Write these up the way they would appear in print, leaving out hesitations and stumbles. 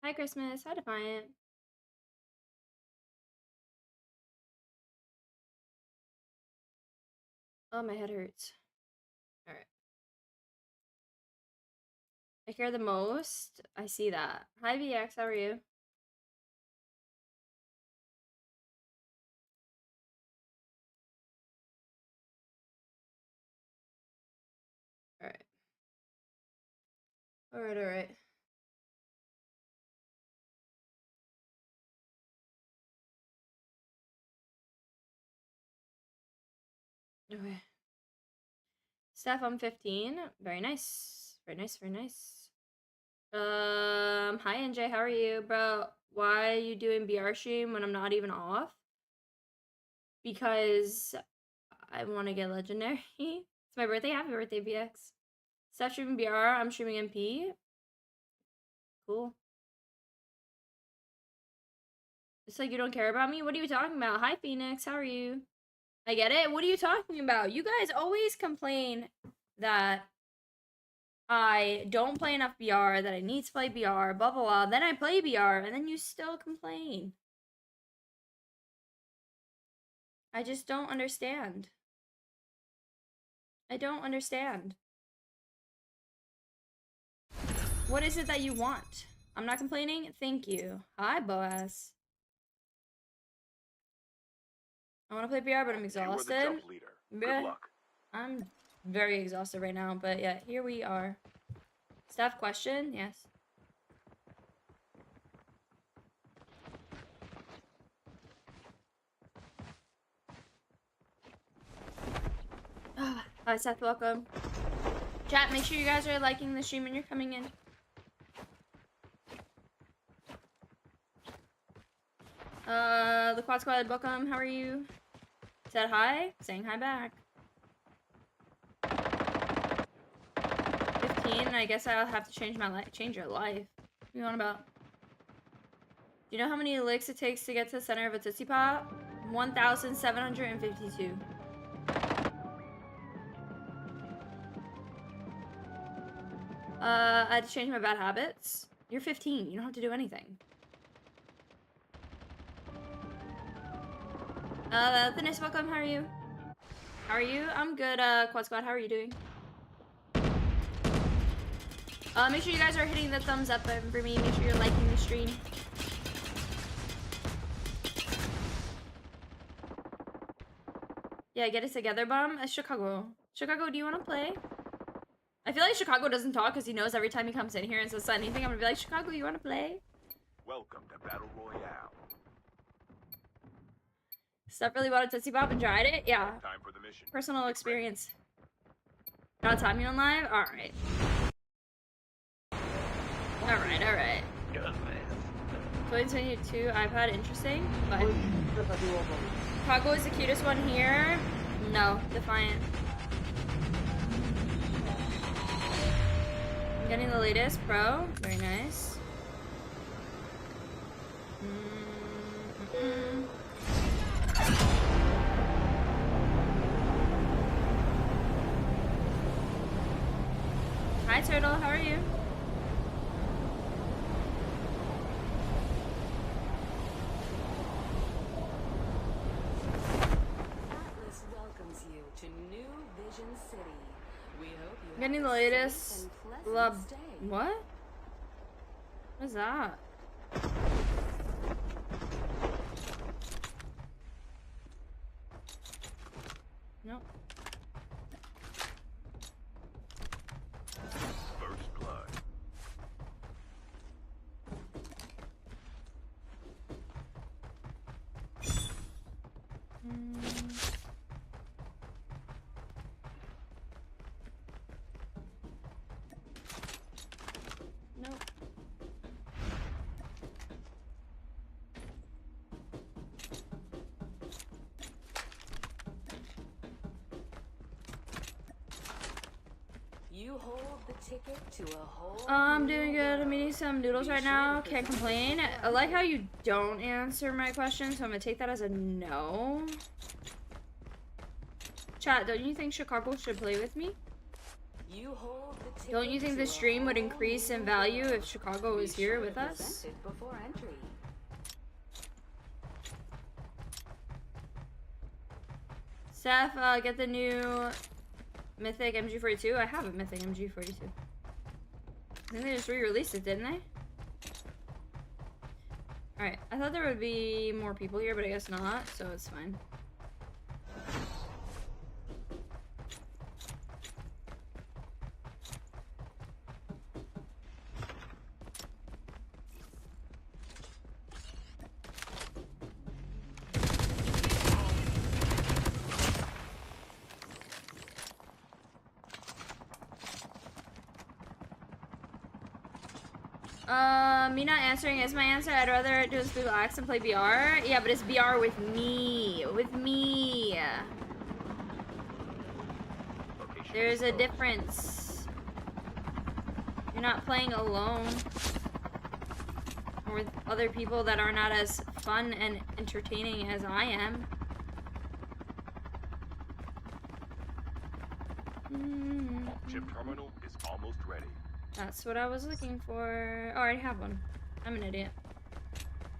Hi, Christmas. Hi, Defiant. Oh, my head hurts. All right. I care the most. I see that. Hi, VX. How are you? All right. All right. All right. Okay. Steph, I'm 15. Very nice. Very nice. Very nice. Hi, NJ. How are you, bro? Why are you doing BR stream when I'm not even off? Because I want to get legendary. It's my birthday. Happy birthday, VX. Steph streaming BR. I'm streaming MP. Cool. It's like you don't care about me? What are you talking about? Hi, Phoenix. How are you? I get it. What are you talking about? You guys always complain that I don't play enough BR, that I need to play BR, blah, blah, blah. Then I play BR, and then you still complain. I just don't understand. I don't understand. What is it that you want? I'm not complaining. Thank you. Hi, Boaz. I want to play BR, but I'm exhausted. You are the jump leader. Good luck. I'm very exhausted right now, but yeah, here we are. Staff question? Yes. Hi, Seth. Welcome. Chat, make sure you guys are liking the stream when you're coming in. The Quad Squad, welcome. How are you? Said hi. Saying hi back. 15. I guess I'll have to change my life. Change your life. What are you on about? Do you know how many licks it takes to get to the center of a Tootsie Pop? 1,752. I had to change my bad habits. You're 15. You don't have to do anything. Thinness, welcome. How are you? How are you? I'm good, Quad Squad. How are you doing? Make sure you guys are hitting the thumbs up button for me. Make sure you're liking the stream. Yeah, get it together, bum. Chicago. Chicago, do you want to play? I feel like Chicago doesn't talk because he knows every time he comes in here and says anything, I'm gonna be like, Chicago, you want to play? Welcome to Battle Royale. Steph really bought a Tootsie Pop and tried it? Yeah. Time for the mission. Personal experience. Got time you on live? Alright. Alright, alright. 2022 iPad, interesting, but Chicago is the cutest one here. No, Defiant. I'm getting the latest Pro. Very nice. Hi, Turtle. How are you? Atlas welcomes you to New Vision City. We hope you Getting have the a latest safe and pleasant stay. What? What's that? Nope. First blood. Nope. You hold the ticket to a whole I'm doing good. I'm eating some noodles right now. Can't complain. I like how you don't answer my question, so I'm gonna take that as a no. Chat, don't you think Chicago should play with me? You hold the Don't you think the stream would increase in value if Chicago was here with us? Before entry. Steph, get the new Mythic MG42. I have a Mythic MG42. I think they just re-released it, didn't they? Alright, I thought there would be more people here, but I guess not, so it's fine. Me not answering is my answer. I'd rather just relax and play BR. Yeah, but it's BR with me. With me. There's a difference. You're not playing alone. Or with other people that are not as fun and entertaining as I am. Chip terminal is almost ready. That's what I was looking for. Oh, I already have one. I'm an idiot.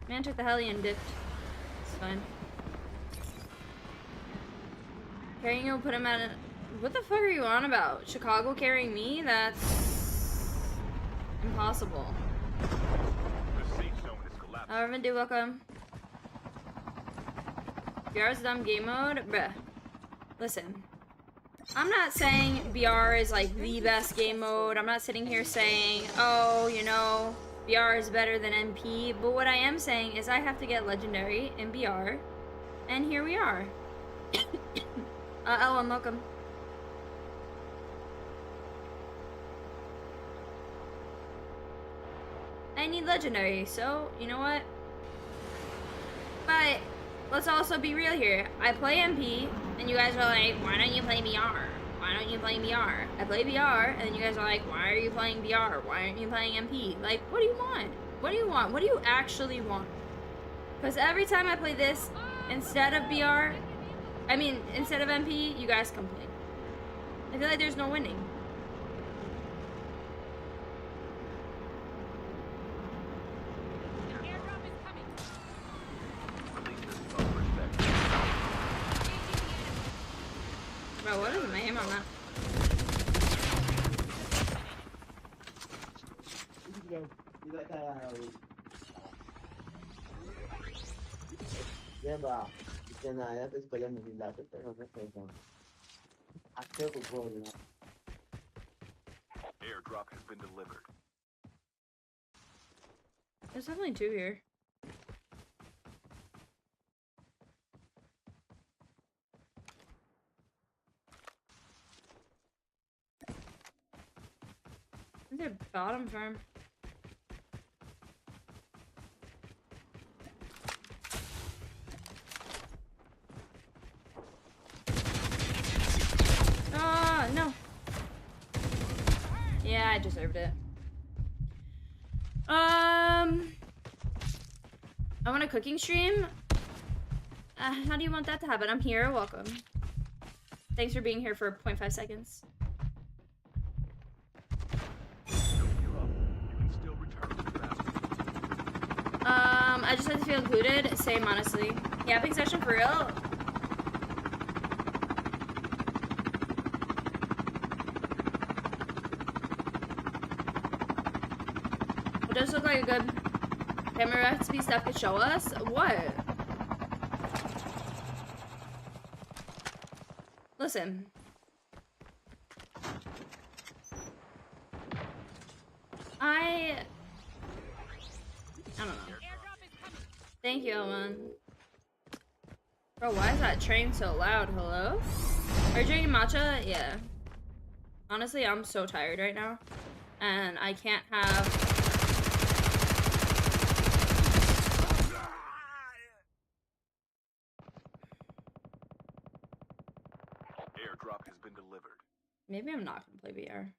Man took the heli and dipped. It's fine. Carrying you, put him at a... What the fuck are you on about? Chicago carrying me? That's... impossible. The safe zone is collapsing. Arvin, do welcome. BR's dumb game mode? Bruh. Listen. I'm not saying BR is like the best game mode. I'm not sitting here saying, oh, you know, BR is better than MP. But what I am saying is I have to get legendary in BR. And here we are. Ellen, welcome. I need legendary, so you know what? But let's also be real here. I play MP, and you guys are like, why don't you play BR? Why don't you play BR? I play BR, and then you guys are like, why are you playing BR? Why aren't you playing MP? Like, what do you want? What do you want? What do you actually want? Because every time I play this, instead of BR, I mean, instead of MP, you guys complain. I feel like there's no winning. Bro, what is my aim on that? Airdrop has been delivered. There's definitely two here. I think they're bottom farm. Ah, no. Yeah, I deserved it. I want a cooking stream. How do you want that to happen? I'm here. Welcome. Thanks for being here for 0.5 seconds. I just had to feel included. Same, honestly. Yapping session for real? It does look like a good camera recipe stuff could show us. What? Listen. I don't know. Thank you, Ellen. Bro, why is that train so loud? Hello? Are you drinking matcha? Yeah. Honestly, I'm so tired right now. And I can't have... Airdrop has been delivered. Maybe I'm not gonna play VR.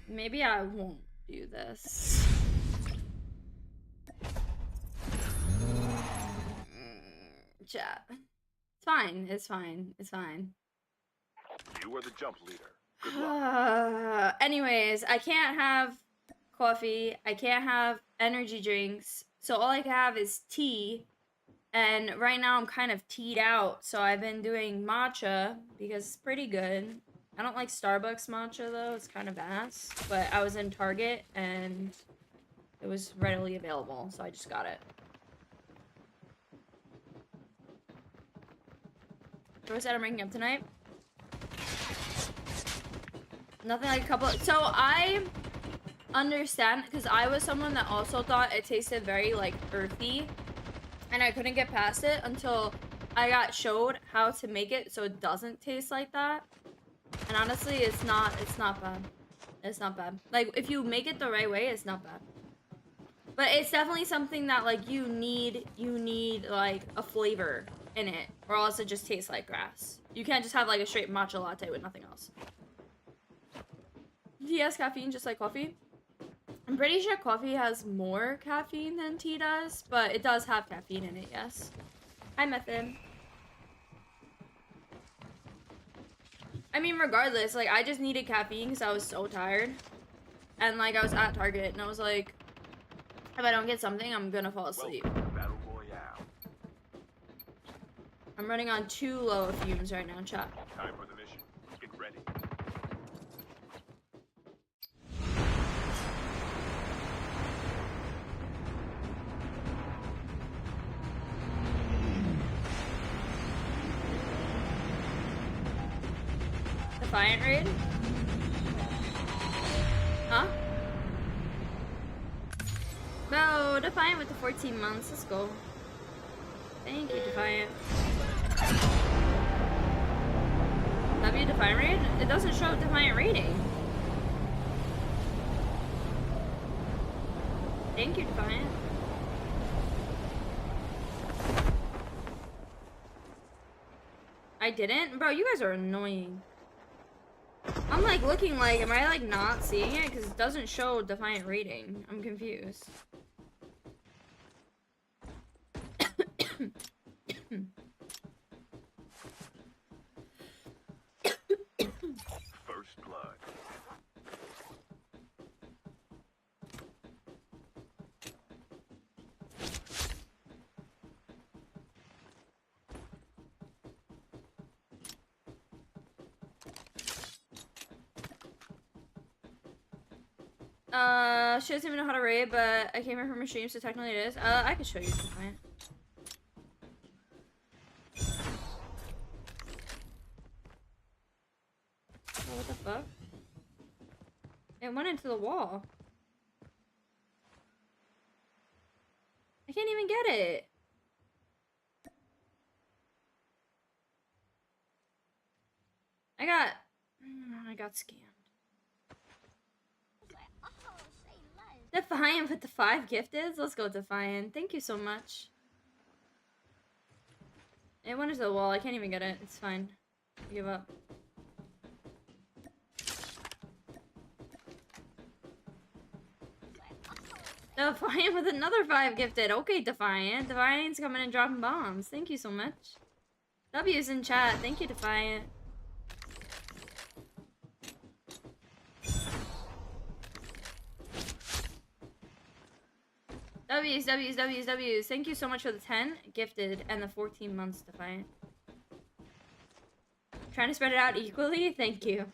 Maybe I won't do this. Chat. It's fine. It's fine. It's fine. You are the jump leader. Good luck. Anyways, I can't have coffee. I can't have energy drinks. So all I can have is tea. And right now I'm kind of teed out. So I've been doing matcha because it's pretty good. I don't like Starbucks matcha though. It's kind of ass. But I was in Target and it was readily available. So I just got it. What said I'm ranking up tonight? Nothing like a couple. So I understand because I was someone that also thought it tasted very like earthy, and I couldn't get past it until I got showed how to make it so it doesn't taste like that. And honestly, it's not bad. It's not bad. Like if you make it the right way, it's not bad. But it's definitely something that like you need like a flavor in it, or else it just tastes like grass. You can't just have like a straight matcha latte with nothing else. Tea has caffeine just like coffee. I'm pretty sure coffee has more caffeine than tea does, but it does have caffeine in it, yes. Hi, Method. I mean, regardless, like, I just needed caffeine because I was so tired. And, like, I was at Target, and I was like, if I don't get something, I'm gonna fall asleep. Battle Royale. I'm running on too low of fumes right now, chat. Time for the mission. Get ready. Defiant raid? Huh? No, Defiant with the 14 months. Let's go. Thank you, Defiant. W Defiant raid? It doesn't show Defiant rating. Thank you, Defiant. I didn't? Bro, you guys are annoying. I'm like looking like, am I like not seeing it? Because it doesn't show Defiant rating. I'm confused. First blood. She doesn't even know how to raid, but I came here from her stream, so technically it is. I could show you Defiant. Oh, what the fuck? It went into the wall. I can't even get it. I got scammed. Defiant with the 5 gifted. Let's go, Defiant. Thank you so much. It went into the wall. I can't even get it. It's fine. I give up. Defiant with another 5 gifted. Okay, Defiant. Defiant's coming and dropping bombs. Thank you so much. W's in chat. Thank you, Defiant. W's. Thank you so much for the 10 gifted and the 14 months, Defiant. Trying to spread it out equally? Thank you.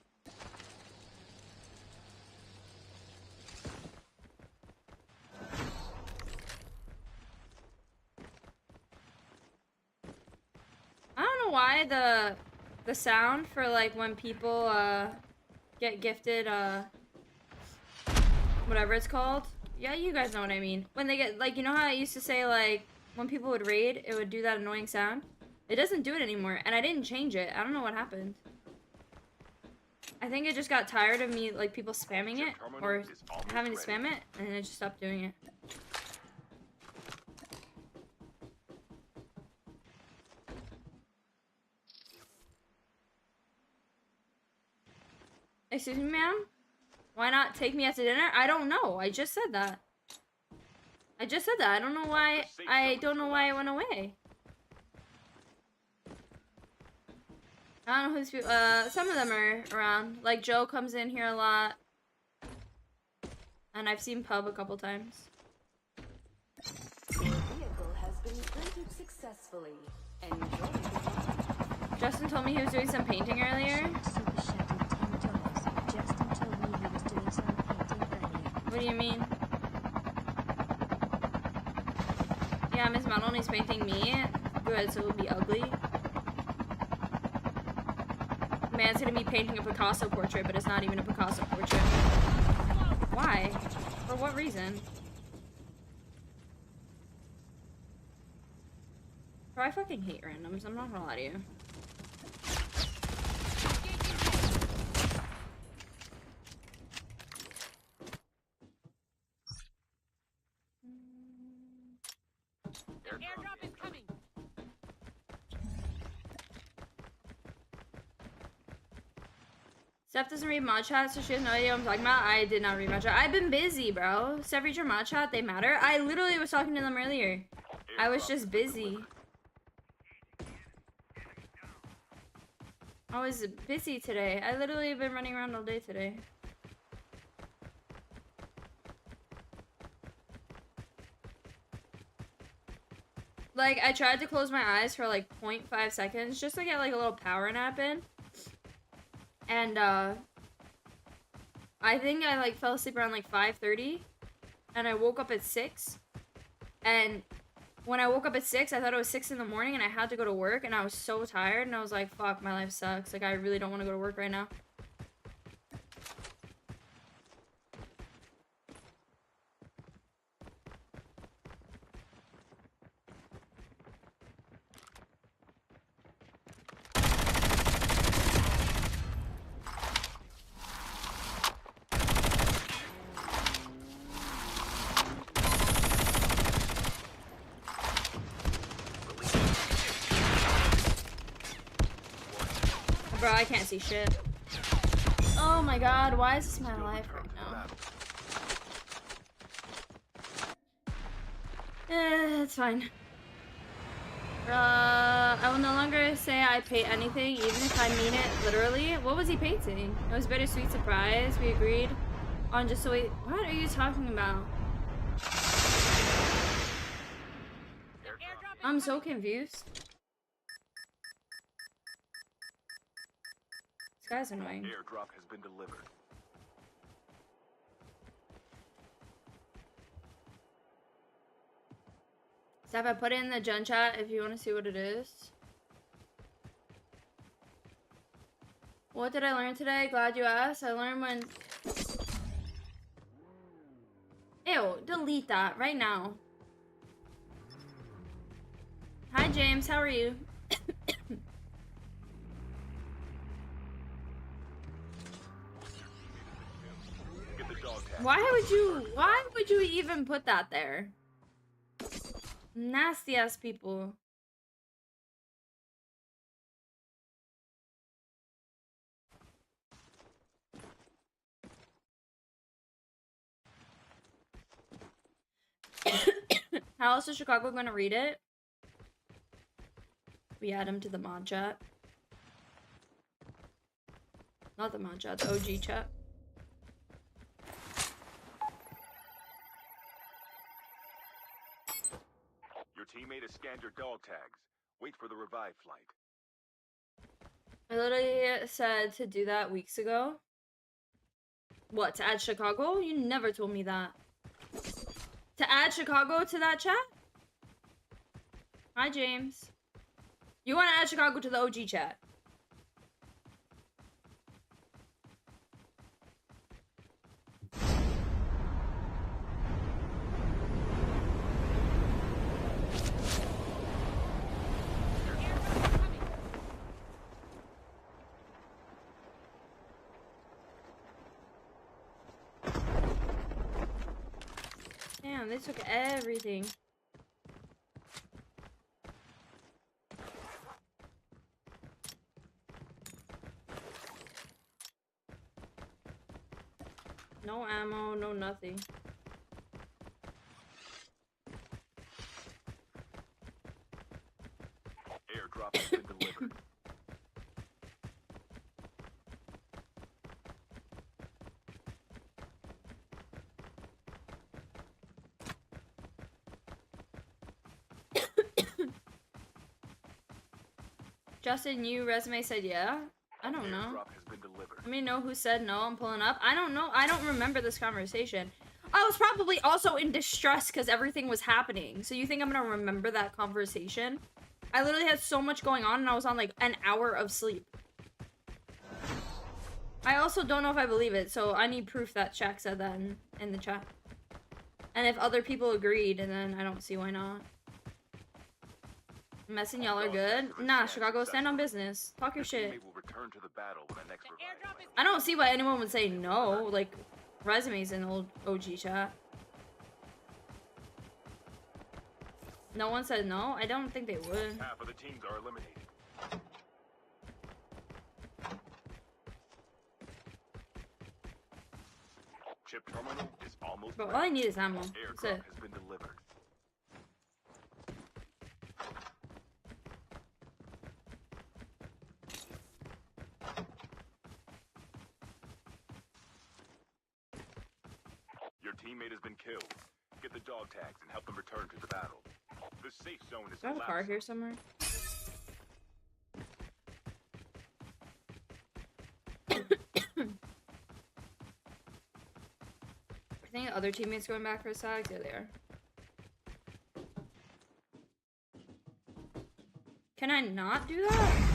I don't know why the sound for like when people get gifted whatever it's called. Yeah, you guys know what I mean. When they get, like, you know how I used to say, like, when people would raid, it would do that annoying sound? It doesn't do it anymore, and I didn't change it. I don't know what happened. I think it just got tired of me, like, people spamming it, or having to spam it, and it just stopped doing it. Excuse me, ma'am? Why not take me out to dinner? I don't know. I just said that. I just said that. I don't know why. I don't know why it went away. I don't know who's people. Some of them are around. Like Joe comes in here a lot, and I've seen Pub a couple times. Your vehicle has been printed successfully. Enjoy the ride. Justin told me he was doing some painting earlier. What do you mean? Yeah, Miss Melanie painting me. Good, so it would be ugly. Man's gonna be painting a Picasso portrait, but it's not even a Picasso portrait. Why? For what reason? Bro, I fucking hate randoms, I'm not gonna lie to you. Airdrop is coming. Steph doesn't read mod chat, so she has no idea what I'm talking about. I did not read mod chat. I've been busy, bro. Steph, read your mod chat. They matter. I literally was talking to them earlier. I was just busy. I was busy today. I literally have been running around all day today. Like, I tried to close my eyes for like 0.5 seconds just to get like a little power nap in. And I think I like fell asleep around like 5:30 and I woke up at 6. And when I woke up at 6, I thought it was 6 in the morning and I had to go to work and I was so tired and I was like, fuck, my life sucks. Like, I really don't want to go to work right now. Bro, I can't see shit. Oh my god, why is this my life right now? It's fine. I will no longer say I paint anything, even if I mean it literally. What was he painting? It was bittersweet surprise. We agreed on just so we. What are you talking about? I'm so confused. This guy's annoying. Airdrop has been delivered. Steph, I put it in the gen chat if you want to see what it is. What did I learn today? Glad you asked. I learned when... Ew, delete that right now. Hi, James. How are you? Get the dog tag. Why would you even put that there? Nasty ass people. How else is Chicago gonna read it? We add him to the mod chat. Not the mod chat, the OG chat. Your teammate has scanned your dog tags. Wait for the revive flight. I literally said to do that weeks ago. What, to add Chicago? You never told me that. To add Chicago to that chat? Hi, James. You want to add Chicago to the OG chat? Damn, they took everything. No ammo, no nothing. Airdrop has been delivered. Justin, you resume said yeah? I don't know. Airdrop has been delivered. Let me know who said no. I'm pulling up. I don't know. I don't remember this conversation. I was probably also in distress because everything was happening. So you think I'm gonna remember that conversation? I literally had so much going on and I was on like an hour of sleep. I also don't know if I believe it, so I need proof that Shaq said that in the chat. And if other people agreed, and then I don't see why not. Mess and y'all are good. Nah, Chicago, stand on business. Talk your shit. Will return to the battle when the next revive. I don't see why anyone would say no. Like, resumes in old OG chat. No one said no? I don't think they would. Half of the teams are eliminated. Chip terminal is almost But all ready. I need is ammo. That's Airdrop it. has been delivered. Your teammate has been killed. Get the dog tags and help them return to the battle. The safe zone is Do I have a car collapsing. here somewhere? I think the other teammates going back for a sag. Yeah, they are. Can I not do that?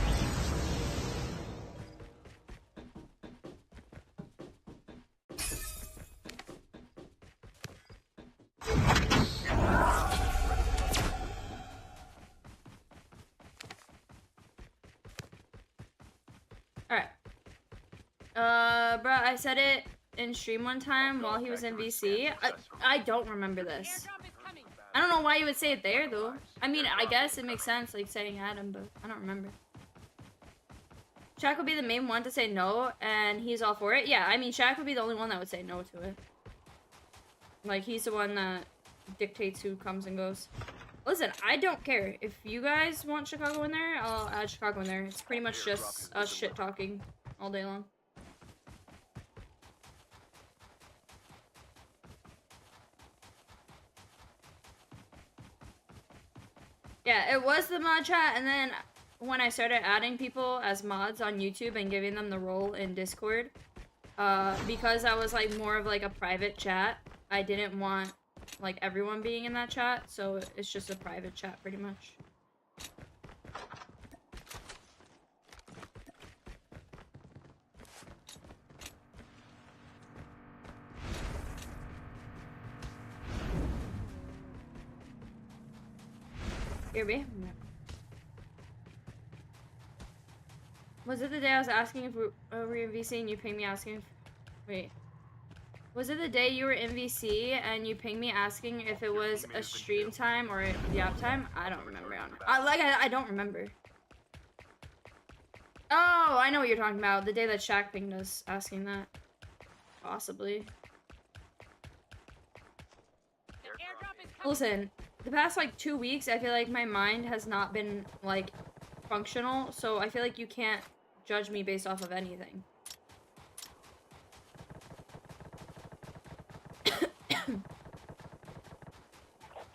Alright. Bruh, I said it in stream one time while he was in VC. I don't remember this. I don't know why you would say it there, though. I mean, I guess it makes sense, like, saying Adam, but I don't remember. Shaq would be the main one to say no, and he's all for it. Yeah, I mean, Shaq would be the only one that would say no to it. Like, he's the one that dictates who comes and goes. Listen, I don't care. If you guys want Chicago in there, I'll add Chicago in there. It's pretty much just us shit-talking all day long. Yeah, it was the mod chat, and then when I started adding people as mods on YouTube and giving them the role in Discord, because I was like more of like a private chat, I didn't want like everyone being in that chat, so it's just a private chat pretty much. Here, B. Was it the day I was asking if we were in VC and you pinged me asking if... Wait. Was it the day you were in VC and you pinged me asking if it was a stream time or a yap time? I don't remember. I don't remember. Oh, I know what you're talking about. The day that Shaq pinged us asking that. Possibly. Listen, the past like 2 weeks, I feel like my mind has not been like functional, so I feel like you can't judge me based off of anything.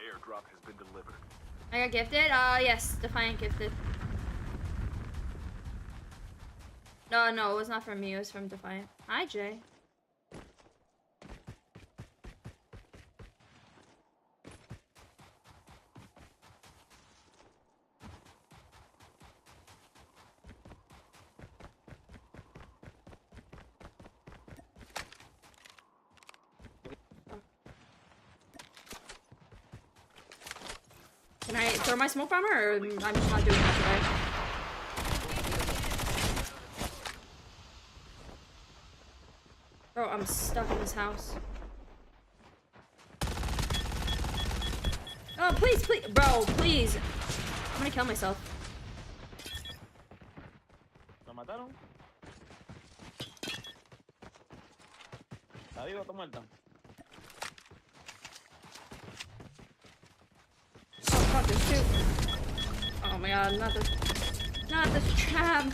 Airdrop has been delivered. I got gifted? Yes, Defiant gifted. No, it was not from me, it was from Defiant. Hi, Jay. Can I throw my smoke bomber, or I'm just not doing that today? Bro, I'm stuck in this house. Oh, please, please. Bro, please. I'm gonna kill myself. ¿Lo mataron? ¿Está vivo o está muerto? Oh, fuck, there's two. Oh my god, not this trap.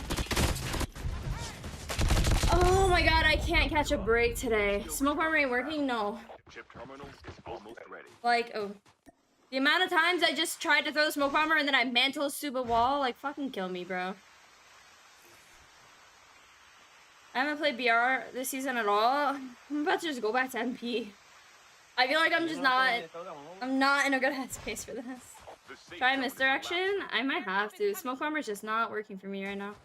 Oh my god, I can't catch a break today. Smoke bomber ain't working? No. Chip terminal is almost ready. Like, oh. The amount of times I just tried to throw the smoke bomber and then I mantled through the wall, like, fucking kill me, bro. I haven't played BR this season at all. I'm about to just go back to NP. I feel like I'm just not. I'm not in a good headspace for this. The safe Try zone is misdirection? collapsing. I might have to. Smoke bomber's just not working for me right now.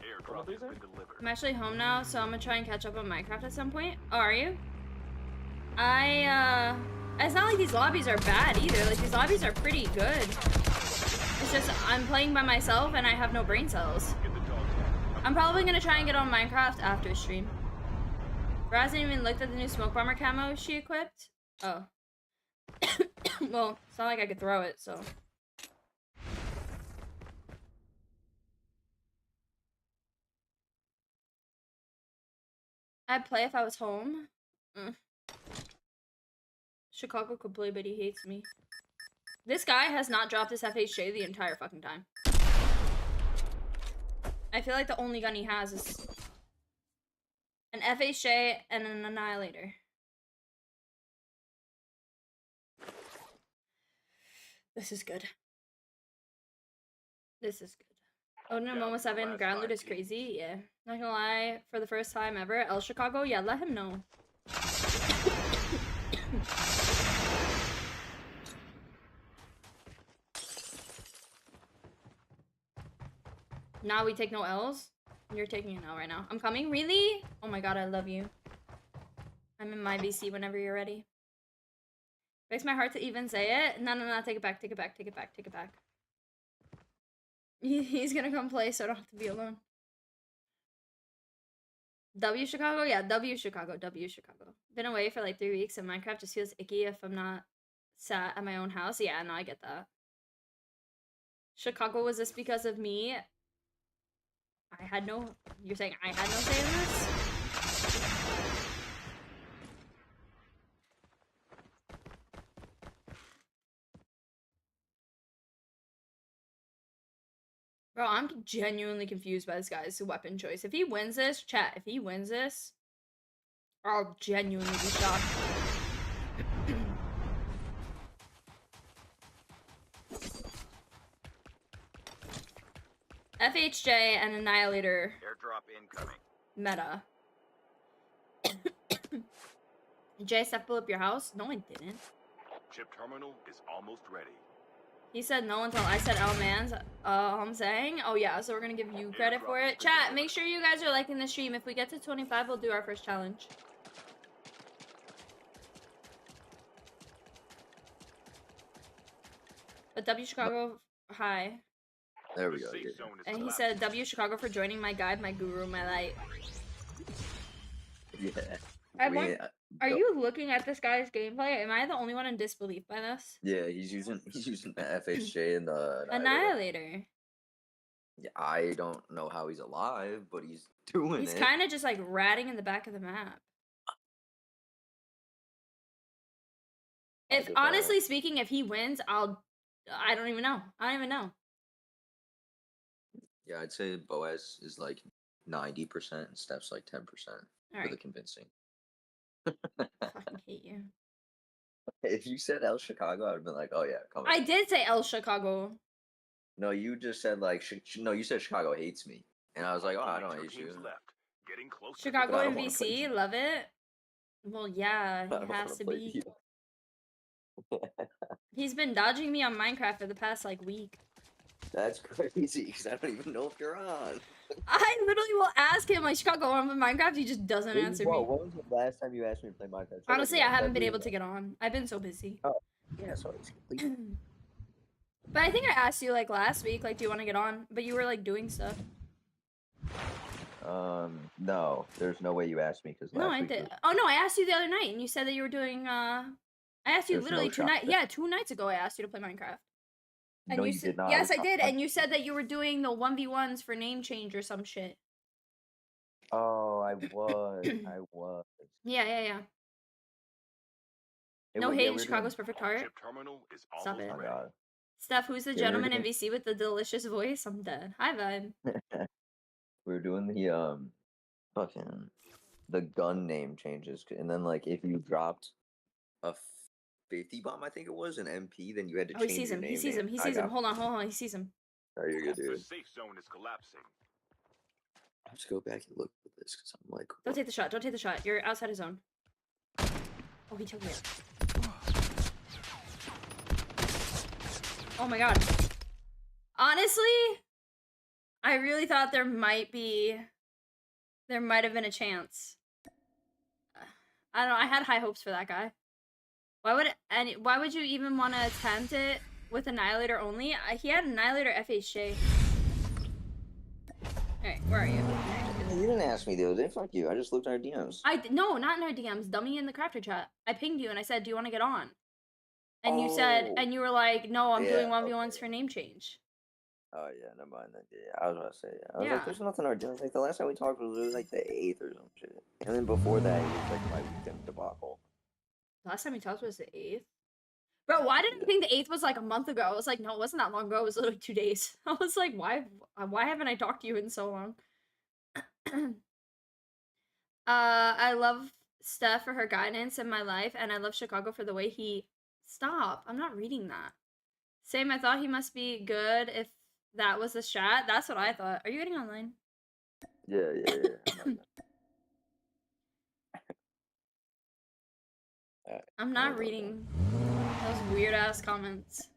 Airdrop has been delivered. I'm actually home now, so I'm gonna try and catch up on Minecraft at some point. Oh, are you? It's not like these lobbies are bad either. Like, these lobbies are pretty good. It's just, I'm playing by myself and I have no brain cells. Get the dog tag. I'm probably gonna try and get on Minecraft after stream. Bro hasn't even looked at the new smoke bomber camo she equipped. Oh. Well, it's not like I could throw it, so. I'd play if I was home. Chicago could play, but he hates me. This guy has not dropped his FHJ the entire fucking time. I feel like the only gun he has is an FHJ and an Annihilator. This is good. This is good. Oh no, Momo 7, ground loot is crazy. Yeah. Not gonna lie, for the first time ever, El Chicago, yeah, let him know. Now we take no L's? You're taking an L right now. I'm coming? Really? Oh my god, I love you. I'm in my VC whenever you're ready. Breaks my heart to even say it. No, take it back, take it back, take it back, take it back. He's gonna come play so I don't have to be alone. W Chicago? Yeah, W Chicago, W Chicago. Been away for like 3 weeks and Minecraft just feels icky if I'm not sat at my own house. Yeah, no, I get that. Chicago, was this because of me? You're saying I had no say in this? Bro, I'm genuinely confused by this guy's weapon choice. If he wins this, chat, if he wins this, I'll genuinely be shocked. FHJ and Annihilator Airdrop incoming. meta. Jay, step pull up your house? No, I didn't. Chip terminal is almost ready. He said no until I said L-Mans. I'm saying? Oh yeah, so we're gonna give you credit for it. Chat, make sure you guys are liking the stream. If we get to 25, we'll do our first challenge. But W Chicago, hi. There we go. The Yeah. safe zone is And he collapsing. said, W Chicago for joining my guide, my guru, my light. Yeah. I We- want, are you looking at this guy's gameplay? Am I the only one in disbelief by this? Yeah, he's using the FHJ and the Annihilator. Yeah, I don't know how he's alive, but he's doing He's it. kind of just like ratting in the back of the map. If just, honestly speaking, if he wins, I don't even know. I don't even know. Yeah, I'd say Boaz is like 90% and Steph's like 10% All for right. the convincing. Fucking hate you. If you said El Chicago, I would have been like, oh yeah, come on. I did say El Chicago. No, you just said like, no, you said Chicago hates me. And I was like, oh, I don't Only hate 2 you. teams left. Getting close to Chicago I the don't wanna play MVC, you. love it. Well, yeah, I don't he wanna has to play be. you. He's been dodging me on Minecraft for the past like week. That's crazy, because I don't even know if you're on. I literally will ask him like Chicago on Minecraft. He just doesn't answer me. When was the last time you asked me to play Minecraft? Honestly, I haven't been able to get on. I've been so busy. Oh, yeah, so it's But I think I asked you like last week, like, do you want to get on? But you were like doing stuff. No, there's no way you asked me because No, I did. Oh no, I asked you the other night, and you said that you were doing. I asked you There's literally no 2 nights. shot. Yeah, 2 nights ago, I asked you to play Minecraft. And No, you you said, did not. yes, I did. And you said that you were doing the 1v1s for name change or some shit. Oh, I was. I was. Yeah. It No was- hate yeah, in we were Chicago's doing- perfect heart. Chip terminal is Stop almost it. Oh my ready. god. Steph, who's the Yeah, we were gentleman in doing- VC with the delicious voice? I'm dead. Hi, Vibe. We were doing the fucking the gun name changes, and then like if you dropped a 50 bomb, I think it was an MP, then you had to Oh, he change sees your him. name. He sees him. He sees him. Hold on. He sees him. Oh, you're good, The dude. safe zone is collapsing. I have to go back and look at this because I'm like, Don't take the shot. Don't take the shot. You're outside his zone. Oh, he took it. Oh my god. Honestly, I really thought there might have been a chance. I don't know. I had high hopes for that guy. Why would you even want to attempt it with Annihilator only? He had Annihilator FHJ. Alright, where are you? you didn't ask me the other day. Fuck you. I just looked at our DMs. No, not in our DMs. Dummy in the crafter chat. I pinged you and I said, "Do you want to get on?" And you said, and you were like, "No, I'm doing 1v1s for name change." Oh yeah, never mind that. Yeah, I was about to say. Yeah. I was Yeah. like, there's nothing in our DMs. Like the last time we talked was like the 8th or some shit, and then before that it was like my weekend debacle. Last time we talked was the 8th. Bro, why did I think the 8th was like a month ago? I was like, no, it wasn't that long ago. It was literally 2 days. I was like, why haven't I talked to you in so long? I love Steph for her guidance in my life, and I love Chicago for the way he... Stop. I'm not reading that. Same, I thought he must be good if that was the strat. That's what I thought. Are you getting online? Yeah. I'm not reading those weird-ass comments.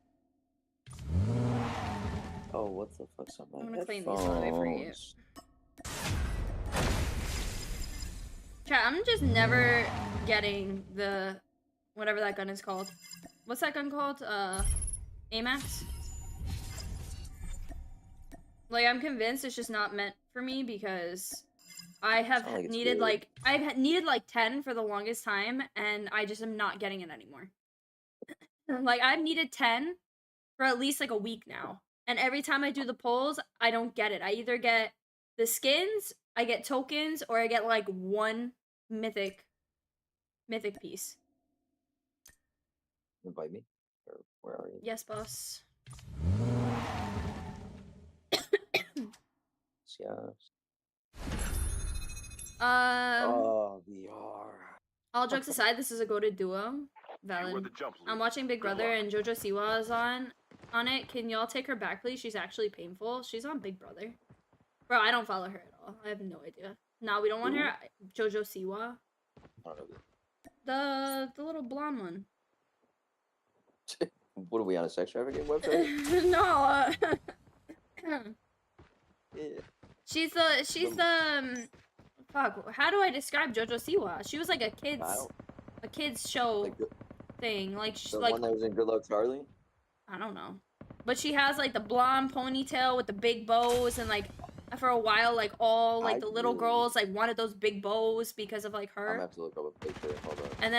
Oh, what the fuck's on my I'm gonna clean these while I wait for you. headphones? Chat, I'm just never getting the... whatever that gun is called. What's that gun called? AMAX? Like, I'm convinced it's just not meant for me because I have needed like 10 for the longest time, and I just am not getting it anymore. Like, I've needed 10 for at least like a week now, and every time I do the polls, I don't get it. I either get the skins, I get tokens, or I get like one mythic piece. Invite me? Or where are you? Yes, boss. Yes. Oh, VR. all jokes aside, this is a goated duo. Valid. I'm watching Big Brother and Jojo Siwa is on it. Can y'all take her back, please? She's actually painful. She's on Big Brother. Bro, I don't follow her at all. I have no idea. No, we don't want her. Jojo Siwa. I don't know. The little blonde one. What are we on a sex trafficking website? No. Yeah. She's the fuck. How do I describe Jojo Siwa? She was like a kids show Like thing. Like the one that was in Good Luck Charlie? I don't know. But she has like the blonde ponytail with the big bows, and like for a while like all like the little girls like wanted those big bows because of like her. I'm gonna have to look up a picture. Hold on. And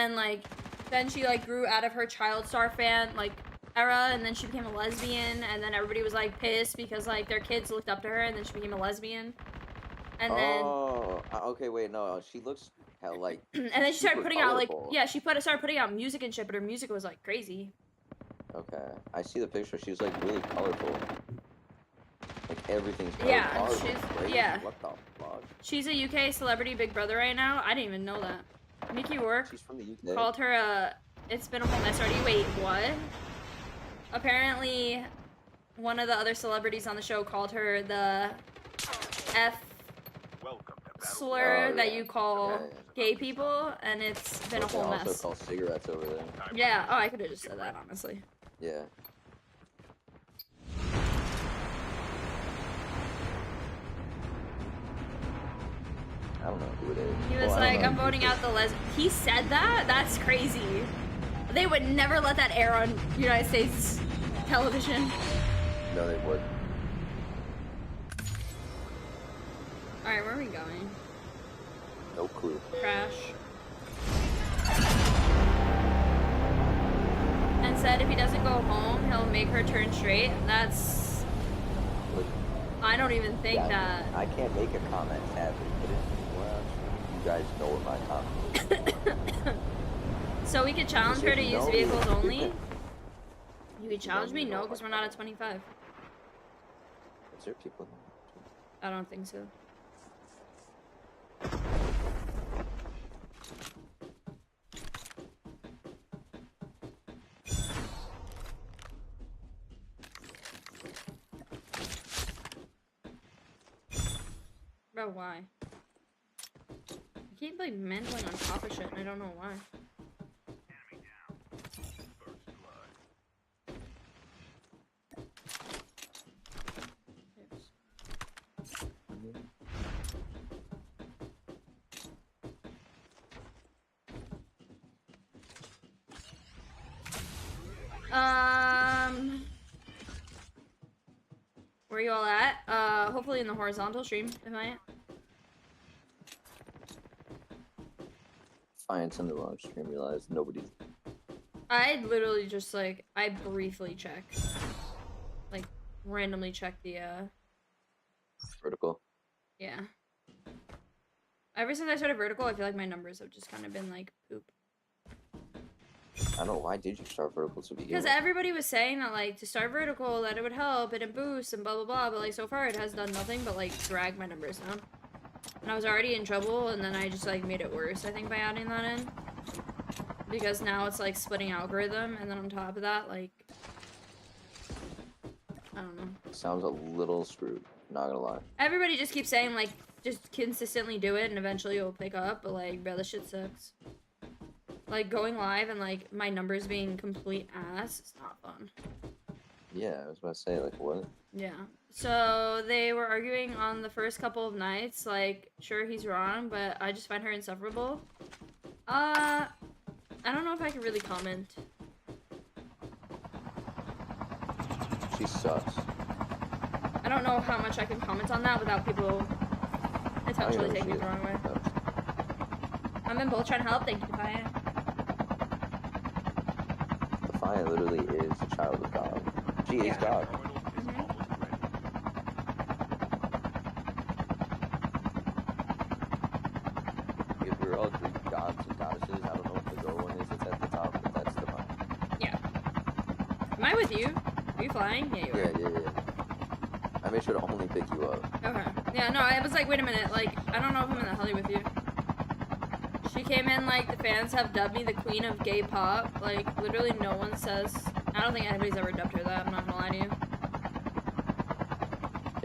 then she like grew out of her child star fan like era, and then she became a lesbian, and then everybody was like pissed because like their kids looked up to her, and then she became a lesbian. And then okay, wait, no, she looks hell like and then she started putting out like started putting out music and shit, but her music was like crazy. Okay, I see the picture. She was like really colorful. Like everything's colorful. What the fuck? She's a UK celebrity Big Brother right now. I didn't even know that. Mickey Rourke She's from the UK. called her it's been a whole mess already. Wait, what? Apparently one of the other celebrities on the show called her the F slur that you call gay people, and it's been a whole mess. Also call cigarettes over there. Yeah, oh, I could have just said that, honestly. Yeah. I don't know who it is. He was like, I'm voting out the He said that? That's crazy. They would never let that air on United States television. No, they would. Alright, where are we going? No clue. Crash. And said if he doesn't go home, he'll make her turn straight. That's... I don't even think that... I can't make a comment sadly, but you guys know what my comment is. So we could challenge her to use vehicles only? You could challenge me? No, because we're not at 25. Is there people? I don't think so. Bro, why? I keep like mantling on top of shit and I don't know why. First blood. Where you all at? Hopefully in the horizontal stream, am I? Fine, it's in the wrong stream. Realized nobody's. I literally just like, I briefly check. Like, randomly check the, Vertical. yeah. Ever since I started vertical, I feel like my numbers have just kind of been like poop. I don't know, why did you start vertical to begin Because with? everybody was saying that, like, to start vertical, that it would help and it boosts and blah blah blah, but like, so far it has done nothing but like drag my numbers down. And I was already in trouble, and then I just like made it worse, I think, by adding that in. Because now it's like splitting algorithm, and then on top of that, like, I don't know. Sounds a little screwed, not gonna lie. Everybody just keeps saying, like, just consistently do it and eventually it'll pick up, but like, bro, this shit sucks. Like, going live and like my numbers being complete ass, it's not fun. Yeah, I was about to say, like, what? Yeah. So they were arguing on the first couple of nights, like, sure, he's wrong, but I just find her insufferable. I don't know if I can really comment. She sucks. I don't know how much I can comment on that without people potentially taking it the wrong way. I'm in both trying to help. Thank you, Defiant. Defiant literally is a child of God. She is Yeah. God. Terminal is almost ready. If we're all Greek gods and goddesses, I don't know what the girl one is that's at the top, but that's Defiant. Yeah. Am I with you? Are you flying? Yeah, you are. Yeah. I made sure to only pick you up. Okay. Yeah, no, I was like, wait a minute, like, I don't know if I'm in the heli with you. She came in like, the fans have dubbed me the queen of gay pop. Like, literally no one says, I don't think anybody's ever dubbed her that, I'm not gonna lie to you.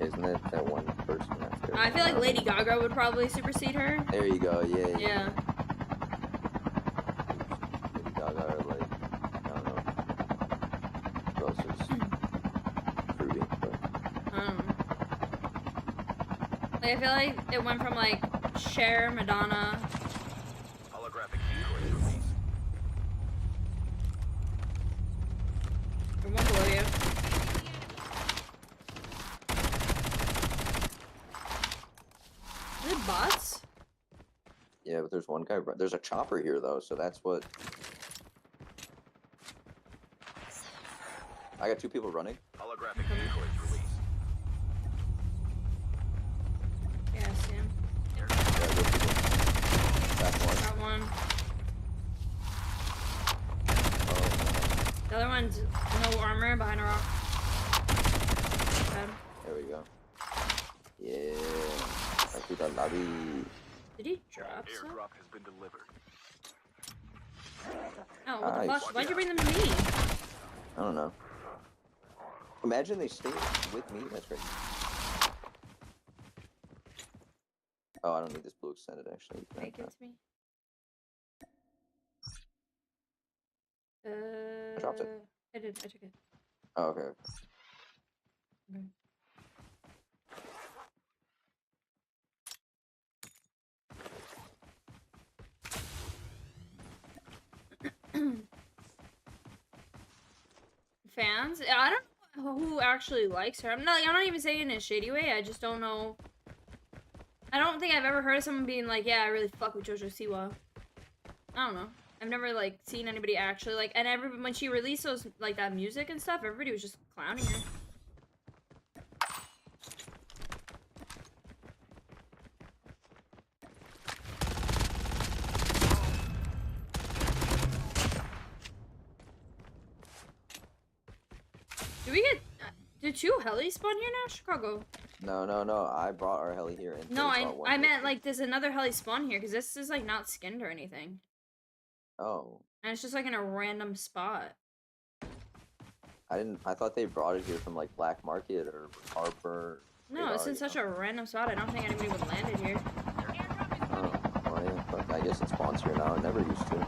Isn't it that one person out there? I feel like Lady Gaga would probably supersede her. There you go, yeah. Yeah. Lady Gaga or like, I don't know. Who else is fruity, but I don't know. Like, I feel like it went from like, Cher, Madonna. Holographic decoys released. Or one below you. Is it bots? yeah, but there's one guy. There's a chopper here though, so that's what. I got two people running. Holographic decoys released. Yeah, I see him. Yeah, good people. That's one. Got one. Oh, The other one's no armor behind a rock. Okay. there we go. Yeah. Aquí está Lavi. Did he drop some? Airdrop has been delivered. Oh, what the Nice. fuck? Why'd you bring them to me? I don't know. Imagine they stay with me. That's great. Oh, I don't need this blue extended actually. You can Take have it to me. I dropped it. I did. I took it. that. Oh, okay. Fans? I don't know who actually likes her. I'm not even saying it in a shady way. I just don't know. I don't think I've ever heard of someone being like, yeah, I really fuck with JoJo Siwa. I don't know. I've never like seen anybody actually like, and when she released those like that music and stuff, everybody was just clowning her. Do we get? Did two helis spawn here now, Chicago? No. I brought our heli here. And No, they brought one I with meant them. like there's another heli spawn here because this is like not skinned or anything, Oh, and it's just like in a random spot. I didn't. I thought they brought it here from like Black Market or Harper. No, it's in such a random spot. I don't think anybody would land it here. Oh, well, yeah, but I guess it spawns here now. It never used to.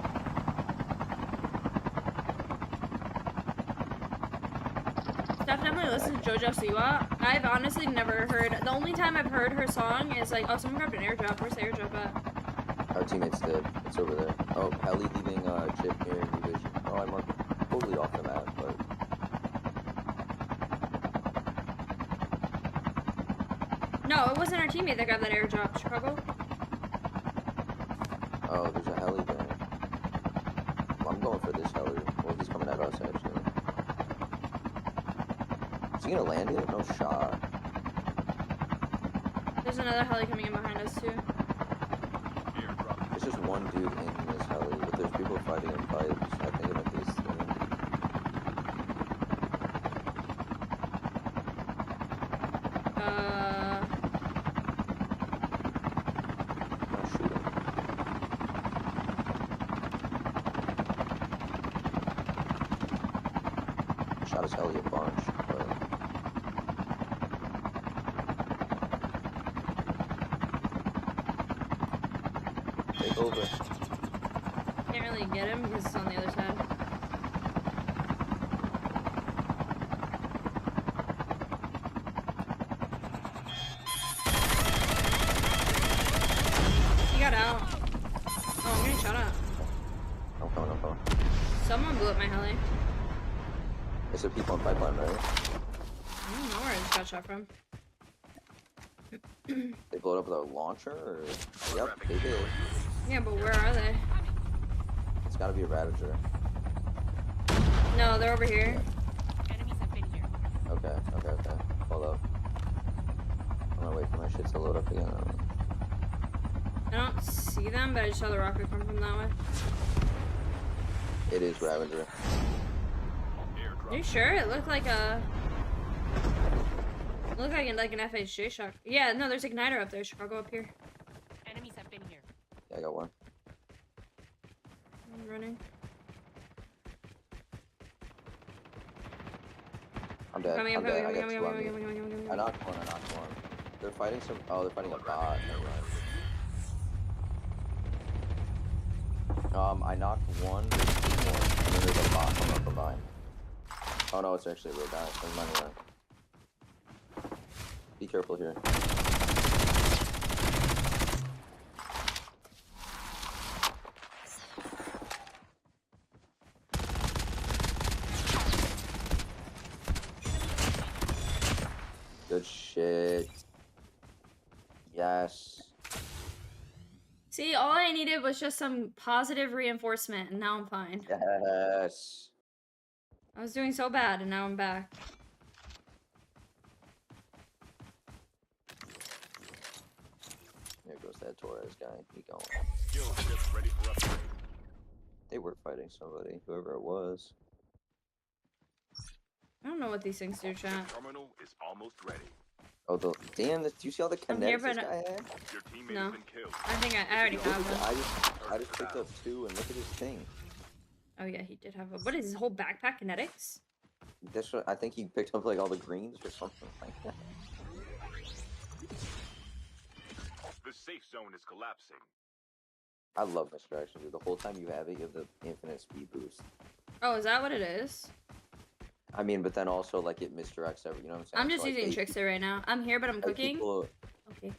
Steph definitely listens to JoJo Siwa. I've honestly never heard. The only time I've heard her song is like, oh, someone grabbed an airdrop. Where's the airdrop at? Our teammates did. It's over there. Oh, Heli leaving chip near New Vision. Oh, I'm totally off the map, but No, it wasn't our teammate that grabbed that airdrop. Chicago. oh, there's a heli there. Well, I'm going for this heli. Well, he's coming at us actually. Is he gonna land it? No shot. There's another heli coming in behind us too. It's just one dude in this heli, but there's people fighting in fights. I think it might be his team. I'll shoot him. Shot his heli a bunch, but take over. Can't really get him because it's on the other side. He got out. Oh, I'm getting shot at. I'm coming. Someone blew up my heli. It's a people on pipeline, right? I don't know where I just got shot from. They blow it up with a launcher, or? Yep, they did. Yeah, but where are they? It's gotta be a Ravager. No, they're over here. Enemies have been here. Okay. Hold up. I'm gonna wait for my shit to load up again. I don't see them, but I just saw the rocket come from that way. It is Ravager. Are you sure? It looked like a... It looked like an FHJ shot. Yeah, no, there's Igniter up there. Chicago up here. Enemies have been here. Yeah, I got one. I'm running. I'm dead. Coming, I'm dead. I got coming. two on me. I knocked one. They're fighting some. Oh, they're fighting a bot. Never mind. I knocked one. There's two more. And then there's a bot coming up from behind. Oh no, it's actually a real guy. Never mind. Be careful here. Good shit. Yes. See, all I needed was just some positive reinforcement, and now I'm fine. Yes. I was doing so bad, and now I'm back. There goes that Torres guy. Keep going. Skill ship ready for upgrade. They were fighting somebody, whoever it was. I don't know what these things do, chat. Terminal is almost ready. Oh, damn! Do you see all the I'm here, kinetics but this guy had? Your teammate No. has been killed. I think I already have one. I just picked up two, and look at his thing. Oh yeah, he did have a... What is his whole backpack kinetics? That's what I think he picked up, like all the greens or something like that. The safe zone is collapsing. I love misdirection, dude. The whole time you have it, you have the infinite speed boost. Oh, is that what it is? I mean, but then also like it misdirects every. You know what I'm saying? I'm just So, like, using Trickster right now. I'm here, but I'm like, cooking. Okay.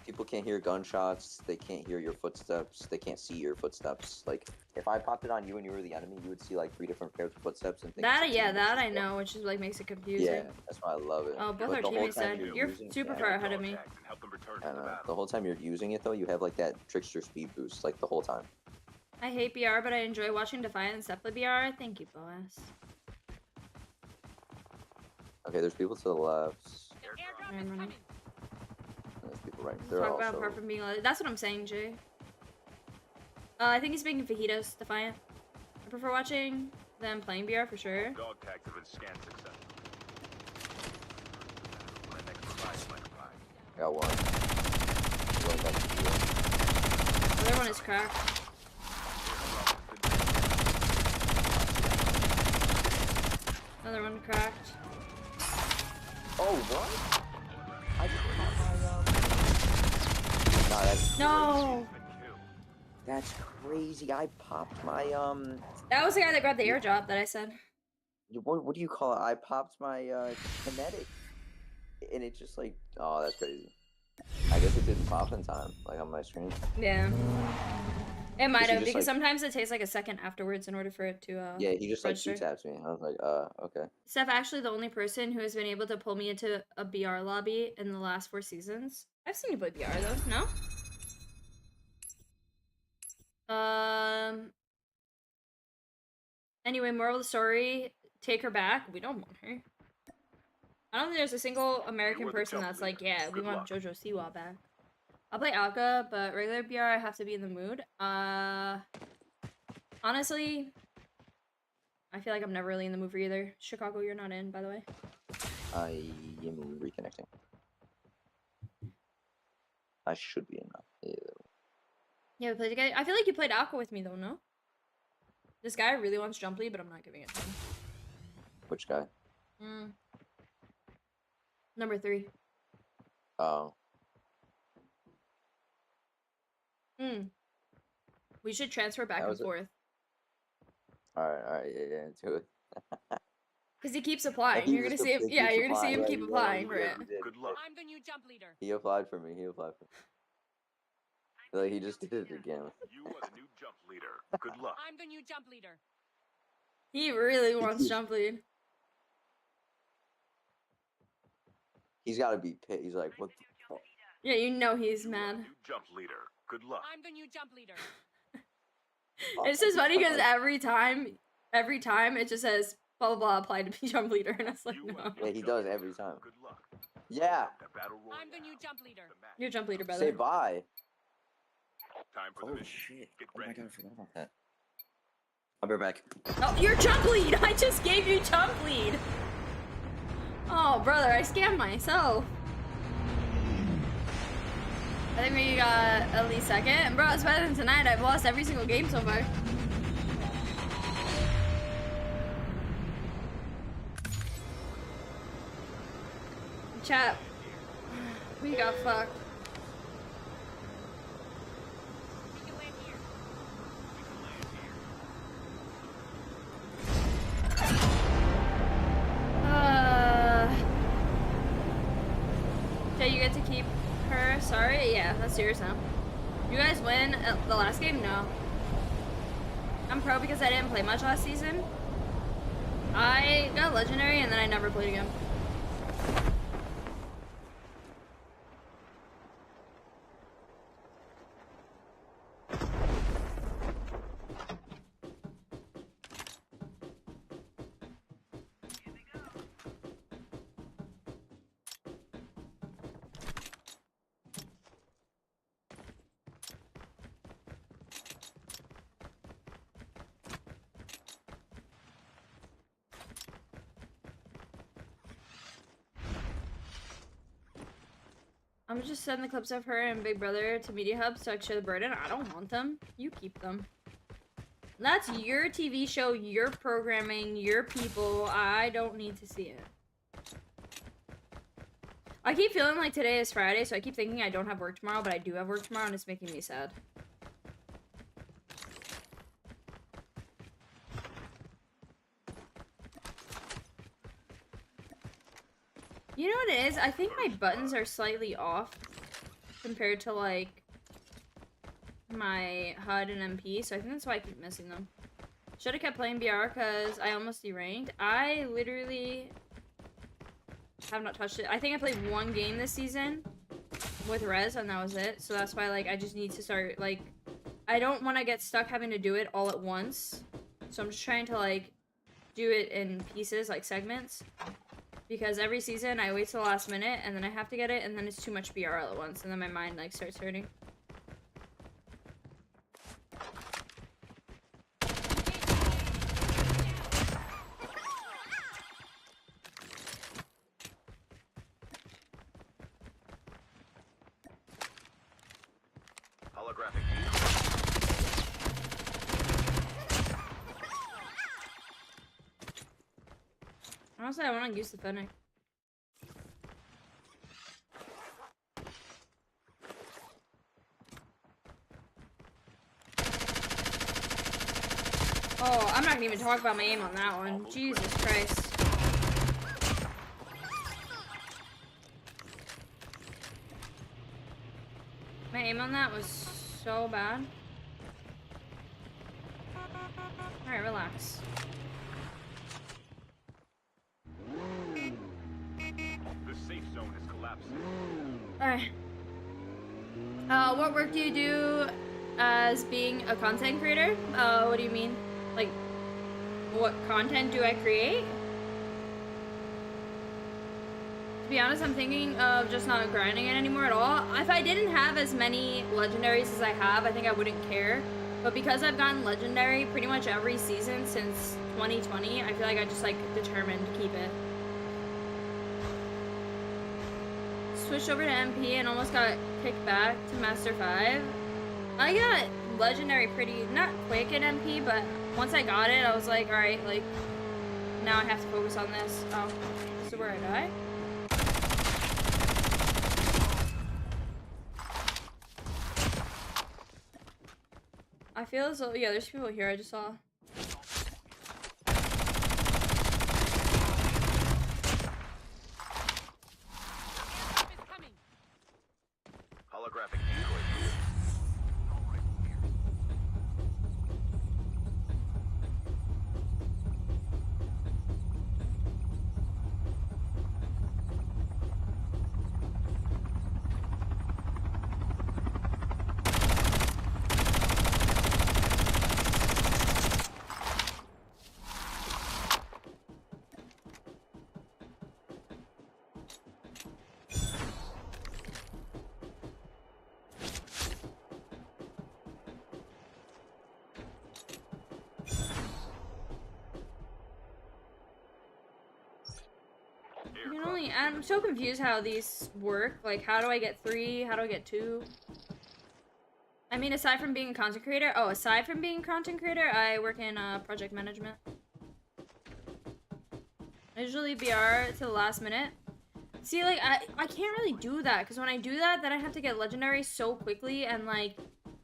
People can't hear gunshots. They can't hear your footsteps. They can't see your footsteps. Like if I popped it on you and you were the enemy, you would see like 3 different pairs of footsteps and things. That, yeah, that I know, which is like makes it confusing. Yeah, that's why I love it. Oh, both But our the whole teammates time said you're using super that- far ahead of me. And help them return I to the don't know. battle. The whole time you're using it though, you have like that trickster speed boost, like the whole time. I hate BR, but I enjoy watching Defiant and Steph play BR. Thank you, Boaz. Okay, there's people to the left. Airdrop I'm is running. coming. And there's people right. They're Talk also. about apart from being like, that's what I'm saying, Jay. I think he's making fajitas, Defiant. I prefer watching them playing BR for sure. Dog tags have been scanned successfully. My next revive might arrive. I got one. Going back to you. The other one is cracked. Another one cracked. Oh, what? I just popped my Nah, that's No. That's crazy. I popped my That was the guy that grabbed the airdrop that I said. what do you call it? I popped my kinetic, and it just like, oh, that's crazy. I guess it didn't pop in time, like on my screen. Yeah. It might have, just, because like- sometimes it takes like a second afterwards in order for it to Yeah, he just like register. two taps me. I was like, okay. Steph, actually the only person who has been able to pull me into a BR lobby in the last 4 seasons. I've seen you play BR though, no? Anyway, moral of the story, take her back. We don't want her. I don't think there's a single American person that's like, yeah, we want JoJo Siwa back. I'll play Alka, but regular BR I have to be in the mood. Honestly, I feel like I'm never really in the mood for either. Chicago, you're not in, by the way. I am reconnecting. I should be enough. Yeah, we played together. I feel like you played Alka with me though, no? This guy really wants jump lead, but I'm not giving it to him. Which guy? Number 3. Oh. We should transfer back and forth. Alright, yeah, do it. Because he keeps applying. You're gonna see him. Yeah, you're gonna see him keep applying for it. Good luck. I'm the new jump leader. He applied for me. Like he just did it again. You are the new jump leader. Good luck. I'm the new jump leader. He really wants jump lead. He's got to be pissed. He's like, what the fuck? Yeah, you know he's You are the mad. new jump leader. Good luck. I'm the new jump leader. It's just funny because every time it just says blah blah blah applied to be jump leader, and it's like, You no, are the Yeah, he jump does leader. every time. Good luck. Yeah. The battle I'm the new royale. jump leader. The match. you're jump leader, Say brother. bye. Time for the Holy mission. shit. Get Oh my ready. god, I forgot about that. I'll be right back. Oh, you're jump lead. I just gave you jump lead. Oh, brother, I scammed myself. I think we got at least second. Bro, it's better than tonight. I've lost every single game so far. Chat. We got fucked. We can land here. Okay, you get to keep her. Sorry? Yeah, that's yours now. You guys win the last game? No. I'm pro because I didn't play much last season. I got legendary and then I never played again. I'm just sending the clips of her and Big Brother to Media Hub so I can share the burden. I don't want them. You keep them. That's your TV show, your programming, your people. I don't need to see it. I keep feeling like today is Friday, so I keep thinking I don't have work tomorrow, but I do have work tomorrow, and it's making me sad. You know what it is? I think my buttons are slightly off compared to, like, my HUD and MP, so I think that's why I keep missing them. Should have kept playing BR because I almost deranked. I literally have not touched it. I think I played one game this season with Rez, and that was it. So that's why, like, I just need to start, like, I don't want to get stuck having to do it all at once. So I'm just trying to, like, do it in pieces, like segments. Because every season I wait till the last minute and then I have to get it and then it's too much BR all at once and then my mind like starts hurting. Holographic. Honestly, I want to use the Fennec. Oh, I'm not gonna even talk about my aim on that one. Jesus Christ. My aim on that was so bad. Alright, relax. The safe zone is collapsing. Alright. What work do you do as being a content creator? What do you mean? Like, what content do I create? To be honest, I'm thinking of just not grinding it anymore at all. If I didn't have as many legendaries as I have, I think I wouldn't care. But because I've gotten legendary pretty much every season since 2020, I feel like I just like determined to keep it. Switched over to MP and almost got kicked back to Master 5. I got legendary pretty, not quick at MP, but once I got it, I was like, alright, like, now I have to focus on this. Oh, this is where I die? I feel as though, yeah, there's people here I just saw. Holographic decoy. You can only, I'm so confused how these work. Like, how do I get 3? How do I get 2? I mean, aside from being a content creator, aside from being a content creator, I work in project management. I usually BR to the last minute. See, like, I can't really do that, because when I do that, then I have to get legendary so quickly, and, like,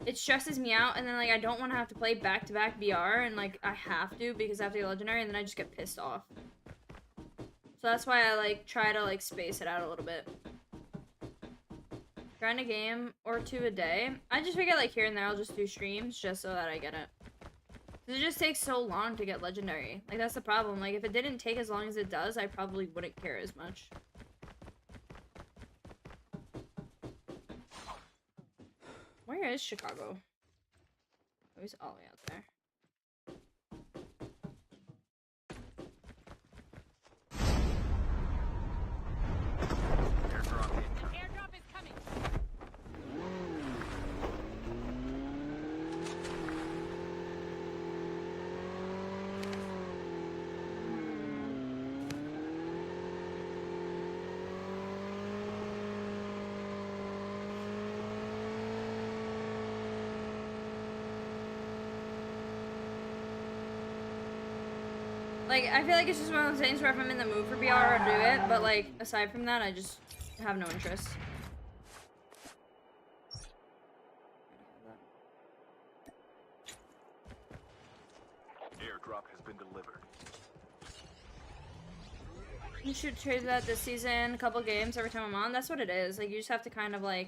it stresses me out, and then, like, I don't want to have to play back-to-back BR, and, like, I have to, because I have to get legendary, and then I just get pissed off. So that's why I, like, try to, like, space it out a little bit. Grind a game or 2 a day. I just figure, like, here and there I'll just do streams just so that I get it. It just takes so long to get legendary. Like, that's the problem. Like, if it didn't take as long as it does, I probably wouldn't care as much. Where is Chicago? Oh, he's all the way out there. Airdrop is coming. Like, I feel like it's just one of those things where if I'm in the mood for BR, I'll do it, but, like, aside from that, I just have no interest. Airdrop has been delivered. You should trade that this season, a couple games every time I'm on. That's what it is. Like, you just have to kind of, like,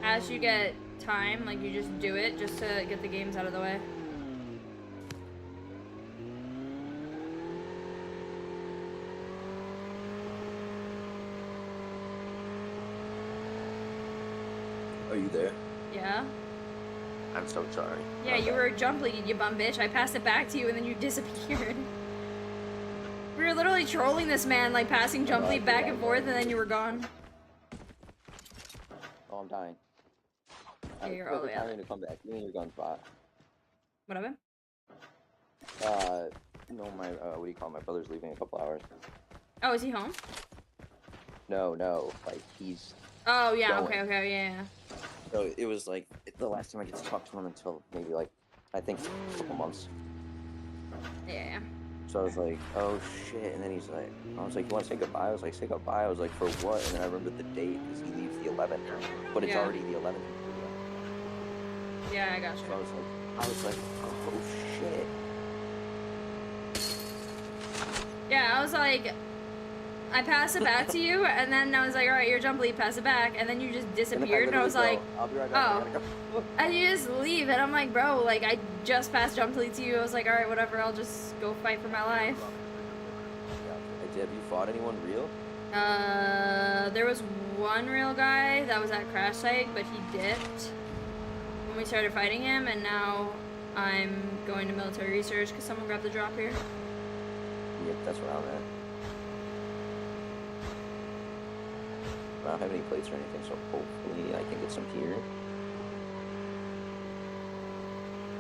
as you get time, like, you just do it just to get the games out of the way. Are you there? Yeah? I'm so sorry. Yeah, you were jump lead, you bum bitch. I passed it back to you and then you disappeared. We were literally trolling this man, like passing jump lead back and forth, and then you were gone. Oh, I'm dying. Yeah, you're all the way out. I'm going to come back. Give me your gun spot. Whatever. No, my, what do you call it? My brother's leaving in a couple hours. Oh, is he home? No, like, he's... Oh, yeah, going. okay, yeah. So it was, like, the last time I get to talk to him until maybe, like, I think a couple months. Yeah. So I was like, oh, shit, and then he's like, I was like, you want to say goodbye? I was like, say goodbye. I was like, for what? And then I remembered the date, because he leaves the 11th, but it's Yeah. already the 11th. Yeah, I got you. So I was like, oh, shit. Yeah, I was like, I pass it back to you, and then I was like, all right, your jump lead, pass it back, and then you just disappeared, and I was like, I'll be right back. I oh. gotta go. And you just leave, and I'm like, bro, like, I just passed jump lead to you. I was like, all right, whatever, I'll just go fight for my life. Have you fought anyone real? There was one real guy that was at crash site, but he dipped when we started fighting him, and now I'm going to military research because someone grabbed the drop here. Yep, that's where I'm at. I don't have any plates or anything, so hopefully I can get some here.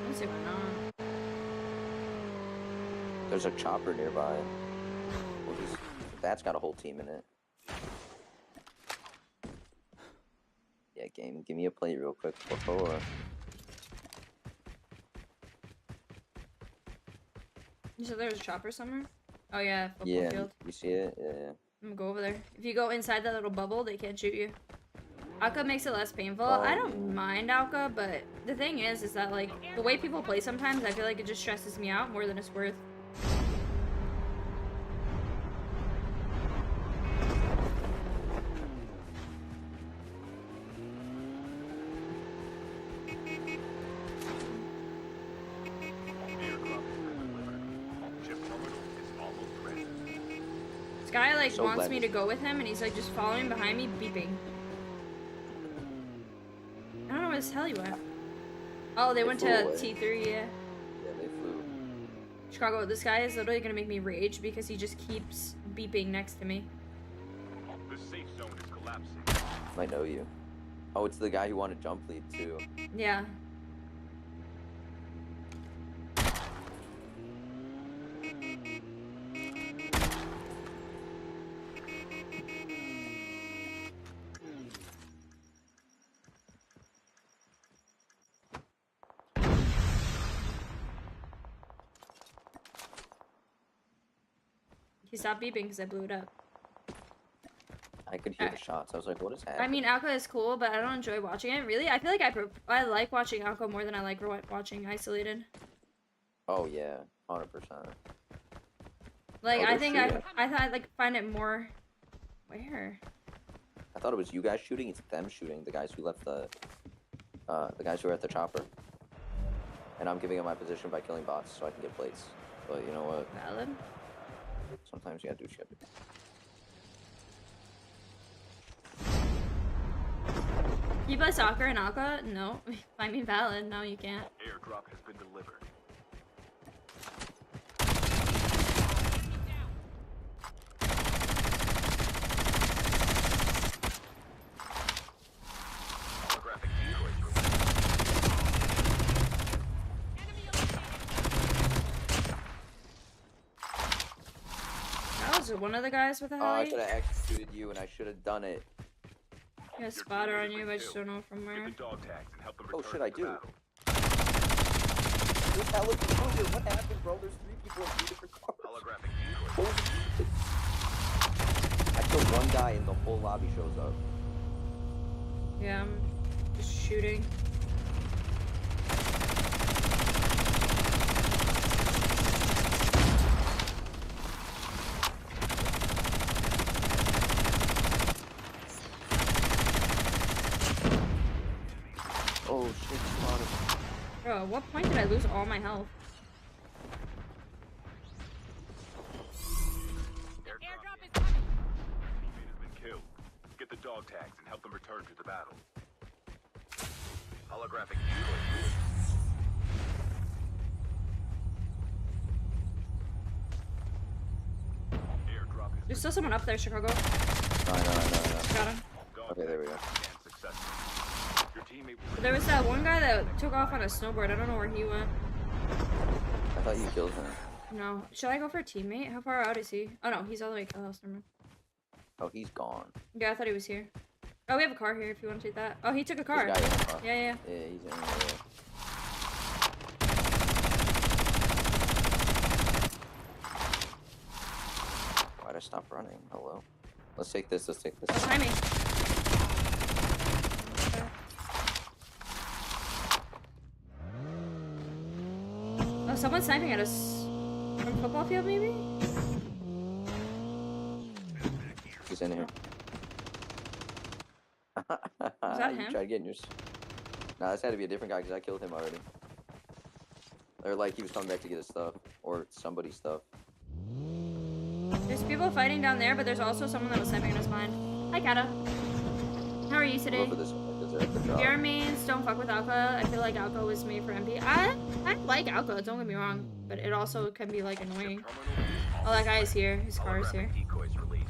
Let's see why not. There's a chopper nearby. That's got a whole team in it. Yeah, game, give me a plate real quick, por favor. You said there was a chopper somewhere? Oh yeah, football Yeah, field. you see it? Yeah. I'm gonna go over there. If you go inside that little bubble, they can't shoot you. Alka makes it less painful. I don't mind Alka, but the thing is that like the way people play sometimes, I feel like it just stresses me out more than it's worth. This guy like So wants glad me to go with him, and he's like just following behind me, beeping. I don't know where the hell he went. Oh, they went to flew away. T3, yeah. Yeah, they flew. Chicago, this guy is literally gonna make me rage because he just keeps beeping next to me. The safe zone is collapsing. Might know you. Oh, it's the guy who wanted jump lead too. Yeah. He stopped beeping because I blew it up. I could hear the shots. I was like, what is happening? I mean, Alka is cool, but I don't enjoy watching it. Really, I feel like I like watching Alka more than I like watching Isolated. Oh yeah, 100%. Like, Oh, I they're think shooting. I like find it more. Where? I thought it was you guys shooting. It's them shooting. The guys who left the guys who were at the chopper. And I'm giving up my position by killing bots so I can get plates. But you know what? Valid. Sometimes you gotta do shit. You play soccer in Alka? No. I mean, valid. No, you can't. Airdrop has been delivered. Holographic decoys That was one of the guys with a Oh, I heli. should have executed you and I should have done it. Got a spotter on you, but I just don't know from where. Get the dog tags and help them Oh, return shit, I to do. the battle. This hell is here. What happened, bro? There's 3 people in 3 different cars. Holographic decoys. Holy shit. I killed one guy and the whole lobby shows up. Yeah, I'm just shooting. Oh shit, spotted. Bro, at what point did I lose all my health? Airdrop is coming. Teammate has been killed. Get the dog tags and help them return to the battle. Holographic decoys. Airdrop is There's still someone up there, Chicago. I know. Got him. dog Okay, there we go. tags and successful. Your teammate will But there was that one guy that took off on a snowboard. I don't know where he went. I thought you killed him. No. Should I go for a teammate? How far out is he? Oh no, he's all the way at the house. Never mind. Oh, he's gone. Yeah, I thought he was here. Oh, we have a car here if you want to take that. Oh, he took a car. This guy in the car. Yeah, yeah. Yeah, he's in there. Why'd I stop running? Hello? Let's take this, let's take this. Behind me. Oh, someone's sniping at us. From football field, maybe? He's in here. that You him? tried getting yours. Nah, this had to be a different guy because I killed him already. Or like he was coming back to get his stuff. Or somebody's stuff. There's people fighting down there, but there's also someone that was sniping in his mind. Hi, Kata. How are you Go today? for this one because they're at the drop. Your mains don't fuck with Alka. I feel like Alka was made for MP. I like Alka, don't get me wrong. But it also can be, like, annoying. Oh, that guy is here. His car is here. Decoys released.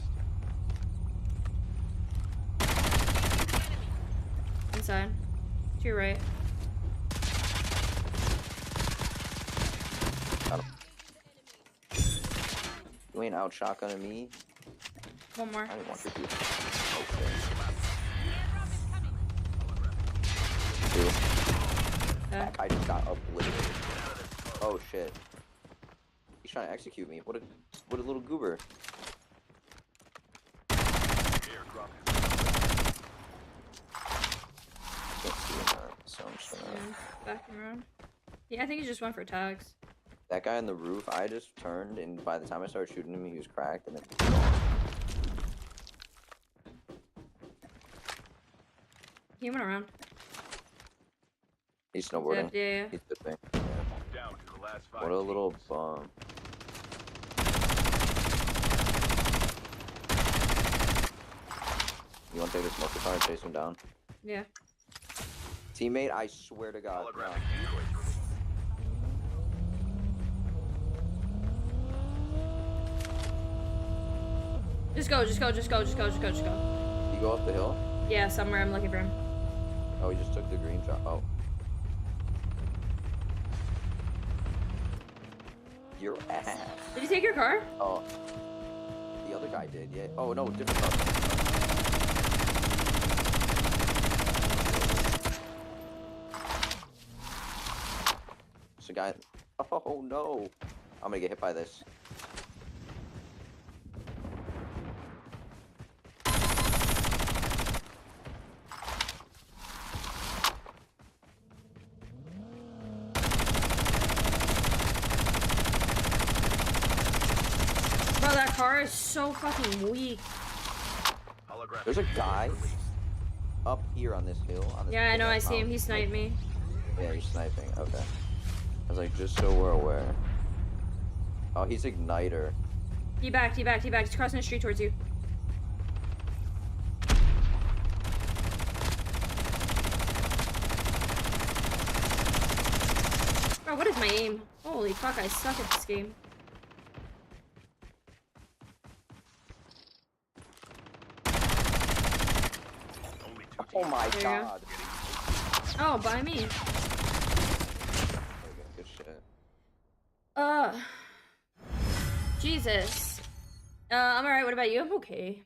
Inside. To your right. You ain't out shotgunning me. One more. I didn't want to do Okay. That guy just got obliterated. Oh shit. He's trying to execute me. What a little goober. I can't see him, so I'm just gonna... Back him around. Yeah, I think he just went for tags. That guy on the roof, I just turned, and by the time I started shooting him, he was cracked, and then... He went around. He's snowboarding. Yeah. He's dipping. Yeah. Down to the last 5 What a little teams. bum. You want to take this muscle car and chase him down? Yeah. Teammate, I swear to God. No. Holographic decoys released. Just go. You go up the hill? Yeah, somewhere I'm looking for him. Oh, he just took the green drop. Oh. Your ass. Did he take your car? Oh. The other guy did, yeah. Oh, no, different car. There's a guy. Oh, no. I'm gonna get hit by this. Bro, that car is so fucking weak. Holographic There's a decoys guy released. up here on this hill. On this Yeah, I big know, I ass see him. mountain. He sniped me. Yeah, he's sniping. Okay. I was like, just so we're aware. Oh, he's Igniter. He backed. He's crossing the street towards you. Bro, what is my aim? Holy fuck, I suck at this game. Only 2 Oh teams. my There you go. God. Oh, by me. There you go. Good shit. Jesus. I'm alright, what about you? I'm okay.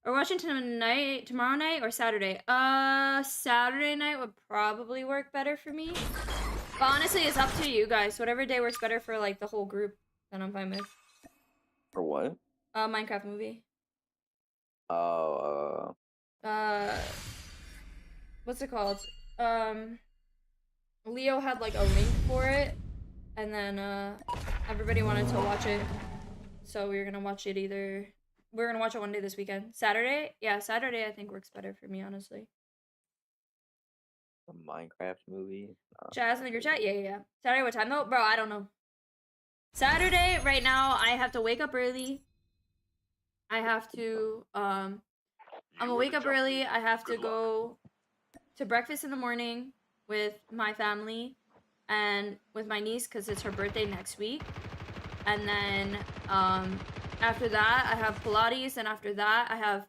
Are we watching tonight, tomorrow night, or Saturday? Saturday night would probably work better for me. But honestly, it's up to you guys. Whatever day works better for, like, the whole group, then I'm fine with. For what? Minecraft movie. Oh, What's it called? Leo had, like, a link for it, and then, everybody wanted to watch it. So we were gonna watch it we're gonna watch it one day this weekend. Saturday? Yeah, Saturday I think works better for me, honestly. a Minecraft movie? Jazz in the group chat? Yeah. Saturday, what time though? Bro, I don't know. Saturday, right now, I have to wake up early. I have to, I'm gonna wake up early. I have to go to breakfast in the morning with my family and with my niece because it's her birthday next week. And then, after that, I have Pilates, and after that, I have,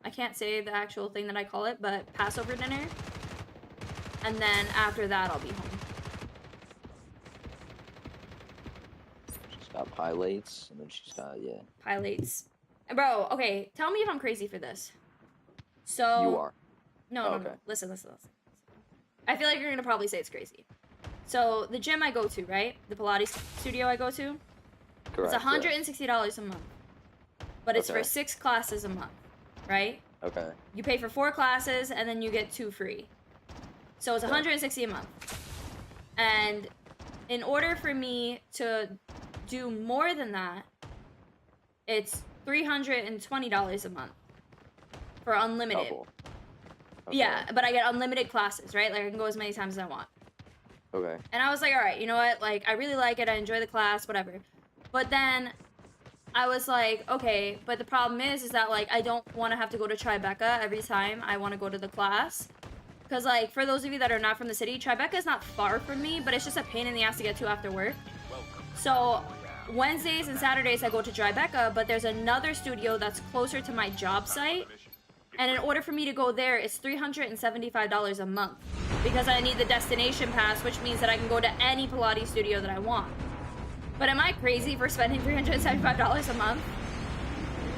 I can't say the actual thing that I call it, but Passover dinner. And then after that, I'll be home. She's got pilates, and then she's got, yeah. Pilates. Bro, okay, tell me if I'm crazy for this. So... You are. No, Okay. no. Listen. I feel like you're gonna probably say it's crazy. So, the gym I go to, right? The Pilates studio I go to? Correct. It's $160 a month. But it's for Okay. 6 classes a month, right? Yeah. Okay. You pay for 4 classes, and then you get 2 free. So it's Okay. $160 a month. And in order for me to do more than that, it's $320 a month for unlimited. Double. Okay. Yeah, but I get unlimited classes, right? Like I can go as many times as I want. Okay. And I was like, all right, you know what? Like I really like it. I enjoy the class, whatever. But then I was like, okay, but the problem is that like I don't want to have to go to Tribeca every time I want to go to the class. Because like for those of you that are not from the city, Tribeca is not far from me, but it's just a pain in the ass to get to after work. So Wednesdays and Saturdays I go to Tribeca, but there's another studio that's closer to my job site. And in order for me to go there, it's $375 a month. Because I need the destination pass, which means that I can go to any Pilates studio that I want. But am I crazy for spending $375 a month?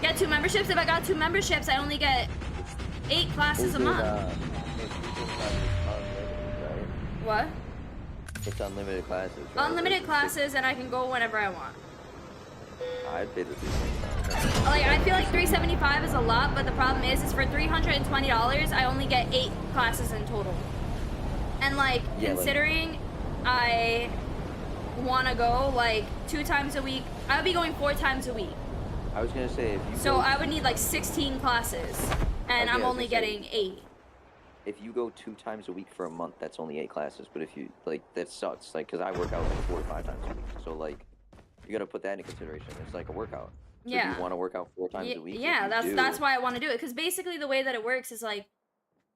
Get 2 memberships? If I got 2 memberships, I only get 8 classes a month. What? It's unlimited classes, right? Unlimited classes, and I can go whenever I want. I'd pay the $375. Like, I feel like $375 is a lot, but the problem is for $320, I only get 8 classes in total. And like, Yeah, considering I want to go like 2 times a week, I would be going 4 times a week. I was gonna say if you So go, I would need like 16 classes, and Okay, I'm I was only gonna say- getting 8. if you go 2 times a week for a month, that's only 8 classes. But if you like, that sucks. Like, cause I work out like 4 or 5 times a week, so like, you gotta put that into consideration. It's like a workout. So Yeah. Do you want to work out 4 times a week? If Yeah, you that's do, why I want to do it. Because basically the way that it works is like,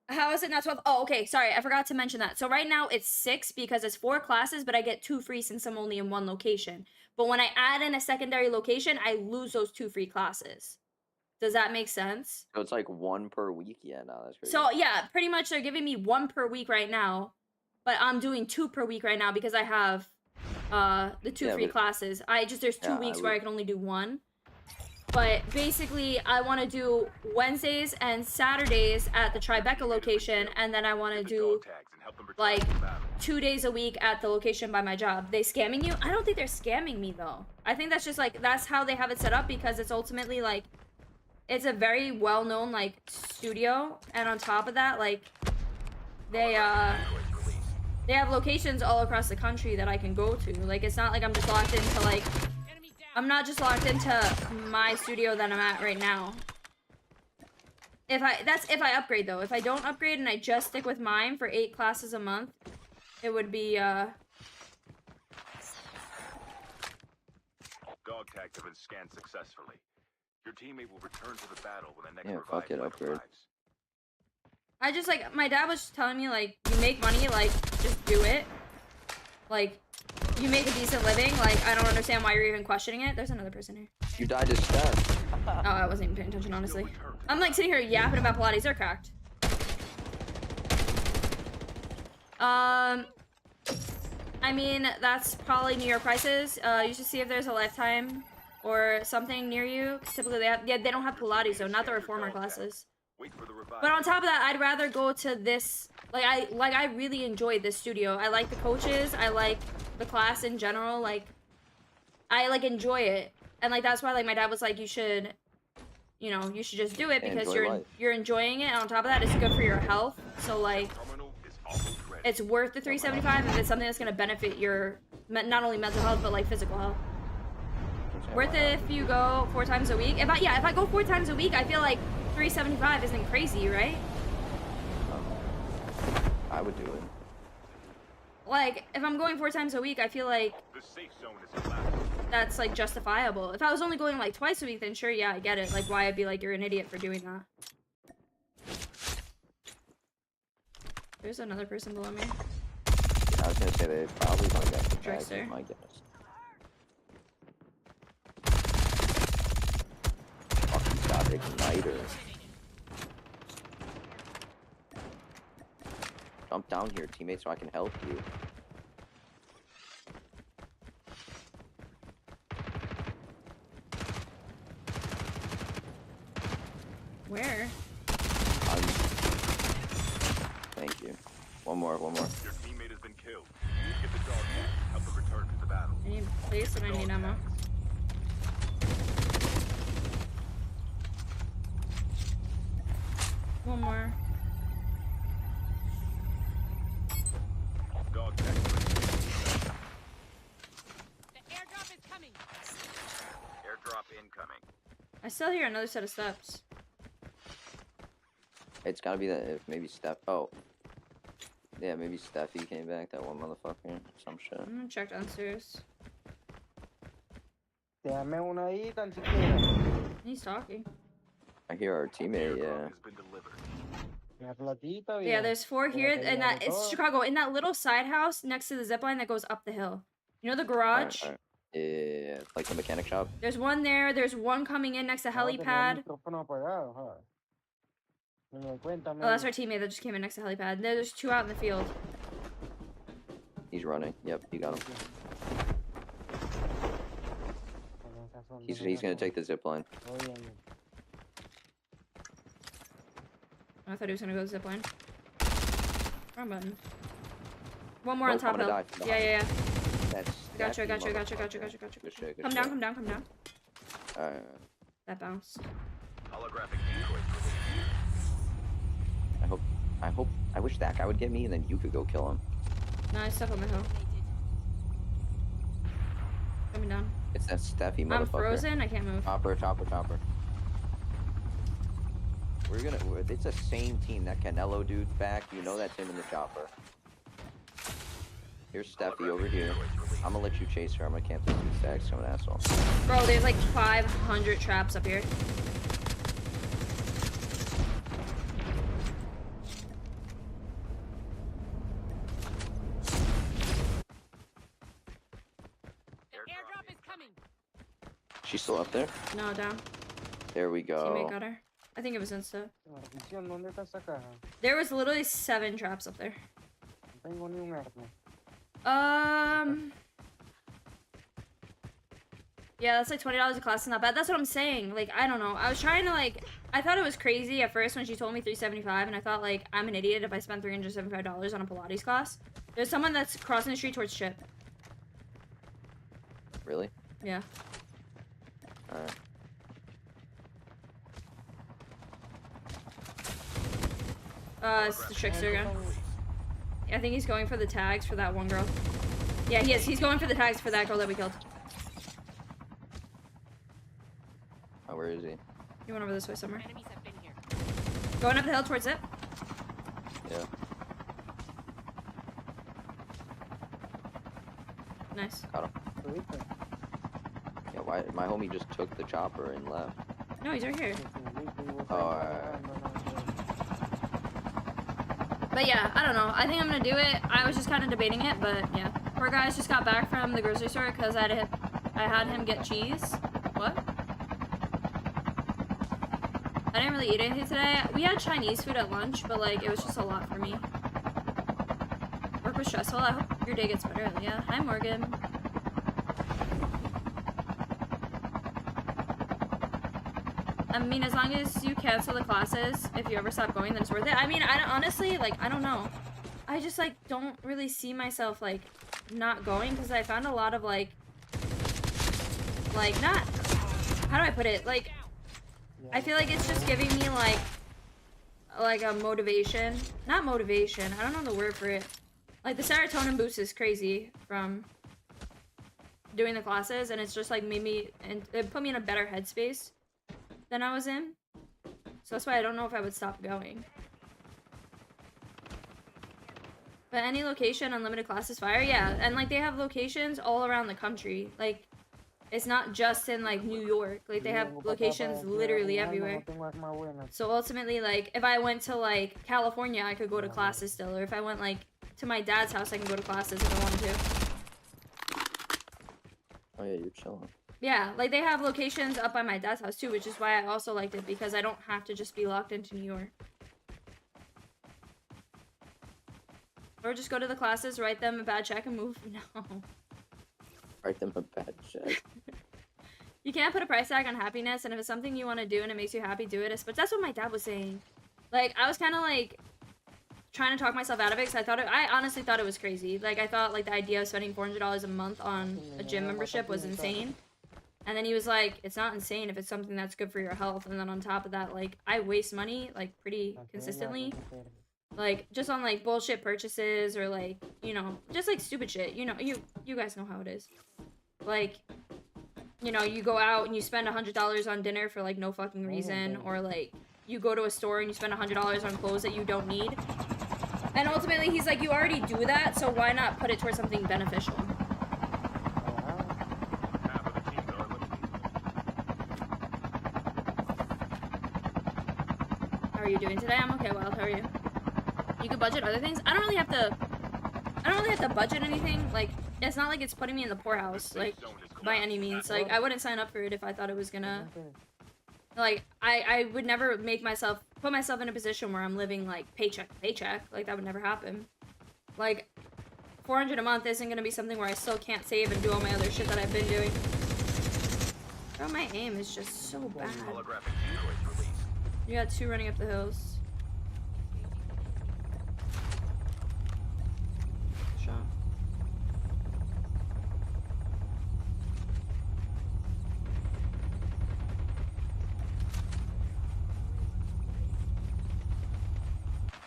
how is it not 12? Oh, okay, sorry, I forgot to mention that. So right now it's 6 because it's 4 classes, but I get 2 free since I'm only in 1 location. But when I add in a secondary location, I lose those 2 free classes. Does that make sense? So it's like 1 per week. Yeah, no, that's crazy. So yeah, pretty much they're giving me 1 per week right now, but I'm doing 2 per week right now because I have the 2 Yeah, free but- classes. There's 2 Yeah, I weeks where I would- can only do 1. But basically, I want to do Wednesdays and Saturdays at the Tribeca location, and then I want to Get the do dog tags and help them return like to the battle. 2 days a week at the location by my job. They scamming you? I don't think they're scamming me though. I think that's just like, that's how they have it set up because it's ultimately like, it's a very well-known like studio, and on top of that, like they have locations all across the country that I can go to. Like it's not like I'm just locked into like, I'm not just locked into my studio that I'm at right now. That's if I upgrade though. If I don't upgrade and I just stick with mine for 8 classes a month, it would be Dog tags have been scanned successfully. Your teammate will return to the battle when the next Yeah, revived fuck it, flight upgrade. arrives. I just like, my dad was just telling me like, you make money, like just do it. Like you make a decent living. Like I don't understand why you're even questioning it. There's another person here. You died to STEPH. Oh, I wasn't even paying attention, honestly. I'm like sitting here yapping about Pilates. They're cracked. I mean, that's probably New York prices. You should see if there's a Lifetime or something near you. 'Cause typically they have, yeah, they don't have Pilates, so not the reformer classes. Wait for the revive. But on top of that, I'd rather go to this. I really enjoyed this studio. I like the coaches. I like the class in general. Like, I like enjoy it, and like that's why like my dad was like, you should just do it because Enjoy life. you're enjoying it. And on top of that, it's good for your health. So like, Terminal is almost ready. it's worth the $375 if it's something that's gonna benefit your not only mental health but like physical health. Worth it if you go 4 times a week. If I go 4 times a week, I feel like $375 isn't crazy, right? I would do it. Like, if I'm going 4 times a week, I feel like The safe zone is elapsed. that's like justifiable. If I was only going like twice a week, then sure, yeah, I get it. Like, why I'd be like, you're an idiot for doing that. There's another person below me. I was gonna say they probably gonna get the tag. Trickster. My goodness. Fucking got igniter. Jump down here, teammate, so I can help you. Where? Thank you. One more. Your teammate has been killed. Get the dog tags and help them return to the battle. I need place and I need ammo. One more. Dog tags. The airdrop is coming. Airdrop incoming. I still hear another set of steps. It's gotta be that maybe Steph. Oh. Yeah, maybe Steffi came back, that one motherfucker. Some shit. I'm gonna check downstairs. Dame una ahí tan siquiera. He's talking. I hear our teammate, yeah. Airdrop has been delivered. La platita, Yeah, bien. there's 4 here, and that it's Chicago in that little side house next to the zip line that goes up the hill. You know the garage? Alright. Yeah, like the mechanic shop. There's one there. There's one coming in next to No, tenía el helipad. micrófono apagado, joder. Me doy cuenta, Oh, that's our teammate that just came in next to helipad. There's 2 out in the field. He's running. Yep, you got him. He's gonna take the zip line. I thought he was gonna go zip line. Wrong button. One more on Nope, top I'm gonna hill. die from Yeah, yeah, yeah. That's Gotcha, Steffi, gotcha, gotcha, motherfucker. gotcha, gotcha, gotcha. Good shit, good Come shit. down, come down, come down. Alright. That bounced. Holographic decoys released. I wish that guy would get me and then you could go kill him. No, he's stuck on the hill. Coming down. It's that Steffi motherfucker. I'm frozen. I can't move. Chopper. It's the same team. That Canelo dude's back. You know that's him in the chopper. Here's Steffi over here. I'm gonna let you chase her. I'm gonna camp this dude stacks. I'm an asshole. Bro, there's like 500 traps up here. Airdrop is coming. She's still up there? No, down. There we Teammate go. got her. I think it was insta. Maldición, ¿dónde está esa caja? There was literally 7 traps up there. No tengo ni un arma. Yeah, that's like $20 a class. It's not bad. That's what I'm saying. Like, I don't know. I was trying to like, I thought it was crazy at first when she told me $375, and I thought like I'm an idiot if I spent $375 on a Pilates class. There's someone that's crossing the street towards Chip. Really? Yeah. Alright. It's the trickster guy. I think he's going for the tags for that one girl. Yeah, he is. He's going for the tags for that girl that we killed. Oh, where is he? He went over this way somewhere. Enemies have been here. Going up the hill towards it. Yeah. Nice. Got him. Yeah, why? My homie just took the chopper and left. No, he's right here. Oh, alright. But yeah, I don't know. I think I'm gonna do it. I was just kind of debating it, but yeah. Poor guys just got back from the grocery store because I had him get cheese. What? I didn't really eat anything today. We had Chinese food at lunch, but like it was just a lot for me. Work was stressful. I hope your day gets better. Yeah. Hi, Morgan. I mean, as long as you cancel the classes, if you ever stop going, then it's worth it. I mean, honestly, like, I don't know. I just, like, don't really see myself, like, not going, because I found a lot of, like, not, how do I put it? Like, I feel like it's just giving me, like a motivation. Not motivation. I don't know the word for it. Like, the serotonin boost is crazy from doing the classes, and it's just, like, made me, and it put me in a better headspace than I was in. So that's why I don't know if I would stop going. But any location, unlimited classes fire, yeah. And like they have locations all around the country. Like it's not just in like New York. Like they have locations literally everywhere. So ultimately, like if I went to like California, I could go to classes still. Or if I went like to my dad's house, I can go to classes if I wanted to. Oh yeah, you're chilling. Yeah, like they have locations up by my dad's house too, which is why I also liked it because I don't have to just be locked into New York. Or just go to the classes, write them a bad check, and move. No. Write them a bad check. You can't put a price tag on happiness, and if it's something you want to do and it makes you happy, do it. But that's what my dad was saying. Like, I was kind of like trying to talk myself out of it because I honestly thought it was crazy. Like, I thought like the idea of spending $400 a month on a gym membership was insane. And then he was like, it's not insane if it's something that's good for your health. And then on top of that, like, I waste money, like, pretty consistently. Like, just on, like, bullshit purchases or, like, you know, just, like, stupid shit. You know, you guys know how it is. Like, you know, you go out and you spend $100 on dinner for like no fucking reason, or like you go to a store and you spend $100 on clothes that you don't need. And ultimately, he's like, you already do that, so why not put it towards something beneficial? Half of the teams are eliminated. How are you doing today? I'm okay, Wild. How are you? You could budget other things. I don't really have to budget anything. Like, it's not like it's putting me in the poorhouse, like, by any means. Like, I wouldn't sign up for it if I thought it was gonna, like, I would never put myself in a position where I'm living, like, paycheck to paycheck. Like, that would never happen. Like, $400 a month isn't gonna be something where I still can't save and do all my other shit that I've been doing. Bro, my aim is just so bad. Holographic decoys released. You got 2 running up the hills. Shot.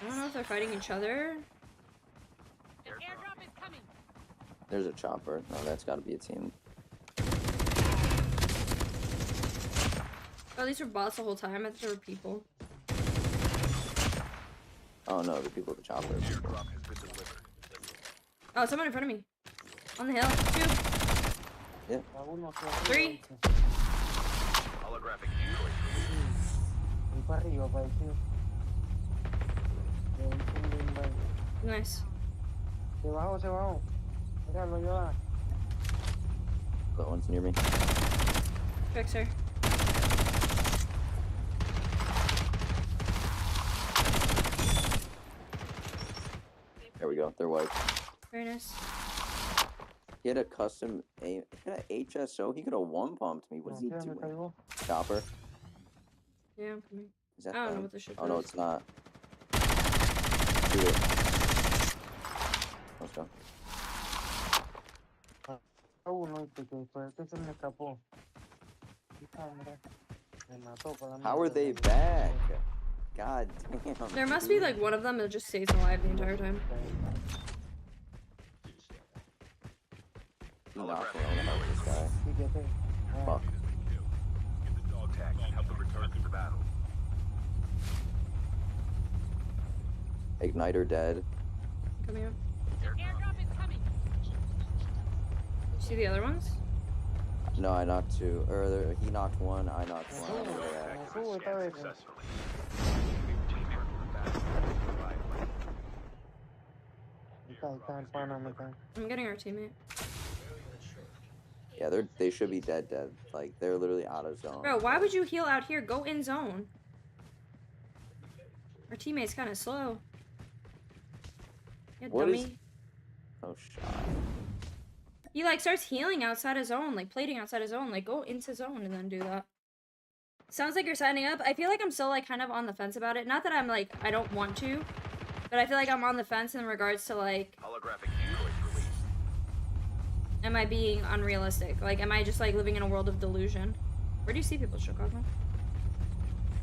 I don't know if they're fighting each other. There's a chopper. No, that's got to be a team. Oh, these were bots the whole time. I thought they were people. Oh no, the people at the chopper. Airdrop has been delivered. Oh, someone in front of me. On the hill. 2. Yeah. 3. Holographic decoys released. Y para arriba, parece. Nice. Se bajó. Míralo, yo. That one's near me. Fixer. There we go. They're white. Very nice. He had a custom aim. He had an HSO. He could have one pumped me. What is he Me doing? caigo. Chopper. Yeah, I'm coming. Is that I don't know them? what the shit Oh no, is. it's not. Shoot it. Let's go. Uno que después que se me escapó. Ah, mira. Me mató para How are mierda, they me back? mató. God damn. There must be like one of them that just stays alive the entire time. He knocked me on the head with this guy. Fíjate. Ah, Fuck. Get the dog tags and help them return to the battle. Igniter dead. Coming up. Airdrop is coming. See the other ones? No, I knocked 2. Or he knocked 1. I knocked 1. Oh. Look at that. Tags have Cool, been está scanned bien. successfully. Team member of the battle. Revive. ahí está el pana, me cae. I'm getting our teammate. Yeah, they should be dead. Like they're literally out of zone. Bro, why would you heal out here? Go in zone. Our teammate's kind of slow. Yeah, What is- dummy. Oh shot. He like starts healing outside his zone, like plating outside his zone. Like go into zone and then do that. Sounds like you're signing up. I feel like I'm still like kind of on the fence about it. Not that I'm like I don't want to, but I feel like I'm on the fence in regards to like, Holographic decoys released. am I being unrealistic? Like, am I just like living in a world of delusion? Where do you see people, Chicago?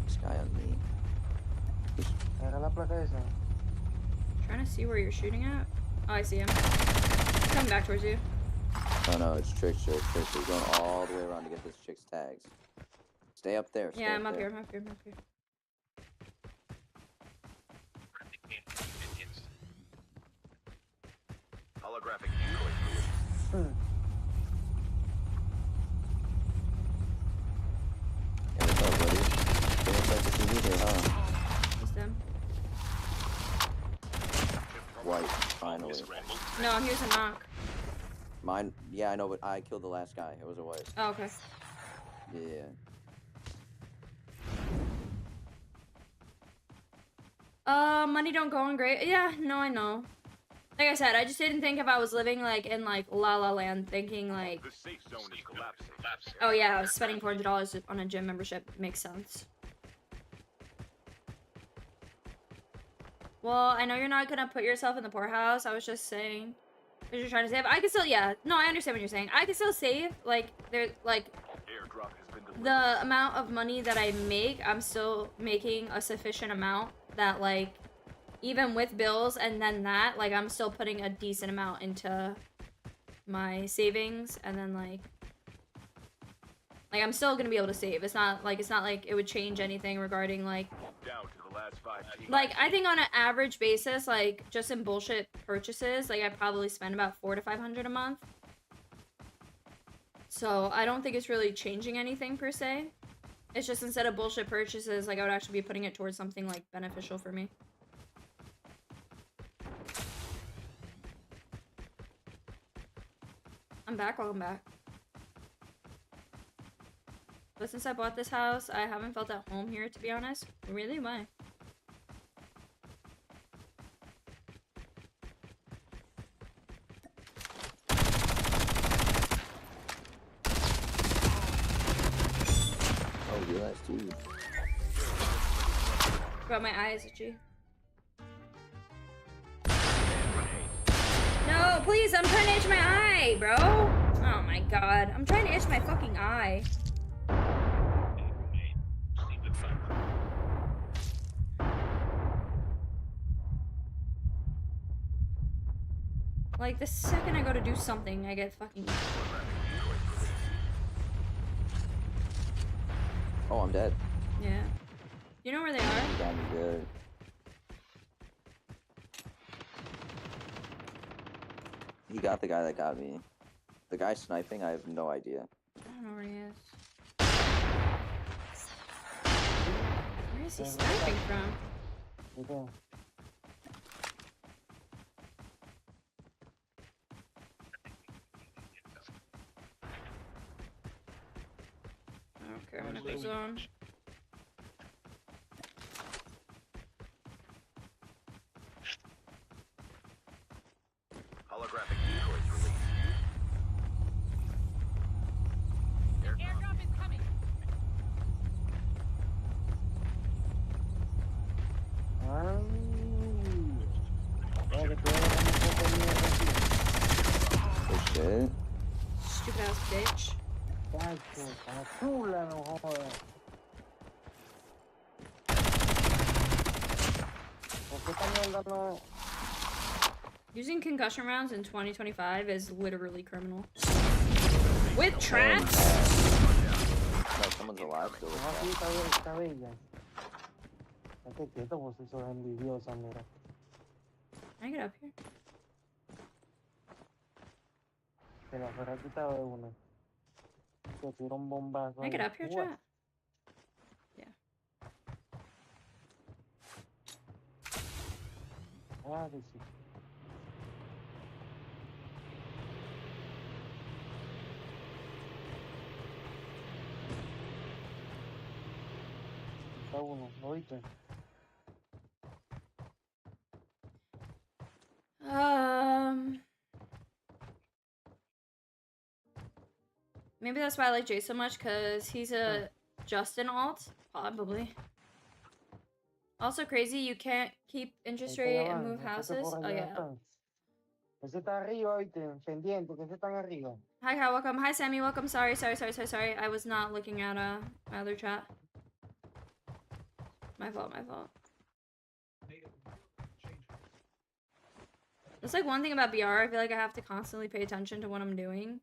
This guy on me. Era la placa esa. Trying to see where you're shooting at. Oh, I see him. He's coming back towards you. Oh no, it's Trick. He's going all the way around to get this chick's tags. Stay up there. Stay Yeah, I'm up there. here. I'm up here. I'm up here. Holographic decoys released. Yeah, what's up, buddy? They don't like to see me here, huh? He's them. White, finally. No, here's a knock. Mine. Yeah, I know, but I killed the last guy. It was a white. Oh, okay. Yeah. Money don't go on great. Yeah, no, I know. Like I said, I just didn't think if I was living like in like La La Land, thinking like, The safe zone is collapsing. oh yeah, I was spending $400 on a gym membership. Makes sense. Well, I know you're not gonna put yourself in the poorhouse. I was just saying, because you're trying to save. I can still, yeah. No, I understand what you're saying. I can still save. Like there, like Airdrop has been delivered. the amount of money that I make, I'm still making a sufficient amount that like, even with bills and then that, like I'm still putting a decent amount into my savings, and then like Like, I'm still gonna be able to save. It's not like it would change anything regarding, like... Down to the last 5 teams. Like, I think on an average basis, like, just in bullshit purchases, like, I probably spend about $400 to $500 a month. So, I don't think it's really changing anything, per se. It's just instead of bullshit purchases, like, I would actually be putting it towards something, like, beneficial for me. I'm back, welcome back. But since I bought this house, I haven't felt at home here, to be honest. Really? Why? Oh, you guys too. Bro, my eye is itchy. No, please, I'm trying to itch my eye, bro. Oh my god. I'm trying to itch my fucking eye. Like, the second I go to do something, I get fucking... Oh, I'm dead. Yeah. You know where they are? You got me good. He got the guy that got me. The guy sniping, I have no idea. I don't know where he is. Where is he sniping from? Okay. Okay, I'm gonna put zone. Holographic decoys released. Airdrop is coming. Oh shit. Stupid ass bitch. Cacho, está chula, no jodas. ¿Por qué esta mierda no? Using concussion rounds in 2025 is literally criminal. With traps? No, someone's alive still. No, aquí está bella. Estate quieto, vos sos envidiosa, mira. Can I get up here? Pero afuera aquí está una. Que tira un bombazo. Can I get ahí. up here, What? chat? Yeah. Ah, que sí. Está uno, ¿lo oíste? Maybe that's why I like Jay so much, because he's a Justin alt. Probably. Also crazy, you can't keep interest rate and move houses. Oh yeah. Ese está arriba, oíste, pendiente, que ese están arriba. Hi Kyle, welcome. Hi Sammy, welcome. Sorry. I was not looking at my other chat. My fault. That's like one thing about BR, I feel like I have to constantly pay attention to what I'm doing.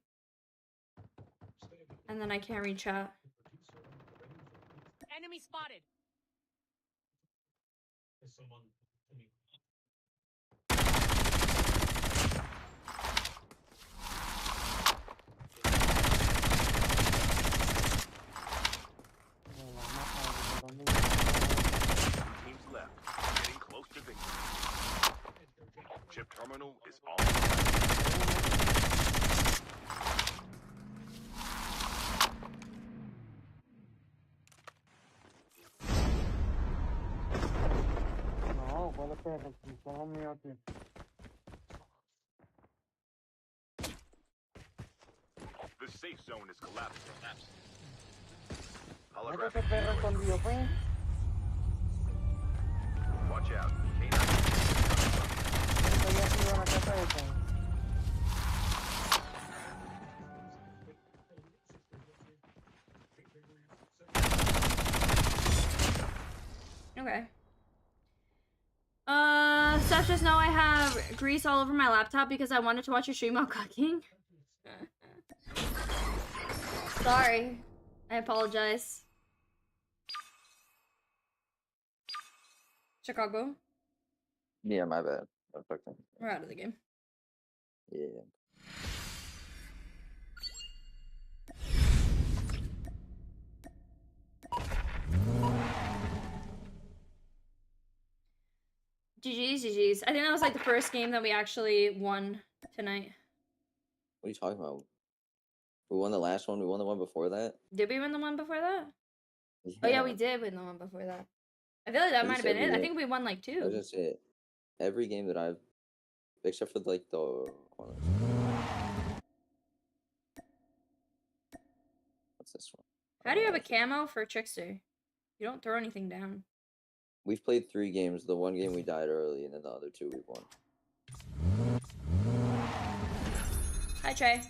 And then I can't read chat. Enemy spotted. Teams left. Getting close to victory. Chip terminal is almost. No, ¿cuál es perro? Son los míos aquí. The safe zone is collapsing. Métete perro escondido, pues. Watch out. K9. Estoy arriba en la casa esa. Okay. Steph, just know I have grease all over my laptop because I wanted to watch your stream while cooking. Sorry. I apologize. Chicago. Yeah, my bad. Oh, fuck them. We're out of the game. Yeah. GG's, GG's. I think that was like the first game that we actually won tonight. What are you talking about? We won the last one. We won the one before that. Did we win the one before that? Oh yeah, we did win the one before that. I feel like that But might have just been it. every I game- think we won like I was 2. gonna say every game that I've, except for like the. What's this one? How do you have a camo for Trickster? You don't throw anything down. We've played 3 games. The one game we died early, and then the other 2 we won. Hi, Trey.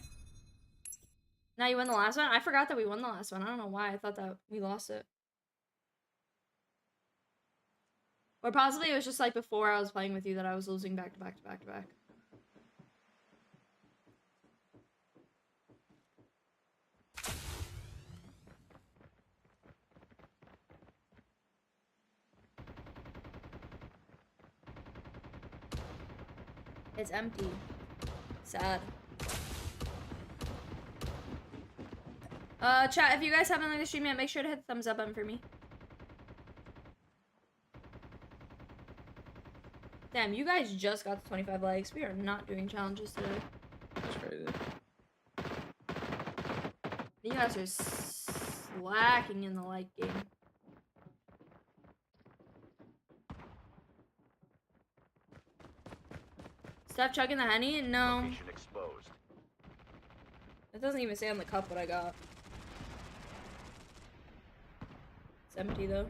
Now you won the last one? I forgot that we won the last one. I don't know why. I thought that we lost it. Or possibly it was just like before I was playing with you that I was losing back to back to back to back. It's empty. Sad. Chat, if you guys haven't liked the stream yet, make sure to hit the thumbs up button for me. Damn, you guys just got to 25 likes. We are not doing challenges today. That's crazy. You guys are slacking in the like game. Stop chugging the honey? No. Location exposed. It doesn't even say on the cup what I got. It's empty though.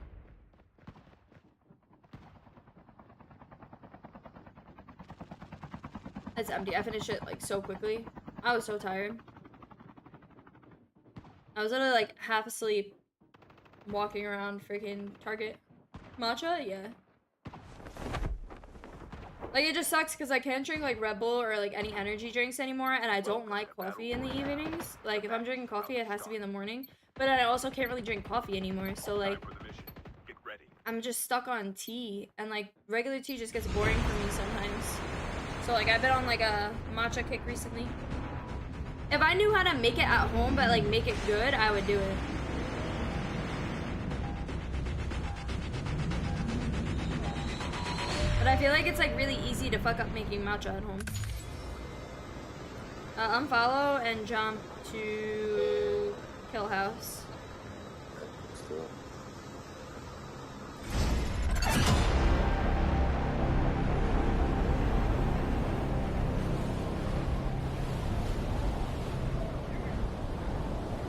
It's empty. I finished it like so quickly. I was so tired. I was literally like half asleep walking around freaking Target. Matcha? Yeah. Like it just sucks because I can't drink like Red Bull or like any energy drinks anymore, and I don't like coffee in the evenings. Like if I'm drinking coffee, it has to be in the morning. But I also can't really drink coffee anymore, so like Time for the mission. Get ready. I'm just stuck on tea, and like regular tea just gets boring for me sometimes. So like I've been on like a matcha kick recently. If I knew how to make it at home but like make it good, I would do it. But I feel like it's like really easy to fuck up making matcha at home. Unfollow and jump to Kill House. Still.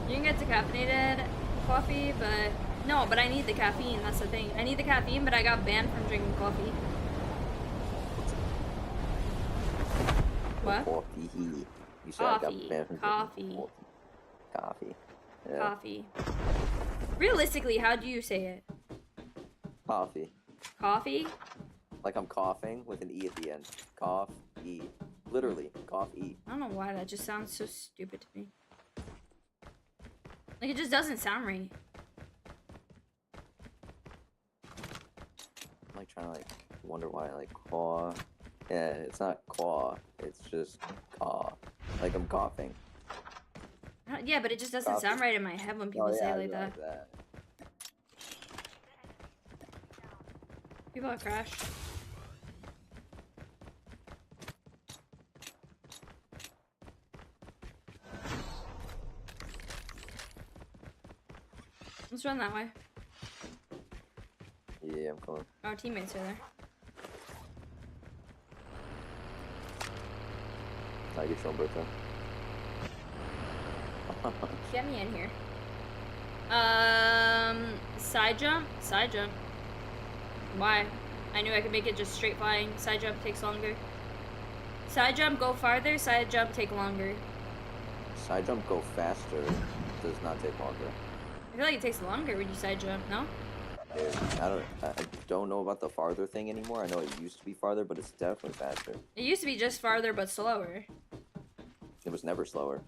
You can get decaffeinated coffee, but no, but I need the caffeine. That's the thing. I need the caffeine, but I got banned from drinking coffee. What? Coffee. You said I got Coffee. banned from Coffee. drinking coffee. Yeah. Coffee. Realistically, how do you say it? Coffee. Coffee? Like I'm coughing with an E at the end. Cough, E. Literally, cough, E. I don't know why that just sounds so stupid to me. Like it just doesn't sound right. I'm like trying to like wonder why like caw. Yeah, it's not quaw. It's just caw. Like I'm coughing. Yeah, but it just doesn't Coffee. sound right in my head when people say I it like realize that. People are crash. Let's run that way. Yeah, I'm coming. Our teammates are there. I get your birthday. Get me in here. Side jump? Side jump. Why? I knew I could make it just straight flying. Side jump takes longer. Side jump go farther, side jump take longer. Side jump go faster. Does not take longer. I feel like it takes longer when you side jump, no? Dude, I don't know about the farther thing anymore. I know it used to be farther, but it's definitely faster. It used to be just farther but slower. It was never slower.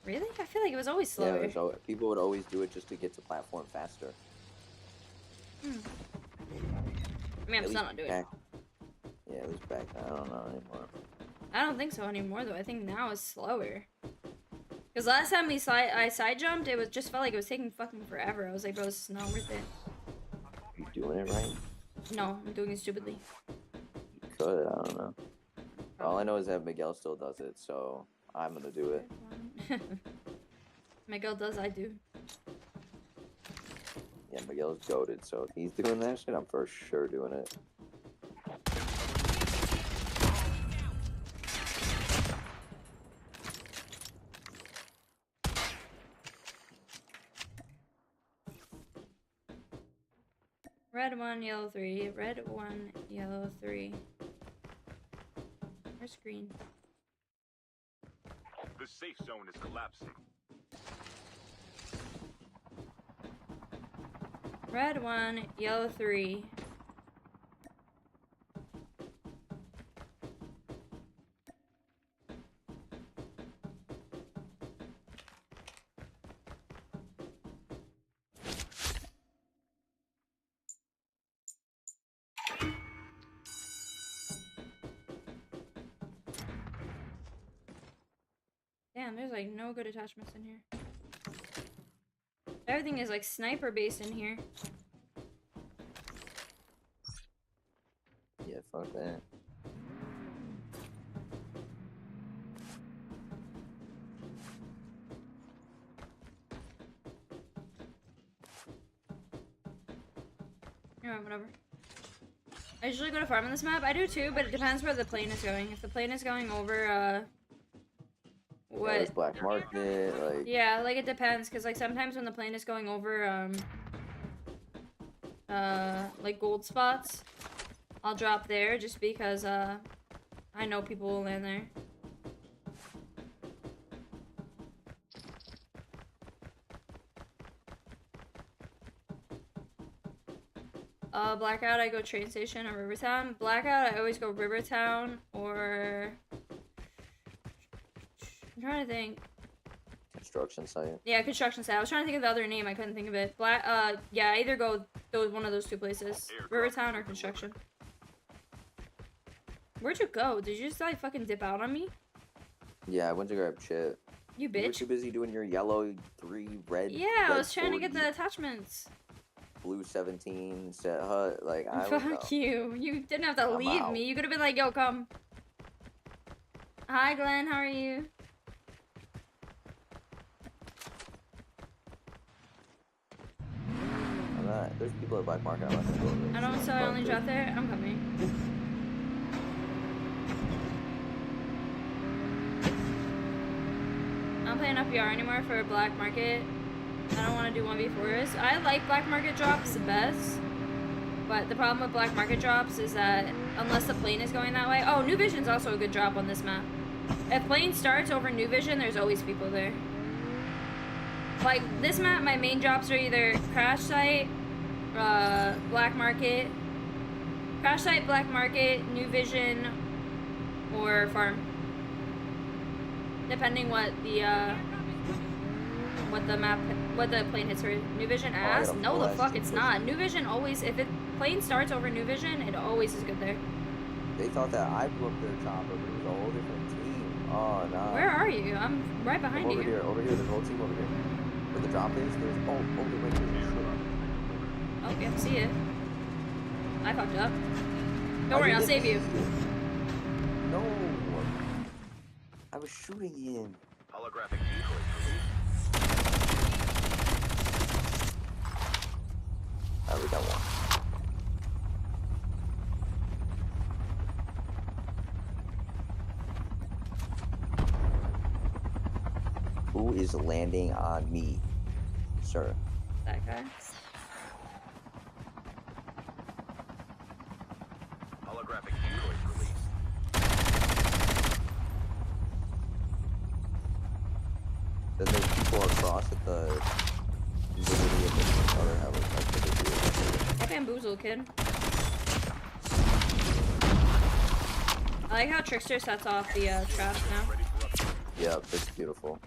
Really? I feel like it was always Yeah, slower. people would always do it just to get to platform faster. I mean, I'm At still least not doing it. back. Yeah, at least back. I don't know anymore. I don't think so anymore though. I think now it's slower. Cause last time I side jumped, it was just felt like it was taking fucking forever. I was like, bro, this is not worth it. You doing it right? No, I'm doing it stupidly. You could. I don't know. All I know is that Miguel still does it, so I'm gonna do it. Miguel does, I do. Yeah, Miguel's goated, so if he's doing that shit, I'm for sure doing it. Red 1, yellow 3. Red 1, yellow 3. Where's green? The safe zone is collapsing. Red 1, yellow 3. Damn, there's like no good attachments in here. Everything is like sniper based in here. Yeah, fuck that. Alright, whatever. I usually go to farm on this map. I do too, but it depends where the plane is going. If the plane is going over, Yeah, there's black market, like... Yeah, like it depends, because like sometimes when the plane is going over, like gold spots, I'll drop there just because, I know people will land there. Blackout, I go train station or Rivertown. Blackout, I always go Rivertown or... I'm trying to think. Construction site. Yeah, construction site. I was trying to think of the other name. I couldn't think of it. Yeah, I either go one of those two places. Rivertown or construction. Where'd you go? Did you just like fucking dip out on me? Yeah, I went to grab shit. You You were bitch. too busy doing your yellow 3, red. Yeah, I red was trying to get 40, the attachments. blue 17, set hut. Like, I Fuck don't know. you. You didn't have to I'm leave out. me. You could have been like, yo, come. Hi, Glenn. How are you? I'm not. There's people at black market. I'm not gonna go over. I don't, so I only dropped there. I'm coming. I don't play enough VR anymore for black market. I don't want to do 1v4s. I like black market drops the best. But the problem with black market drops is that unless the plane is going that way. Oh, New Vision's also a good drop on this map. If plane starts over New Vision, there's always people there. Like this map, my main drops are either crash site, black market, crash site, black market, New Vision, or farm. Depending what the plane hits for. New Vision ass? gotta No, the pull fuck that it's shit. not. New Vision always, if it plane starts over New Vision, it always is good there. They thought that I blew up their chopper, but it was a whole different team. Oh, no. Where are you? I'm right behind over you. here. Over here. There's a whole team over here. Where the drop is, there's... Oh, wait, there's a shit. Oh, yeah, see it. I fucked up. Don't worry, I'll save you. No. I was shooting him. Holographic decoys released. We got one. Who is landing on me, sir? That guy. Holographic decoys released. Then there's people across at the literally at the other house. Bamboozle, kid. I like how Trickster sets off the traps now. Ready for upgrade. Yeah, it's beautiful.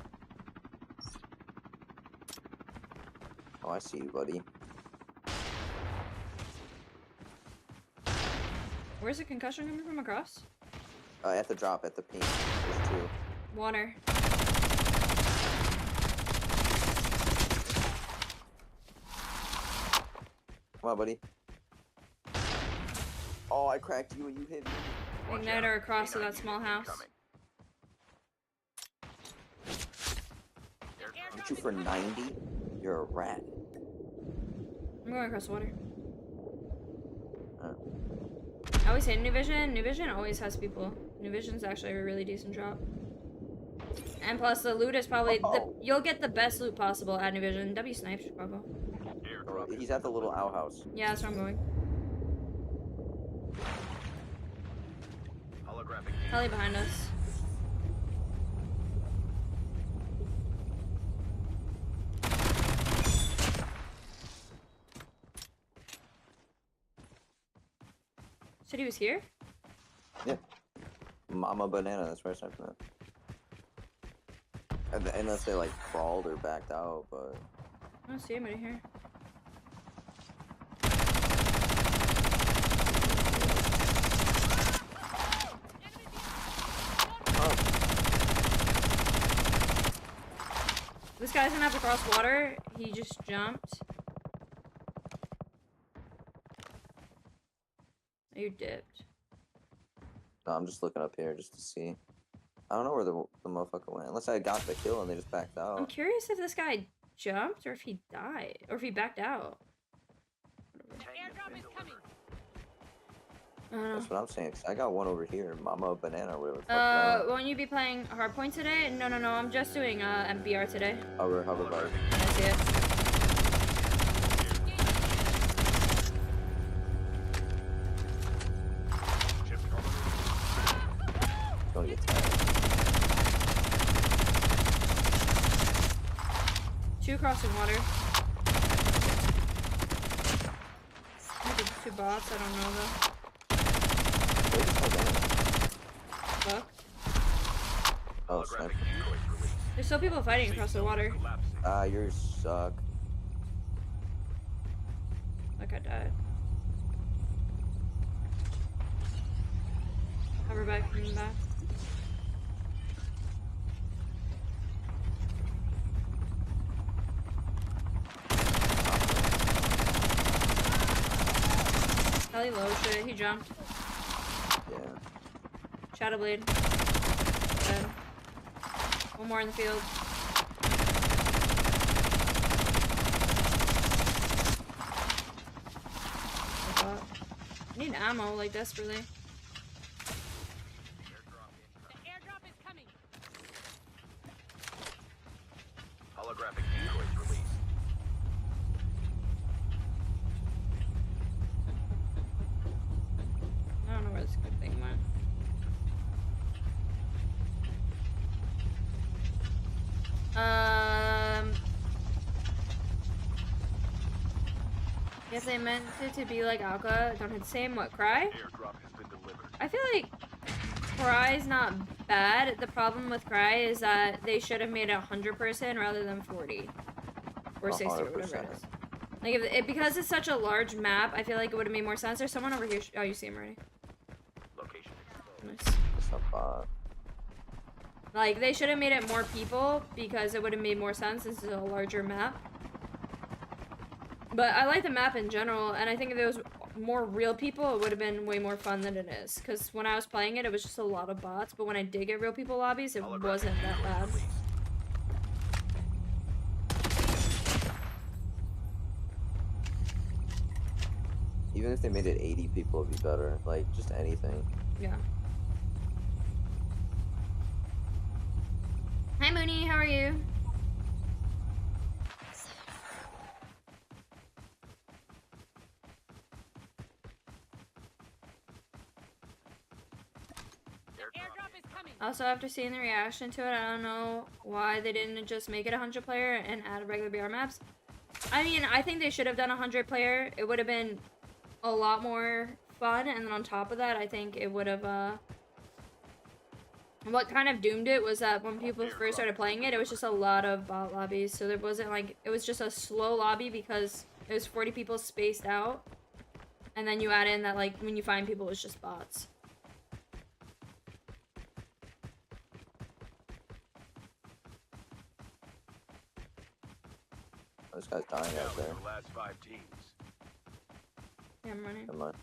Oh, I see you, buddy. Where's the concussion coming from across? At the drop, at the pink. There's two. Water. Come on, buddy. Oh, I cracked you and you hit me. Watch Igniter out. across to K9 that small unit house. incoming. Hit you for 90? You're a rat. I'm going across the water. Uh. I always hate New Vision. New Vision always has people. New Vision's actually a really decent drop. And plus the loot is probably you'll get the best loot possible at New Vision. W snipe Chicago. Airdrop He's at the little outhouse. Yeah, that's where I'm going. holographic Heli behind us. Said he was here? Yeah. Mama Banana, that's where I sniped him at. Unless they like crawled or backed out, but I don't see anybody here. This guy's gonna have to cross water. He just jumped. Oh, you dipped. no, I'm just looking up here just to see. I don't know where the motherfucker went. Unless I got the kill and they just backed I'm out. curious if this guy jumped or if he died or if he backed out. Airdrop is coming. I don't know. That's what I'm saying. 'Cause I got one over here, Mama Banana, or whatever. the fuck that Won't you be playing Hardpoint today? No, I'm just doing MBR today. hover bike. I see it. Chip terminal. Don't get tired. Two crossing water. Maybe two bots. I don't know though. Where the fuck am Fuck. I? Oh, Holographic sniper. decoys released. There's still people fighting Safe across the zone water. collapsing. Ah, you suck. Like I died. Hover back, coming back. Heli low shit. He jumped. Yeah. Shadow blade. Dead. One more in the field. I need ammo, like, desperately. The airdrop is coming. Holographic decoys released. I don't know where this good thing went. If they meant it to be like Alka, don't hit the same. What, Cry? Airdrop has been delivered. I feel like Cry's not bad. The problem with Cry is that they should have made it 100% rather than 40. Or 60 or whatever it 100%. is. Like, if it, because it's such a large map, I feel like it would have made more sense. There's someone over here. Oh, you see him already. Location exposed. Nice. It's not bad. Like, they should have made it more people because it would have made more sense. This is a larger map. But I like the map in general, and I think if there was more real people, it would have been way more fun than it is. Because when I was playing it, it was just a lot of bots. But when I did get real people lobbies, it wasn't that bad. Even if they made it 80 people, it'd be better. Like, just anything. Yeah. Hi, Mooney. How are you? Airdrop is coming. Also, after seeing the reaction to it, I don't know why they didn't just make it 100 player and add regular BR maps. I mean, I think they should have done 100 player. It would have been a lot more fun, and then on top of that, I think it would have what kind of doomed it was that when people first started playing it, it was just a lot of bot lobbies. So there wasn't like, it was just a slow lobby because it was 40 people spaced out. And then you add in that like when you find people, it's just bots. This guy's dying Now out for there. the last 5 teams. Yeah, I'm running. Come on.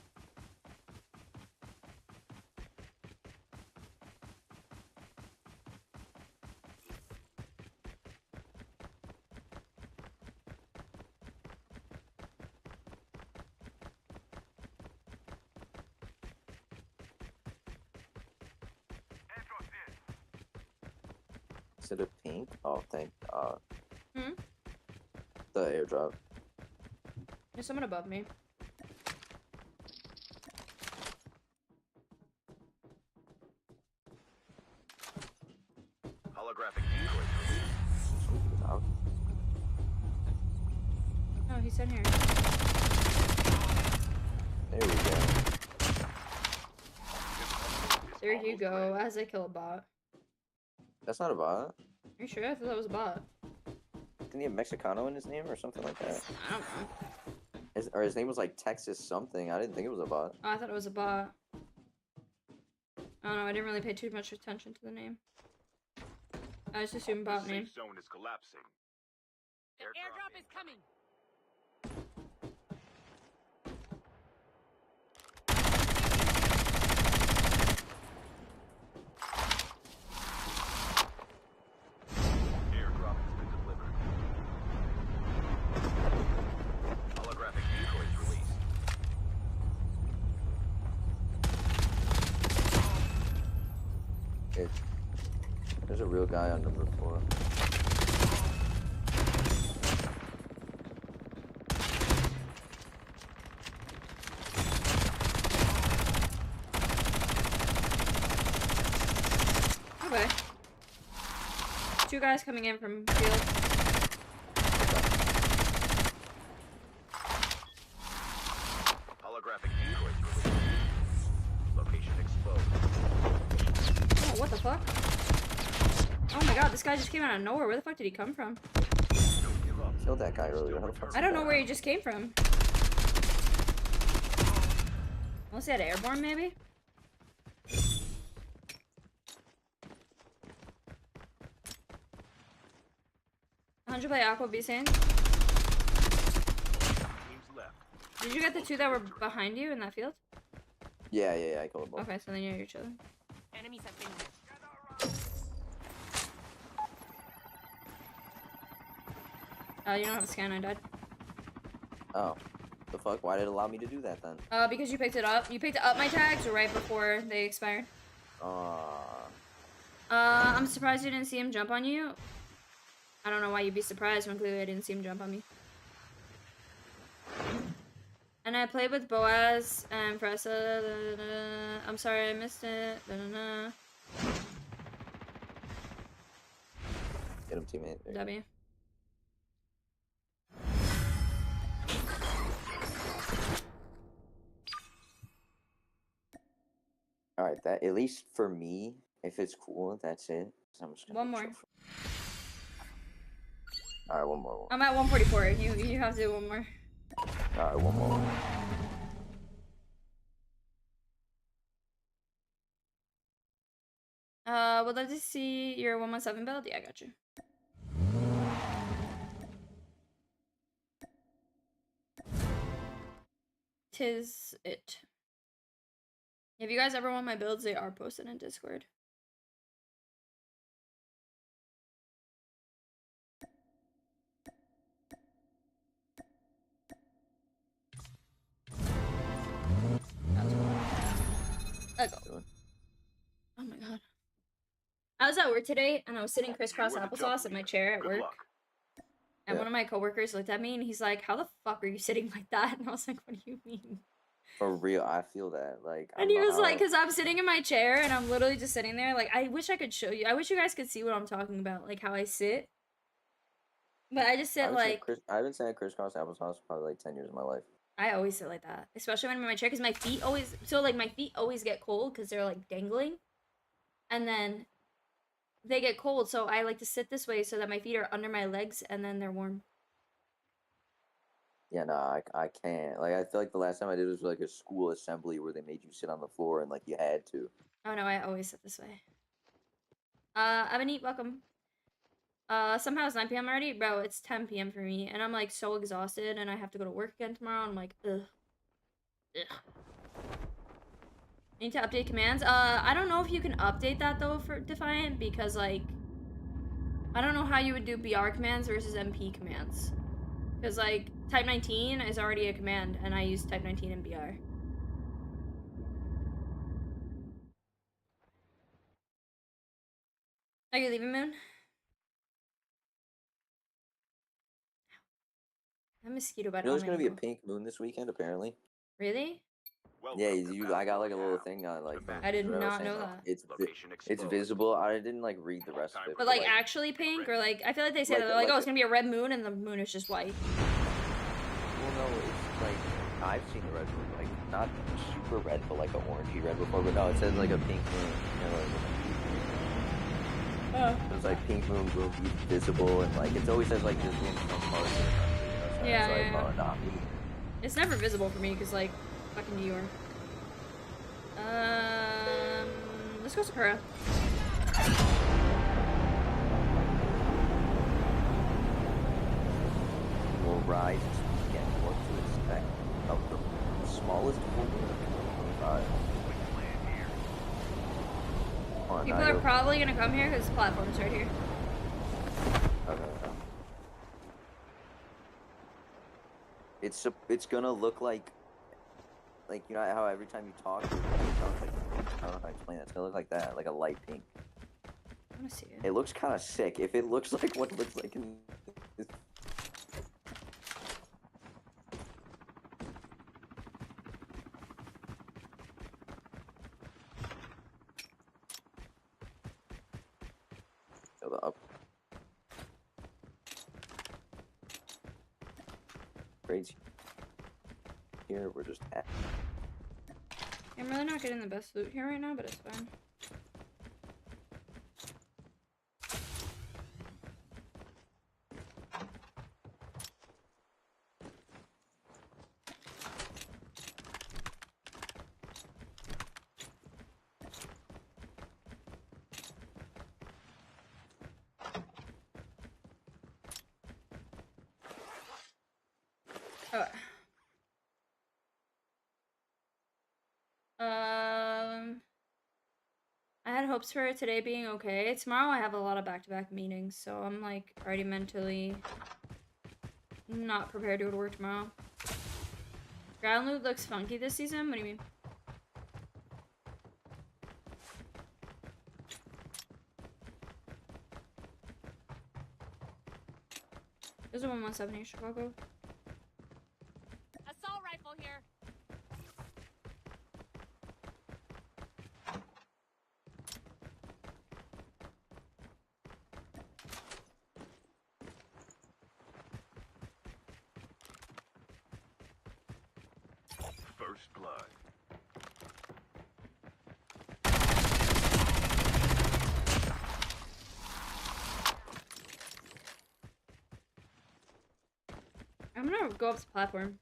Is it a pink? Oh, thank God. Hmm? The airdrop. There's someone above me. Holographic decoys released. He's out. Oh, he's in here. There we go. There you go, as I kill a bot. That's not a bot. Are you sure? I thought that was a bot. Didn't he have Mexicano in his name or something like that? I don't know. Or his name was like Texas something. I didn't think it was a bot. Oh, I thought it was a bot. I don't know, I didn't really pay too much attention to the name. I just assumed bot The name. safe zone is collapsing. The airdrop is coming. Airdrop has been delivered. Holographic decoys released. It, there's a real guy on number 4. Okay. 2 guys coming in from field. Holographic decoys released. Location exposed. Oh, what the fuck? Oh my god, this guy just came out of nowhere. Where the fuck did he come from? Don't give up. Killed that guy earlier. How the fuck's I don't that? know where he just came from. Unless he had airborne, maybe? $100 play Aqua B saying. Teams left. Did you get the 2 that were behind you in that field? Yeah, I killed both. Okay, so then you're chilling. Enemies have been hit. You don't have a scan, I died. Oh. The fuck? Why did it allow me to do that then? Because you picked it up. You picked up my tags right before they expired. I'm surprised you didn't see him jump on you. I don't know why you'd be surprised when clearly I didn't see him jump on me. And I played with Boaz and Fressa. I'm sorry I missed it. Get him, teammate. There you go. W. Alright, that at least for me, if it's cool, that's it. So I'm just gonna One more. Alright, one more. I'm at 144. You have to do one more. Alright, one more. Would love to see your 117 build. Yeah, I got you. Tis it. If you guys ever want my builds, they are posted in Discord. Let's go. Oh my god. I was at work today and I was sitting crisscross applesauce in my chair at Good work. luck. And Yeah. one of my coworkers looked at me and he's like, "How the fuck are you sitting like that?" And I was like, "What do you mean?" For real, I feel that. Like, And he was like, "Cause I'm sitting in my chair and I'm literally just sitting there. Like, I wish I could show you. I wish you guys could see what I'm talking about, like how I sit. But I just sit like I haven't sat crisscross applesauce for probably like 10 years of my life. I always sit like that, especially when I'm in my chair, cause my feet always my feet always get cold, cause they're like dangling. And then they get cold, so I like to sit this way so that my feet are under my legs and then they're warm. Yeah, no, I can't. Like, I feel like the last time I did was like a school assembly where they made you sit on the floor and like you had to. Oh no, I always sit this way. Ebony, welcome. Somehow it's 9 p.m. already? Bro, it's 10 p.m. for me, and I'm like so exhausted, and I have to go to work again tomorrow, and I'm like, ugh. Ugh. Need to update commands? I don't know if you can update that though for Defiant, because like, I don't know how you would do BR commands versus MP commands. Because like, type 19 is already a command, and I use type 19 in BR. Are you leaving, Moon? That mosquito bite. You know, Oh there's my gonna be a ankle. pink moon this weekend, apparently. Really? Yeah, Welcome to I got like a little Battleground. thing on like. I did whatever not saying, know like, that. Location it's exposed. visible. I didn't like read the rest of it. But like actually pink, or like I feel like they say that they're like, oh, it's gonna be a red moon, and the moon is just white. Well, no, it's like I've seen the red moon, like not super red, but like an orangey red before. But no, it says like a pink moon. You know, like, it's like pink moon will be visible, and like it always says like visible in some parts of the country. You know, so Yeah, it's like, yeah. oh, nah, me. It's never visible for me because like fucking New York. Let's go Sakura. Will rise this weekend. What to expect of the smallest full moon of 2025? Come on, People now are you'll- probably gonna come here because the platform's right here. Okay. It's gonna look like you know how every time you talk, like, I don't know how to explain that. It's gonna look like that, like a light pink. I wanna see it. It looks kind of sick. If it looks like what it looks like in this. Go up. Grades here, we're just at. I'm really not getting the best loot here right now, but it's fine. Okay. I had hopes for today being okay. Tomorrow I have a lot of back-to-back meetings, so I'm like already mentally not prepared to go to work tomorrow. Ground loot looks funky this season? What do you mean? There's a 117 in Chicago. Assault rifle here. First blood. I'm gonna go up the platform.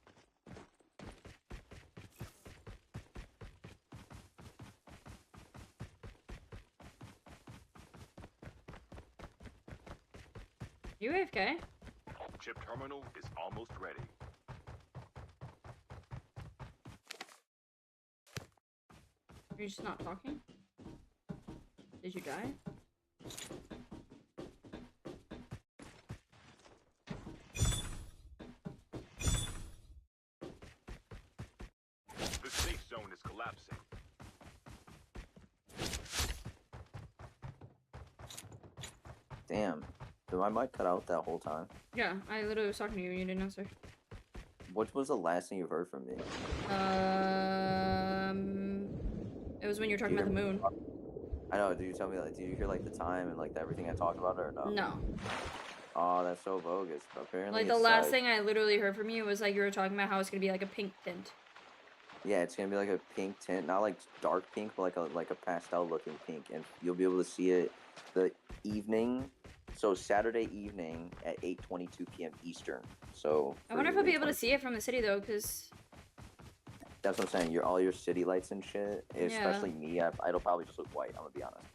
You AFK? Chip terminal is almost ready. You're just not talking? Did you die? The safe zone is collapsing. Damn. Did my mic cut out that whole time? Yeah, I literally was talking to you and you didn't answer. What was the last thing you've heard from me? It was when you were talking Do you about the hear- moon. I know. Did you tell me like? Did you hear like the time and like everything I talked about or no? No. Oh, that's so bogus. Apparently, Like the it's, last thing I literally heard from you was like you were talking about how it's gonna be like a pink tint. Yeah, it's gonna be like a pink tint, not like dark pink, but like a pastel looking pink, and you'll be able to see it the evening. So Saturday evening at 8:22 p.m. Eastern. So I for wonder if you, I'll be able to 8:22. see it from the city though, because That's what I'm saying. All your city lights and shit, Yeah. especially me, it'll probably just look white. I'm gonna be honest.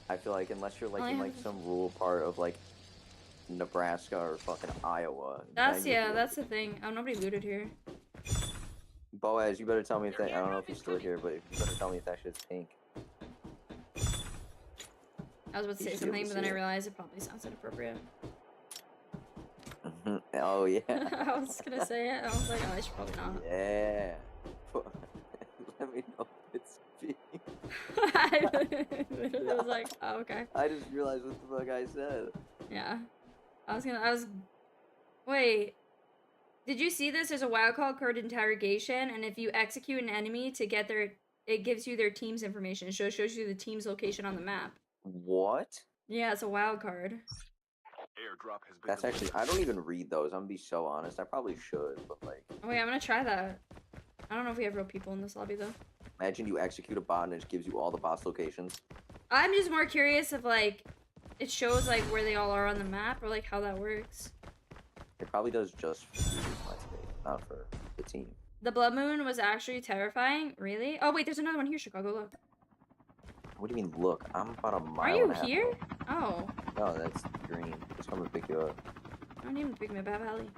I feel like unless you're like I in have- like some rural part of like Nebraska or fucking Iowa. that's then you'll be able that's to- the thing. Oh, nobody looted here. Boaz, you better tell me if that. I don't know if he's still here, but you better tell me if that shit's pink. I was about to You say should be able something, to but then see I it. realized it probably sounds inappropriate. Oh yeah. I was gonna say it. I was like, oh, I should probably not. Yeah. Let me know if it's pink. I literally was like, oh, okay. I just realized what the fuck I said. Yeah. Wait. Did you see this? There's a wild card interrogation, and if you execute an enemy to get it gives you their team's information. So it shows you the team's location on the map. What? Yeah, it's a wild card. Airdrop has been That's actually. I don't even read those. I'm gonna be so honest. I probably should, but like, Oh, wait, I'm gonna try that. I don't know if we have real people in this lobby, though. imagine you execute a bot and it just gives you all the boss locations. I'm just more curious if, like, it shows, like, where they all are on the map, or, like, how that works. It probably does just for you, let's say, not for the team. The blood moon was actually terrifying? Really? Oh, wait, there's another one here, Chicago, look. What do you mean? Look, I'm about a mile. Are you and a half here? away. Oh. No, that's green. It's coming to pick you up. I don't even pick my Bab Alley.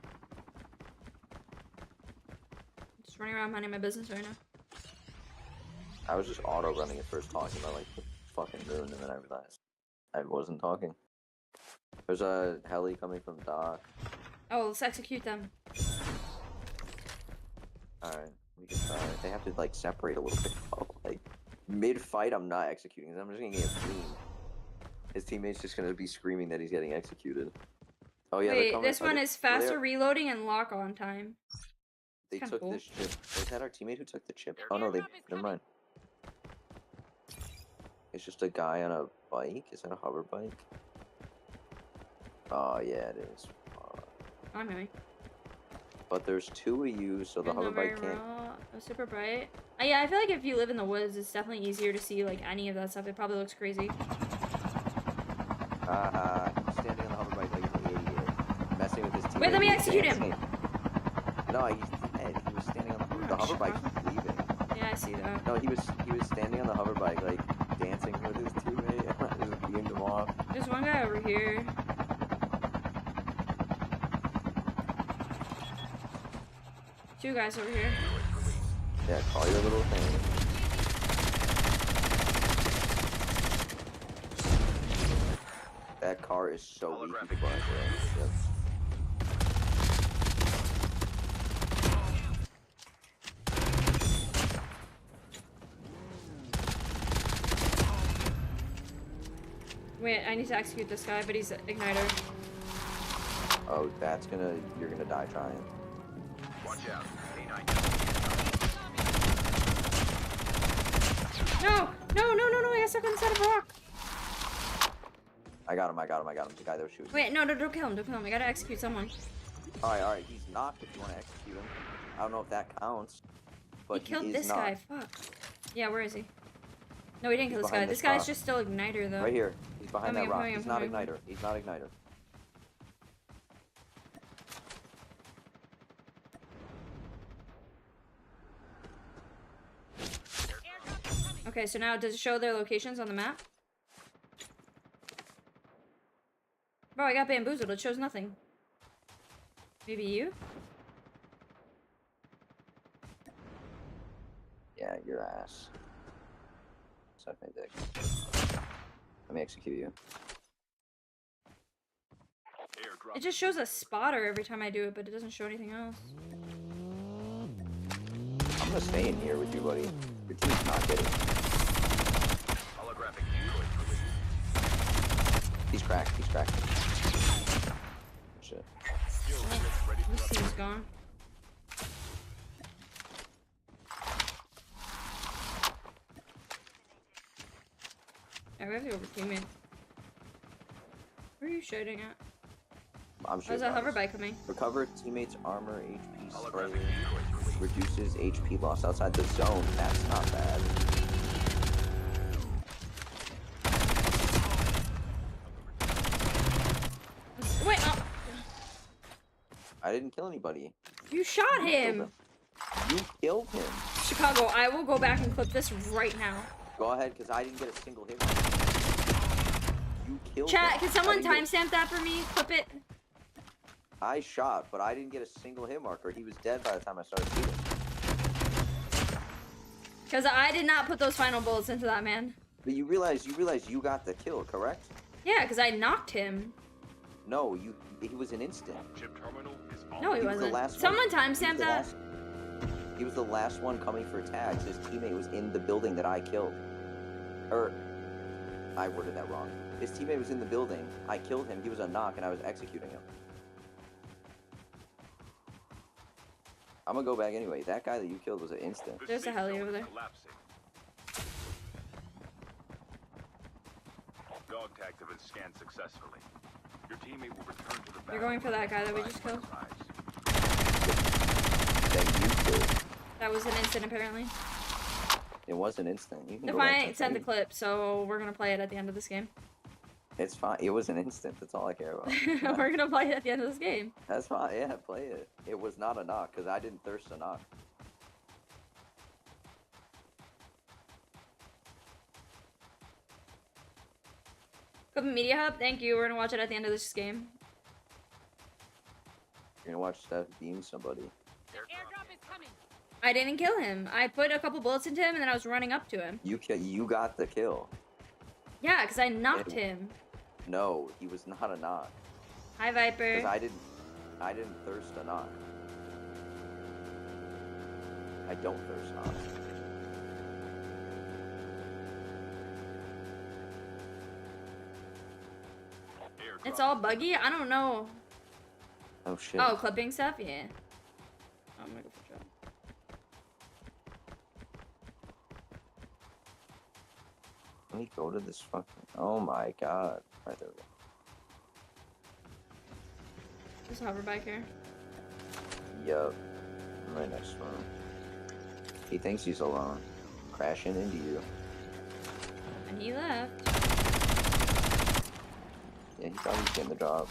Just running around minding my business right now. I was just auto running at first, talking about like the fucking moon, and then I realized I wasn't talking. There's a heli coming from dock. Oh, let's execute them. Alright, we can try. They have to like separate a little bit. Like mid-fight, I'm not executing. I'm just gonna get beamed. His teammate's just gonna be screaming that he's getting executed. Oh yeah, they're Wait, coming. this one is faster They reloading and lock-on time. They kinda took cool. this chip. Was that our teammate who took the chip? Oh no, never mind. It's just a guy on a bike. Is that a hover bike? Oh yeah, it is. I'm moving. But there's two of you, so the hover bike can't. Oh, super bright. Yeah, I feel like if you live in the woods, it's definitely easier to see like any of that stuff. It probably looks crazy. He's standing on the hover bike like an idiot, messing with his teammate. Wait, let me He's execute him. dancing. No, he's dead. He was standing on the hover bike's leaving. Yeah, I see that. No, he was standing on the hover bike like dancing with his teammate. I just beamed him off. There's one guy over here. Two guys over here. Yeah, call your little thing. That car is so weak. You could buy it. Yep. Wait, I need to execute this guy, but he's an igniter. Oh, you're gonna die trying. Watch out. No! No, no, no, no, I got stuck on the side of a rock. I got him. The guy that was shooting. Wait, no, no, don't kill him, don't kill him. I gotta execute someone. Alright, he's knocked if you want to execute him. I don't know if that counts. But He killed is this knocked. guy, fuck. Yeah, where is he? No, he didn't kill He's this guy. behind This this guy's car. just still igniter, though. Right here. He's behind Coming, that rock. I'm He's not coming. igniter. He's not igniter. Okay, so now does it show their locations on the map? Bro, I got bamboozled. It shows nothing. Maybe you? Yeah, your ass. Suck my dick. Let me execute you. Airdrop. It just shows a spotter every time I do it, but it doesn't show anything else. I'm gonna stay in here with you, buddy. Your team's not getting. Holographic decoys released. He's cracked. He's cracked. Shit. Skill units ready This for team's upgrade. gone. Yeah, we have to overteam it. Where are you shooting at? I'm Oh, sure. there's a hover bike coming. Recover teammates' armor, HP, Holographic slayer. decoys released. Reduces HP loss outside the zone. That's not bad. Wait, I didn't kill anybody. you shot You killed him. You killed him. Chicago, I will go back and clip this right now. Go ahead, because I didn't get a single hit. You killed Chat, him. can someone I didn't timestamp that for me? Clip it. I shot, but I didn't get a single hit marker. He was dead by the time I started shooting. Because I did not put those final bullets into that man. But you realize you got the kill, correct? Yeah, because I knocked him. No, he was an instant. Chip terminal is on. No, he He was the wasn't. last Someone one. timestamp that. He was the last one coming for tags. His teammate was in the building that I killed. Or, I worded that wrong. His teammate was in the building. I killed him. He was a knock, and I was executing him. I'm gonna go back anyway. That guy that you killed was an instant. The There's a safe heli zone over is there. collapsing. Dog tags have been scanned successfully. Your teammate will return to the battle. You're going for that guy that we just killed? That you killed. That was an instant, apparently. It was an instant. You can go Defiant back sent the and clip, so we're gonna play it at the end of this game. It's fine. It was an instant. That's all I care about. We're gonna play it at the end of this game. That's fine. Yeah, play it. It was not a knock because I didn't thirst a knock. Clip Media Hub, thank you. We're gonna watch it at the end of this game. You're gonna watch Steph beam somebody. Airdrop is coming. I didn't kill him. I put a couple bullets into him and then I was running up to him. You got the kill. Yeah, because I knocked him. No, he was not a knock. Hi, Viper. Because I didn't thirst a knock. I don't thirst knock. It's all buggy? I don't know. Oh shit. Oh, clipping stuff? Yeah. Oh, I'm gonna go for a job. Let me go to this fucking. Oh my god. Right there we go. There's a hover bike here. Yup. I'm right next to him. He thinks he's alone. Crashing into you. And he left. Yeah, he thought he was getting the drop.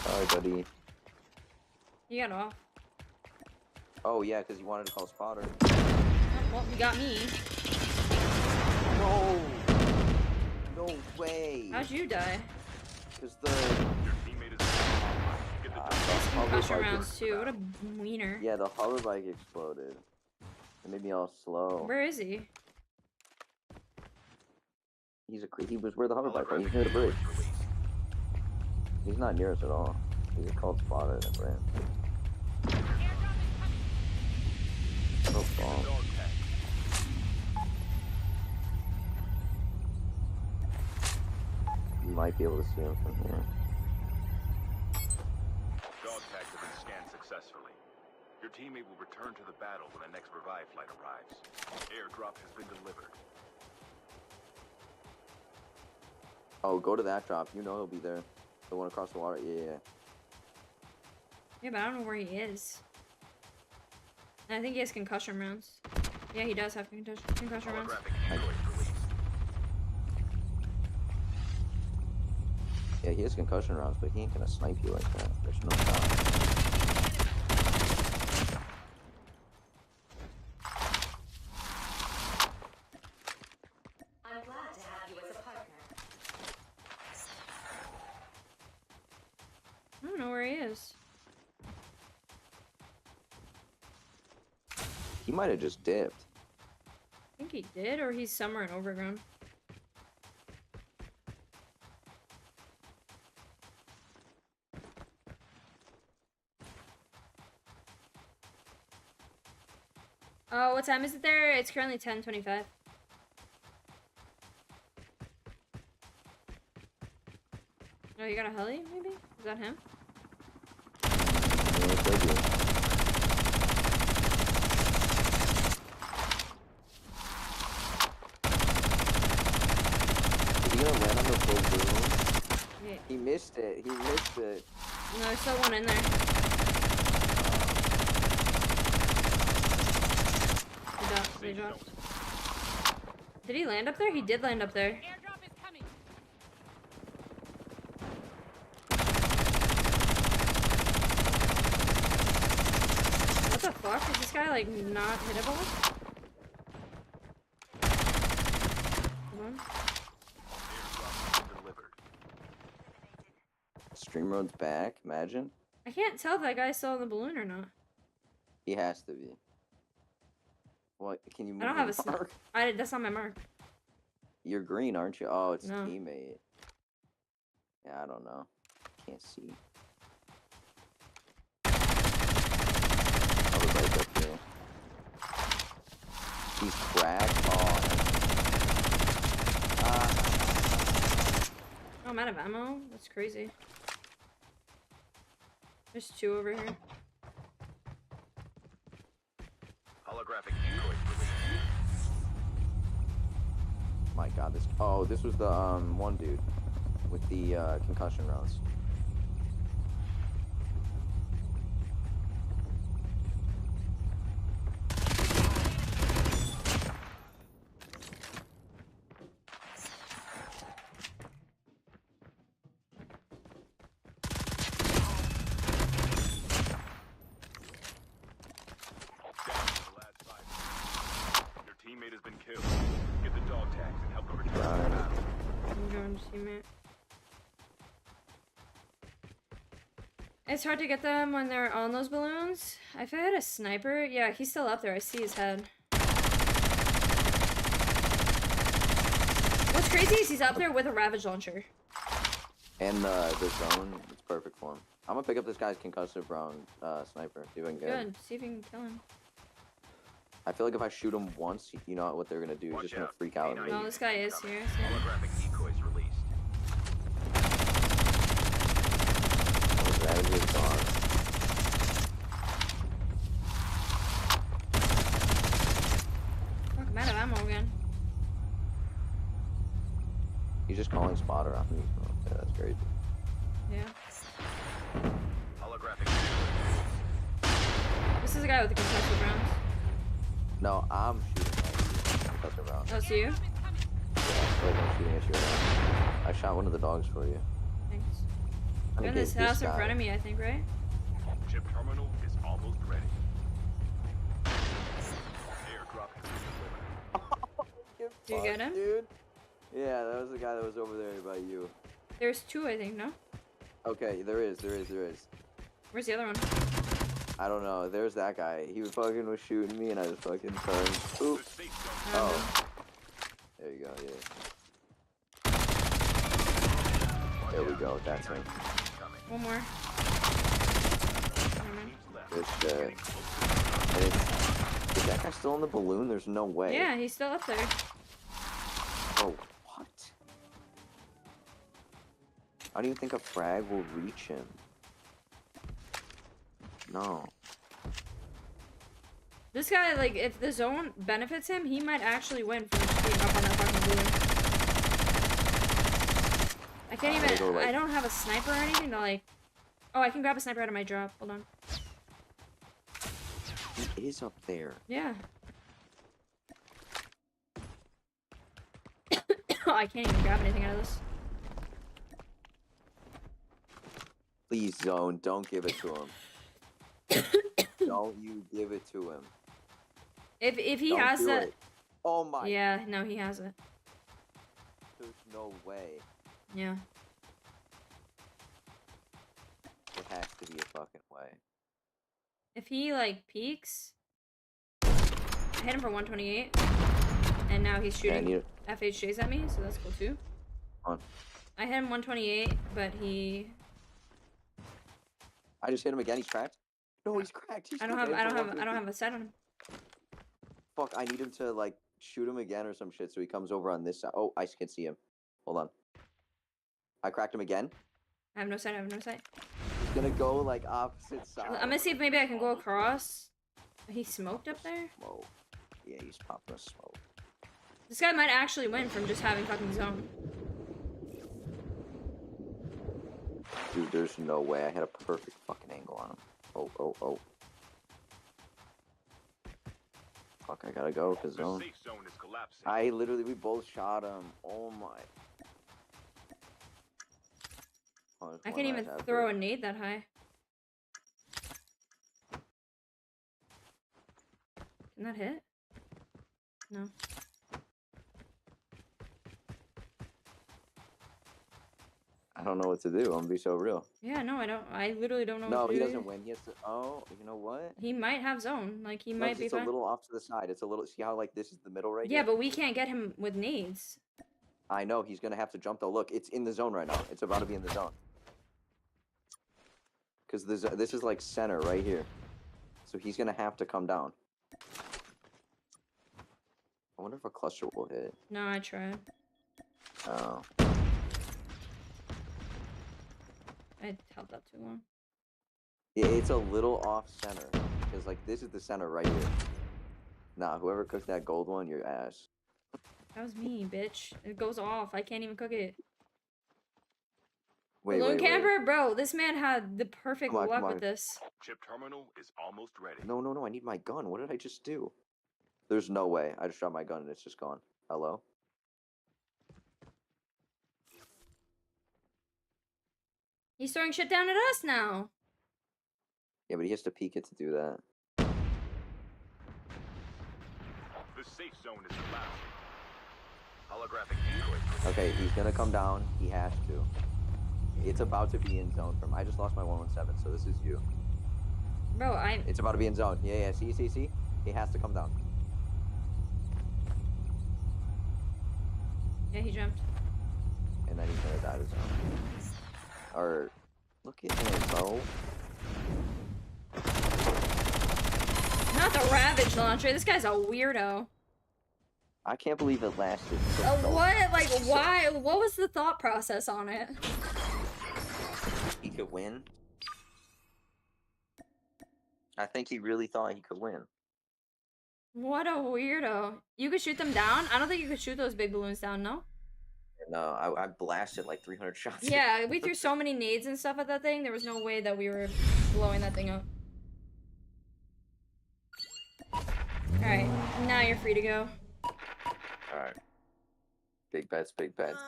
Sorry, buddy. He got off. Oh yeah, because he wanted to call spotter. Oh, well, he got me. No! No way! How'd you die? Because the Concussion hover bike rounds too. What a wiener. Yeah, the hover bike exploded. It made me all slow. Where is he? He was where the hover bike was. He's near the bridge. He's not near us at all. He's called spotter and ran. So bomb. You might be able to see him from here. Dog tags have been scanned successfully. Your teammate will return to the battle when the next revive flight arrives. Airdrop has been delivered. Oh, go to that drop. You know he'll be there. The one across the water. Yeah. Yeah, but I don't know where he is. And I think he has concussion rounds. Yeah, he does have concussion rounds. Holographic android released. Yeah, he has concussion rounds, but he ain't gonna snipe you like that. There's no shot. I'm glad to have you as a partner. I don't know where he is. He might have just dipped. I think he did, or he's somewhere in overground. Oh, what time is it there? It's currently 10:25. Oh, you got a heli, maybe? Is that him? Yeah, it could be. Is he gonna land on the full boom? Yeah. He missed it. He missed it. No, there's still one in there. They Safe dropped. zone. Did he land up there? He did land up there. Airdrop is coming. What the fuck? Is this guy like not hittable? Hold on. Airdrop has been delivered. Stream road's back. Imagine. I can't tell if that guy's still on the balloon or not. He has to be. What? Can you move I don't your have a mark? That's not my mark. You're green, aren't you? Oh, it's No. teammate. Yeah, I don't know. Can't see. I was right up here. He's cracked. Oh. Oh, I'm out of ammo? That's crazy. There's two over here. Holographic decoys released. My God, this. Oh, this was the one dude with the concussion rounds. Down to the last 5. Your teammate has been killed. Get the dog tags and help them return to the battle. I'm going to teammate. It's hard to get them when they're on those balloons. If I had a sniper, yeah, he's still up there. I see his head. What's crazy is he's up there with a Ravage launcher. And the zone, it's perfect for him. I'm gonna pick up this guy's concussive round sniper. See if I can get him. Good. See if you can kill him. I feel like if I shoot him once, you know what they're gonna do. He's Watch just gonna out. freak out and Canine No, leave. this guy is here. I see him. Holographic decoys released. Oh, Ravager's gone. Fuck, I'm out of ammo again. He's just calling spotter on me. Yeah, that's crazy. Yeah. Holographic decoys. This is a guy with the concussive rounds. No, I'm shooting at you. Concussive round. Oh, see you? Airdrop is coming. Yeah, I feel like I'm shooting at you right now. I shot one of the dogs for you. Thanks. I'm You're gonna in this get house in guy. front of me, I think, right? Chip terminal is almost ready. Airdrop has been delivered. Did you get him? Dude. Yeah, that was the guy that was over there by you. There's two, I think, no? Okay, there is. Where's the other one? I don't know. There's that guy. He fucking was shooting me, and I just fucking turned. Oop. The safe zone. Oh. There you go. Yeah. There we go. That's him. Coming. One more. Never mind. Teams left. Good shit. Getting close. And is that guy still on the balloon? There's no way. Yeah, he's still up there. Oh, what? I don't even think a frag will reach him. No. This guy, like, if the zone benefits him, he might actually win from just being up on that fucking balloon. I can't gotta even, go, like- I don't have a sniper or anything to, like... Oh, I can grab a sniper out of my drop. Hold on. He is up there. Yeah. I can't even grab anything out of this. Please, zone. Don't give it to him. Don't you give it to him. If he Don't has do that... it. Oh my. Yeah, no, he has it. There's no way. Yeah. It has to be a fucking way. If he, like, peeks... I hit him for 128. And now he's shooting you- FHJs at me, so that's cool too. On. I hit him 128, but he... I just hit him again. He's cracked. No, he's cracked. He's I don't still have dead for 150. a sight on him. Fuck, I need him to like shoot him again or some shit so he comes over on this side. Oh, I can see him. Hold on. I cracked him again. I have no sight, He's gonna go like opposite side. I'm gonna see if maybe I can go across. He smoked up there? Smoke. Yeah, he's popping a smoke. This guy might actually win from just having fucking zone. Dude, there's no way. I had a perfect fucking angle on him. Oh. Fuck, I gotta go, cause The zone. safe zone is collapsing. We both shot him. Oh my. Oh, there's I one can't even last throw a effort. nade that high. Can that hit? No. I don't know what to do. I'm gonna be so real. Yeah, no, I don't. I literally don't know No, what to he do. doesn't win. He has to. Oh, you know what? He might have zone. Like, he No, might 'cause be it's a fine. little off to the side. It's a little. See how like this is the middle right Yeah, here? but we can't get him with nades. I know he's gonna have to jump though. Look, it's in the zone right now. It's about to be in the zone. Cause this is like center right here. So he's gonna have to come down. I wonder if a cluster will hit. No, I tried. Oh. I held that too long. Yeah, it's a little off center. Cause like this is the center right here. Nah, whoever cooked that gold one, your ass. That was me, bitch. It goes off. I can't even cook it. Wait, Balloon wait, wait. camper? Bro, this man had the perfect Come on, luck come with on. this. Chip terminal is almost ready. No, no, no. I need my gun. What did I just do? There's no way. I just dropped my gun and it's just gone. Hello? He's throwing shit down at us now. Yeah, but he has to peek it to do that. The safe zone is collapsing. Holographic decoy. Okay, he's gonna come down. He has to. It's about to be in zone from. I just lost my 117, so this is you. Bro, It's about to be in zone. Yeah, yeah. See, see, see. He has to come down. Yeah, he jumped. And then he's gonna die to zone. Or look at him, bro. Not the Ravage launcher. This guy's a weirdo. I can't believe it lasted. So What? Like, why? What was the thought process on it? he could win. I think he really thought he could win. What a weirdo. You could shoot them down? I don't think you could shoot those big balloons down, no? No, I blasted like 300 shots. Yeah, we threw so many nades and stuff at that thing. There was no way that we were blowing that thing up. Alright, now you're free to go. Alright. Big bets, big bets.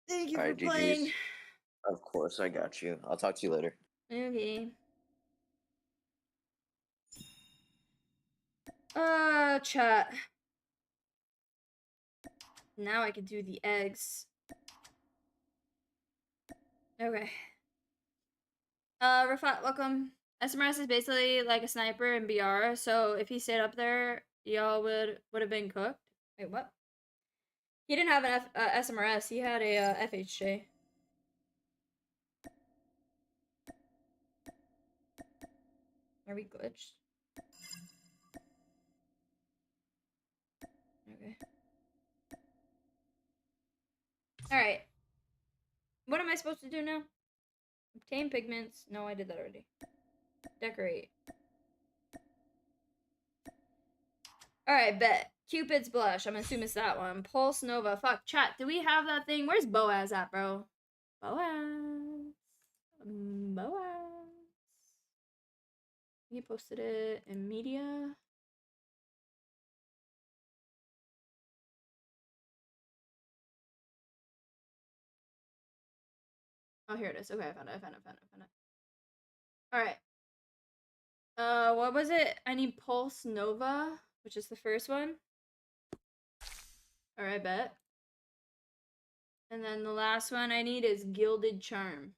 Thank you Alright, for playing. GG's. Of course, I got you. I'll talk to you later. Okay. Chat. Now I can do the eggs. Okay. Rafat, welcome. SMRS is basically like a sniper in BR, so if he stayed up there, y'all would have been cooked. Wait, what? He didn't have an SMRS, he had a FHJ. Are we glitched? Okay. Alright. What am I supposed to do now? Obtain pigments. No, I did that already. Decorate. Alright, bet. Cupid's Blush. I'm assuming it's that one. Pulse Nova. Fuck, chat. Do we have that thing? Where's Boaz at, bro? Boaz. Boaz. He posted it in media. Oh, here it is. Okay, I found it. Alright. What was it? I need Pulse Nova, which is the first one. Alright, bet. And then the last one I need is Gilded Charm,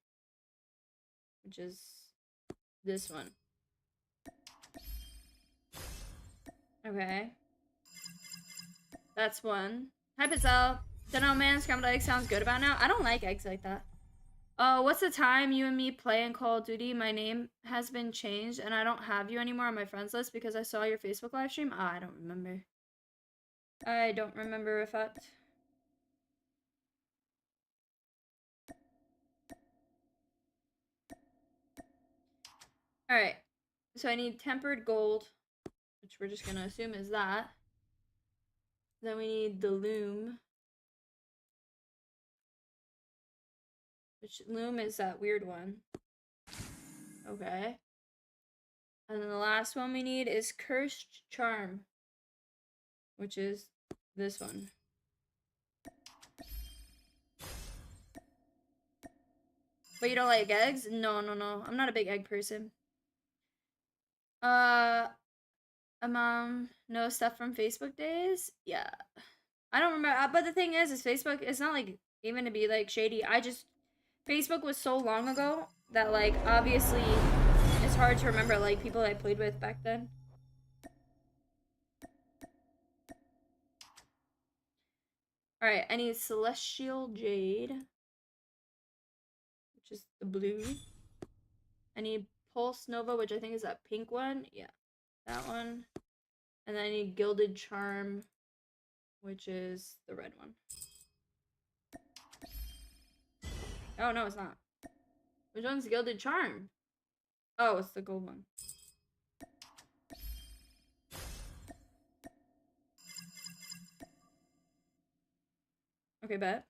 which is this one. Okay. That's one. Hi, Pizzel. Dunno, man. Scrambled egg sounds good about now. I don't like eggs like that. What's the time you and me play in Call of Duty? My name has been changed, and I don't have you anymore on my friends list because I saw your Facebook live stream. I don't remember. I don't remember, Rafat. Alright. So I need tempered gold, which we're just gonna assume is that. Then we need the loom. Which loom is that weird one. Okay. And then the last one we need is Cursed Charm, which is this one. But you don't like eggs? No. I'm not a big egg person. No stuff from Facebook days? Yeah. I don't remember, but the thing is Facebook, it's not like even to be like shady. Facebook was so long ago that like obviously it's hard to remember like people I played with back then. All right, I need Celestial Jade, which is the blue. I need Pulse Nova, which I think is that pink one. Yeah, that one. And then I need Gilded Charm, which is the red one. Oh, no, it's not. Which one's Gilded Charm? Oh, it's the gold one. Okay, bet.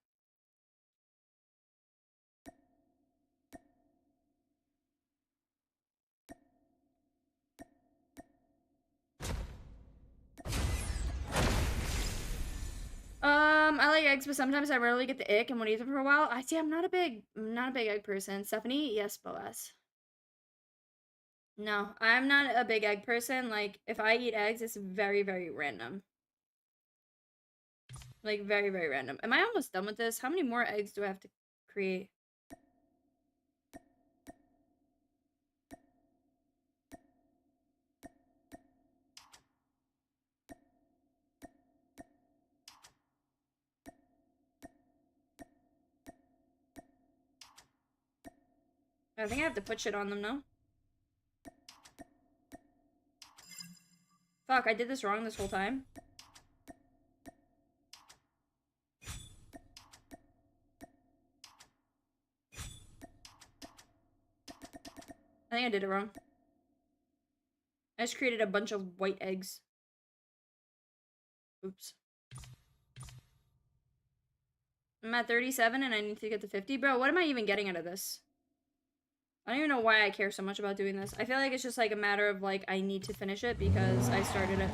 I like eggs, but sometimes I rarely get the ick and won't eat them for a while. I'm not a big egg person. Stephanie, yes, Boaz. No, I'm not a big egg person. Like, if I eat eggs, it's very, very random. Like, very, very random. Am I almost done with this? How many more eggs do I have to create? I think I have to put shit on them, no? Fuck, I did this wrong this whole time. I think I did it wrong. I just created a bunch of white eggs. Oops. I'm at 37 and I need to get to 50. Bro, what am I even getting out of this? I don't even know why I care so much about doing this. I feel like it's just like a matter of like I need to finish it because I started it.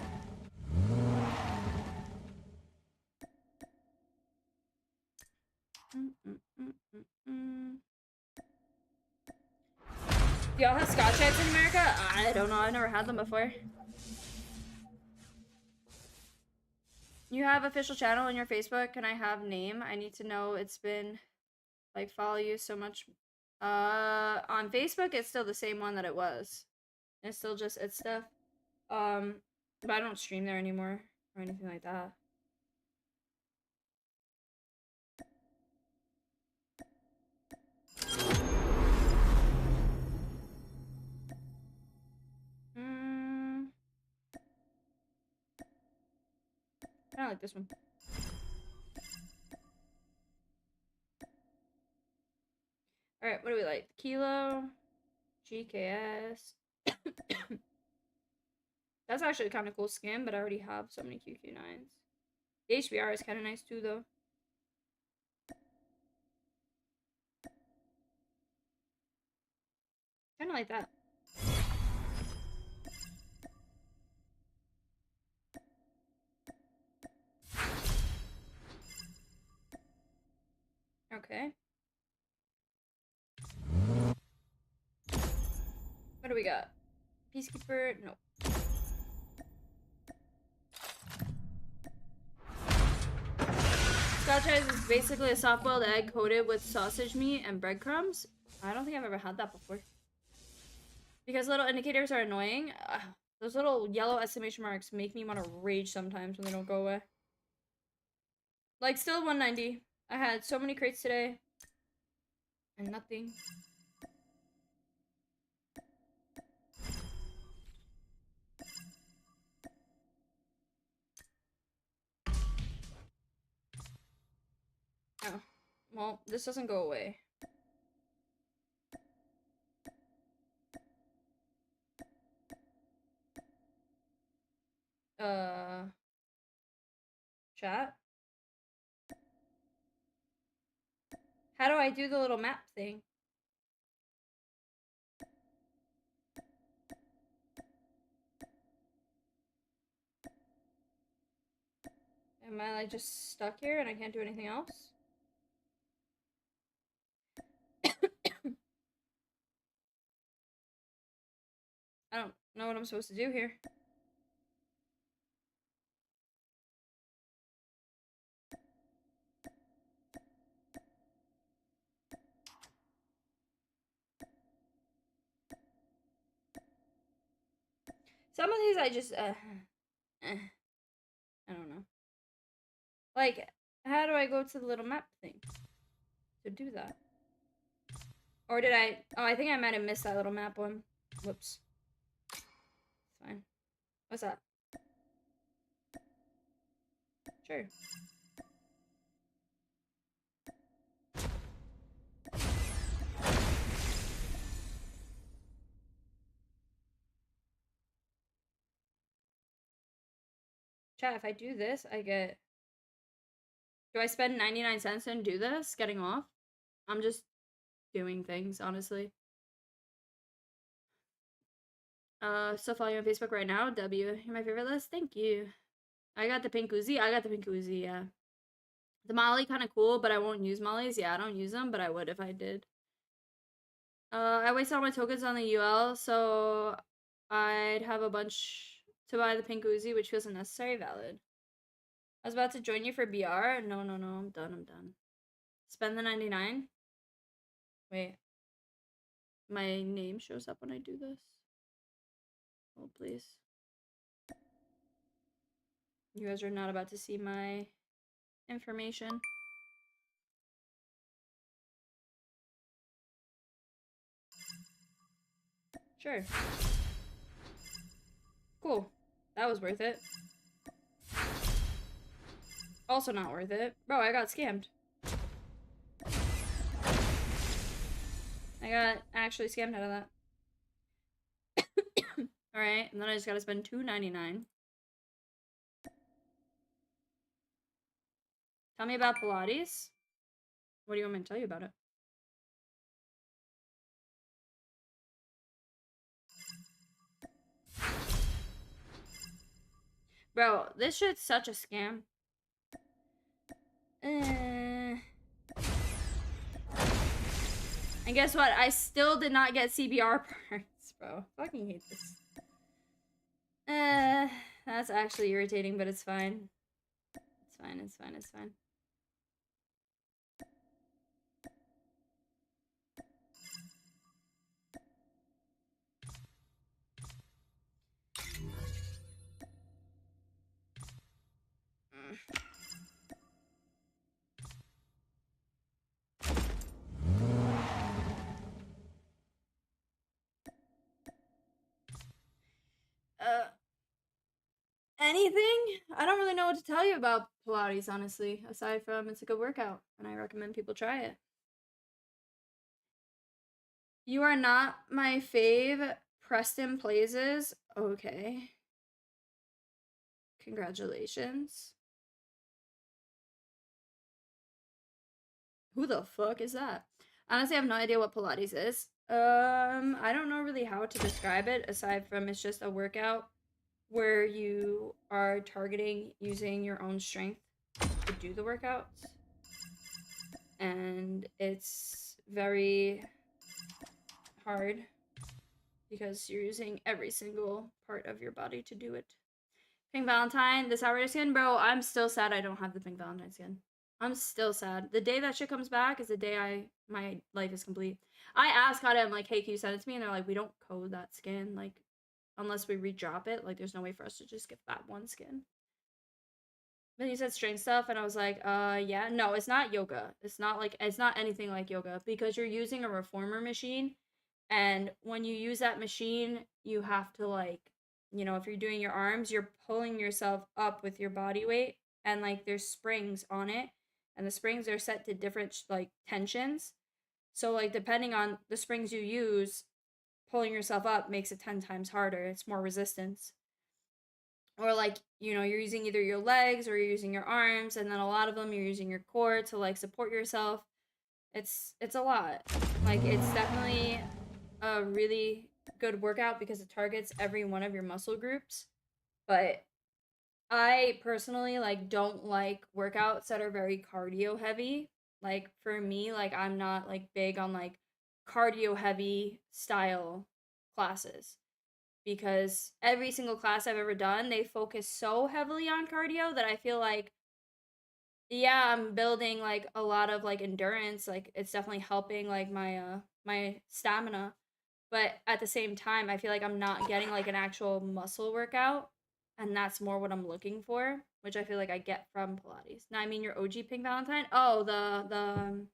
Do y'all have Scotch eggs in America? I don't know. I've never had them before. You have official channel on your Facebook. Can I have name? I need to know. It's been like follow you so much. On Facebook, it's still the same one that it was. It's still just itsSTEPH. But I don't stream there anymore or anything like that. I don't like this one. Alright, what do we like? Kilo, GKS. That's actually a kind of cool skin, but I already have so many QQ9s. The HBR is kind of nice too, though. Kind of like that. Okay. What do we got? Peacekeeper? No. Scotch eggs is basically a soft-boiled egg coated with sausage meat and breadcrumbs. I don't think I've ever had that before. Because little indicators are annoying. Those little yellow exclamation marks make me want to rage sometimes when they don't go away. Like, still 190. I had so many crates today. And nothing. Oh. Well, this doesn't go away. Chat? How do I do the little map thing? Am I like just stuck here and I can't do anything else? I don't know what I'm supposed to do here. Some of these I just, I don't know. Like, how do I go to the little map thing to do that? Or did I, oh, I think I might have missed that little map one. Whoops. It's fine. What's that? Sure. Chat, if I do this, I get... Do I spend 99 cents and do this? Getting off? I'm just doing things, honestly. Still following you on Facebook right now. W, you're my favorite list. Thank you. I got the pink Uzi. I got the pink Uzi, yeah. The Molly kind of cool, but I won't use Mollies. Yeah, I don't use them, but I would if I did. I wasted all my tokens on the UL, so I'd have a bunch to buy the pink Uzi, which feels unnecessary. Valid. I was about to join you for BR. No, I'm done, I'm done. Spend the 99. Wait. My name shows up when I do this. Oh, please. You guys are not about to see my information. Sure. Cool. That was worth it. Also not worth it. Bro, I got scammed. I got actually scammed out of that. Alright, and then I just gotta spend $2.99. Tell me about Pilates. What do you want me to tell you about it? Bro, this shit's such a scam. And guess what? I still did not get CBR parts, bro. Fucking hate this. That's actually irritating, but it's fine. It's fine, it's fine, it's fine. Anything? I don't really know what to tell you about Pilates, honestly, aside from it's a good workout, and I recommend people try it. You are not my fave. Preston Plazes. Okay. Congratulations. Who the fuck is that? Honestly, I have no idea what Pilates is. I don't know really how to describe it, aside from it's just a workout where you are targeting using your own strength to do the workouts. And it's very hard because you're using every single part of your body to do it. Pink Valentine, this outrider skin, bro, I'm still sad I don't have the Pink Valentine skin. I'm still sad. The day that shit comes back is the day my life is complete. I asked CODM, like, hey, can you send it to me? And they're like, we don't code that skin, like, unless we redrop it. Like, there's no way for us to just get that one skin. Then he said strength stuff, and I was like, yeah. No, it's not yoga. It's not anything like yoga, because you're using a reformer machine, and when you use that machine, you have to, like, you know, if you're doing your arms, you're pulling yourself up with your body weight, and, like, there's springs on it, and the springs are set to different, like, tensions. So, like, depending on the springs you use, pulling yourself up makes it 10 times harder. It's more resistance. Or, like, you know, you're using either your legs or you're using your arms, and then a lot of them you're using your core to, like, support yourself. It's a lot. Like, it's definitely a really good workout because it targets every one of your muscle groups, but I personally like don't like workouts that are very cardio heavy. Like for me, like I'm not like big on like cardio heavy style classes because every single class I've ever done, they focus so heavily on cardio that I feel like yeah, I'm building like a lot of like endurance, like it's definitely helping like my stamina, but at the same time, I feel like I'm not getting like an actual muscle workout, and that's more what I'm looking for, which I feel like I get from Pilates. Now, I mean your OG Pink Valentine. Oh, the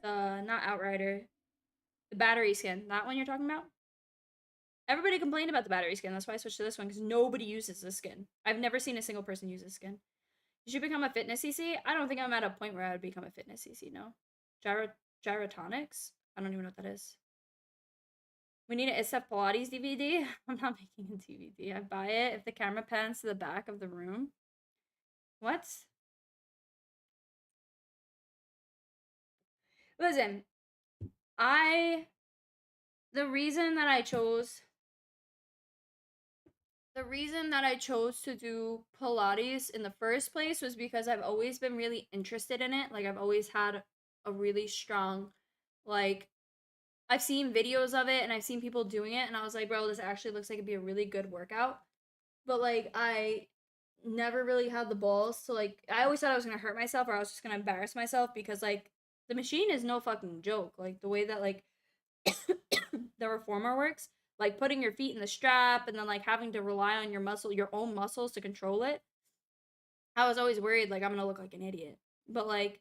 not Outrider, the battery skin. That one you're talking about? Everybody complained about the battery skin. That's why I switched to this one because nobody uses this skin. I've never seen a single person use this skin. Did you become a fitness CC? I don't think I'm at a point where I would become a fitness CC. No. Gyrotonics? I don't even know what that is. We need an itsTEPH Pilates DVD. I'm not making a DVD. I buy it if the camera pans to the back of the room. What? Listen, I the reason that I chose to do Pilates in the first place was because I've always been really interested in it. Like I've always had a really strong like I've seen videos of it and I've seen people doing it and I was like, bro, this actually looks like it'd be a really good workout. But like I never really had the balls to like I always thought I was gonna hurt myself or I was just gonna embarrass myself because like the machine is no fucking joke. Like the way that like the reformer works, like putting your feet in the strap and then like having to rely on your own muscles to control it. I was always worried like I'm gonna look like an idiot. But like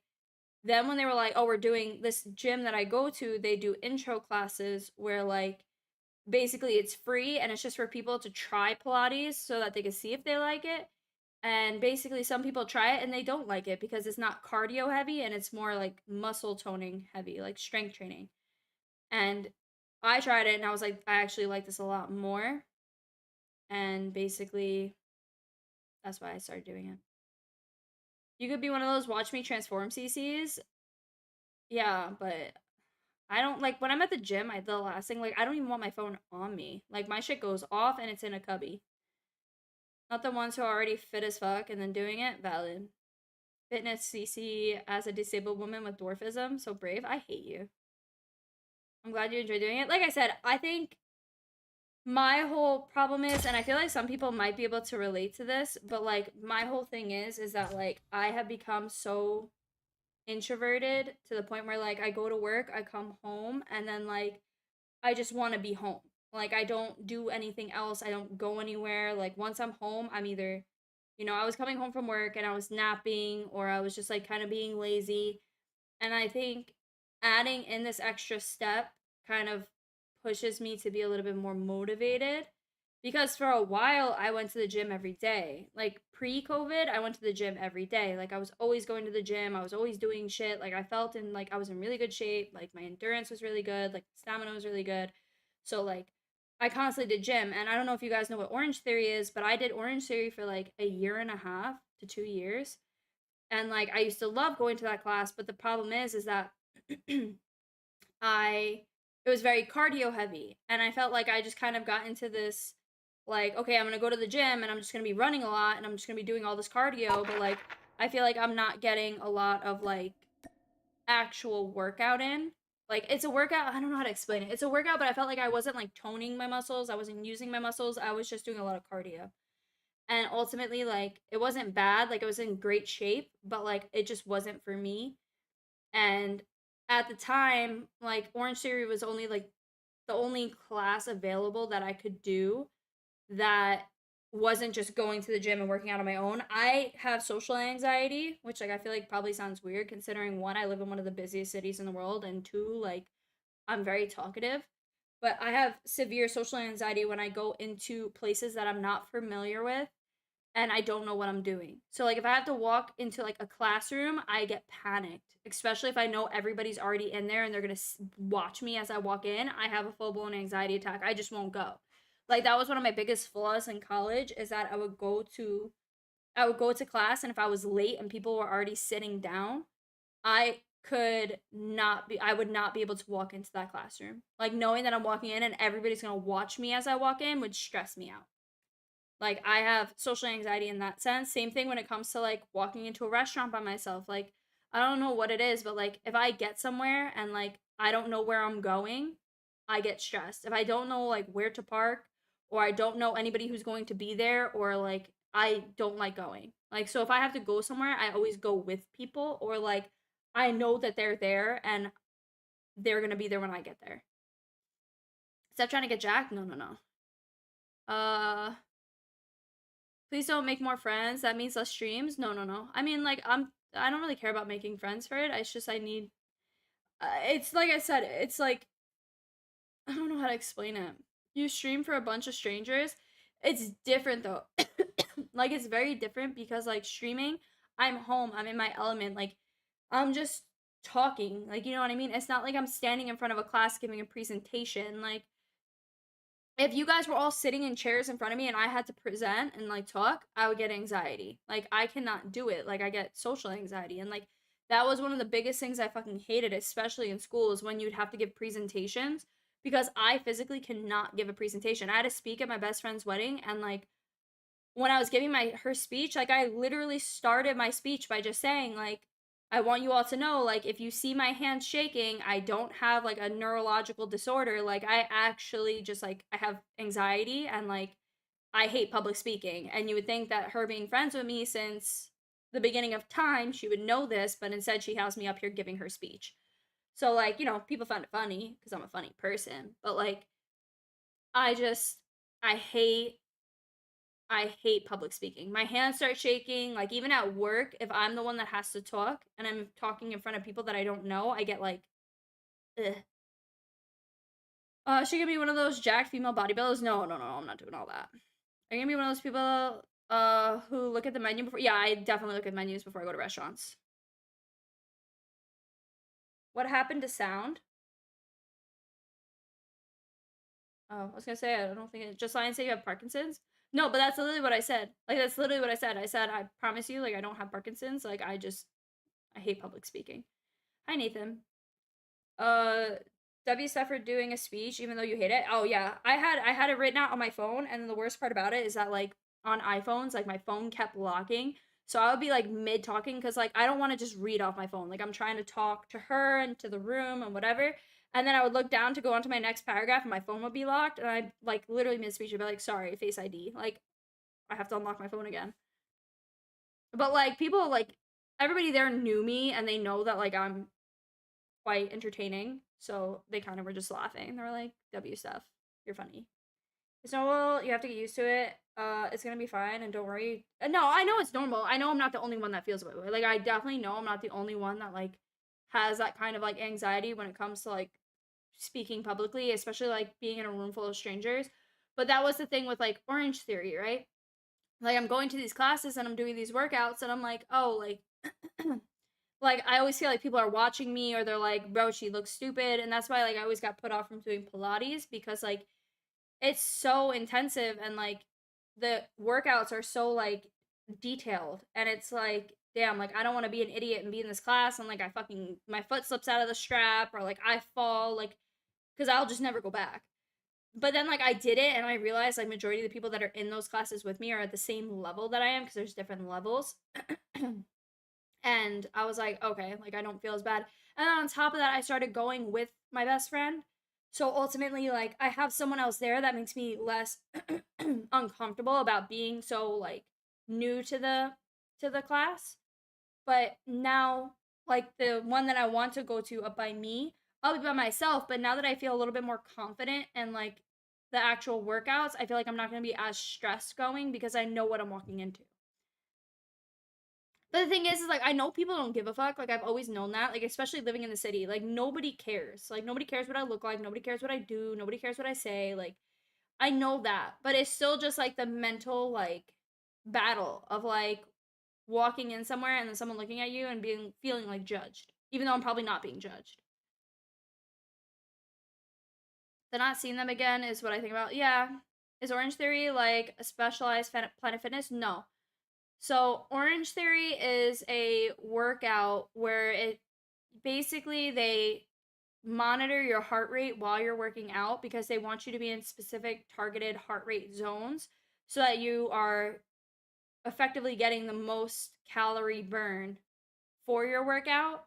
then when they were like, oh, we're doing this gym that I go to, they do intro classes where like basically it's free and it's just for people to try Pilates so that they can see if they like it. And basically some people try it and they don't like it because it's not cardio heavy and it's more like muscle toning heavy, like strength training. And I tried it and I was like, I actually like this a lot more. And basically that's why I started doing it. You could be one of those watch me transform CCs. Yeah, but I don't like when I'm at the gym, the last thing, like I don't even want my phone on me. Like my shit goes off and it's in a cubby. Not the ones who are already fit as fuck and then doing it. Valid. Fitness CC as a disabled woman with dwarfism. So brave. I hate you. I'm glad you enjoy doing it. Like I said, I think my whole problem is, and I feel like some people might be able to relate to this, but like my whole thing is that like I have become so introverted to the point where like I go to work, I come home, and then like I just want to be home. Like I don't do anything else. I don't go anywhere. Like once I'm home, I'm either, I was coming home from work and I was napping or I was just like kind of being lazy. And I think adding in this extra step kind of pushes me to be a little bit more motivated because for a while I went to the gym every day. Like pre-COVID, I went to the gym every day. Like I was always going to the gym. I was always doing shit. Like I felt in like I was in really good shape. Like my endurance was really good. Like stamina was really good. So like I constantly did gym. And I don't know if you guys know what Orange Theory is, but I did Orange Theory for like a year and a half to 2 years. And like I used to love going to that class, but the problem is that I it was very cardio heavy and I felt like I just kind of got into this like okay, I'm going to go to the gym and I'm just going to be running a lot and I'm just going to be doing all this cardio, but like I feel like I'm not getting a lot of like actual workout in. Like it's a workout, I don't know how to explain it. It's a workout, but I felt like I wasn't like toning my muscles. I wasn't using my muscles. I was just doing a lot of cardio. And ultimately like it wasn't bad, like it was in great shape, but like it just wasn't for me. And at the time, like Orange Theory was only like the only class available that I could do that wasn't just going to the gym and working out on my own. I have social anxiety, which like I feel like probably sounds weird considering one, I live in one of the busiest cities in the world, and two, like I'm very talkative. But I have severe social anxiety when I go into places that I'm not familiar with and I don't know what I'm doing. So like if I have to walk into like a classroom, I get panicked, especially if I know everybody's already in there and they're going to watch me as I walk in. I have a full-blown anxiety attack. I just won't go. Like that was one of my biggest flaws in college is that I would go to class and if I was late and people were already sitting down, I would not be able to walk into that classroom. Like knowing that I'm walking in and everybody's going to watch me as I walk in would stress me out. Like, I have social anxiety in that sense. Same thing when it comes to, like, walking into a restaurant by myself. Like, I don't know what it is, but, like, if I get somewhere and, like, I don't know where I'm going, I get stressed. If I don't know, like, where to park, or I don't know anybody who's going to be there, or, like, I don't like going. Like, so if I have to go somewhere, I always go with people, or, like, I know that they're there and they're gonna be there when I get there. Stop trying to get jacked? No, no, no. Please don't make more friends. That means less streams. No, no, no. I mean, like, I don't really care about making friends for it. It's just I need. It's like I said. It's like I don't know how to explain it. You stream for a bunch of strangers. It's different though. Like, it's very different because, like, streaming, I'm home. I'm in my element. Like, I'm just talking. Like, you know what I mean? It's not like I'm standing in front of a class giving a presentation. Like, if you guys were all sitting in chairs in front of me and I had to present and, like, talk, I would get anxiety. Like, I cannot do it. Like, I get social anxiety. And, like, that was one of the biggest things I fucking hated, especially in school, is when you'd have to give presentations, because I physically cannot give a presentation. I had to speak at my best friend's wedding, and, like, when I was giving her speech, like, I literally started my speech by just saying, like, I want you all to know, like, if you see my hands shaking, I don't have, like, a neurological disorder. Like, I actually just, like, I have anxiety, and, like, I hate public speaking. And you would think that her being friends with me since the beginning of time, she would know this, but instead she has me up here giving her speech. So, like, you know, people find it funny because I'm a funny person. But, like, I just, I hate public speaking. My hands start shaking. Like, even at work, if I'm the one that has to talk and I'm talking in front of people that I don't know, I get like, ugh. She gonna be one of those jacked female bodybuilders? No, no, no, I'm not doing all that. Are you gonna be one of those people who look at the menu before? Yeah, I definitely look at menus before I go to restaurants. What happened to sound? Oh, I was gonna say, I don't think just Lion say you have Parkinson's. No, but that's literally what I said. Like, that's literally what I said. I said, I promise you, like, I don't have Parkinson's. Like, I hate public speaking. Hi, Nathan. itsTEPH for doing a speech, even though you hate it. Oh yeah, I had it written out on my phone, and then the worst part about it is that, like, on iPhones, like, my phone kept locking. So I would be, like, mid talking, because, like, I don't want to just read off my phone. Like, I'm trying to talk to her and to the room and whatever. And then I would look down to go on to my next paragraph, and my phone would be locked. And I, like, literally mid speech would be like, sorry, Face ID. Like, I have to unlock my phone again. But, like, people, like, everybody there knew me, and they know that, like, I'm quite entertaining. So they kind of were just laughing. They were like, itsTEPH, you're funny. It's normal. You have to get used to it. It's gonna be fine, and don't worry. No, I know it's normal. I know I'm not the only one that feels that way. Like, I definitely know I'm not the only one that, like, has that kind of, like, anxiety when it comes to, like, speaking publicly, especially, like, being in a room full of strangers. But that was the thing with, like, Orange Theory, right? Like, I'm going to these classes and I'm doing these workouts, and I'm like, oh, like, like, I always feel like people are watching me, or they're like, bro, she looks stupid. And that's why, like, I always got put off from doing Pilates, because, like, it's so intensive, and, like, the workouts are so, like, detailed, and it's like, damn, like, I don't want to be an idiot and be in this class and, like, my foot slips out of the strap, or, like, I fall, like, because I'll just never go back. But then, like, I did it, and I realized, like, majority of the people that are in those classes with me are at the same level that I am, because there's different levels. And I was like, okay, like, I don't feel as bad. And then on top of that, I started going with my best friend. So ultimately, like, I have someone else there that makes me less uncomfortable about being so, like, new to the class. But now, like, the one that I want to go to up by me, I'll be by myself. But now that I feel a little bit more confident and, like, the actual workouts, I feel like I'm not going to be as stressed going, because I know what I'm walking into. But the thing is, like, I know people don't give a fuck. Like, I've always known that. Like, especially living in the city. Like, nobody cares. Like, nobody cares what I look like. Nobody cares what I do. Nobody cares what I say. Like, I know that. But it's still just, like, the mental, like, battle of, like, walking in somewhere and then someone looking at you and feeling, like, judged. Even though I'm probably not being judged. The not seeing them again is what I think about. Yeah. Is Orange Theory, like, a specialized Planet Fitness? No. So Orange Theory is a workout where it basically they monitor your heart rate while you're working out, because they want you to be in specific targeted heart rate zones. so that you are effectively getting the most calorie burn for your workout.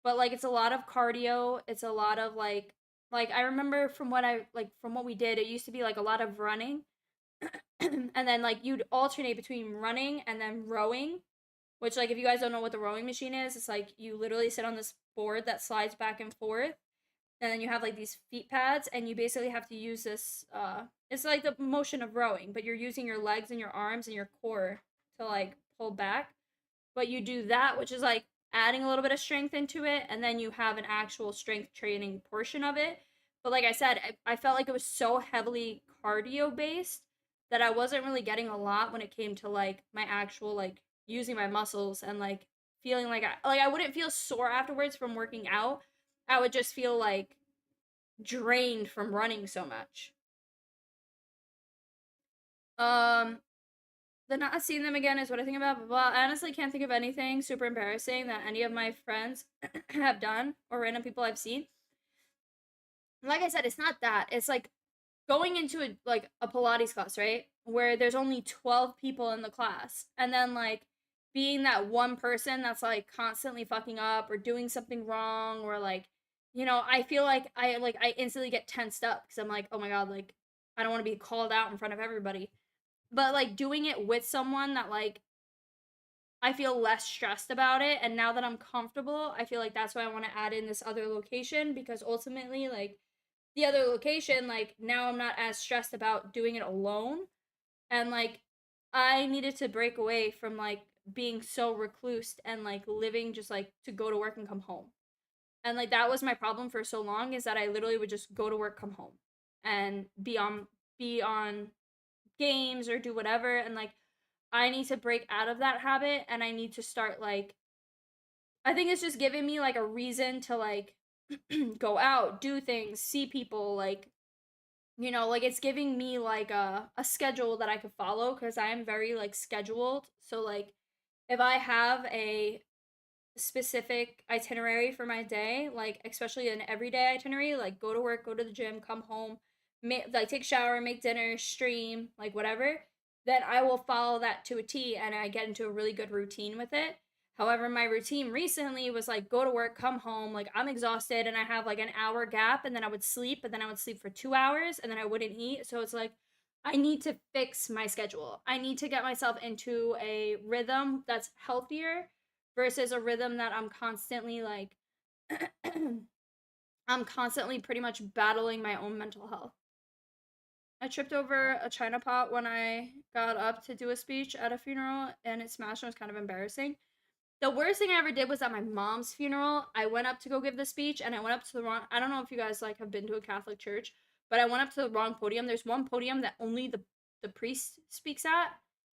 But like it's a lot of cardio, it's a lot of like I remember from what we did, it used to be like a lot of running. And then like you'd alternate between running and then rowing, which like if you guys don't know what the rowing machine is, it's like you literally sit on this board that slides back and forth, and then you have like these feet pads, and you basically have to use this it's like the motion of rowing, but you're using your legs and your arms and your core to like pull back. But you do that, which is like adding a little bit of strength into it, and then you have an actual strength training portion of it. But like I said, I felt like it was so heavily cardio based that I wasn't really getting a lot when it came to like my actual like using my muscles and like feeling like I wouldn't feel sore afterwards from working out. I would just feel like drained from running so much. The not seeing them again is what I think about. Well, I honestly can't think of anything super embarrassing that any of my friends have done or random people I've seen. Like I said, it's not that. It's like going into a Pilates class, right? Where there's only 12 people in the class, and then like being that one person that's like constantly fucking up or doing something wrong, or like, I feel like I instantly get tensed up because I'm like, oh my god, like I don't want to be called out in front of everybody. But like doing it with someone that like I feel less stressed about it, and now that I'm comfortable, I feel like that's why I want to add in this other location, because ultimately like the other location, like now I'm not as stressed about doing it alone. And like I needed to break away from like being so reclused and like living just like to go to work and come home. And like that was my problem for so long, is that I literally would just go to work, come home, and be on games or do whatever. And like I need to break out of that habit, and I need to start like I think it's just giving me like a reason to like go out, do things, see people, like like it's giving me like a schedule that I could follow, because I am very like scheduled. So like if I have a specific itinerary for my day, like especially an everyday itinerary, like go to work, go to the gym, come home, like take a shower, make dinner, stream, like whatever, then I will follow that to a T, and I get into a really good routine with it. However, my routine recently was like go to work, come home, like I'm exhausted, and I have like an hour gap, and then I would sleep, but then I would sleep for 2 hours, and then I wouldn't eat. So it's like I need to fix my schedule. I need to get myself into a rhythm that's healthier versus a rhythm that I'm constantly like I'm constantly pretty much battling my own mental health. I tripped over a china pot when I got up to do a speech at a funeral, and it smashed, and it was kind of embarrassing. The worst thing I ever did was at my mom's funeral. I went up to go give the speech, and I went up to the wrong, I don't know if you guys like have been to a Catholic church, but I went up to the wrong podium. There's one podium that only the priest speaks at,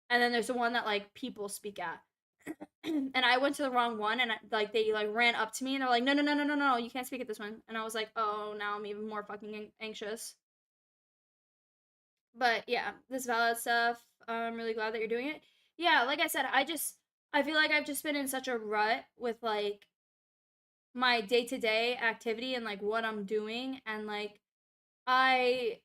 and then there's the one that like people speak at. And I went to the wrong one, and like they like ran up to me, and they're like, no, no, no, no, no, no, you can't speak at this one. And I was like, oh, now I'm even more fucking anxious. But yeah, this valid stuff, I'm really glad that you're doing it. Yeah, like I said, I feel like I've just been in such a rut with like my day-to-day activity and like what I'm doing, and like I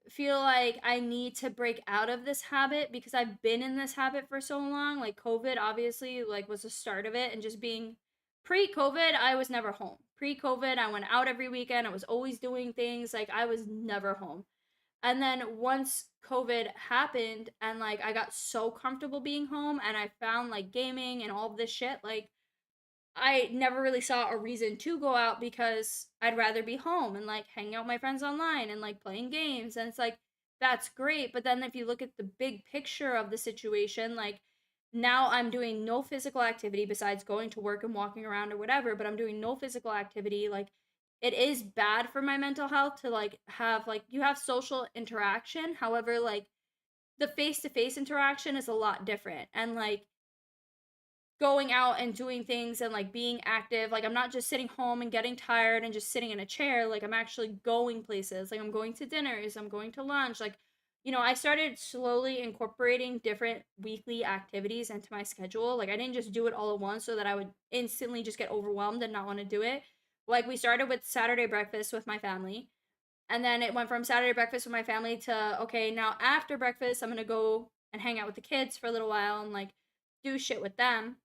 feel like I need to break out of this habit, because I've been in this habit for so long. Like COVID obviously like was the start of it, and just being pre-COVID, I was never home. Pre-COVID, I went out every weekend. I was always doing things. Like I was never home. And then once COVID happened, and like I got so comfortable being home, and I found like gaming and all of this shit, like I never really saw a reason to go out, because I'd rather be home and like hanging out with my friends online and like playing games. And it's like, that's great. But then if you look at the big picture of the situation, like now I'm doing no physical activity besides going to work and walking around or whatever, but I'm doing no physical activity. Like it is bad for my mental health to like have like you have social interaction. However, like the face to face interaction is a lot different. And like going out and doing things and like being active. Like I'm not just sitting home and getting tired and just sitting in a chair. Like I'm actually going places. Like I'm going to dinners, I'm going to lunch. Like, I started slowly incorporating different weekly activities into my schedule. Like I didn't just do it all at once so that I would instantly just get overwhelmed and not want to do it. Like we started with Saturday breakfast with my family. And then it went from Saturday breakfast with my family to, okay, now after breakfast, I'm going to go and hang out with the kids for a little while and like do shit with them.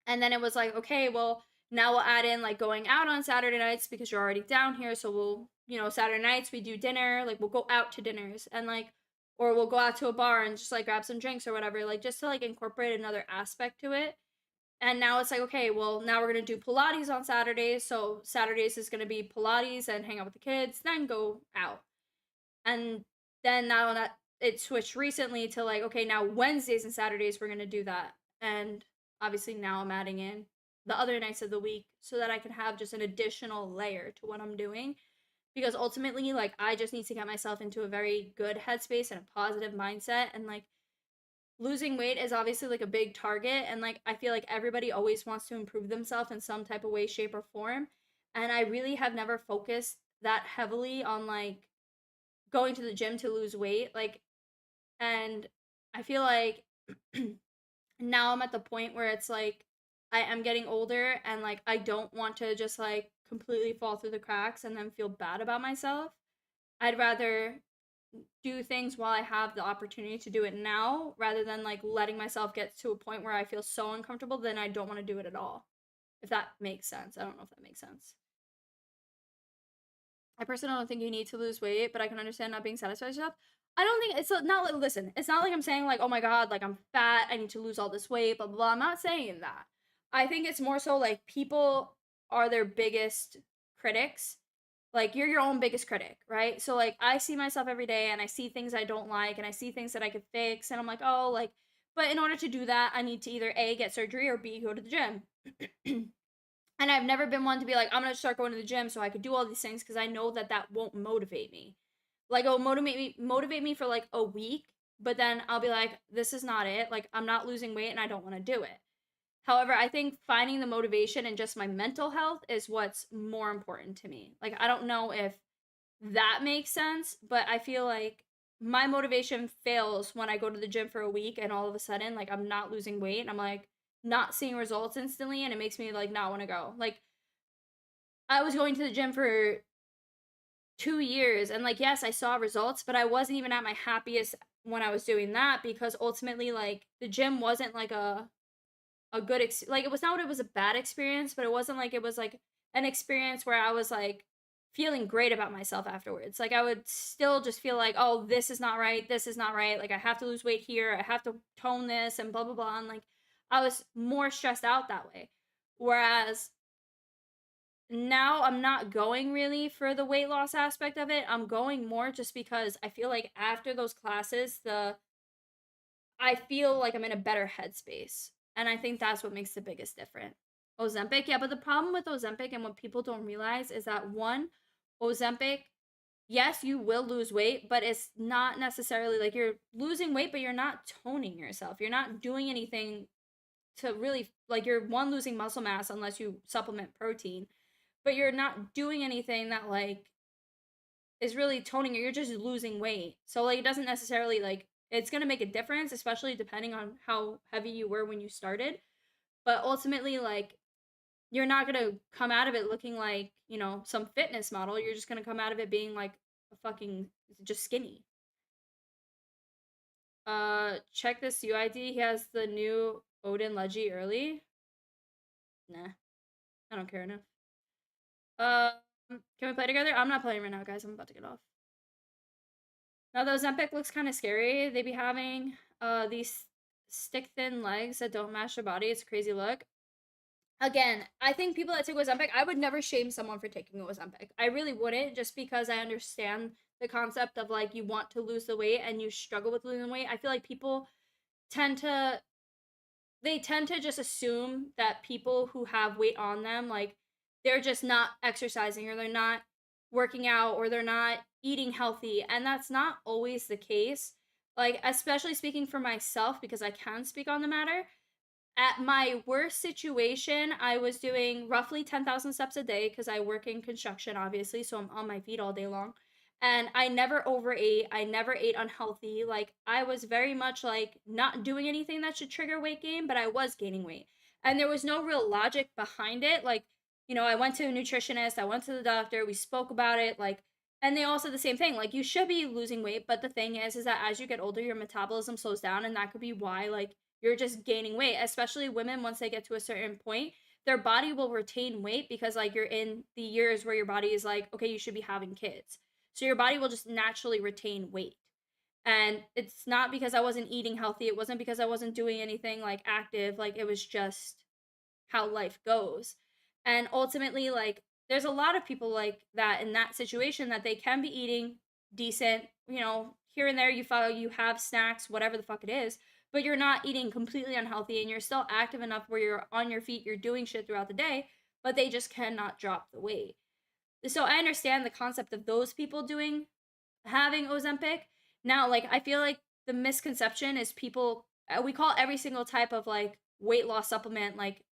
And then it was like, okay, well, now we'll add in like going out on Saturday nights because you're already down here. So we'll, Saturday nights we do dinner, like we'll go out to dinners and like, or we'll go out to a bar and just like grab some drinks or whatever, like just to like incorporate another aspect to it. And now it's like, okay, well, now we're going to do Pilates on Saturdays. So Saturdays is going to be Pilates and hang out with the kids, then go out. And then now that it switched recently to like, okay, now Wednesdays and Saturdays we're going to do that. And obviously now I'm adding in the other nights of the week so that I can have just an additional layer to what I'm doing. Because ultimately, like, I just need to get myself into a very good headspace and a positive mindset. And like, losing weight is obviously like a big target. And like, I feel like everybody always wants to improve themselves in some type of way, shape, or form. And I really have never focused that heavily on like going to the gym to lose weight. Like, and I feel like now I'm at the point where it's like I am getting older and like I don't want to just like completely fall through the cracks and then feel bad about myself. I'd rather do things while I have the opportunity to do it now rather than like letting myself get to a point where I feel so uncomfortable then I don't want to do it at all. If that makes sense. I don't know if that makes sense. I personally don't think you need to lose weight, but I can understand not being satisfied with yourself. I don't think it's not like, listen, it's not like I'm saying like, oh my god, like I'm fat, I need to lose all this weight, blah blah blah. I'm not saying that. I think it's more so like people are their biggest critics. Like you're your own biggest critic, right? So like I see myself every day and I see things I don't like and I see things that I could fix and I'm like, oh, like, but in order to do that, I need to either A, get surgery or B, go to the gym. And I've never been one to be like, I'm gonna start going to the gym so I could do all these things because I know that that won't motivate me. Like it'll motivate me for like a week, but then I'll be like, this is not it. Like I'm not losing weight and I don't want to do it. However, I think finding the motivation and just my mental health is what's more important to me. Like I don't know if that makes sense, but I feel like my motivation fails when I go to the gym for a week and all of a sudden like I'm not losing weight and I'm like not seeing results instantly and it makes me like not want to go. Like I was going to the gym for 2 years and like yes, I saw results, but I wasn't even at my happiest when I was doing that because ultimately like the gym wasn't like a good like it was not what it was a bad experience, but it wasn't like it was like an experience where I was like feeling great about myself afterwards. Like I would still just feel like, oh, this is not right, this is not right. Like I have to lose weight here, I have to tone this and blah blah blah. And like I was more stressed out that way. Whereas now I'm not going really for the weight loss aspect of it. I'm going more just because I feel like after those classes, I feel like I'm in a better headspace. And I think that's what makes the biggest difference. Ozempic, yeah, but the problem with Ozempic and what people don't realize is that one, Ozempic, yes, you will lose weight, but it's not necessarily like you're losing weight, but you're not toning yourself. You're not doing anything to really, like, you're one, losing muscle mass unless you supplement protein, but you're not doing anything that, like, is really toning you. You're just losing weight. So, like, it doesn't necessarily, like, it's going to make a difference, especially depending on how heavy you were when you started. But ultimately, like, you're not going to come out of it looking like, some fitness model. You're just going to come out of it being like a fucking just skinny. Check this UID. He has the new Odin Leggy early. Nah, I don't care enough. Can we play together? I'm not playing right now, guys. I'm about to get off. Now, the Ozempic looks kind of scary. They be having these stick thin legs that don't match their body. It's a crazy look. Again, I think people that take Ozempic, I would never shame someone for taking Ozempic. I really wouldn't, just because I understand the concept of like you want to lose the weight and you struggle with losing weight. I feel like people tend to just assume that people who have weight on them, like they're just not exercising or they're not working out or they're not eating healthy, and that's not always the case. Like, especially speaking for myself, because I can speak on the matter. At my worst situation, I was doing roughly 10,000 steps a day because I work in construction, obviously, so I'm on my feet all day long. And I never overate. I never ate unhealthy. Like, I was very much like not doing anything that should trigger weight gain, but I was gaining weight. And there was no real logic behind it. Like, I went to a nutritionist, I went to the doctor, we spoke about it. Like, And they all said the same thing, like, you should be losing weight, but the thing is that as you get older, your metabolism slows down, and that could be why, like, you're just gaining weight. Especially women, once they get to a certain point, their body will retain weight because, like, you're in the years where your body is like, okay, you should be having kids. So your body will just naturally retain weight. And it's not because I wasn't eating healthy, it wasn't because I wasn't doing anything like active, like it was just how life goes. And ultimately, like, there's a lot of people like that in that situation that they can be eating decent, here and there you have snacks, whatever the fuck it is, but you're not eating completely unhealthy and you're still active enough where you're on your feet, you're doing shit throughout the day, but they just cannot drop the weight. So I understand the concept of those people having Ozempic. Now, like, I feel like the misconception is people we call every single type of like weight loss supplement like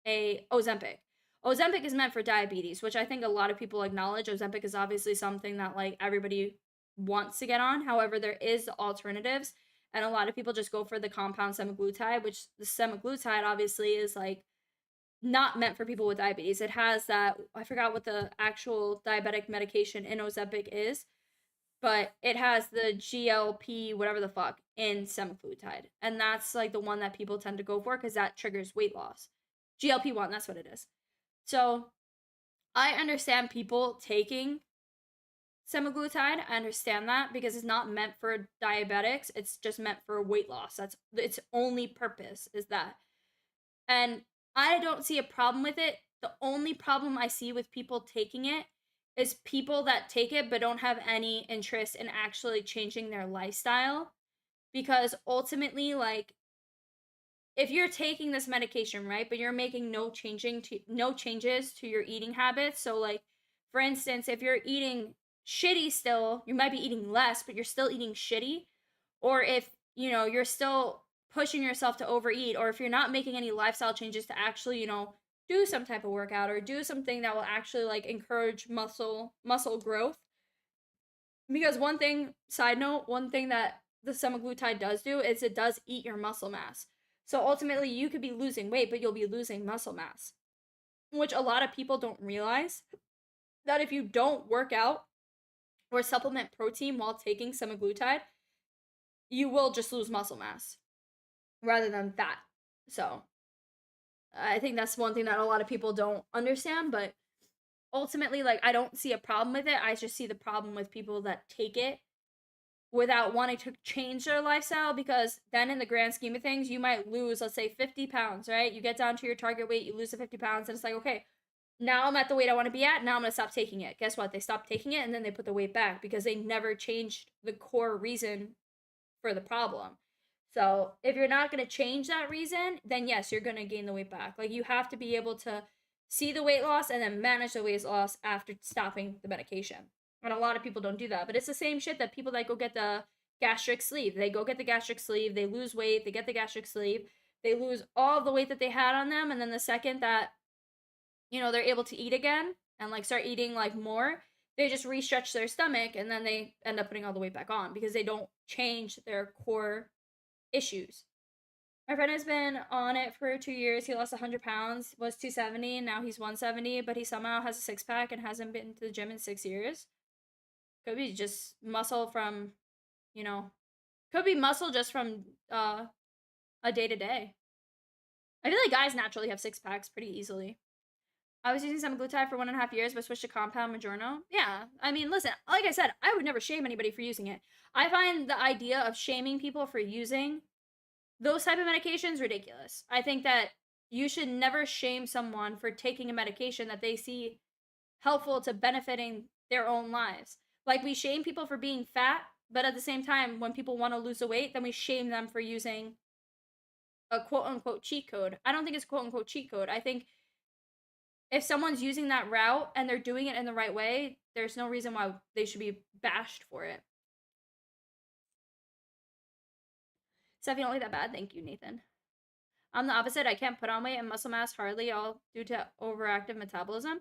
a Ozempic. Ozempic is meant for diabetes, which I think a lot of people acknowledge. Ozempic is obviously something that like everybody wants to get on. However, there is alternatives, and a lot of people just go for the compound semaglutide, which the semaglutide obviously is like not meant for people with diabetes. It has that, I forgot what the actual diabetic medication in Ozempic is, but it has the GLP whatever the fuck in semaglutide, and that's like the one that people tend to go for because that triggers weight loss. GLP-1, that's what it is. So I understand people taking semaglutide. I understand that because it's not meant for diabetics. It's just meant for weight loss. That's its only purpose is that. And I don't see a problem with it. The only problem I see with people taking it is people that take it but don't have any interest in actually changing their lifestyle. Because ultimately, like, if you're taking this medication, right, but you're making no changes to your eating habits, so like for instance, if you're eating shitty still, you might be eating less, but you're still eating shitty, or if, you're still pushing yourself to overeat, or if you're not making any lifestyle changes to actually, do some type of workout or do something that will actually like encourage muscle growth. Because side note, one thing that the semaglutide does do is it does eat your muscle mass. So ultimately, you could be losing weight, but you'll be losing muscle mass, which a lot of people don't realize that if you don't work out or supplement protein while taking semaglutide, you will just lose muscle mass rather than fat. So I think that's one thing that a lot of people don't understand, but ultimately, like, I don't see a problem with it. I just see the problem with people that take it without wanting to change their lifestyle, because then in the grand scheme of things, you might lose, let's say, 50 pounds, right? You get down to your target weight, you lose the 50 pounds, and it's like, okay, now I'm at the weight I want to be at, now I'm going to stop taking it. Guess what? They stop taking it, and then they put the weight back because they never changed the core reason for the problem. So if you're not going to change that reason, then yes, you're going to gain the weight back. Like, you have to be able to see the weight loss and then manage the weight loss after stopping the medication. And a lot of people don't do that. But it's the same shit that people that go get the gastric sleeve. They go get the gastric sleeve, they lose weight, they get the gastric sleeve, they lose all the weight that they had on them, and then the second that, they're able to eat again and like start eating like more, they just restretch their stomach and then they end up putting all the weight back on because they don't change their core issues. My friend has been on it for 2 years. He lost 100 pounds, was 270, and now he's 170, but he somehow has a six pack and hasn't been to the gym in 6 years. Could be just muscle from, could be muscle just from a day to day. I feel like guys naturally have six packs pretty easily. I was using semaglutide for 1.5 years, but switched to compound Mounjaro. Yeah, I mean, listen, like I said, I would never shame anybody for using it. I find the idea of shaming people for using those type of medications ridiculous. I think that you should never shame someone for taking a medication that they see helpful to benefiting their own lives. Like, we shame people for being fat, but at the same time, when people want to lose the weight, then we shame them for using a quote-unquote cheat code. I don't think it's quote-unquote cheat code. I think if someone's using that route and they're doing it in the right way, there's no reason why they should be bashed for it. Steph, you don't look that bad. Thank you, Nathan. I'm the opposite. I can't put on weight and muscle mass hardly, all due to overactive metabolism.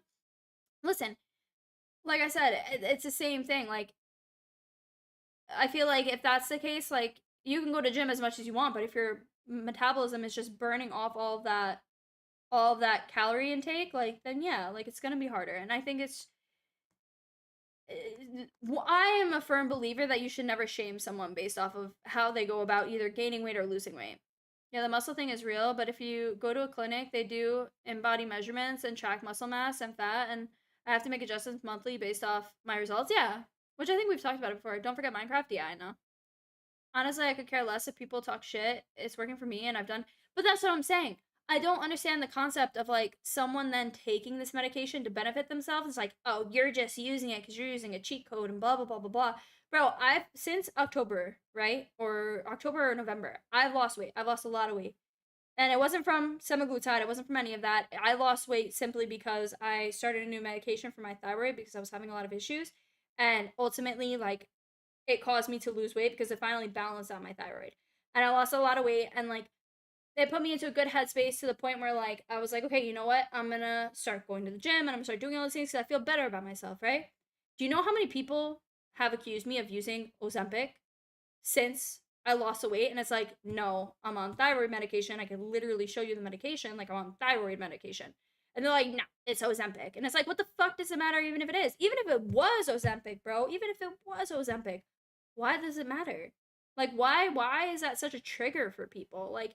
Listen, like I said, it's the same thing. Like, I feel like if that's the case, like, you can go to gym as much as you want, but if your metabolism is just burning off all of that calorie intake, like, then yeah, like, it's gonna be harder. And I think I am a firm believer that you should never shame someone based off of how they go about either gaining weight or losing weight. Yeah, the muscle thing is real, but if you go to a clinic, they do in-body measurements and track muscle mass and fat, and I have to make adjustments monthly based off my results. Yeah, which I think we've talked about it before. Don't forget Minecraft. Yeah, I know. Honestly, I could care less if people talk shit. It's working for me, and I've done. But that's what I'm saying. I don't understand the concept of like someone then taking this medication to benefit themselves. It's like, oh, you're just using it because you're using a cheat code and blah blah blah blah blah. Bro, I've since October, right? Or October or November, I've lost weight. I've lost a lot of weight. And it wasn't from semaglutide, it wasn't from any of that. I lost weight simply because I started a new medication for my thyroid because I was having a lot of issues. And ultimately, like, it caused me to lose weight because it finally balanced out my thyroid. And I lost a lot of weight, and like it put me into a good headspace to the point where like I was like, okay, you know what? I'm gonna start going to the gym and I'm gonna start doing all these things because I feel better about myself, right? Do you know how many people have accused me of using Ozempic since I lost the weight? And it's like, no, I'm on thyroid medication. I can literally show you the medication, like I'm on thyroid medication. And they're like, no, it's Ozempic. And it's like, what the fuck does it matter even if it is? Even if it was Ozempic, bro, even if it was Ozempic, why does it matter? Like, why is that such a trigger for people? Like,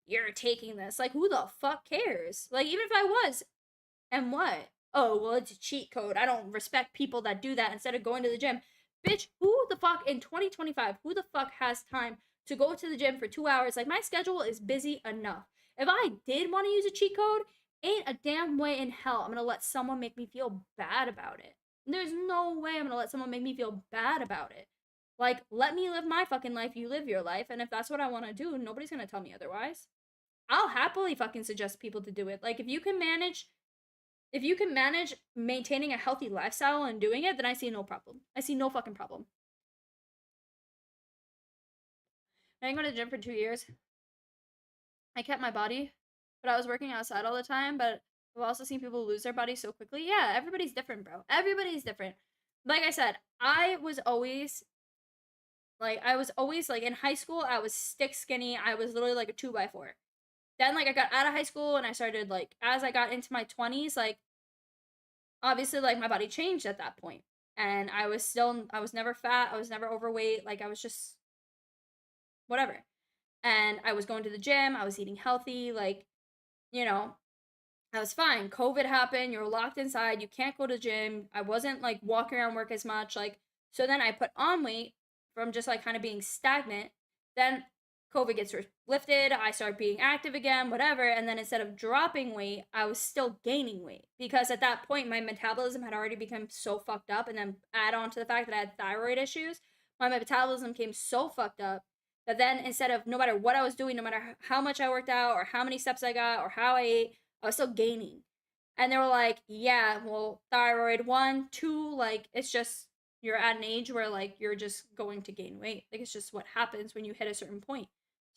you're taking this. Like, who the fuck cares? Like, even if I was, and what? Oh, well, it's a cheat code. I don't respect people that do that instead of going to the gym. Bitch, who the fuck in 2025, who the fuck has time to go to the gym for 2 hours? Like, my schedule is busy enough. If I did want to use a cheat code, ain't a damn way in hell I'm gonna let someone make me feel bad about it. There's no way I'm gonna let someone make me feel bad about it. Like, let me live my fucking life, you live your life, and if that's what I want to do, nobody's gonna tell me otherwise. I'll happily fucking suggest people to do it. Like, if you can manage maintaining a healthy lifestyle and doing it, then I see no problem. I see no fucking problem. I didn't go to the gym for 2 years. I kept my body, but I was working outside all the time. But I've also seen people lose their body so quickly. Yeah, everybody's different, bro. Everybody's different. Like I said, I was always like in high school, I was stick skinny. I was literally like a 2x4. Then like I got out of high school and I started like as I got into my 20s, like obviously like my body changed at that point. And I was never fat, I was never overweight, like I was just whatever. And I was going to the gym, I was eating healthy, like, you know, I was fine. COVID happened, you're locked inside, you can't go to the gym. I wasn't like walking around work as much, like so then I put on weight from just like kind of being stagnant. Then COVID gets lifted, I start being active again, whatever, and then instead of dropping weight, I was still gaining weight because at that point my metabolism had already become so fucked up, and then add on to the fact that I had thyroid issues, my metabolism came so fucked up that then instead of no matter what I was doing, no matter how much I worked out or how many steps I got or how I ate, I was still gaining. And they were like, yeah, well, thyroid 1, 2, like it's just you're at an age where like you're just going to gain weight. Like it's just what happens when you hit a certain point.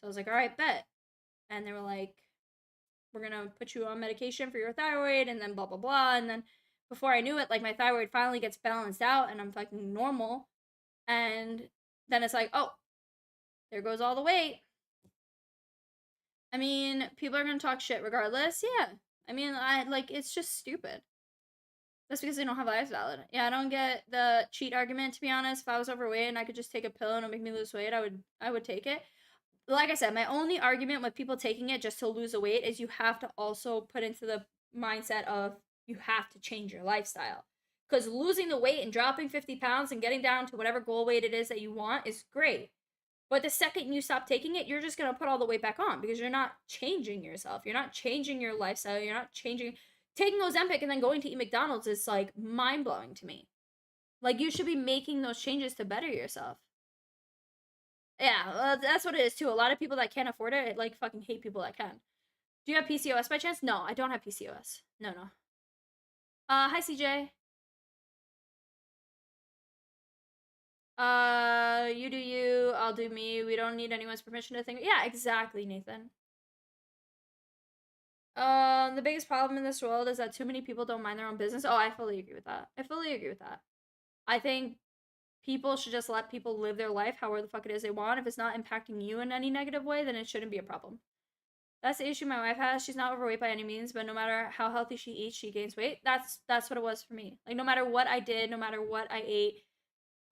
So I was like, all right, bet. And they were like, we're gonna put you on medication for your thyroid and then blah blah blah. And then before I knew it, like my thyroid finally gets balanced out and I'm fucking normal. And then it's like, oh, there goes all the weight. I mean, people are gonna talk shit regardless. Yeah. I mean, I like it's just stupid. That's because they don't have lives valid. Yeah, I don't get the cheat argument, to be honest. If I was overweight and I could just take a pill and it'll make me lose weight, I would take it. Like I said, my only argument with people taking it just to lose a weight is you have to also put into the mindset of you have to change your lifestyle. Because losing the weight and dropping 50 pounds and getting down to whatever goal weight it is that you want is great. But the second you stop taking it, you're just going to put all the weight back on because you're not changing yourself. You're not changing your lifestyle. You're not changing. Taking Ozempic and then going to eat McDonald's is like mind blowing to me. Like you should be making those changes to better yourself. Yeah, that's what it is too. A lot of people that can't afford it, like fucking hate people that can. Do you have PCOS by chance? No, I don't have PCOS. No. Hi CJ. You do you, I'll do me. We don't need anyone's permission to think. Yeah, exactly, Nathan. The biggest problem in this world is that too many people don't mind their own business. Oh, I fully agree with that. I think people should just let people live their life however the fuck it is they want. If it's not impacting you in any negative way, then it shouldn't be a problem. That's the issue my wife has. She's not overweight by any means, but no matter how healthy she eats, she gains weight. That's what it was for me. Like no matter what I did, no matter what I ate,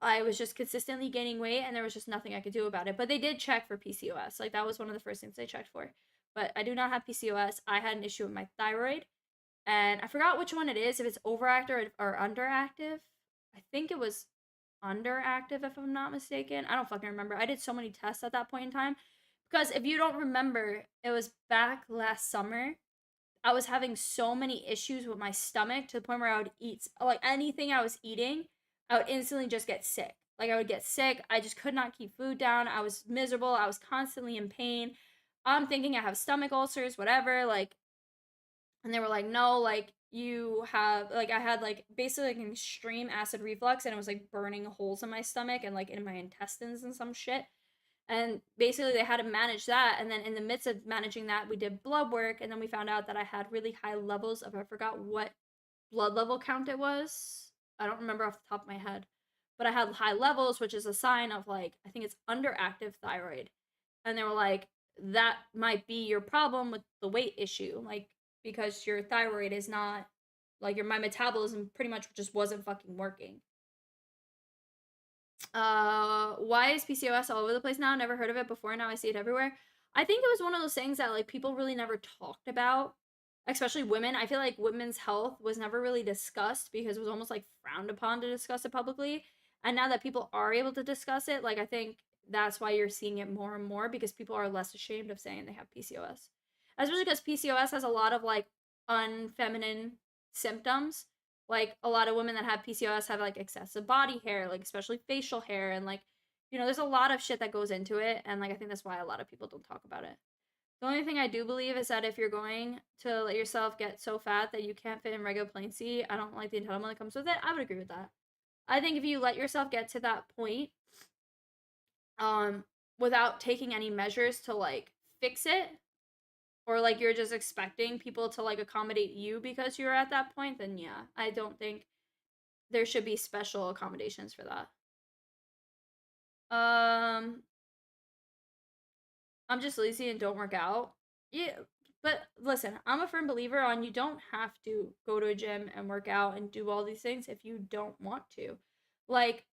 I was just consistently gaining weight and there was just nothing I could do about it. But they did check for PCOS. Like that was one of the first things they checked for. But I do not have PCOS. I had an issue with my thyroid. And I forgot which one it is, if it's overactive or underactive. I think it was underactive, if I'm not mistaken. I don't fucking remember. I did so many tests at that point in time. Because if you don't remember, it was back last summer. I was having so many issues with my stomach to the point where I would eat, like anything I was eating, I would instantly just get sick. Like I would get sick. I just could not keep food down. I was miserable. I was constantly in pain. I'm thinking I have stomach ulcers, whatever. Like, and they were like, no, like you have, like I had like basically like an extreme acid reflux and it was like burning holes in my stomach and like in my intestines and some shit. And basically they had to manage that. And then in the midst of managing that, we did blood work. And then we found out that I had really high levels of, I forgot what blood level count it was. I don't remember off the top of my head. But I had high levels, which is a sign of like, I think it's underactive thyroid. And they were like, that might be your problem with the weight issue. Like, because your thyroid is not, like, my metabolism pretty much just wasn't fucking working. Why is PCOS all over the place now? Never heard of it before. Now I see it everywhere. I think it was one of those things that like people really never talked about, especially women. I feel like women's health was never really discussed because it was almost like frowned upon to discuss it publicly. And now that people are able to discuss it, like I think that's why you're seeing it more and more because people are less ashamed of saying they have PCOS. Especially because PCOS has a lot of like unfeminine symptoms. Like a lot of women that have PCOS have like excessive body hair, like especially facial hair, and like, you know, there's a lot of shit that goes into it, and like I think that's why a lot of people don't talk about it. The only thing I do believe is that if you're going to let yourself get so fat that you can't fit in regular plain seat, I don't like the entitlement that comes with it. I would agree with that. I think if you let yourself get to that point, without taking any measures to like fix it, or like you're just expecting people to like accommodate you because you're at that point, then yeah, I don't think there should be special accommodations for that. I'm just lazy and don't work out. Yeah, but listen, I'm a firm believer on you don't have to go to a gym and work out and do all these things if you don't want to. Like,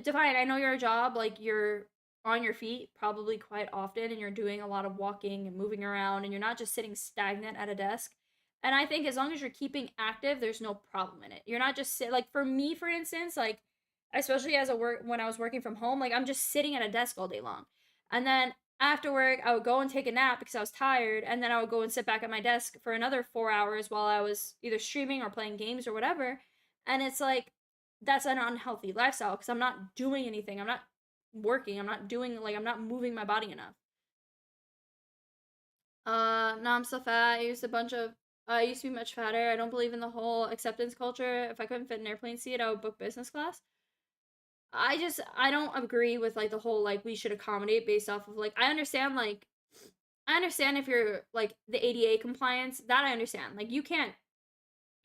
Divine, I know your job, like you're on your feet probably quite often and you're doing a lot of walking and moving around and you're not just sitting stagnant at a desk. And I think as long as you're keeping active, there's no problem in it. You're not just like for me, for instance, like especially as a work when I was working from home, like I'm just sitting at a desk all day long. And then after work, I would go and take a nap because I was tired, and then I would go and sit back at my desk for another 4 hours while I was either streaming or playing games or whatever. And it's like that's an unhealthy lifestyle because I'm not doing anything. I'm not working. I'm not doing like I'm not moving my body enough. No, I'm still fat. I used to be much fatter. I don't believe in the whole acceptance culture. If I couldn't fit an airplane seat, I would book business class. I don't agree with like the whole like we should accommodate based off of like I understand if you're like the ADA compliance, that I understand. Like you can't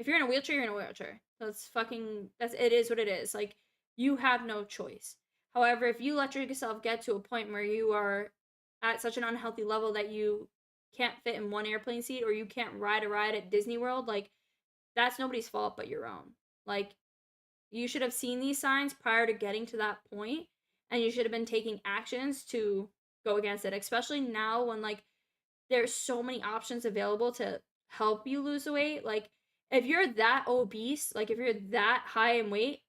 if you're in a wheelchair, you're in a wheelchair. It is what it is. Like you have no choice. However, if you let yourself get to a point where you are at such an unhealthy level that you can't fit in one airplane seat or you can't ride a ride at Disney World, like that's nobody's fault but your own. Like you should have seen these signs prior to getting to that point and you should have been taking actions to go against it, especially now when like there's so many options available to help you lose the weight. Like if you're that obese, like if you're that high in weight,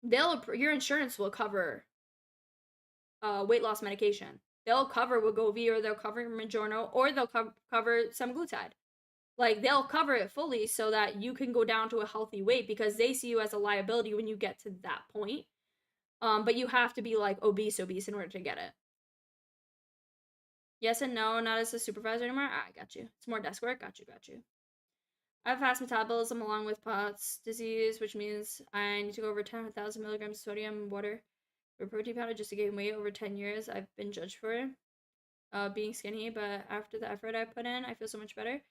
your insurance will cover weight loss medication. They'll cover Wegovy or they'll cover Mounjaro or they'll cover semaglutide. Like they'll cover it fully so that you can go down to a healthy weight because they see you as a liability when you get to that point. But you have to be like obese in order to get it. Yes and no, not as a supervisor anymore. I got you. It's more desk work. Got you. I have fast metabolism along with POTS disease, which means I need to go over 10,000 milligrams of sodium water or protein powder just to gain weight over 10 years. I've been judged for being skinny, but after the effort I put in, I feel so much better.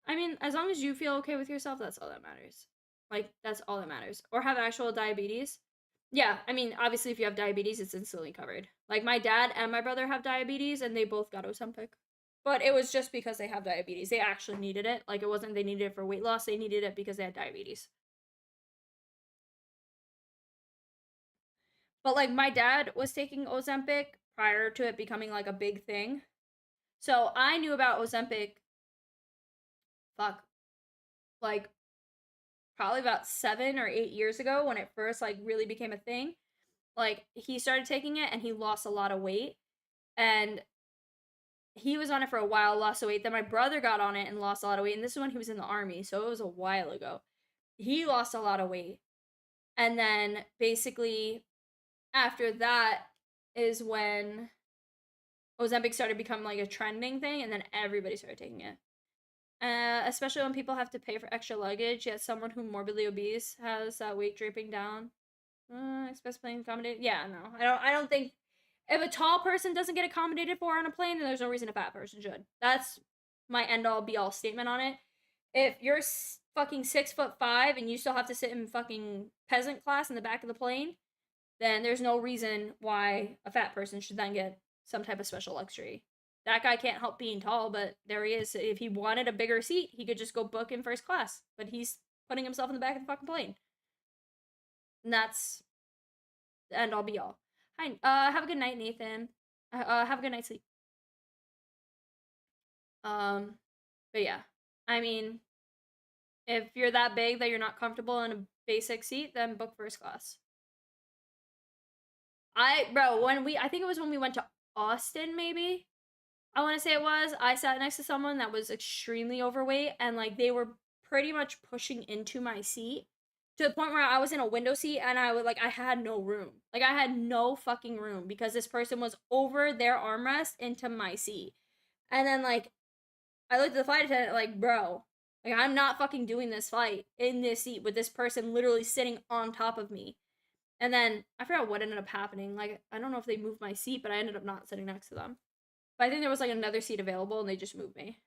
I mean, as long as you feel okay with yourself, that's all that matters. Like, that's all that matters. Or have actual diabetes. Yeah, I mean, obviously, if you have diabetes, it's instantly covered. Like, my dad and my brother have diabetes, and they both got Ozempic. But it was just because they have diabetes. They actually needed it. Like, it wasn't they needed it for weight loss. They needed it because they had diabetes. But, like, my dad was taking Ozempic prior to it becoming, like, a big thing. So I knew about Ozempic, like, probably about 7 or 8 years ago when it first, like, really became a thing. Like, he started taking it and he lost a lot of weight. And he was on it for a while, lost weight. Then my brother got on it and lost a lot of weight. And this is when he was in the army, so it was a while ago. He lost a lot of weight. And then basically after that is when Ozempic started becoming like a trending thing, and then everybody started taking it. Especially when people have to pay for extra luggage, yet someone who morbidly obese has weight draping down. Express plane accommodated. Yeah, no, I don't think if a tall person doesn't get accommodated for on a plane, then there's no reason a fat person should. That's my end all be all statement on it. If you're fucking 6'5" and you still have to sit in fucking peasant class in the back of the plane, then there's no reason why a fat person should then get some type of special luxury. That guy can't help being tall, but there he is. If he wanted a bigger seat, he could just go book in first class. But he's putting himself in the back of the fucking plane. And that's the end all be all. Hi, have a good night, Nathan. Have a good night's sleep. But yeah, I mean, if you're that big that you're not comfortable in a basic seat, then book first class. I think it was when we went to Austin, maybe. I want to say it was. I sat next to someone that was extremely overweight, and like they were pretty much pushing into my seat to the point where I was in a window seat and I had no room. Like I had no fucking room because this person was over their armrest into my seat. And then like I looked at the flight attendant like, bro, like I'm not fucking doing this flight in this seat with this person literally sitting on top of me. And then I forgot what ended up happening. Like I don't know if they moved my seat, but I ended up not sitting next to them. But I think there was like another seat available and they just moved me.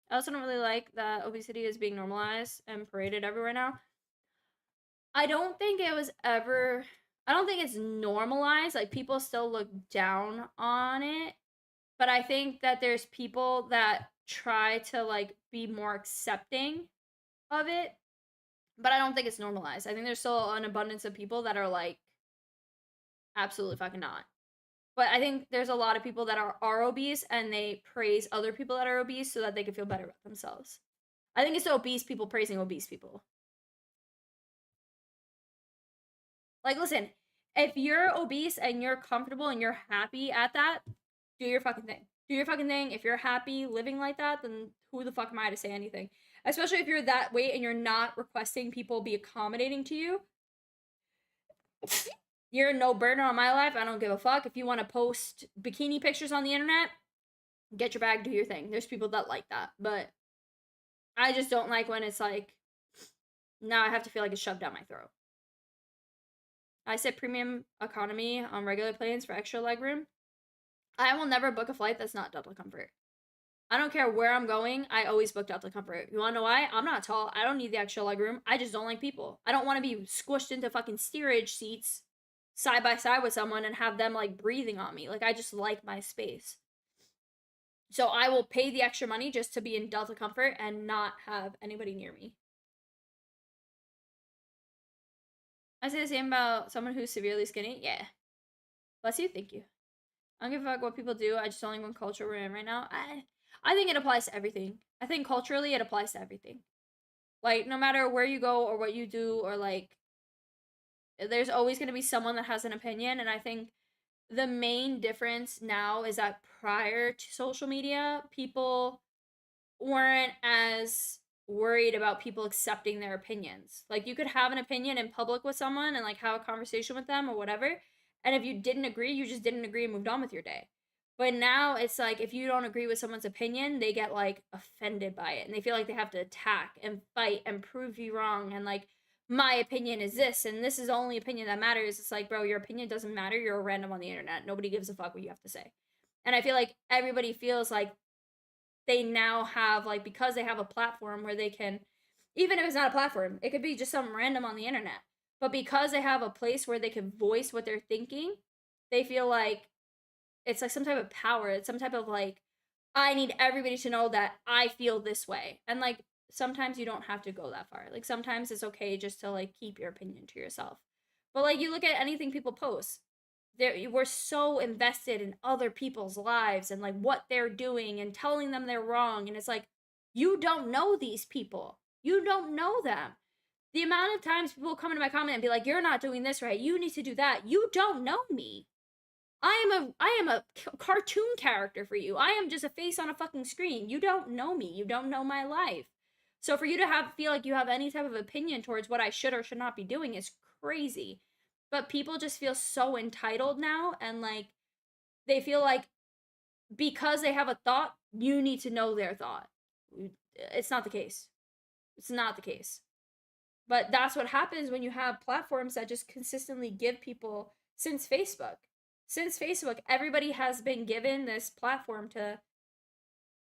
I also don't really like that obesity is being normalized and paraded everywhere now. I don't think it's normalized. Like people still look down on it. But I think that there's people that try to like be more accepting of it. But I don't think it's normalized. I think there's still an abundance of people that are like absolutely fucking not. But I think there's a lot of people that are obese and they praise other people that are obese so that they can feel better about themselves. I think it's the obese people praising obese people. Like, listen, if you're obese and you're comfortable and you're happy at that, do your fucking thing. Do your fucking thing. If you're happy living like that, then who the fuck am I to say anything? Especially if you're that weight and you're not requesting people be accommodating to you. You're no burden on my life. I don't give a fuck. If you want to post bikini pictures on the internet, get your bag, do your thing. There's people that like that. But I just don't like when it's like, now I have to feel like it's shoved down my throat. I said premium economy on regular planes for extra legroom. I will never book a flight that's not Delta Comfort. I don't care where I'm going. I always book Delta Comfort. You want to know why? I'm not tall. I don't need the extra legroom. I just don't like people. I don't want to be squished into fucking steerage seats side by side with someone and have them like breathing on me. Like I just like my space. So I will pay the extra money just to be in Delta Comfort and not have anybody near me. I say the same about someone who's severely skinny. Yeah. Bless you. Thank you. I don't give a fuck what people do. I just don't like what culture we're in right now. I think it applies to everything. I think culturally it applies to everything. Like no matter where you go or what you do or like there's always going to be someone that has an opinion. And I think the main difference now is that prior to social media, people weren't as worried about people accepting their opinions. Like you could have an opinion in public with someone and like have a conversation with them or whatever. And if you didn't agree, you just didn't agree and moved on with your day. But now it's like if you don't agree with someone's opinion, they get like offended by it and they feel like they have to attack and fight and prove you wrong and like my opinion is this and this is the only opinion that matters. It's like, bro, your opinion doesn't matter. You're a random on the internet. Nobody gives a fuck what you have to say. And I feel like everybody feels like they now have like because they have a platform where they can, even if it's not a platform, it could be just some random on the internet. But because they have a place where they can voice what they're thinking, they feel like it's like some type of power. It's some type of like, I need everybody to know that I feel this way. And like, sometimes you don't have to go that far. Like, sometimes it's okay just to like keep your opinion to yourself. But like, you look at anything people post, we're so invested in other people's lives and like what they're doing and telling them they're wrong. And it's like, you don't know these people. You don't know them. The amount of times people come into my comment and be like, you're not doing this right. You need to do that. You don't know me. I am a cartoon character for you. I am just a face on a fucking screen. You don't know me. You don't know my life. So for you to feel like you have any type of opinion towards what I should or should not be doing is crazy. But people just feel so entitled now, and like they feel like because they have a thought, you need to know their thought. It's not the case. It's not the case. But that's what happens when you have platforms that just consistently give people, since Facebook, everybody has been given this platform to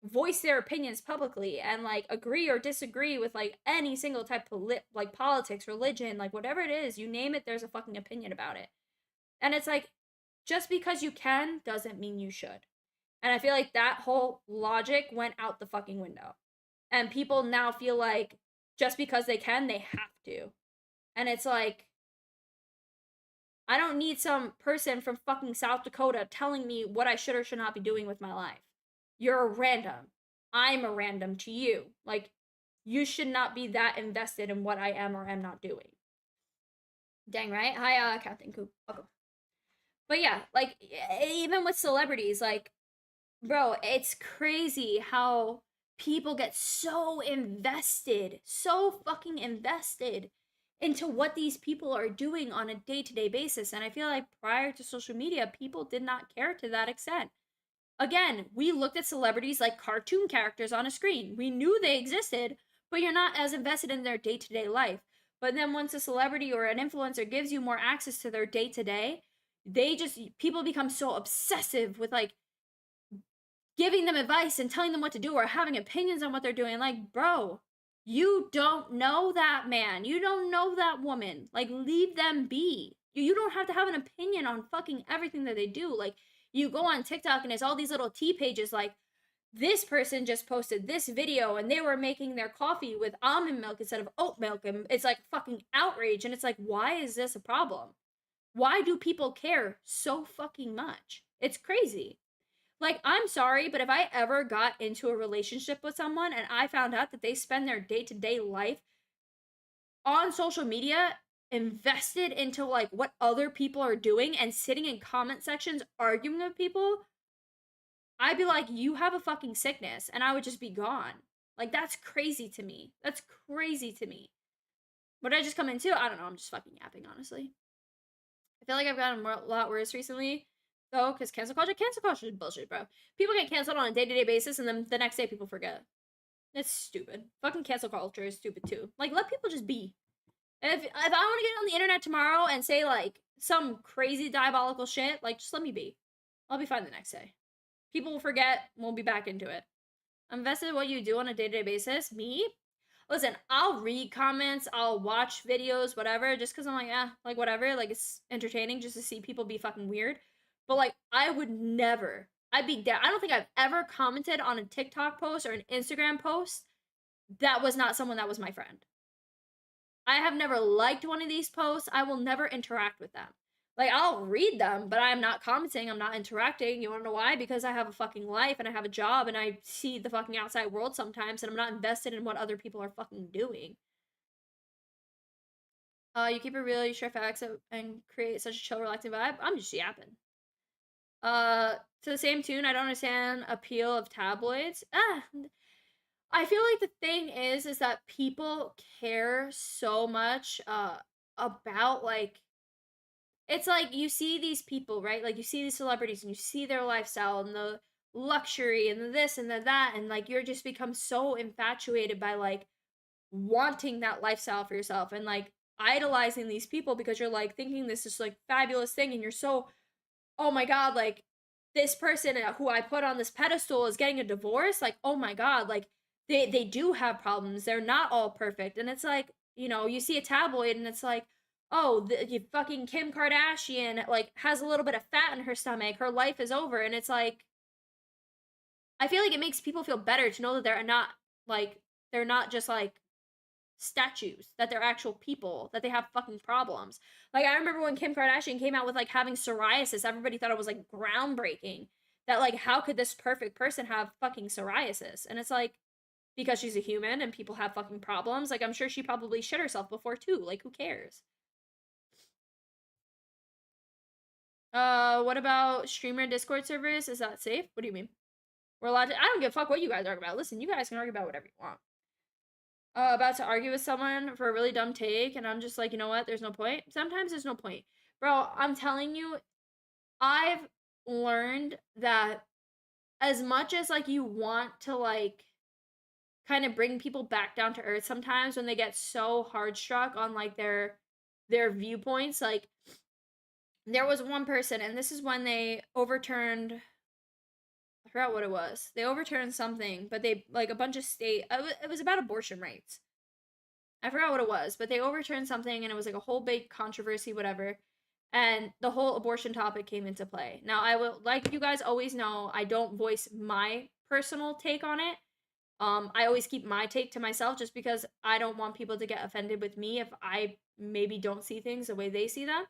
voice their opinions publicly and like agree or disagree with like any single type of like politics, religion, like whatever it is, you name it, there's a fucking opinion about it. And it's like, just because you can doesn't mean you should. And I feel like that whole logic went out the fucking window. And people now feel like just because they can, they have to. And it's like, I don't need some person from fucking South Dakota telling me what I should or should not be doing with my life. You're a random. I'm a random to you. Like, you should not be that invested in what I am or am not doing. Dang, right? Hi, Captain Coop. Welcome. But yeah, like, even with celebrities, like, bro, it's crazy how people get so invested, so fucking invested into what these people are doing on a day-to-day basis. And I feel like prior to social media, people did not care to that extent. Again, we looked at celebrities like cartoon characters on a screen. We knew they existed, but you're not as invested in their day-to-day life. But then once a celebrity or an influencer gives you more access to their day-to-day, people become so obsessive with like giving them advice and telling them what to do or having opinions on what they're doing. Like, bro, you don't know that man. You don't know that woman. Like, leave them be. You don't have to have an opinion on fucking everything that they do. Like, you go on TikTok and it's all these little tea pages like, this person just posted this video and they were making their coffee with almond milk instead of oat milk. And it's like fucking outrage. And it's like, why is this a problem? Why do people care so fucking much? It's crazy. Like, I'm sorry, but if I ever got into a relationship with someone and I found out that they spend their day-to-day life on social media invested into like what other people are doing and sitting in comment sections arguing with people, I'd be like, you have a fucking sickness, and I would just be gone. Like, that's crazy to me. That's crazy to me. What did I just come into? I don't know. I'm just fucking yapping, honestly. I feel like I've gotten a lot worse recently, though, because cancel culture is bullshit, bro. People get canceled on a day-to-day basis, and then the next day people forget. It's stupid. Fucking cancel culture is stupid, too. Like, let people just be. If I want to get on the internet tomorrow and say, like, some crazy diabolical shit, like, just let me be. I'll be fine the next day. People will forget, we'll be back into it. I'm invested in what you do on a day-to-day basis. Me? Listen, I'll read comments, I'll watch videos, whatever, just because I'm like, like, whatever. Like, it's entertaining just to see people be fucking weird. But, like, I would never, I'd be down. I don't think I've ever commented on a TikTok post or an Instagram post that was not someone that was my friend. I have never liked one of these posts. I will never interact with them. Like, I'll read them, but I'm not commenting. I'm not interacting. You wanna know why? Because I have a fucking life and I have a job and I see the fucking outside world sometimes and I'm not invested in what other people are fucking doing. You keep it really sure facts and create such a chill, relaxing vibe. I'm just yapping. To the same tune, I don't understand appeal of tabloids. I feel like the thing is that people care so much about like, it's like you see these people, right? Like you see these celebrities and you see their lifestyle and the luxury and the this and the that, and like you're just become so infatuated by like wanting that lifestyle for yourself and like idolizing these people because you're like thinking this is like fabulous thing and you're so, oh my god, like this person who I put on this pedestal is getting a divorce. Like, oh my god, like they do have problems. They're not all perfect. And it's like, you know, you see a tabloid and it's like, oh, fucking Kim Kardashian, like, has a little bit of fat in her stomach, her life is over. And it's like, I feel like it makes people feel better to know that they're not just like statues, that they're actual people, that they have fucking problems. Like, I remember when Kim Kardashian came out with like having psoriasis, everybody thought it was like groundbreaking. That like, how could this perfect person have fucking psoriasis? And it's like, because she's a human and people have fucking problems. Like, I'm sure she probably shit herself before too. Like, who cares? What about streamer Discord servers? Is that safe? What do you mean? We're allowed to. I don't give a fuck what you guys argue about. Listen, you guys can argue about whatever you want. About to argue with someone for a really dumb take, and I'm just like, you know what? There's no point. Sometimes there's no point. Bro, I'm telling you, I've learned that as much as like you want to like kind of bring people back down to earth sometimes when they get so hard struck on like their viewpoints, like there was one person, and this is when they overturned, I forgot what it was. They overturned something, but they like a bunch of state. It was about abortion rights. I forgot what it was, but they overturned something, and it was like a whole big controversy, whatever. And the whole abortion topic came into play. Now, I will, like you guys always know, I don't voice my personal take on it. I always keep my take to myself just because I don't want people to get offended with me if I maybe don't see things the way they see them.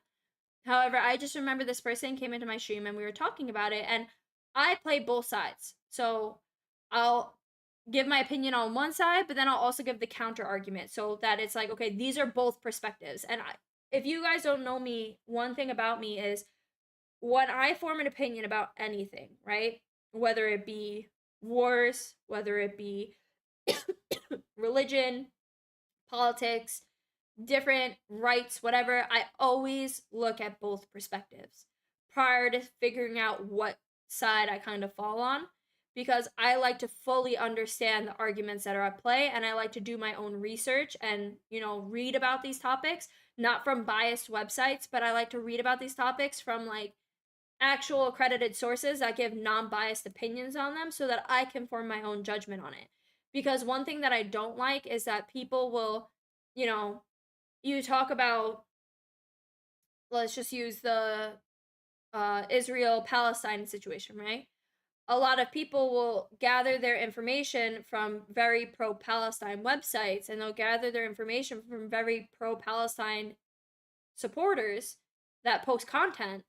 However, I just remember this person came into my stream and we were talking about it, and I play both sides. So I'll give my opinion on one side, but then I'll also give the counter argument so that it's like, okay, these are both perspectives. And if you guys don't know me, one thing about me is when I form an opinion about anything, right? Whether it be wars, whether it be religion, politics, different rights, whatever, I always look at both perspectives prior to figuring out what side I kind of fall on, because I like to fully understand the arguments that are at play, and I like to do my own research and, you know, read about these topics, not from biased websites, but I like to read about these topics from like actual accredited sources that give non-biased opinions on them so that I can form my own judgment on it. Because one thing that I don't like is that people will, you know, you talk about, let's just use the Israel Palestine situation, right? A lot of people will gather their information from very pro Palestine websites, and they'll gather their information from very pro Palestine supporters that post content,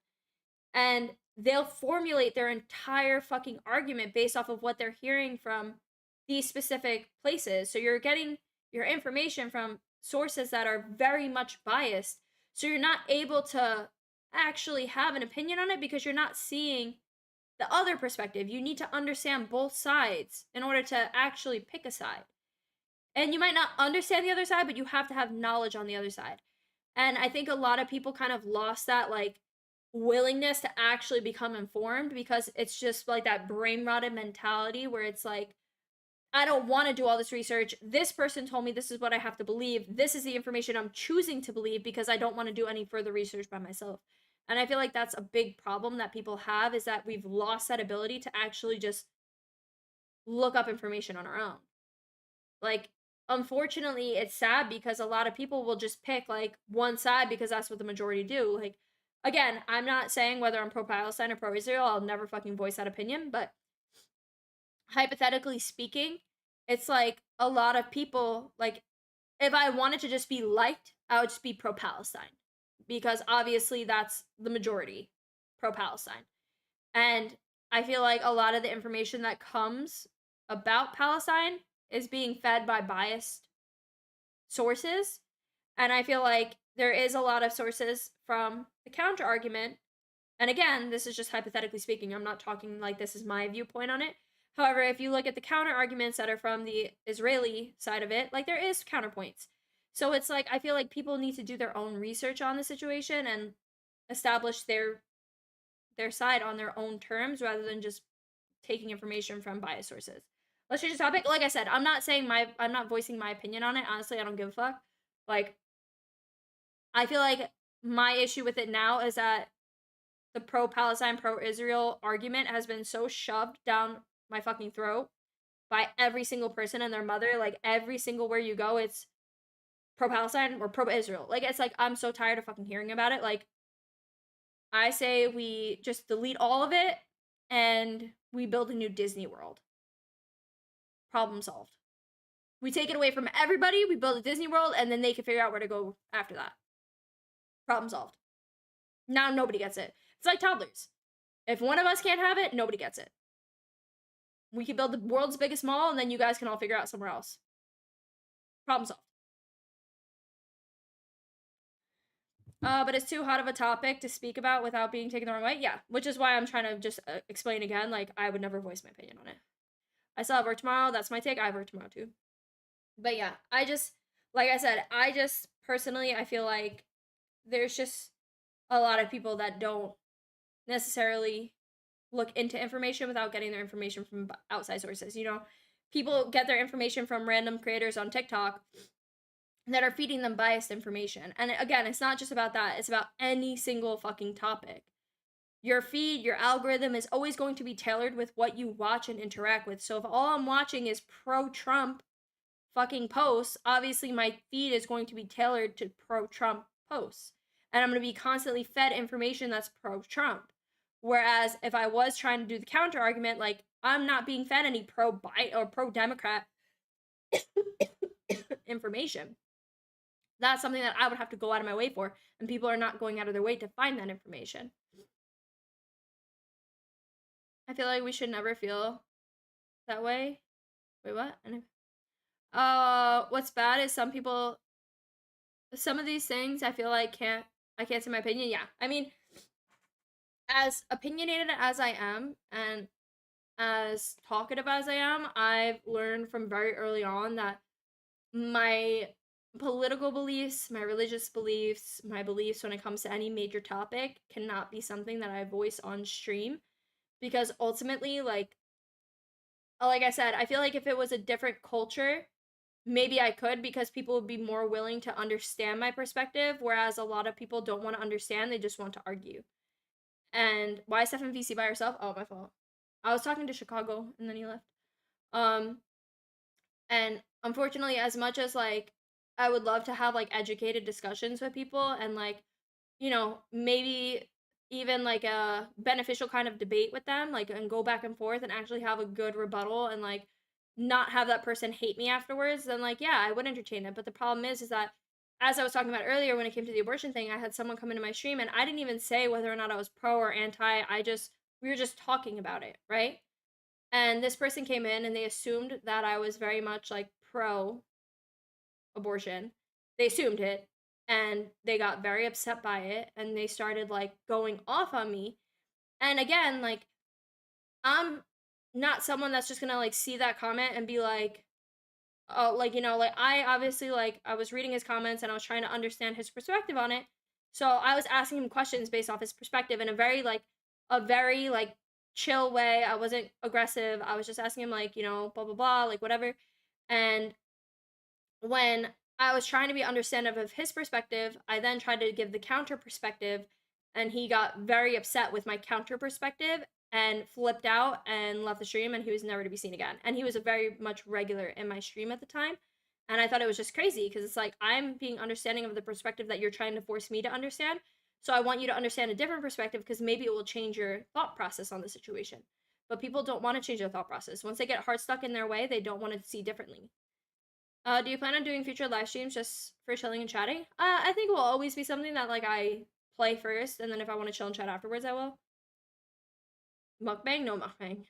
and they'll formulate their entire fucking argument based off of what they're hearing from these specific places. So you're getting your information from sources that are very much biased. So you're not able to actually have an opinion on it because you're not seeing the other perspective. You need to understand both sides in order to actually pick a side. And you might not understand the other side, but you have to have knowledge on the other side. And I think a lot of people kind of lost that like willingness to actually become informed because it's just like that brain rotted mentality where it's like, I don't want to do all this research. This person told me this is what I have to believe. This is the information I'm choosing to believe because I don't want to do any further research by myself. And I feel like that's a big problem that people have, is that we've lost that ability to actually just look up information on our own. Like, unfortunately, it's sad because a lot of people will just pick like one side because that's what the majority do. Like, again, I'm not saying whether I'm pro Palestine or pro Israel. I'll never fucking voice that opinion, but hypothetically speaking, it's like a lot of people, like, if I wanted to just be liked, I would just be pro Palestine because obviously that's the majority, pro Palestine. And I feel like a lot of the information that comes about Palestine is being fed by biased sources. And I feel like there is a lot of sources from the counter argument. And again, this is just hypothetically speaking. I'm not talking like this is my viewpoint on it. However, if you look at the counter arguments that are from the Israeli side of it, like there is counterpoints. So it's like I feel like people need to do their own research on the situation and establish their side on their own terms rather than just taking information from biased sources. Let's change the topic. Like I said, I'm not voicing my opinion on it. Honestly, I don't give a fuck. Like, I feel like my issue with it now is that the pro Palestine, pro Israel argument has been so shoved down my fucking throat by every single person and their mother. Like, every single where you go, it's pro-Palestine or pro-Israel. Like, it's like, I'm so tired of fucking hearing about it. Like, I say we just delete all of it and we build a new Disney World. Problem solved. We take it away from everybody, we build a Disney World, and then they can figure out where to go after that. Problem solved. Now nobody gets it. It's like toddlers. If one of us can't have it, nobody gets it. We can build the world's biggest mall, and then you guys can all figure out somewhere else. Problem solved. But it's too hot of a topic to speak about without being taken the wrong way. Yeah, which is why I'm trying to just explain again. Like, I would never voice my opinion on it. I still have work tomorrow. That's my take. I have work tomorrow too. But yeah, like I said, personally, I feel like there's just a lot of people that don't necessarily look into information without getting their information from outside sources. You know, people get their information from random creators on TikTok that are feeding them biased information. And again, it's not just about that. It's about any single fucking topic. Your feed, your algorithm is always going to be tailored with what you watch and interact with. So if all I'm watching is pro-Trump fucking posts, obviously my feed is going to be tailored to pro-Trump posts. And I'm going to be constantly fed information that's pro-Trump. Whereas if I was trying to do the counter argument, like, I'm not being fed any pro-Biden or pro-Democrat information. That's something that I would have to go out of my way for, and people are not going out of their way to find that information. I feel like we should never feel that way. Wait, what? What's bad is some of these things I feel like I can't say my opinion. Yeah. I mean, as opinionated as I am and as talkative as I am, I've learned from very early on that my political beliefs, my religious beliefs, my beliefs when it comes to any major topic cannot be something that I voice on stream, because ultimately, like I said, I feel like if it was a different culture, maybe I could, because people would be more willing to understand my perspective, whereas a lot of people don't want to understand, they just want to argue. And why is Steph in VC by herself? Oh, my fault. I was talking to Chicago and then he left. And unfortunately, as much as like I would love to have like educated discussions with people and like, you know, maybe even like a beneficial kind of debate with them, like, and go back and forth and actually have a good rebuttal and like not have that person hate me afterwards, then like, yeah, I would entertain it. But the problem is that, as I was talking about earlier, when it came to the abortion thing, I had someone come into my stream and I didn't even say whether or not I was pro or anti. We were just talking about it, right? And this person came in and they assumed that I was very much like pro abortion. They assumed it and they got very upset by it and they started like going off on me. And again, like, I'm not someone that's just gonna like see that comment and be like, oh, like, you know, like, I obviously, like, I was reading his comments and I was trying to understand his perspective on it. So I was asking him questions based off his perspective in a very like chill way. I wasn't aggressive. I was just asking him like, you know, blah blah blah, like whatever. And when I was trying to be understanding of his perspective, I then tried to give the counter perspective, and he got very upset with my counter perspective and flipped out and left the stream, and he was never to be seen again. And he was a very much regular in my stream at the time. And I thought it was just crazy because it's like, I'm being understanding of the perspective that you're trying to force me to understand. So I want you to understand a different perspective because maybe it will change your thought process on the situation. But people don't want to change their thought process. Once they get heart stuck in their way, they don't want to see differently. Do you plan on doing future live streams just for chilling and chatting? I think it will always be something that like I play first, and then if I want to chill and chat afterwards, I will. Mukbang? No mukbang.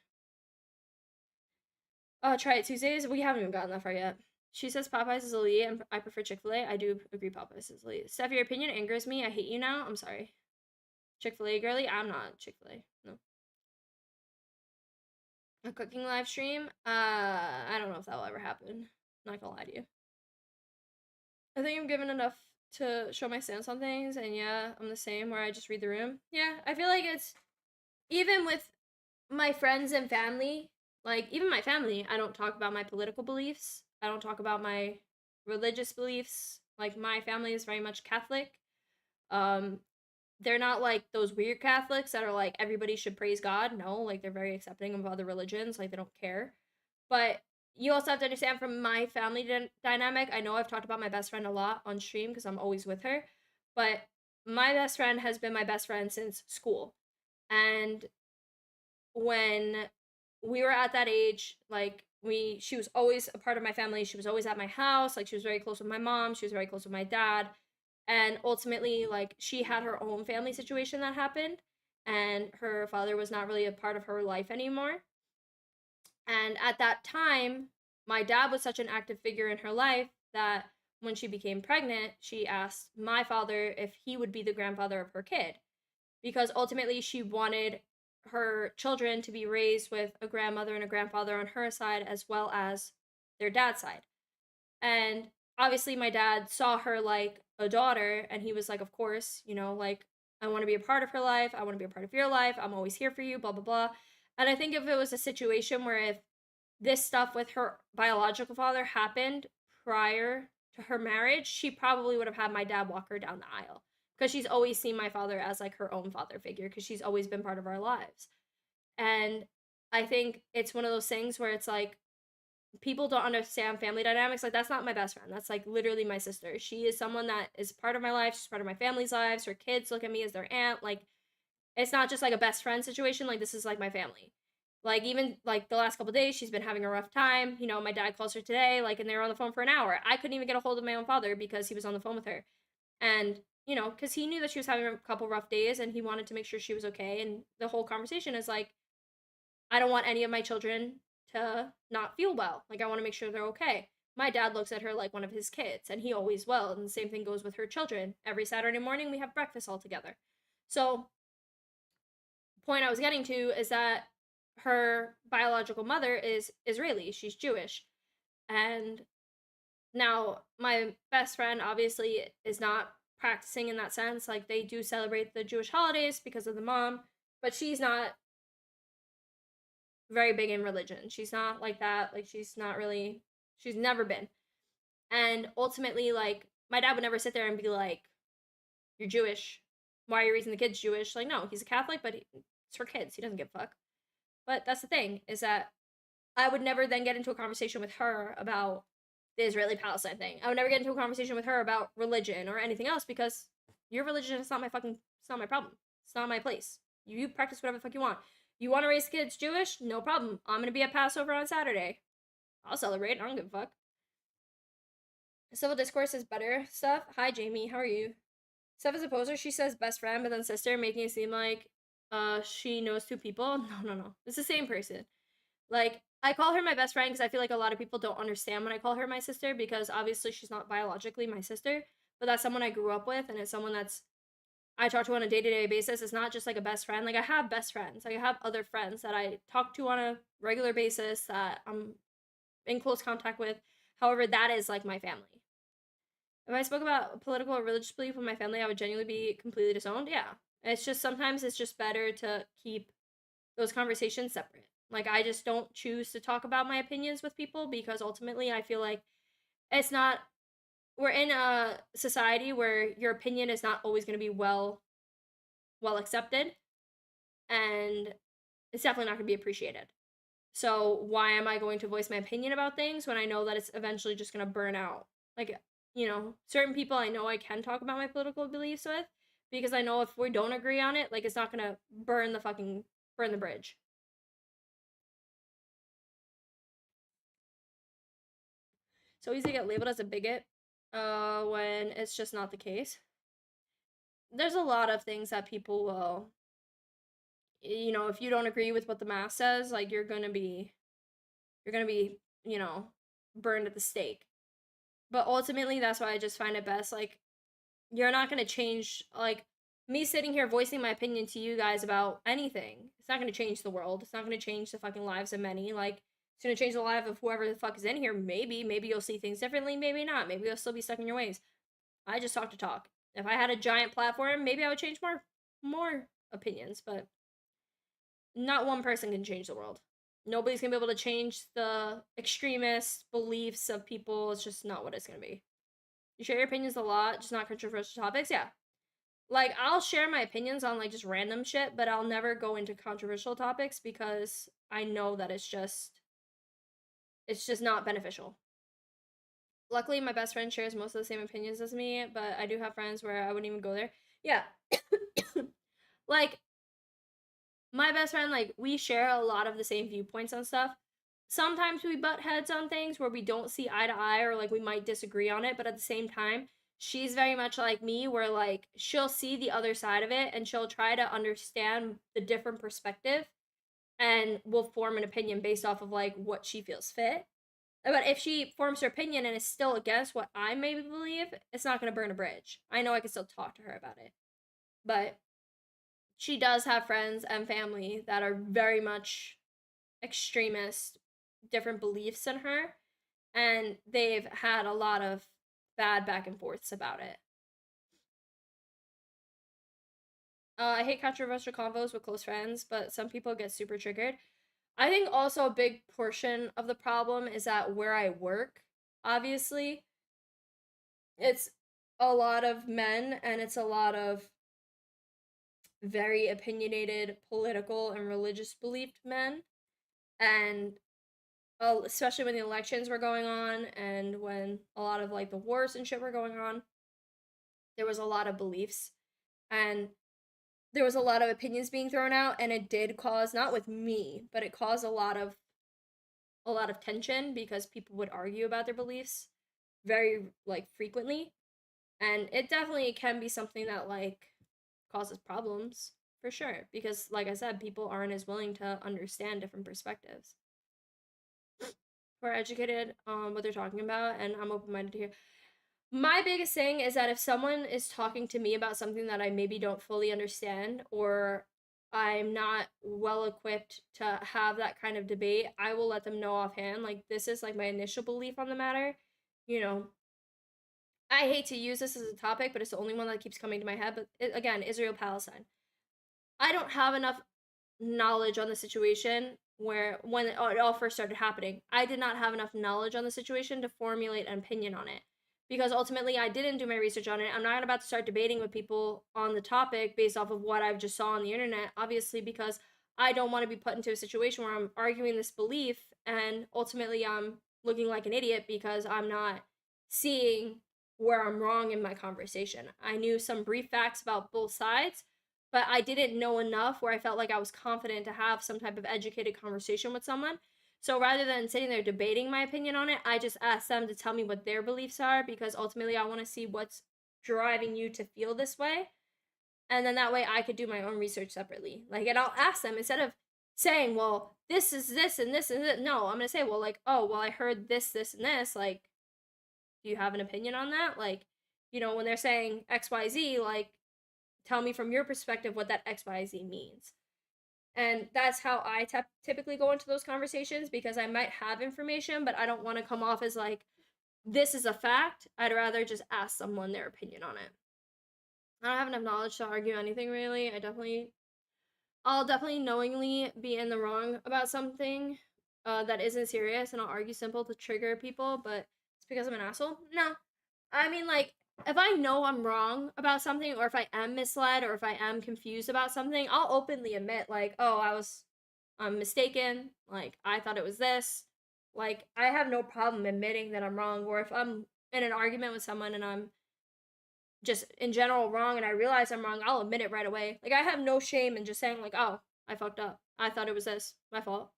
Try it Tuesdays. We haven't even gotten that far yet. She says Popeyes is elite, and I prefer Chick-fil-A. I do agree Popeyes is elite. Steph, your opinion angers me. I hate you now. I'm sorry. Chick-fil-A girly? I'm not Chick-fil-A. No. A cooking live stream? I don't know if that will ever happen. I'm not gonna lie to you. I think I'm given enough to show my stance on things, and yeah, I'm the same where I just read the room. Yeah, I feel like it's, even with my friends and family, like even my family, I don't talk about my political beliefs. I don't talk about my religious beliefs. Like, my family is very much Catholic. They're not like those weird Catholics that are like everybody should praise God. No, like they're very accepting of other religions. Like, they don't care. But you also have to understand from my family dynamic. I know I've talked about my best friend a lot on stream because I'm always with her, but my best friend has been my best friend since school. And when we were at that age, like she was always a part of my family. She was always at my house. Like she was very close with my mom. She was very close with my dad. And ultimately, like she had her own family situation that happened, and her father was not really a part of her life anymore. And at that time, my dad was such an active figure in her life that when she became pregnant, she asked my father if he would be the grandfather of her kid, because ultimately she wanted her children to be raised with a grandmother and a grandfather on her side as well as their dad's side. And obviously my dad saw her like a daughter, and he was like, of course, like, I want to be a part of her life, I want to be a part of your life, I'm always here for you, blah blah blah. And I think if it was a situation where if this stuff with her biological father happened prior to her marriage, she probably would have had my dad walk her down the aisle, because she's always seen my father as like her own father figure, because she's always been part of our lives. And I think it's one of those things where it's like people don't understand family dynamics. Like, that's not my best friend, that's like literally my sister. She is someone that is part of my life, she's part of my family's lives. Her kids look at me as their aunt. Like, it's not just like a best friend situation. Like, this is like my family. Like, even like the last couple days, she's been having a rough time. My dad calls her today, like, and they were on the phone for an hour. I couldn't even get a hold of my own father because he was on the phone with her. And, because he knew that she was having a couple rough days and he wanted to make sure she was okay. And the whole conversation is like, I don't want any of my children to not feel well. Like, I want to make sure they're okay. My dad looks at her like one of his kids, and he always will. And the same thing goes with her children. Every Saturday morning, we have breakfast all together. So, point I was getting to is that her biological mother is Israeli. She's Jewish. And now my best friend obviously is not practicing in that sense. Like, they do celebrate the Jewish holidays because of the mom, but she's not very big in religion. She's not like that. Like, she's never been. And ultimately, like, my dad would never sit there and be like, you're Jewish, why are you raising the kids Jewish? Like, no, he's a Catholic, but it's for kids, he doesn't give a fuck. But that's the thing, is that I would never then get into a conversation with her about the Israeli-Palestine thing. I would never get into a conversation with her about religion or anything else, because your religion is not my problem. It's not my place. You practice whatever the fuck you want. You want to raise kids Jewish? No problem. I'm gonna be at Passover on Saturday. I'll celebrate. I don't give a fuck. Civil discourse is better stuff. Hi, Jamie. How are you? Steph is a poser. She says best friend, but then sister, making it seem like she knows two people. No. It's the same person. Like, I call her my best friend because I feel like a lot of people don't understand when I call her my sister, because obviously she's not biologically my sister, but that's someone I grew up with, and it's someone that's I talk to on a day-to-day basis. It's not just like a best friend. Like, I have best friends. Like, I have other friends that I talk to on a regular basis that I'm in close contact with. However, that is like my family. If I spoke about political or religious belief with my family, I would genuinely be completely disowned. Yeah. It's just sometimes it's just better to keep those conversations separate. Like, I just don't choose to talk about my opinions with people, because ultimately I feel like it's not we're in a society where your opinion is not always going to be well accepted, and it's definitely not going to be appreciated. So why am I going to voice my opinion about things when I know that it's eventually just going to burn out? Like, certain people I know I can talk about my political beliefs with, because I know if we don't agree on it, like, it's not going to burn the bridge. So easy to get labeled as a bigot when it's just not the case. There's a lot of things that people will, if you don't agree with what the math says, like, you're gonna be, burned at the stake. But ultimately, that's why I just find it best, like, you're not gonna change, like, me sitting here voicing my opinion to you guys about anything. It's not gonna change the world. It's not gonna change the fucking lives of many. Like, it's gonna change the life of whoever the fuck is in here. Maybe you'll see things differently. Maybe not. Maybe you'll still be stuck in your ways. I just talk to talk. If I had a giant platform, maybe I would change more opinions, but not one person can change the world. Nobody's gonna be able to change the extremist beliefs of people. It's just not what it's gonna be. You share your opinions a lot, just not controversial topics. Yeah. Like, I'll share my opinions on, like, just random shit, but I'll never go into controversial topics, because I know that it's just it's just not beneficial. Luckily, my best friend shares most of the same opinions as me, but I do have friends where I wouldn't even go there. Yeah. Like, my best friend, like, we share a lot of the same viewpoints on stuff. Sometimes we butt heads on things where we don't see eye to eye or like we might disagree on it, but at the same time, she's very much like me where like she'll see the other side of it and she'll try to understand the different perspective and will form an opinion based off of like what she feels fit. But if she forms her opinion and is still against what I maybe believe, it's not going to burn a bridge. I know I can still talk to her about it. But she does have friends and family that are very much extremist, different beliefs than her. And they've had a lot of bad back and forths about it. I hate controversial convos with close friends, but some people get super triggered. I think also a big portion of the problem is that where I work, obviously, it's a lot of men and it's a lot of very opinionated political and religious believed men. And especially when the elections were going on and when a lot of like the wars and shit were going on, there was a lot of beliefs and there was a lot of opinions being thrown out, and it did cause, not with me, but it caused a lot of tension because people would argue about their beliefs very like frequently, and it definitely can be something that like causes problems for sure because like I said, people aren't as willing to understand different perspectives. We're educated on what they're talking about, and I'm open-minded to hear. My biggest thing is that if someone is talking to me about something that I maybe don't fully understand or I'm not well equipped to have that kind of debate, I will let them know offhand. Like, this is like my initial belief on the matter. You know, I hate to use this as a topic, but it's the only one that keeps coming to my head. But again, Israel Palestine. I don't have enough knowledge on the situation where when it all first started happening. I did not have enough knowledge on the situation to formulate an opinion on it because ultimately I didn't do my research on it. I'm not about to start debating with people on the topic based off of what I've just saw on the internet, obviously, because I don't want to be put into a situation where I'm arguing this belief and ultimately I'm looking like an idiot because I'm not seeing where I'm wrong in my conversation. I knew some brief facts about both sides, but I didn't know enough where I felt like I was confident to have some type of educated conversation with someone. So rather than sitting there debating my opinion on it, I just asked them to tell me what their beliefs are because ultimately I want to see what's driving you to feel this way. And then that way I could do my own research separately. Like, and I'll ask them instead of saying, well, this is this and this and this. No, I'm going to say, well, like, oh, well, I heard this, this, and this. Like, do you have an opinion on that? Like, you know, when they're saying XYZ, like, tell me from your perspective what that XYZ means. And that's how I typically go into those conversations because I might have information, but I don't want to come off as like, this is a fact. I'd rather just ask someone their opinion on it. I don't have enough knowledge to argue anything really. I'll definitely knowingly be in the wrong about something that isn't serious, and I'll argue simple to trigger people, but it's because I'm an asshole? No. I mean, like, if I know I'm wrong about something, or if I am misled, or if I am confused about something, I'll openly admit, like, oh, I'm mistaken. Like, I thought it was this. Like, I have no problem admitting that I'm wrong, or if I'm in an argument with someone and I'm just in general wrong and I realize I'm wrong, I'll admit it right away. Like, I have no shame in just saying, like, oh, I fucked up. I thought it was this. My fault.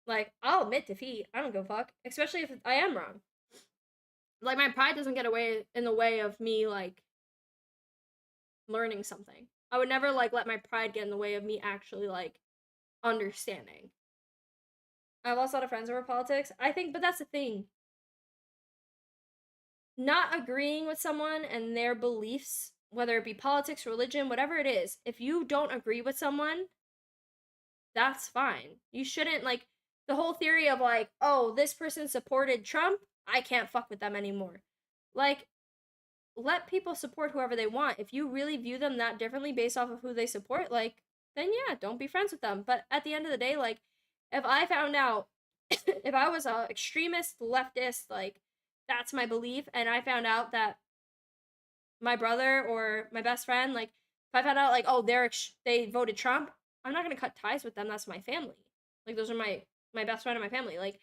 Like, I'll admit defeat. I don't give a fuck. Especially if I am wrong. Like, my pride doesn't get in the way of me, like, learning something. I would never, like, let my pride get in the way of me actually, like, understanding. I've lost a lot of friends over politics. I think, but that's the thing. Not agreeing with someone and their beliefs, whether it be politics, religion, whatever it is, if you don't agree with someone, that's fine. You shouldn't, like, the whole theory of, like, oh, this person supported Trump, I can't fuck with them anymore. Like, let people support whoever they want. If you really view them that differently based off of who they support, like, then yeah, don't be friends with them. But at the end of the day, like, if I found out, if I was a extremist, leftist, like, that's my belief, and I found out that my brother or my best friend, like, if I found out, like, oh, they voted Trump, I'm not gonna cut ties with them. That's my family. Like, those are my best friend and my family. Like,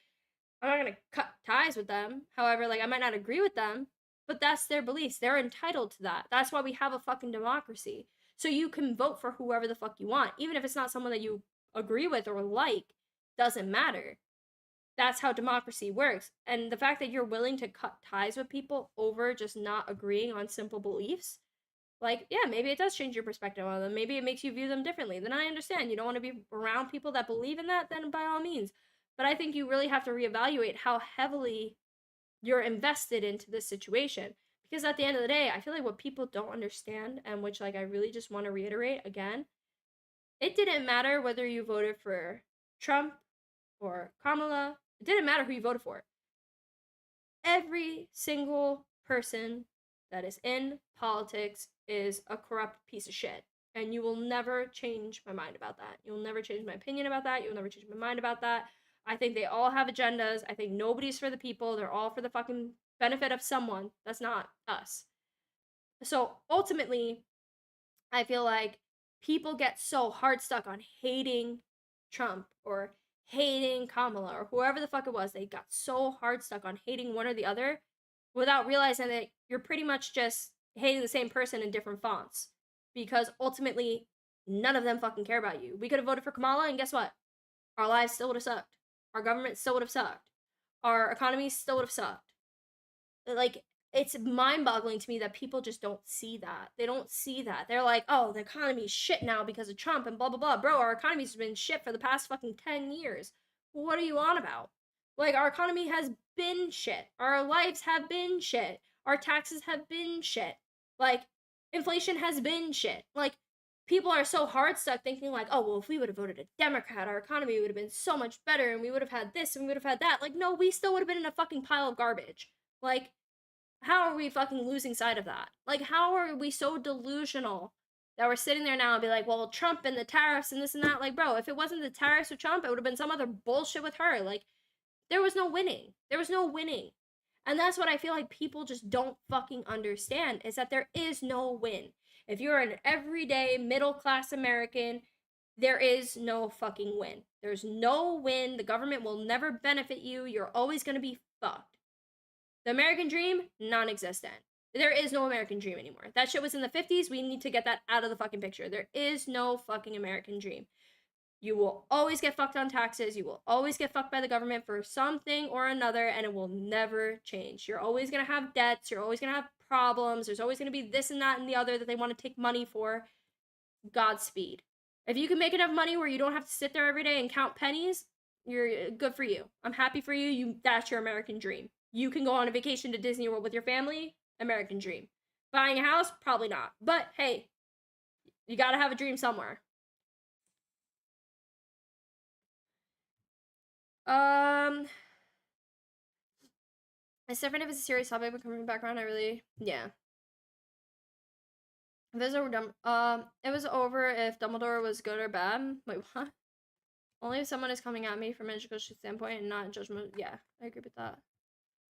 I'm not gonna cut ties with them. However, like, I might not agree with them, but that's their beliefs. They're entitled to that. That's why we have a fucking democracy. So you can vote for whoever the fuck you want, even if it's not someone that you agree with or like, doesn't matter. That's how democracy works. And the fact that you're willing to cut ties with people over just not agreeing on simple beliefs, like, yeah, maybe it does change your perspective on them. Maybe it makes you view them differently. Then I understand. You don't want to be around people that believe in that, then by all means. But I think you really have to reevaluate how heavily you're invested into this situation. Because at the end of the day, I feel like what people don't understand, and which, like, I really just want to reiterate again, it didn't matter whether you voted for Trump or Kamala. It didn't matter who you voted for. Every single person that is in politics is a corrupt piece of shit. And you will never change my mind about that. You'll never change my opinion about that. You'll never change my mind about that. I think they all have agendas. I think nobody's for the people. They're all for the fucking benefit of someone. That's not us. So ultimately, I feel like people get so hard stuck on hating Trump or hating Kamala or whoever the fuck it was. They got so hard stuck on hating one or the other without realizing that you're pretty much just hating the same person in different fonts. Because ultimately, none of them fucking care about you. We could have voted for Kamala, and guess what? Our lives still would have sucked. Our government still would have sucked. Our economy still would have sucked. Like, it's mind-boggling to me that people just don't see that. They don't see that. They're like, oh, the economy's shit now because of Trump and blah, blah, blah. Bro, our economy's been shit for the past fucking 10 years. What are you on about? Like, our economy has been shit. Our lives have been shit. Our taxes have been shit. Like, inflation has been shit. Like, people are so hard stuck thinking like, oh, well, if we would have voted a Democrat, our economy would have been so much better and we would have had this and we would have had that. Like, no, we still would have been in a fucking pile of garbage. Like, how are we fucking losing sight of that? Like, how are we so delusional that we're sitting there now and be like, well, Trump and the tariffs and this and that? Like, bro, if it wasn't the tariffs with Trump, it would have been some other bullshit with her. Like, there was no winning. There was no winning. And that's what I feel like people just don't fucking understand, is that there is no win. If you're an everyday middle-class American, there is no fucking win. There's no win. The government will never benefit you. You're always going to be fucked. The American dream, non-existent. There is no American dream anymore. That shit was in the 50s. We need to get that out of the fucking picture. There is no fucking American dream. You will always get fucked on taxes. You will always get fucked by the government for something or another, and it will never change. You're always going to have debts. You're always going to have problems. There's always going to be this and that and the other that they want to take money for. Godspeed. If you can make enough money where you don't have to sit there every day and count pennies, you're good for you. I'm happy for you. That's your American dream. You can go on a vacation to Disney World with your family, American dream. Buying a house, probably not. But hey, you gotta have a dream somewhere. It's different if it's a serious topic, but coming back around, yeah. If it was over, it was over if Dumbledore was good or bad. Wait, what? Only if someone is coming at me from an educational standpoint and not judgment. Yeah, I agree with that.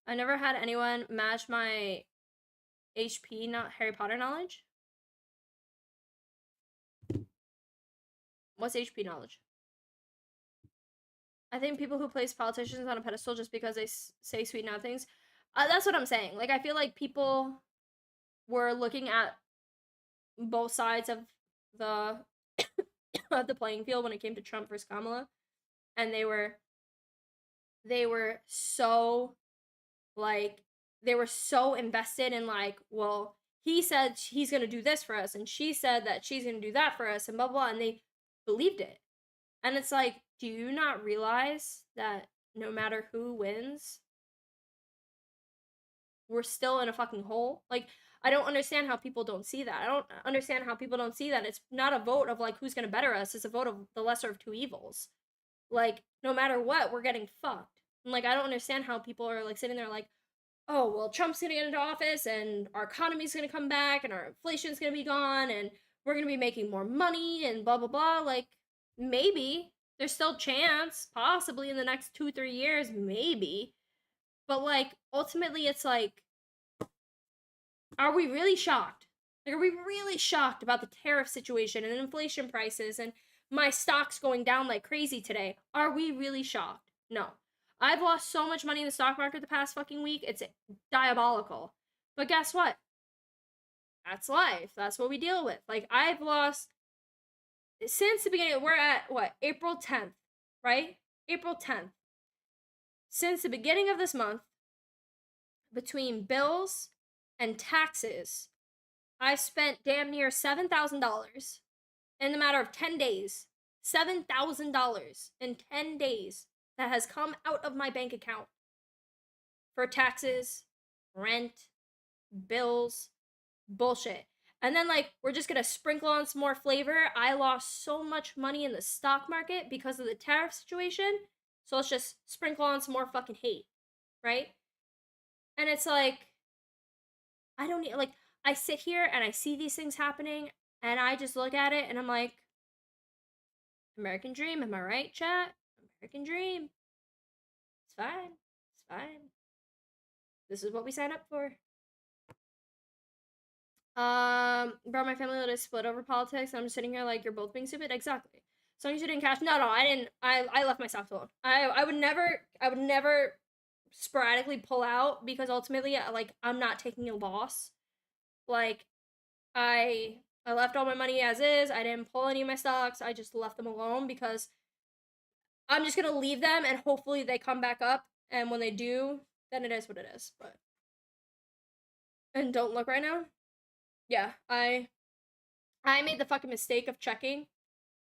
I never had anyone match my HP, not Harry Potter knowledge. What's HP knowledge? I think people who place politicians on a pedestal just because they say sweet nothings. That's what I'm saying. Like, I feel like people were looking at both sides of the of the playing field when it came to Trump versus Kamala, and they were so invested in like, well, he said he's gonna do this for us, and she said that she's gonna do that for us, and blah blah, and they believed it. And it's like, do you not realize that no matter who wins, we're still in a fucking hole? Like, I don't understand how people don't see that. I don't understand how people don't see that. It's not a vote of like who's gonna better us. It's a vote of the lesser of two evils. Like, no matter what, we're getting fucked. And like, I don't understand how people are like sitting there like, oh, well, Trump's gonna get into office and our economy's gonna come back and our inflation's gonna be gone and we're gonna be making more money and blah blah blah. Like, maybe there's still chance, possibly in the next 2-3 years, maybe. But like, ultimately, it's like, are we really shocked? Like, are we really shocked about the tariff situation and inflation prices and my stocks going down like crazy today? Are we really shocked? No. I've lost so much money in the stock market the past fucking week. It's diabolical. But guess what? That's life. That's what we deal with. Like, I've lost since the beginning. We're at what? April 10th, right? April 10th. Since the beginning of this month, between bills and taxes, I've spent damn near $7,000 in the matter of 10 days. $7,000 in 10 days that has come out of my bank account for taxes, rent, bills, bullshit. And then, like, we're just gonna sprinkle on some more flavor. I lost so much money in the stock market because of the tariff situation. So let's just sprinkle on some more fucking hate, right? And it's like, I don't need, like, I sit here and I see these things happening and I just look at it and I'm like, American dream, am I right, chat? American dream. It's fine. It's fine. This is what we signed up for. Bro, my family let us split over politics. I'm just sitting here like, you're both being stupid. Exactly. As long as you didn't cash. No, I didn't. I left my stocks alone. I would never sporadically pull out because ultimately, like, I'm not taking a loss. Like, I left all my money as is. I didn't pull any of my stocks. I just left them alone because I'm just gonna leave them and hopefully they come back up. And when they do, then it is what it is. But and don't look right now. Yeah, I made the fucking mistake of checking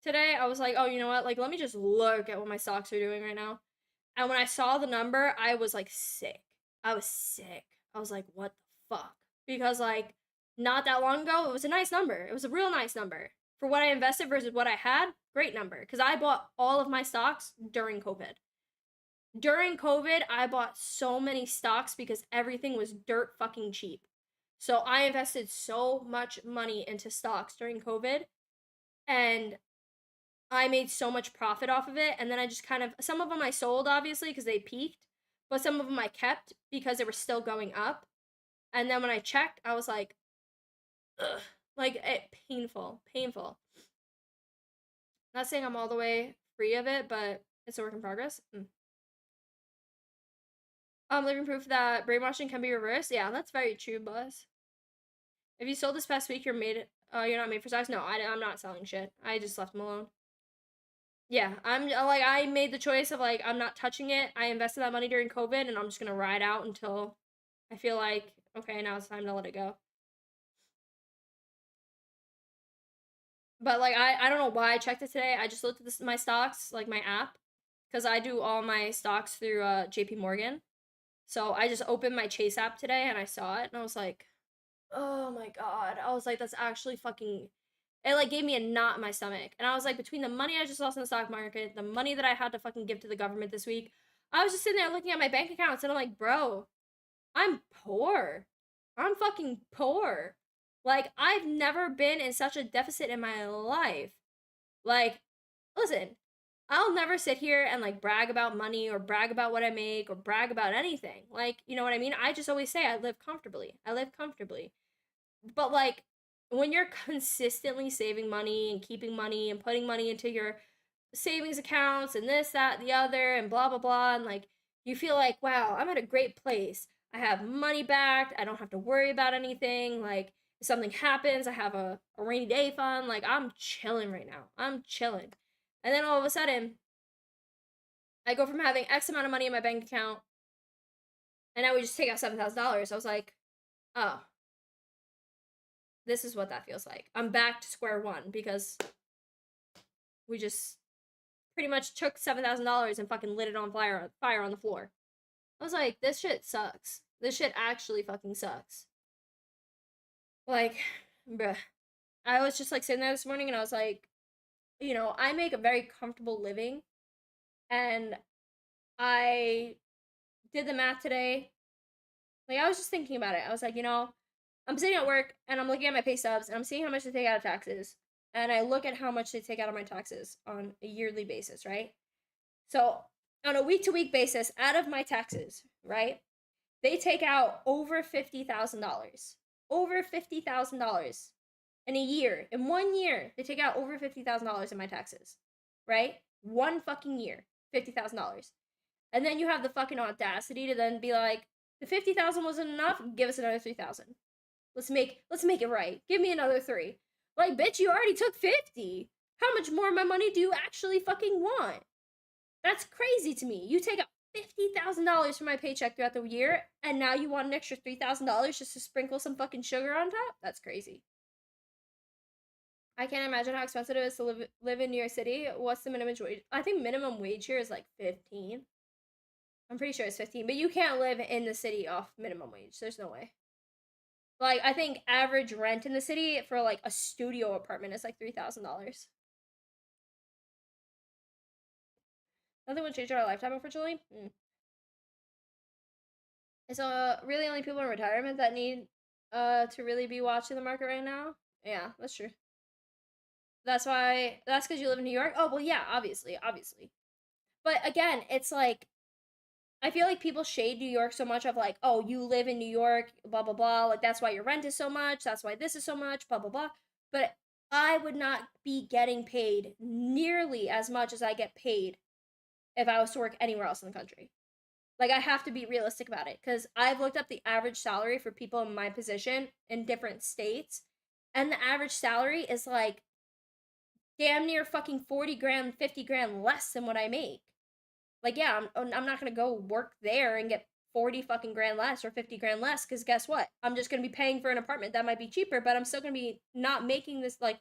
today. I was like, oh, you know what? Like, let me just look at what my stocks are doing right now. And when I saw the number, I was like sick. I was sick. I was like, what the fuck? Because, like, not that long ago, it was a nice number. It was a real nice number. For what I invested versus what I had, great number. Because I bought all of my stocks during COVID. During COVID, I bought so many stocks because everything was dirt fucking cheap. So I invested so much money into stocks during COVID and I made so much profit off of it. And then I just kind of, some of them I sold obviously because they peaked, but some of them I kept because they were still going up. And then when I checked, I was like, ugh, like painful. Not saying I'm all the way free of it, but it's a work in progress. Living proof that brainwashing can be reversed. Yeah, that's very true, Buzz. If you sold this past week, you're not made for stocks. No, I'm not selling shit. I just left them alone. Yeah, I'm like, I made the choice of like, I'm not touching it. I invested that money during COVID and I'm just gonna ride out until I feel like, okay, now it's time to let it go. But like, I don't know why I checked it today. I just looked at my stocks, like my app, because I do all my stocks through JP Morgan. So I just opened my Chase app today and I saw it and I was like, oh my god. I was like, that's actually fucking, it like gave me a knot in my stomach. And I was like, between the money I just lost in the stock market, the money that I had to fucking give to the government this week, I was just sitting there looking at my bank accounts and I'm like, bro, I'm poor. I'm fucking poor. Like, I've never been in such a deficit in my life. Like, listen, I'll never sit here and like brag about money or brag about what I make or brag about anything. Like, you know what I mean? I just always say I live comfortably. But like, when you're consistently saving money and keeping money and putting money into your savings accounts and this, that, the other, and blah, blah, blah, and like, you feel like, wow, I'm at a great place. I have money backed. I don't have to worry about anything. Like, if something happens, I have a rainy day fund. Like, I'm chilling right now. I'm chilling. And then all of a sudden, I go from having X amount of money in my bank account, and now we just take out $7,000. I was like, oh, this is what that feels like. I'm back to square one because we just pretty much took $7,000 and fucking lit it on fire on the floor. I was like, this shit sucks. This shit actually fucking sucks. Like, bruh. I was just like sitting there this morning and I was like, you know, I make a very comfortable living and I did the math today. Like, I was just thinking about it. I was like, you know, I'm sitting at work and I'm looking at my pay stubs and I'm seeing how much they take out of taxes. And I look at how much they take out of my taxes on a yearly basis, right? So on a week-to-week basis, out of my taxes, right, they take out over $50,000. Over $50,000 in a year. In 1 year, they take out over $50,000 in my taxes, right? One fucking year, $50,000. And then you have the fucking audacity to then be like, the 50,000 wasn't enough, give us another 3,000. Let's make it right. Give me another 3. Like, bitch, you already took 50. How much more of my money do you actually fucking want? That's crazy to me. You take out $50,000 from my paycheck throughout the year, and now you want an extra $3,000 just to sprinkle some fucking sugar on top? That's crazy. I can't imagine how expensive it is to live in New York City. What's the minimum wage? I think minimum wage here is like 15. I'm pretty sure it's 15, but you can't live in the city off minimum wage. There's no way. Like, I think average rent in the city for like a studio apartment is like $3,000. Nothing would change our lifetime, unfortunately. So really only people in retirement that need to really be watching the market right now. Yeah, that's true. That's because you live in New York. Oh well, yeah, obviously. But again, it's like I feel like people shade New York so much of like, oh, you live in New York, blah blah blah. Like that's why your rent is so much. That's why this is so much. Blah blah blah. But I would not be getting paid nearly as much as I get paid if I was to work anywhere else in the country. Like, I have to be realistic about it because I've looked up the average salary for people in my position in different states, and the average salary is like damn near fucking 40 grand, 50 grand less than what I make. Like, yeah, I'm not gonna go work there and get 40 fucking grand less or 50 grand less because guess what? I'm just gonna be paying for an apartment that might be cheaper, but I'm still gonna be not making this, like,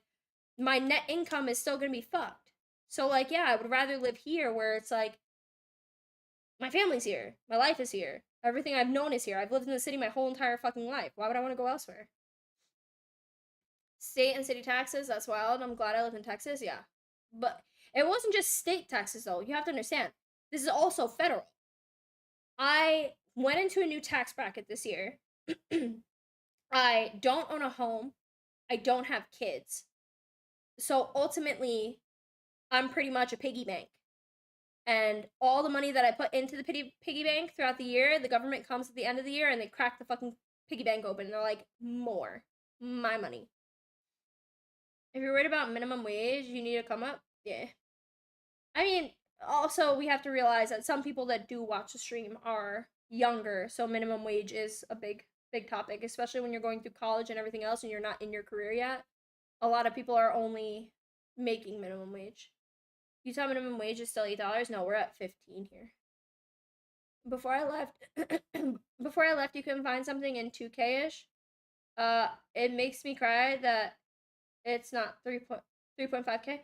my net income is still gonna be fucked. So, like, yeah, I would rather live here where it's like, my family's here. My life is here. Everything I've known is here. I've lived in the city my whole entire fucking life. Why would I want to go elsewhere? State and city taxes, that's wild. I'm glad I live in Texas, yeah. But it wasn't just state taxes, though. You have to understand. This is also federal. I went into a new tax bracket this year. I don't own a home. I don't have kids. So ultimately, I'm pretty much a piggy bank. And all the money that I put into the piggy bank throughout the year, the government comes at the end of the year and they crack the fucking piggy bank open and they're like, more. My money. If you're worried about minimum wage, you need to come up. Yeah. I mean, also, we have to realize that some people that do watch the stream are younger, so minimum wage is a big topic, especially when you're going through college and everything else and you're not in your career yet. A lot of people are only making minimum wage. Utah minimum wage is still $8. No, we're at 15 here. Before I left, you couldn't find something in 2K-ish. It makes me cry that it's not 3.5K.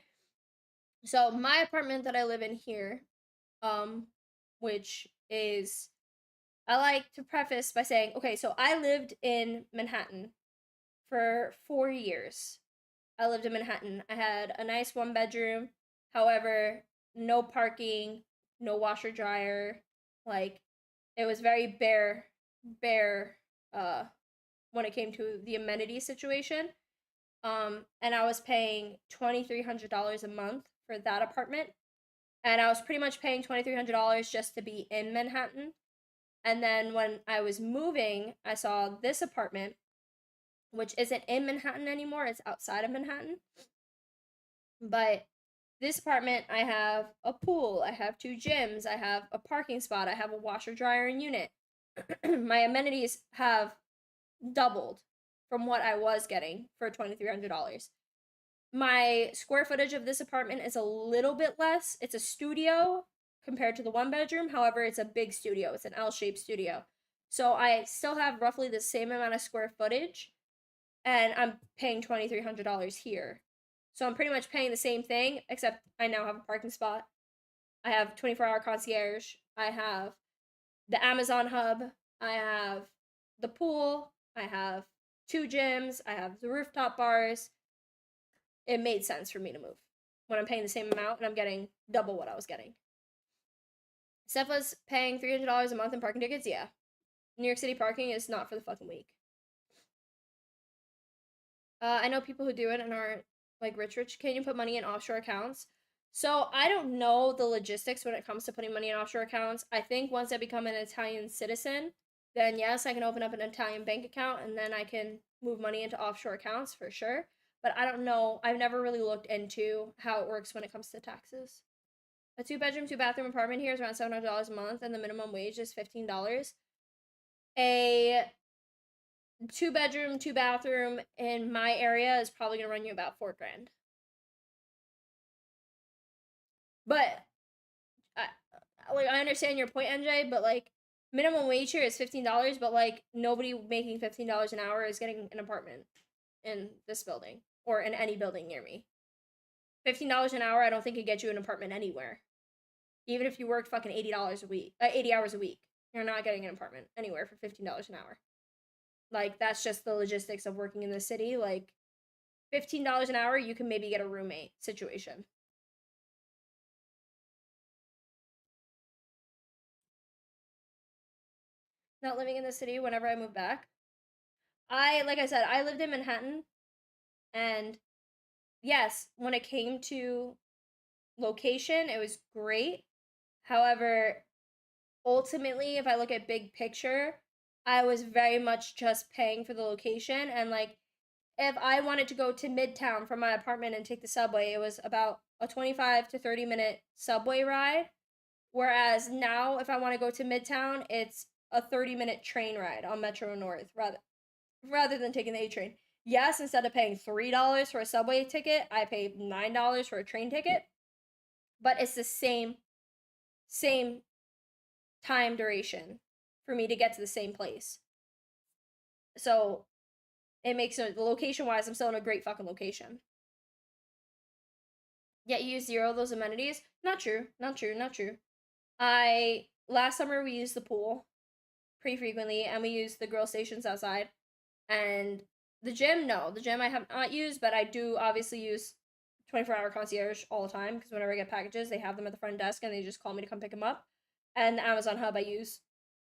So my apartment that I live in here, which is, I like to preface by saying, okay, so I lived in Manhattan for 4 years. I lived in Manhattan. I had a nice 1-bedroom. However, no parking, no washer dryer. Like, it was very bare when it came to the amenity situation. And I was paying $2,300 a month for that apartment. And I was pretty much paying $2,300 just to be in Manhattan. And then when I was moving, I saw this apartment, which isn't in Manhattan anymore. It's outside of Manhattan. But this apartment, I have a pool, I have 2 gyms, I have a parking spot, I have a washer, dryer, and unit. My amenities have doubled from what I was getting for $2,300. My square footage of this apartment is a little bit less. It's a studio compared to the 1-bedroom. However, it's a big studio. It's an L-shaped studio. So I still have roughly the same amount of square footage, and I'm paying $2,300 here. So I'm pretty much paying the same thing, except I now have a parking spot. I have 24-hour concierge. I have the Amazon hub. I have the pool. I have 2 gyms. I have the rooftop bars. It made sense for me to move when I'm paying the same amount and I'm getting double what I was getting. Steph was paying $300 a month in parking tickets. Yeah. New York City parking is not for the fucking weak. I know people who do it and are like rich. Can you put money in offshore accounts? So I don't know the logistics when it comes to putting money in offshore accounts. I think once I become an Italian citizen, then yes, I can open up an Italian bank account and then I can move money into offshore accounts for sure. But I don't know. I've never really looked into how it works when it comes to taxes. A 2-bedroom, 2-bathroom apartment here is around $700 a month, and the minimum wage is $15. A 2-bedroom, 2-bathroom in my area is probably gonna run you about $4 grand. But I understand your point, NJ, but like minimum wage here is $15, but like nobody making $15 an hour is getting an apartment in this building or in any building near me. $15 an hour, I don't think could get you an apartment anywhere. Even if you worked fucking $80 a week, 80 hours a week, you're not getting an apartment anywhere for $15 an hour. Like that's just the logistics of working in the city. Like $15 an hour, you can maybe get a roommate situation. Not living in the city whenever I move back. Like I said, I lived in Manhattan, and yes, when it came to location, it was great. However, ultimately, if I look at big picture, I was very much just paying for the location. And like, if I wanted to go to Midtown from my apartment and take the subway, it was about a 25 to 30-minute subway ride. Whereas now, if I want to go to Midtown, it's a 30-minute train ride on Metro North rather than taking the A train. Yes, instead of paying $3 for a subway ticket, I pay $9 for a train ticket. But it's the same time duration for me to get to the same place. So it makes it, location wise, I'm still in a great fucking location. Yet you use 0 of those amenities? Not true. Last summer we used the pool pretty frequently, and we used the grill stations outside. And the gym, no. The gym I have not used, but I do obviously use 24-hour concierge all the time, because whenever I get packages, they have them at the front desk and they just call me to come pick them up. And the Amazon hub I use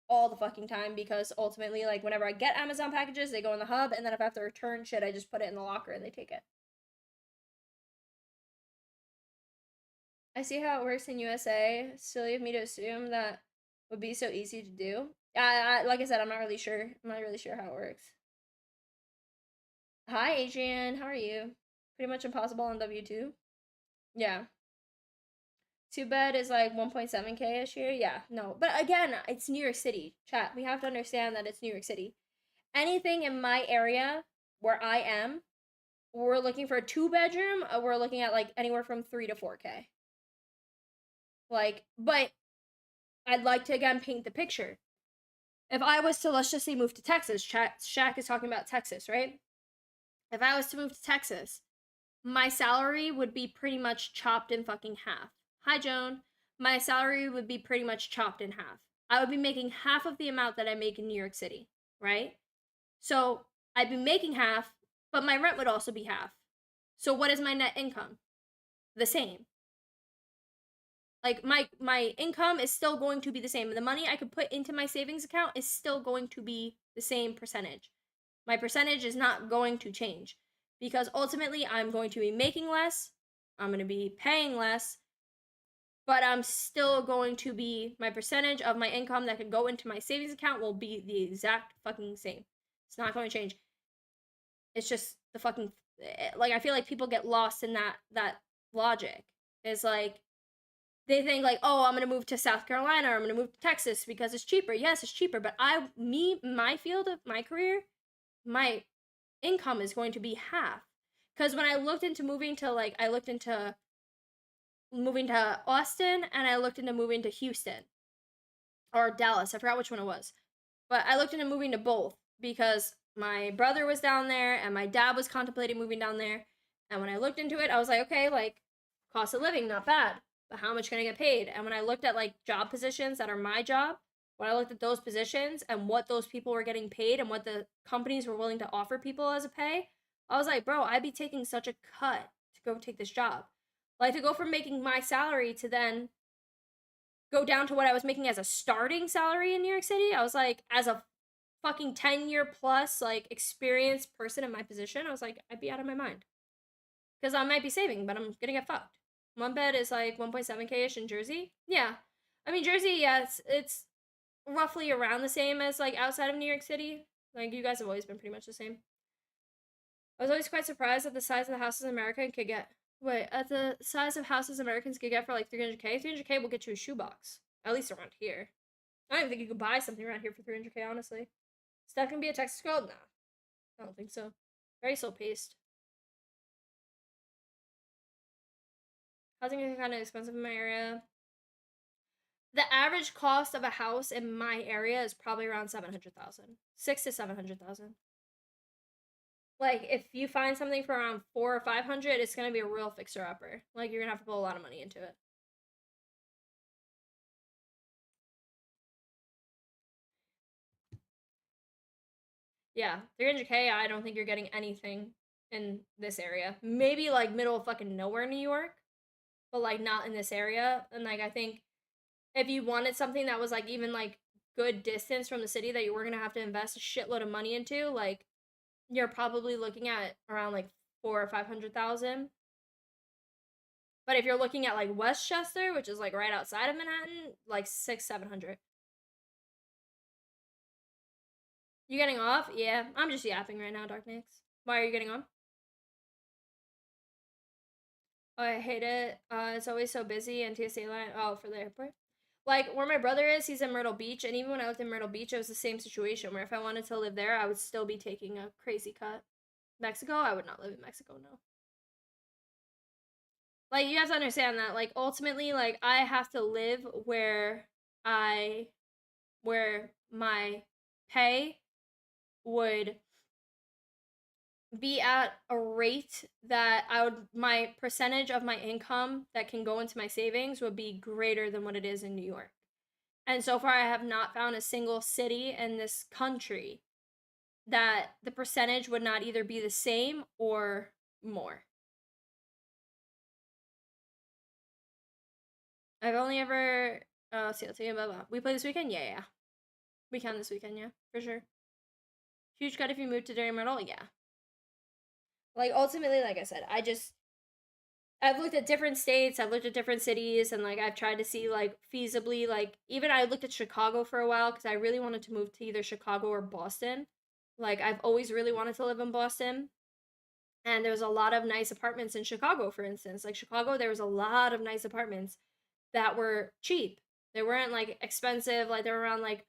all the fucking time, because ultimately, like, whenever I get Amazon packages, they go in the hub, and then if I have to return shit, I just put it in the locker and they take it. I see how it works in USA. Silly of me to assume that would be so easy to do. Like I said, I'm not really sure. I'm not really sure how it works. Hi, Adrian. How are you? Pretty much impossible on W2. Yeah. 2-bed is like 1.7K-ish here. Yeah, no. But again, it's New York City. Chat, we have to understand that it's New York City. Anything in my area where I am, we're looking for a 2-bedroom, we're looking at like anywhere from 3 to 4K. Like, but I'd like to again paint the picture. If I was to, let's just say, move to Texas, Shaq is talking about Texas, right? If I was to move to Texas, my salary would be pretty much chopped in fucking half. Hi, Joan. My salary would be pretty much chopped in half. I would be making half of the amount that I make in New York City, right? So I'd be making half, but my rent would also be half. So what is my net income? The same. Like, my income is still going to be the same. The money I could put into my savings account is still going to be the same percentage. My percentage is not going to change, because ultimately I'm going to be making less, I'm going to be paying less, but I'm still going to be, my percentage of my income that could go into my savings account will be the exact fucking same. It's not going to change. It's just the fucking, like, I feel like people get lost in that logic. It's like, they think like, oh, I'm gonna move to South Carolina, or I'm gonna move to Texas because it's cheaper. Yes, it's cheaper, but my field of my career, my income is going to be half. Because when I looked into moving to, like, I looked into moving to Austin, and I looked into moving to Houston or Dallas. I forgot which one it was, but I looked into moving to both because my brother was down there and my dad was contemplating moving down there. And when I looked into it, I was like, okay, like, cost of living, not bad. But how much can I get paid? And when I looked at like job positions that are my job, when I looked at those positions and what those people were getting paid and what the companies were willing to offer people as a pay, I was like, bro, I'd be taking such a cut to go take this job. Like, to go from making my salary to then go down to what I was making as a starting salary in New York City, I was like, as a fucking 10-year plus like experienced person in my position, I was like, I'd be out of my mind. Because I might be saving, but I'm gonna get fucked. One bed is like 1.7K-ish in Jersey. Yeah. I mean, Jersey, yeah, it's roughly around the same as like outside of New York City. Like, you guys have always been pretty much the same. I was always quite surprised at the size of the houses in America could get Wait, at the size of houses Americans could get for like 300K, 300K will get you a shoebox. At least around here. I don't even think you could buy something around here for 300K, honestly. Is that gonna be a Texas girl? Nah. I don't think so. Very slow paced. Housing is kind of expensive in my area. The average cost of a house in my area is probably around 700,000. 6 to 700,000. Like, if you find something for around 4 or 500, it's gonna be a real fixer-upper. Like, you're gonna have to put a lot of money into it. Yeah, 300K, I don't think you're getting anything in this area. Maybe, like, middle of fucking nowhere New York, but, like, not in this area. And, like, I think if you wanted something that was, like, even, like, good distance from the city that you were gonna have to invest a shitload of money into, like, you're probably looking at around, like, 4 or 500,000. But if you're looking at, like, Westchester, which is, like, right outside of Manhattan, like, 600-700. You getting off? Yeah, I'm just yapping right now, Dark Nix. Why are you getting on? Oh, I hate it. It's always so busy and TSA line. Oh, for the airport. Like, where my brother is, he's in Myrtle Beach, and even when I lived in Myrtle Beach, it was the same situation, where if I wanted to live there, I would still be taking a crazy cut. Mexico? I would not live in Mexico, no. Like, you have to understand that, like, ultimately, like, I have to live where my pay would be at a rate that my percentage of my income that can go into my savings would be greater than what it is in New York. And so far, I have not found a single city in this country that the percentage would not either be the same or more. I've only ever, let's see, we play this weekend? Yeah. We can this weekend, yeah, for sure. Huge cut if you move to Dairy Myrtle? Yeah. Like, ultimately, like I said, I've looked at different states, I've looked at different cities, and, like, I've tried to see, like, feasibly, like, even I looked at Chicago for a while, because I really wanted to move to either Chicago or Boston. Like, I've always really wanted to live in Boston. And there's a lot of nice apartments in Chicago, for instance. Like, Chicago, there was a lot of nice apartments that were cheap. They weren't, like, expensive. Like, they were around, like,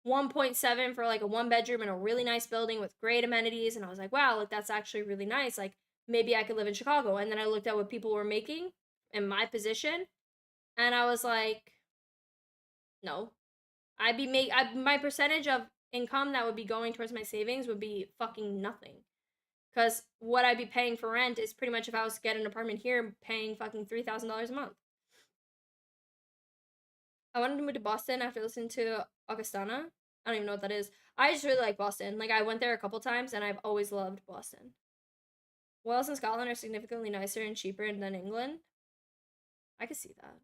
1.7 for, like, a one-bedroom in a really nice building with great amenities. And I was like, wow, like, that's actually really nice. Like, maybe I could live in Chicago. And then I looked at what people were making in my position, and I was like, no. My percentage of income that would be going towards my savings would be fucking nothing. Because what I'd be paying for rent is pretty much, if I was to get an apartment here, paying fucking $3,000 a month. I wanted to move to Boston after listening to Augustana. I don't even know what that is. I just really like Boston. Like, I went there a couple times, and I've always loved Boston. Wales and Scotland are significantly nicer and cheaper than England. I could see that.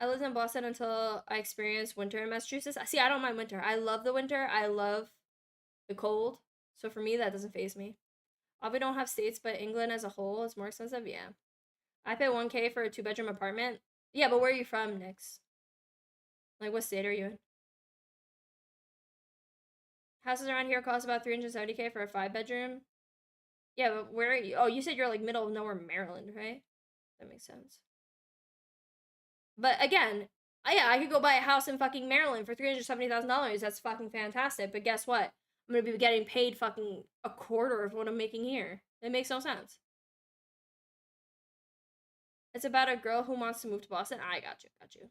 I lived in Boston until I experienced winter in Massachusetts. See, I don't mind winter. I love the winter. I love the cold. So for me, that doesn't faze me. We don't have states, but England as a whole is more expensive. Yeah. I pay 1K for a 2-bedroom apartment. Yeah, but where are you from, Nix? Like, what state are you in? Houses around here cost about 370K for a 5-bedroom. Yeah, but where are you? Oh, you said you're, like, middle of nowhere, Maryland, right? That makes sense. But again, yeah, I could go buy a house in fucking Maryland for $370,000. That's fucking fantastic. But guess what? I'm gonna be getting paid fucking a quarter of what I'm making here. It makes no sense. It's about a girl who wants to move to Boston. I got you.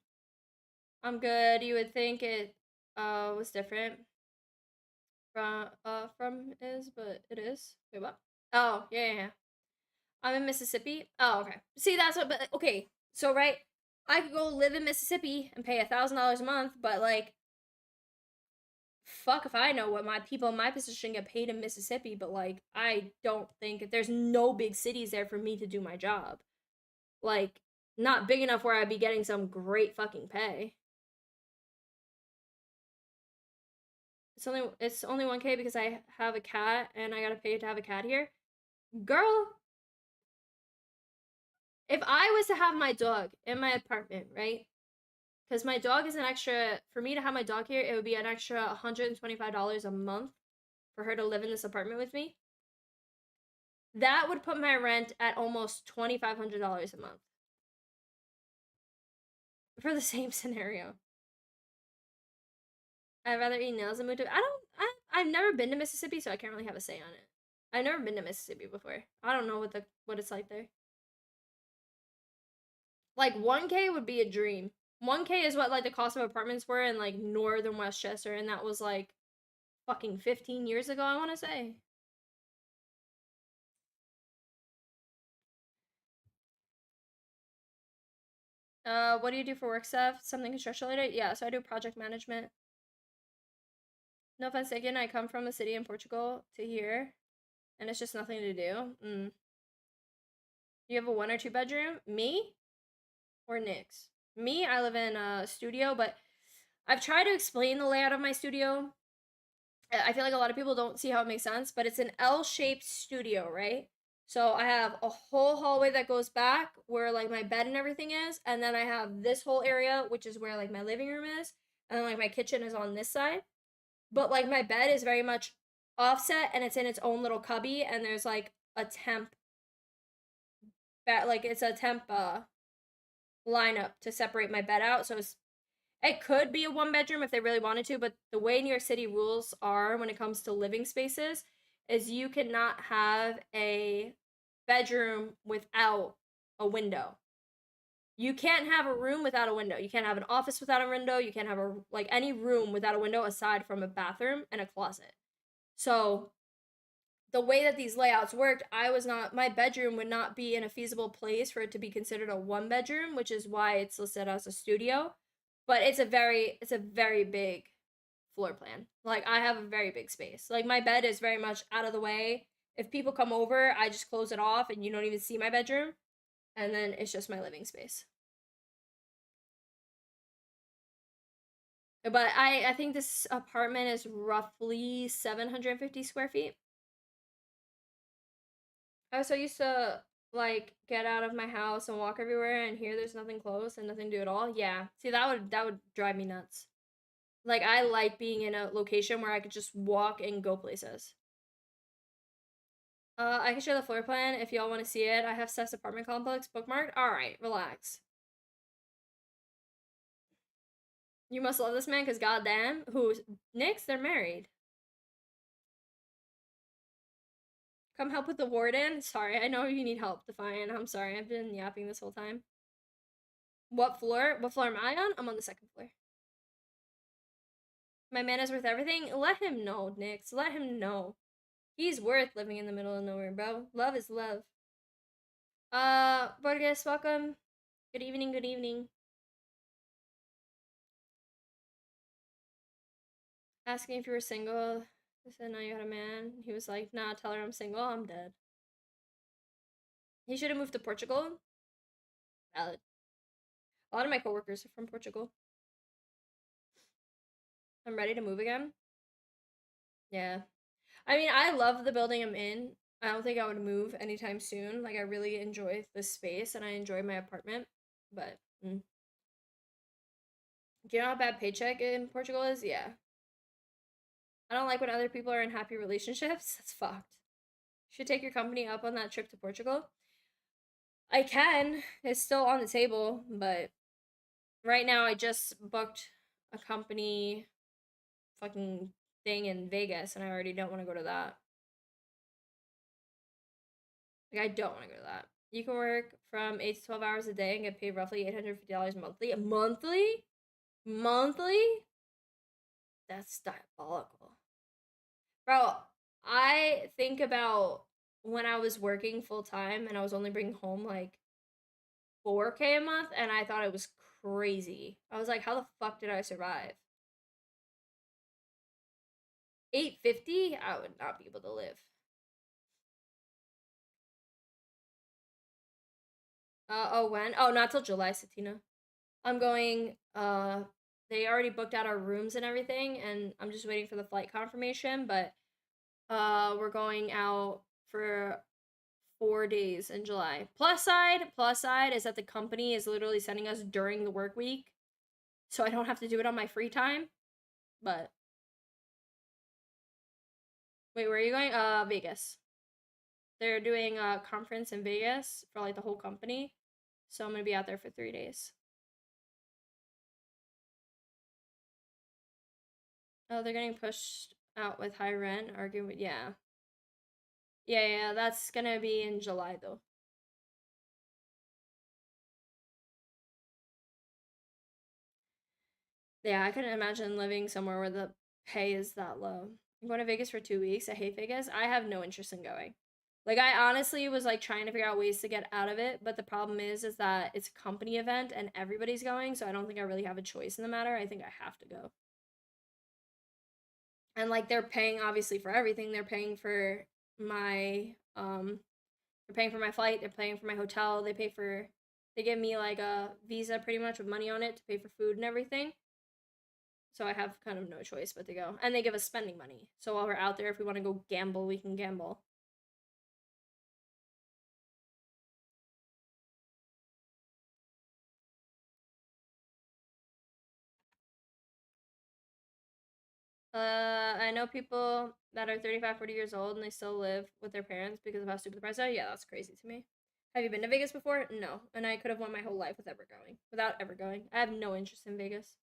I'm good. You would think it was different from is, but it is. Wait, what? Oh, yeah. I'm in Mississippi. Oh, okay. See, that's what. But okay, so right, I could go live in Mississippi and pay $1,000 a month, but like, fuck if I know what my people in my position get paid in Mississippi. But like, I don't think there's no big cities there for me to do my job. Like, not big enough where I'd be getting some great fucking pay. It's only 1K because I have a cat and I gotta pay to have a cat here. Girl, if I was to have my dog in my apartment, right? Because my dog is an extra, for me to have my dog here, it would be an extra $125 a month for her to live in this apartment with me. That would put my rent at almost $2,500 a month. For the same scenario. I'd rather eat nails than move to. I've never been to Mississippi, so I can't really have a say on it. I've never been to Mississippi before. I don't know what it's like there. Like 1K would be a dream. 1K is what like the cost of apartments were in like northern Westchester, and that was like fucking 15 years ago, I want to say. What do you do for work stuff? Something construction related? Yeah, so I do project management. No offense taken, I come from a city in Portugal to here, and it's just nothing to do. You have a 1 or 2 bedroom? Me or Nick's? Me, I live in a studio, but I've tried to explain the layout of my studio. I feel like a lot of people don't see how it makes sense, but it's an L-shaped studio, right? So I have a whole hallway that goes back where like my bed and everything is, and then I have this whole area, which is where like my living room is, and then like my kitchen is on this side. But like my bed is very much offset and it's in its own little cubby, and there's like a temp like it's a temp lineup to separate my bed out. So it could be a 1 bedroom if they really wanted to, but the way New York City rules are when it comes to living spaces is you cannot have a bedroom without a window. You can't have a room without a window. You can't have an office without a window. You can't have a like any room without a window aside from a bathroom and a closet. So the way that these layouts worked, my bedroom would not be in a feasible place for it to be considered a 1 bedroom, which is why it's listed as a studio. But it's a very big floor plan. Like I have a very big space. Like my bed is very much out of the way. If people come over, I just close it off and you don't even see my bedroom. And then it's just my living space. But I think this apartment is roughly 750 square feet. I was so used to like get out of my house and walk everywhere, and here there's nothing close and nothing to do at all. Yeah. See, that would drive me nuts. Like I like being in a location where I could just walk and go places. I can share the floor plan if y'all want to see it. I have Steph's apartment complex bookmarked. All right, relax. You must love this man, cause goddamn, who's Nick's? They're married. Come help with the warden. Sorry, I know you need help, Defiant. I'm sorry, I've been yapping this whole time. What floor? What floor am I on? I'm on the 2nd floor. My man is worth everything. Let him know, Nix. Let him know. He's worth living in the middle of nowhere, bro. Love is love. Borges, welcome. Good evening, good evening. Asking if you were single. I said, no, you had a man. He was like, nah, tell her I'm single. I'm dead. He should have moved to Portugal. Valid. A lot of my coworkers are from Portugal. I'm ready to move again. Yeah. I mean, I love the building I'm in. I don't think I would move anytime soon. Like, I really enjoy this space and I enjoy my apartment. But, do you know how bad paycheck in Portugal is? Yeah. I don't like when other people are in happy relationships. That's fucked. You should take your company up on that trip to Portugal. I can. It's still on the table, but right now I just booked a company fucking thing in Vegas and I already don't want to go to that. Like, I don't want to go to that. You can work from 8 to 12 hours a day and get paid roughly $850 monthly. Monthly? Monthly? That's diabolical. Bro, I think about when I was working full time and I was only bringing home like 4K a month, and I thought it was crazy. I was like, how the fuck did I survive? 850? I would not be able to live. Oh, when? Oh, not till July, Satina. I'm going, they already booked out our rooms and everything, and I'm just waiting for the flight confirmation, but, we're going out for 4 days in July. Plus side is that the company is literally sending us during the work week, so I don't have to do it on my free time, but. Wait, where are you going? Vegas. They're doing a conference in Vegas for like the whole company. So I'm gonna be out there for 3 days. Oh, they're getting pushed out with high rent, arguing with, yeah. Yeah, that's gonna be in July though. Yeah, I couldn't imagine living somewhere where the pay is that low. I'm going to Vegas for 2 weeks. I hate Vegas. I have no interest in going. Like, I honestly was like trying to figure out ways to get out of it, but the problem is that it's a company event and everybody's going, so I don't think I really have a choice in the matter. I think I have to go. And like they're paying obviously for everything. They're paying for my they're paying for my flight, they're paying for my hotel, they give me like a visa pretty much with money on it to pay for food and everything. So I have kind of no choice but to go. And they give us spending money. So while we're out there, if we want to go gamble, we can gamble. I know people that are 35, 40 years old and they still live with their parents because of how stupid the prices are. Yeah, that's crazy to me. Have you been to Vegas before? No. And I could have won my whole life without ever going. I have no interest in Vegas.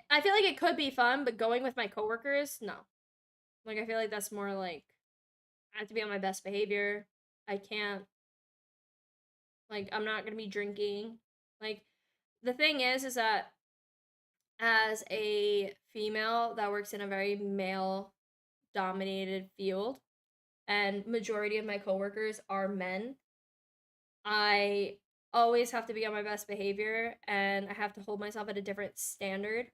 I feel like it could be fun, but going with my coworkers, no. Like, I feel like that's more like, I have to be on my best behavior. I can't, like, I'm not gonna be drinking. Like, the thing is that as a female that works in a very male dominated field, and majority of my coworkers are men, I always have to be on my best behavior and I have to hold myself at a different standard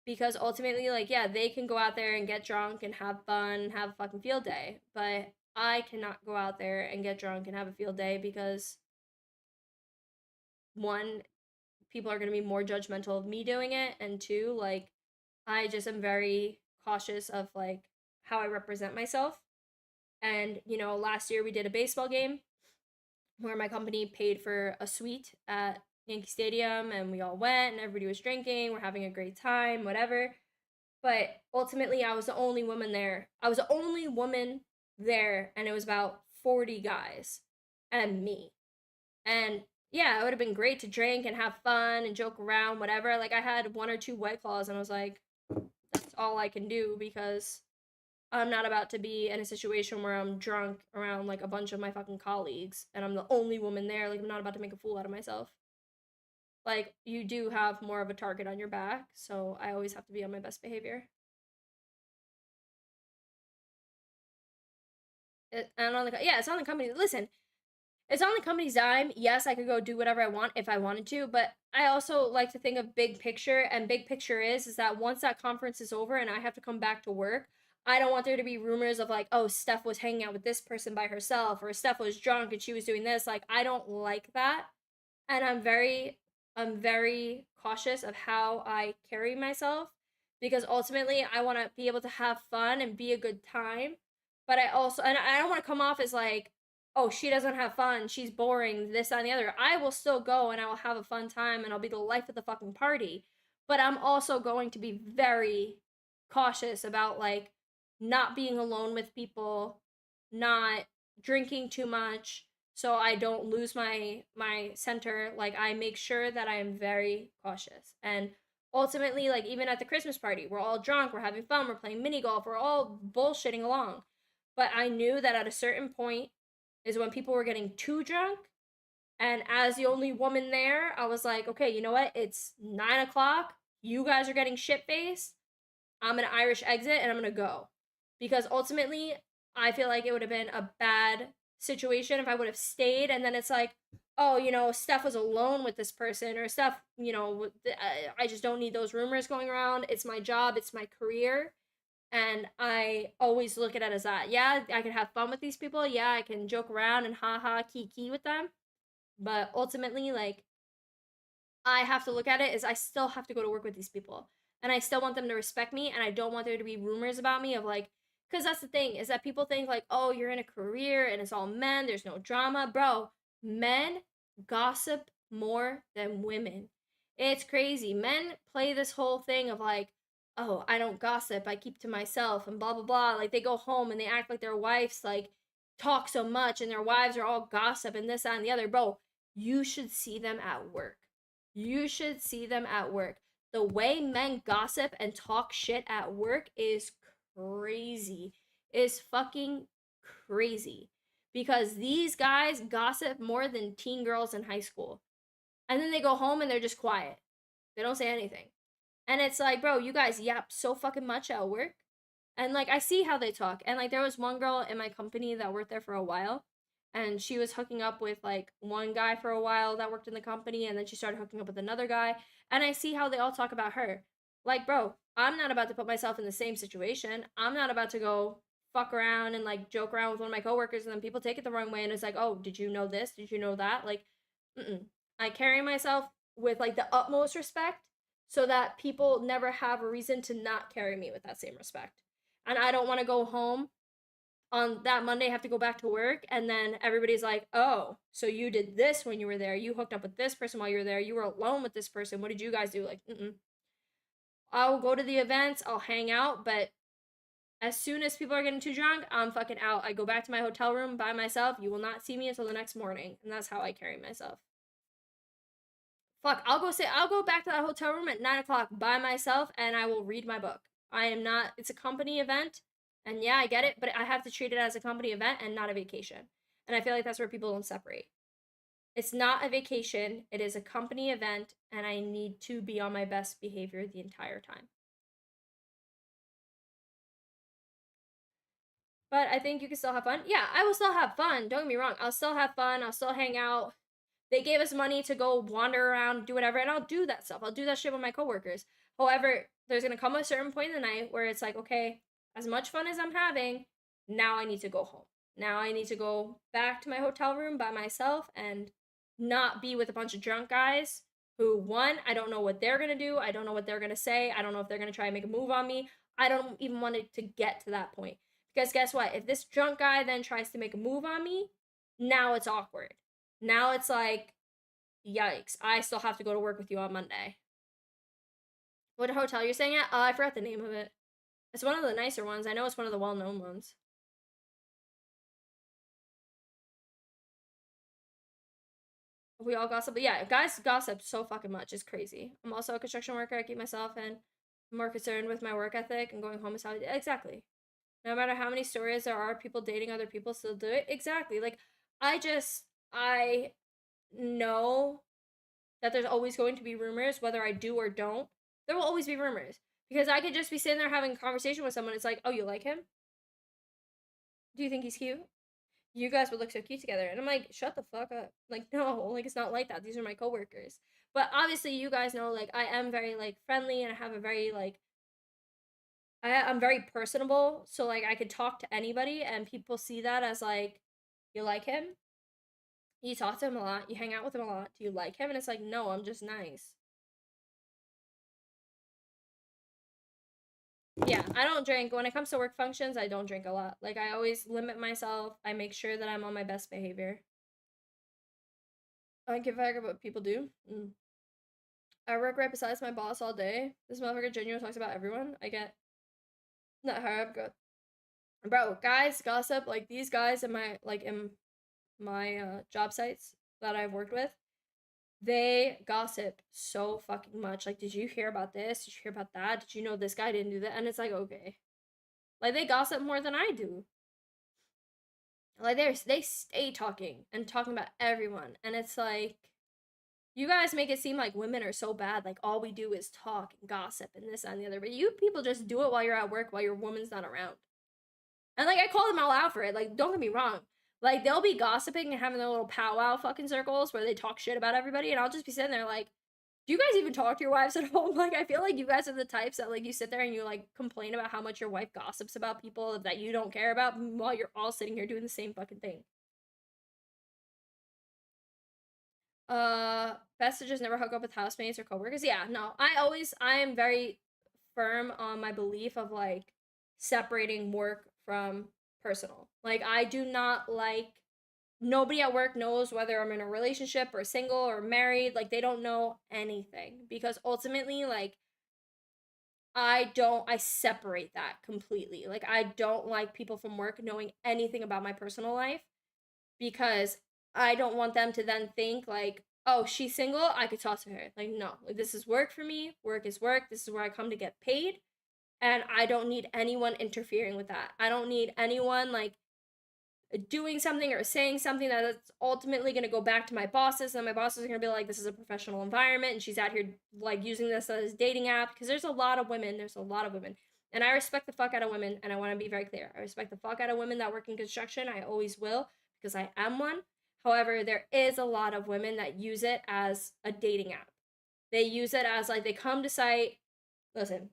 because ultimately, like, yeah, they can go out there and get drunk and have fun, have a fucking field day, but I cannot go out there and get drunk and have a field day because one, people are going to be more judgmental of me doing it, and two, like, I just am very cautious of like how I represent myself. And last year we did a baseball game where my company paid for a suite at Yankee Stadium and we all went and everybody was drinking, we're having a great time, whatever. But ultimately I was the only woman there. I was the only woman there and it was about 40 guys and me. And yeah, it would have been great to drink and have fun and joke around, whatever. Like I had one or two White Claws and I was like, that's all I can do because I'm not about to be in a situation where I'm drunk around like a bunch of my fucking colleagues and I'm the only woman there. Like, I'm not about to make a fool out of myself. Like, you do have more of a target on your back, so I always have to be on my best behavior. It's on the company. Listen, it's on the company's dime. Yes, I could go do whatever I want if I wanted to, but I also like to think of big picture, and big picture is that once that conference is over and I have to come back to work, I don't want there to be rumors of like, oh, Steph was hanging out with this person by herself, or Steph was drunk and she was doing this. Like, I don't like that. And I'm very cautious of how I carry myself because ultimately I want to be able to have fun and be a good time. But I don't want to come off as like, oh, she doesn't have fun, she's boring, this, that, and the other. I will still go and I will have a fun time and I'll be the life of the fucking party. But I'm also going to be very cautious about like not being alone with people, not drinking too much, so I don't lose my center. Like I make sure that I am very cautious. And ultimately, like even at the Christmas party, we're all drunk, we're having fun, we're playing mini golf, we're all bullshitting along. But I knew that at a certain point is when people were getting too drunk. And as the only woman there, I was like, okay, you know what? It's 9 o'clock. You guys are getting shit faced. I'm gonna Irish exit and I'm gonna go. Because ultimately, I feel like it would have been a bad situation if I would have stayed and then it's like, oh, Steph was alone with this person, or Steph, I just don't need those rumors going around. It's my job, it's my career. And I always look at it as that. Yeah, I can have fun with these people. Yeah, I can joke around and haha, kiki with them. But ultimately, like, I have to look at it as I still have to go to work with these people. And I still want them to respect me. And I don't want there to be rumors about me of like, because that's the thing, is that people think like, oh, you're in a career and it's all men, there's no drama. Bro, men gossip more than women. It's crazy. Men play this whole thing of like, oh, I don't gossip, I keep to myself, and blah blah blah. Like they go home and they act like their wives like talk so much and their wives are all gossip and this, that, and the other. Bro, you should see them at work. You should see them at work. The way men gossip and talk shit at work is crazy. Is fucking crazy. Because these guys gossip more than teen girls in high school. And then they go home and they're just quiet. They don't say anything. And it's like, bro, you guys yap so fucking much at work. And like I see how they talk. And like there was one girl in my company that worked there for a while. And she was hooking up with like one guy for a while that worked in the company, and then she started hooking up with another guy. And I see how they all talk about her. Like, bro, I'm not about to put myself in the same situation. I'm not about to go fuck around and like joke around with one of my coworkers and then people take it the wrong way and it's like, oh, did you know this? Did you know that? Like, I carry myself with like the utmost respect so that people never have a reason to not carry me with that same respect. And I don't want to go home on that Monday, have to go back to work, and then everybody's like, oh, so you did this when you were there. You hooked up with this person while you were there. You were alone with this person. What did you guys do? Like, I'll go to the events, I'll hang out, but as soon as people are getting too drunk, I'm fucking out. I go back to my hotel room by myself. You will not see me until the next morning. And that's how I carry myself. Fuck, I'll go back to that hotel room at 9 o'clock by myself and I will read my book. I am not, it's a company event. And yeah, I get it, but I have to treat it as a company event and not a vacation. And I feel like that's where people don't separate. It's not a vacation, it is a company event, and I need to be on my best behavior the entire time. But I think you can still have fun. Yeah, I will still have fun. Don't get me wrong. I'll still have fun. I'll still hang out. They gave us money to go wander around, do whatever, and I'll do that stuff. I'll do that shit with my coworkers. However, there's gonna come a certain point in the night where it's like, okay, as much fun as I'm having, now I need to go home. Now I need to go back to my hotel room by myself and not be with a bunch of drunk guys who, one, I don't know what they're gonna do. I don't know what they're gonna say. I don't know if they're gonna try and make a move on me. I don't even want it to get to that point. Because guess what? If this drunk guy then tries to make a move on me, now it's awkward. Now it's like, yikes, I still have to go to work with you on Monday. What hotel you're staying at? I forgot the name of it. It's one of the nicer ones. I know it's one of the well-known ones. We all gossip, but yeah, guys gossip so fucking much. It's crazy. I'm also a construction worker. I keep myself and I'm more concerned with my work ethic and going home is how exactly. No matter how many stories there are, people dating other people still do it. Exactly. Like, I know that there's always going to be rumors, whether I do or don't. There will always be rumors. Because I could just be sitting there having a conversation with someone. It's like, oh, you like him? Do you think he's cute? You guys would look so cute together. And I'm like, shut the fuck up. Like, no, like, it's not like that. These are my coworkers. But obviously, you guys know, like, I am very, like, friendly and I have a very, like, I'm very personable. So, like, I could talk to anybody and people see that as, like, you like him? You talk to him a lot. You hang out with him a lot. Do you like him? And it's like, no, I'm just nice. Yeah, I don't drink. When it comes to work functions, I don't drink a lot. Like, I always limit myself. I make sure that I'm on my best behavior. I don't give a fuck about what people do. I work right beside my boss all day. This motherfucker genuinely talks about everyone. I get not higher up good. Bro, guys gossip. Like, these guys in my job sites that I've worked with, they gossip so fucking much. Like, did you hear about this? Did you hear about that? Did you know this guy didn't do that? And it's like, okay. Like, they gossip more than I do. Like, they stay talking and talking about everyone. And it's like, you guys make it seem like women are so bad. Like, all we do is talk and gossip and this and the other. But you people just do it while you're at work, while your woman's not around. And, like, I call them all out for it. Like, don't get me wrong. Like, they'll be gossiping and having their little powwow fucking circles where they talk shit about everybody, and I'll just be sitting there like, do you guys even talk to your wives at home? Like, I feel like you guys are the types that, like, you sit there and you, like, complain about how much your wife gossips about people that you don't care about while you're all sitting here doing the same fucking thing. Best to just never hook up with housemates or coworkers. Yeah, no, I am very firm on my belief of, like, separating work from personal. Like, I do not like, nobody at work knows whether I'm in a relationship or single or married. Like, they don't know anything because ultimately, like, I separate that completely. Like, I don't like people from work knowing anything about my personal life because I don't want them to then think, like, oh, she's single, I could talk to her. Like, no, like, this is work for me. Work is work. This is where I come to get paid. And I don't need anyone interfering with that. I don't need anyone, like, doing something or saying something that's ultimately going to go back to my bosses, and my bosses are going to be like, this is a professional environment and she's out here like using this as a dating app, because there's a lot of women, and I respect the fuck out of women, and I want to be very clear, I respect the fuck out of women that work in construction. I always will, because I am one. However, there is a lot of women that use it as a dating app. They use it as, like, they come to site. Listen,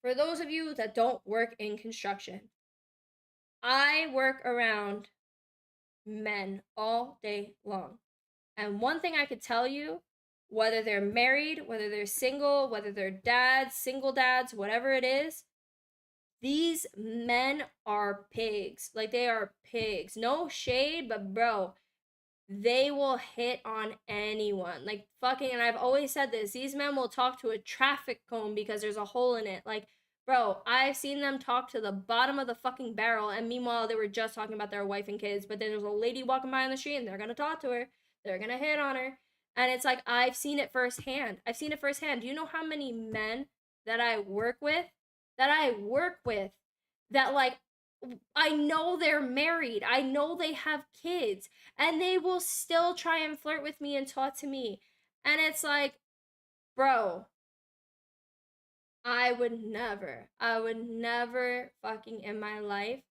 for those of you that don't work in construction, I work around men all day long. And one thing I could tell you, whether they're married, whether they're single, whether they're dads, single dads, whatever it is, these men are pigs. Like, they are pigs. No shade, but bro, they will hit on anyone. Like, fucking, and I've always said this, these men will talk to a traffic cone because there's a hole in it. Like, bro, I've seen them talk to the bottom of the fucking barrel, and meanwhile, they were just talking about their wife and kids, but then there's a lady walking by on the street, and they're gonna talk to her. They're gonna hit on her. And it's like, I've seen it firsthand. Do you know how many men that I work with, that, like, I know they're married, I know they have kids, and they will still try and flirt with me and talk to me. And it's like, bro, I would never fucking in my life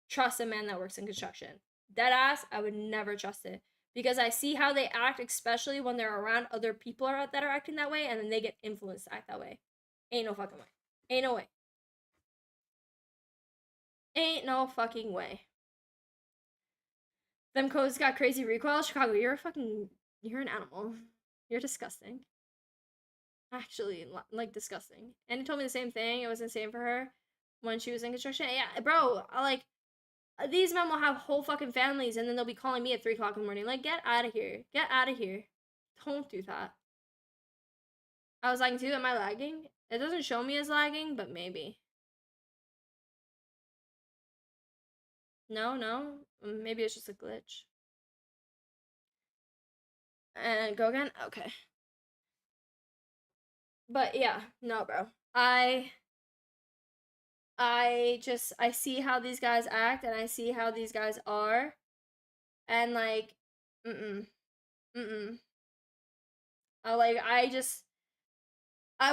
trust a man that works in construction. Deadass, I would never trust it. Because I see how they act, especially when they're around other people that are acting that way, and then they get influenced to act that way. Ain't no fucking way. Ain't no way. Ain't no fucking way. Them codes got crazy recoil. Chicago, you're an animal. You're disgusting. Actually, like, disgusting. And he told me the same thing. It was insane for her when she was in construction. Yeah, bro, like, these men will have whole fucking families, and then they'll be calling me at 3 o'clock in the morning. Like, get out of here. Get out of here. Don't do that. I was lagging too. Am I lagging? It doesn't show me as lagging, but maybe. No. Maybe it's just a glitch. And go again? Okay. But yeah, no, bro. I see how these guys act, and I see how these guys are, and, like, mm-mm. I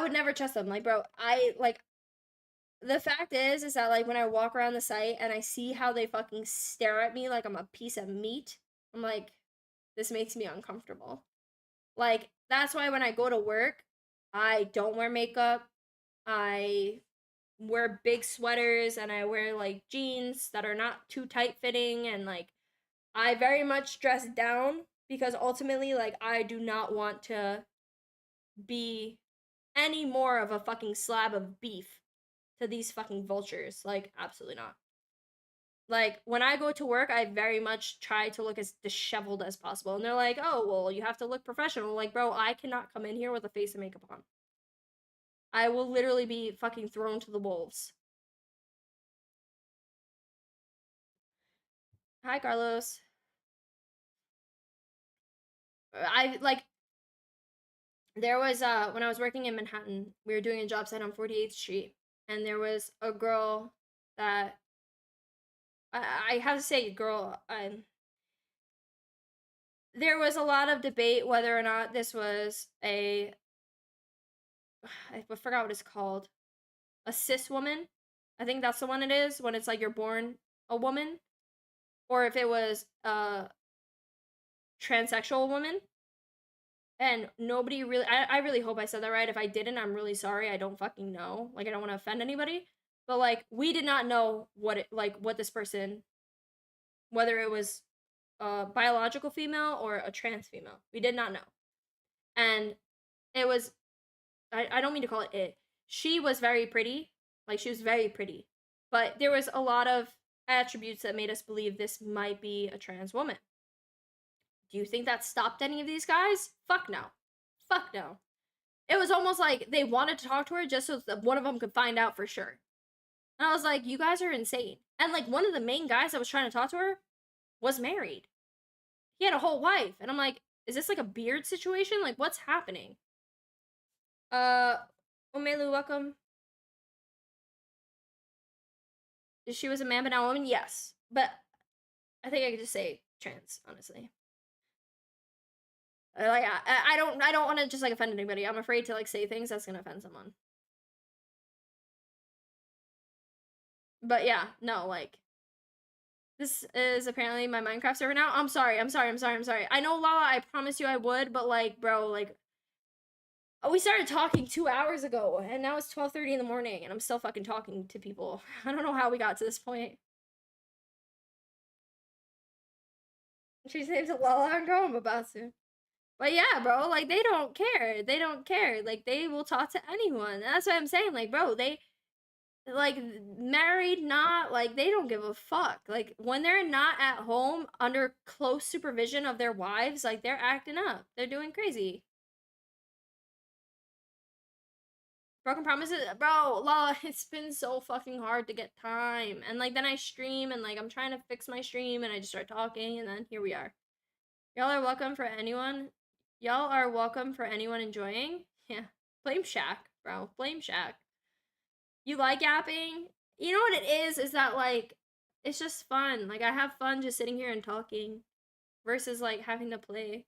would never trust them. Like, bro, the fact is that, like, when I walk around the site and I see how they fucking stare at me like I'm a piece of meat, I'm like, this makes me uncomfortable. Like, that's why when I go to work, I don't wear makeup. I wear big sweaters, and I wear, like, jeans that are not too tight fitting, and, like, I very much dress down, because ultimately, like, I do not want to be any more of a fucking slab of beef to these fucking vultures. Like, absolutely not. Like, when I go to work, I very much try to look as disheveled as possible. And they're like, oh, well, you have to look professional. Like, bro, I cannot come in here with a face of makeup on. I will literally be fucking thrown to the wolves. Hi, Carlos. There was, when I was working in Manhattan, we were doing a job site on 48th Street, and there was a girl that, I have to say, girl, there was a lot of debate whether or not this was I forgot what it's called, a cis woman. I think that's the one it is, when it's like you're born a woman, or if it was a transsexual woman. And nobody really, I really hope I said that right. If I didn't, I'm really sorry. I don't fucking know. Like, I don't want to offend anybody. But, like, we did not know what this person, whether it was a biological female or a trans female. We did not know. And it was, I don't mean to call it it. She was very pretty. Like, she was very pretty. But there was a lot of attributes that made us believe this might be a trans woman. Do you think that stopped any of these guys? Fuck no. Fuck no. it was almost like they wanted to talk to her just so that one of them could find out for sure. And I was like, you guys are insane. And like one of the main guys that was trying to talk to her was married. He had a whole wife. And I'm like, is this like a beard situation? Like, what's happening? Omelu, welcome. She was a man, but now a woman? Yes. But I think I could just say trans, honestly. Like, I don't want to just like offend anybody. I'm afraid to like say things that's gonna offend someone. But yeah, no, like, this is apparently my Minecraft server now. I'm sorry. I know, Lala, I promised you I would, but like, bro, like, we started talking 2 hours ago, and now it's 12:30 in the morning, and I'm still fucking talking to people. I don't know how we got to this point. She saves Lala and girl, I'm about to. But yeah, bro, like, they don't care. They don't care. Like, they will talk to anyone. And that's what I'm saying. Like, bro, they, like, married, not, like, they don't give a fuck. Like, when they're not at home under close supervision of their wives, like, they're acting up. They're doing crazy. Broken promises, bro, Lala, it's been so fucking hard to get time. And, like, then I stream, and, like, I'm trying to fix my stream, and I just start talking, and then here we are. Y'all are welcome for anyone. Y'all are welcome for anyone enjoying. Yeah. Blame Shaq, bro. Blame Shaq. You like yapping? You know what it is that, like, it's just fun. Like, I have fun just sitting here and talking versus, like, having to play.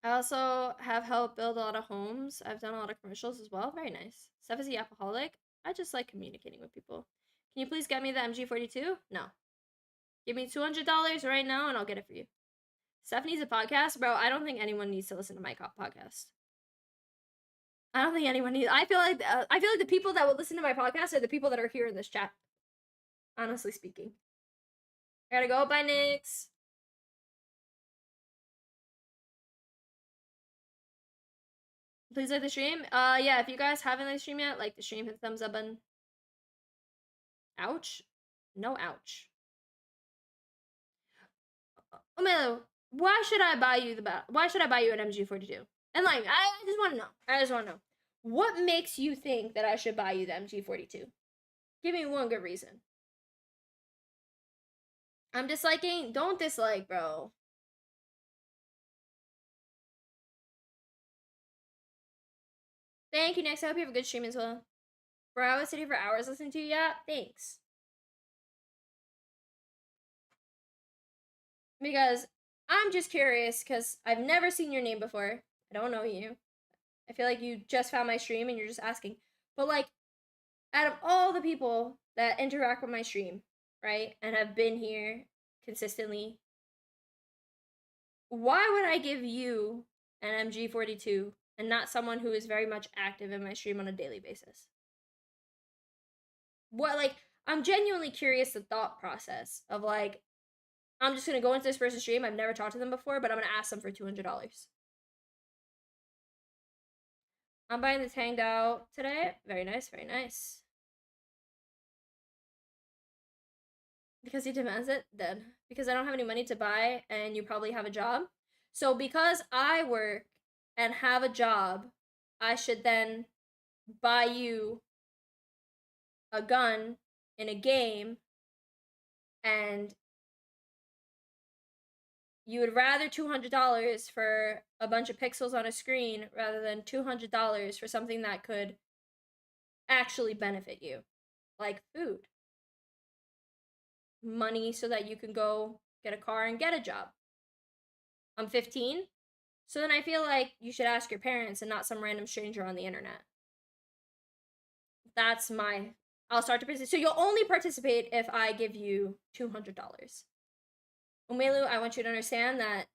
I also have helped build a lot of homes. I've done a lot of commercials as well. Very nice. Steph is a yapaholic. I just like communicating with people. Can you please get me the MG42? No. Give me $200 right now and I'll get it for you. Steph needs a podcast? Bro, I don't think anyone needs to listen to my podcast. I don't think anyone needs. I feel like the people that will listen to my podcast are the people that are here in this chat. Honestly speaking. I gotta go. Bye, Nix. Please like the stream. Yeah, if you guys haven't liked the stream yet, like the stream, hit the thumbs up button. Ouch. No ouch. Omelo, why should I buy you an MG42? And like, I just want to know. What makes you think that I should buy you the MG42? Give me one good reason. I'm disliking? Don't dislike, bro. Thank you, Next. I hope you have a good stream as well. Bro, I was sitting for hours listening to you. Yeah, thanks. Because I'm just curious, because I've never seen your name before. I don't know you. I feel like you just found my stream and you're just asking. But, like, out of all the people that interact with my stream, right, and have been here consistently, why would I give you an MG42 and not someone who is very much active in my stream on a daily basis? What, like, I'm genuinely curious the thought process of, like, I'm just gonna go into this person's stream. I've never talked to them before, but I'm gonna ask them for $200. I'm buying this hanged out today. Very nice, very nice. Because he demands it, then. Because I don't have any money to buy, and you probably have a job. So because I work and have a job, I should then buy you a gun in a game, and you would rather $200 for a bunch of pixels on a screen rather than $200 for something that could actually benefit you, like food, money so that you can go get a car and get a job. I'm 15, so then I feel like you should ask your parents and not some random stranger on the internet. That's my, I'll start to participate. So you'll only participate if I give you $200. Umelu, I want you to understand that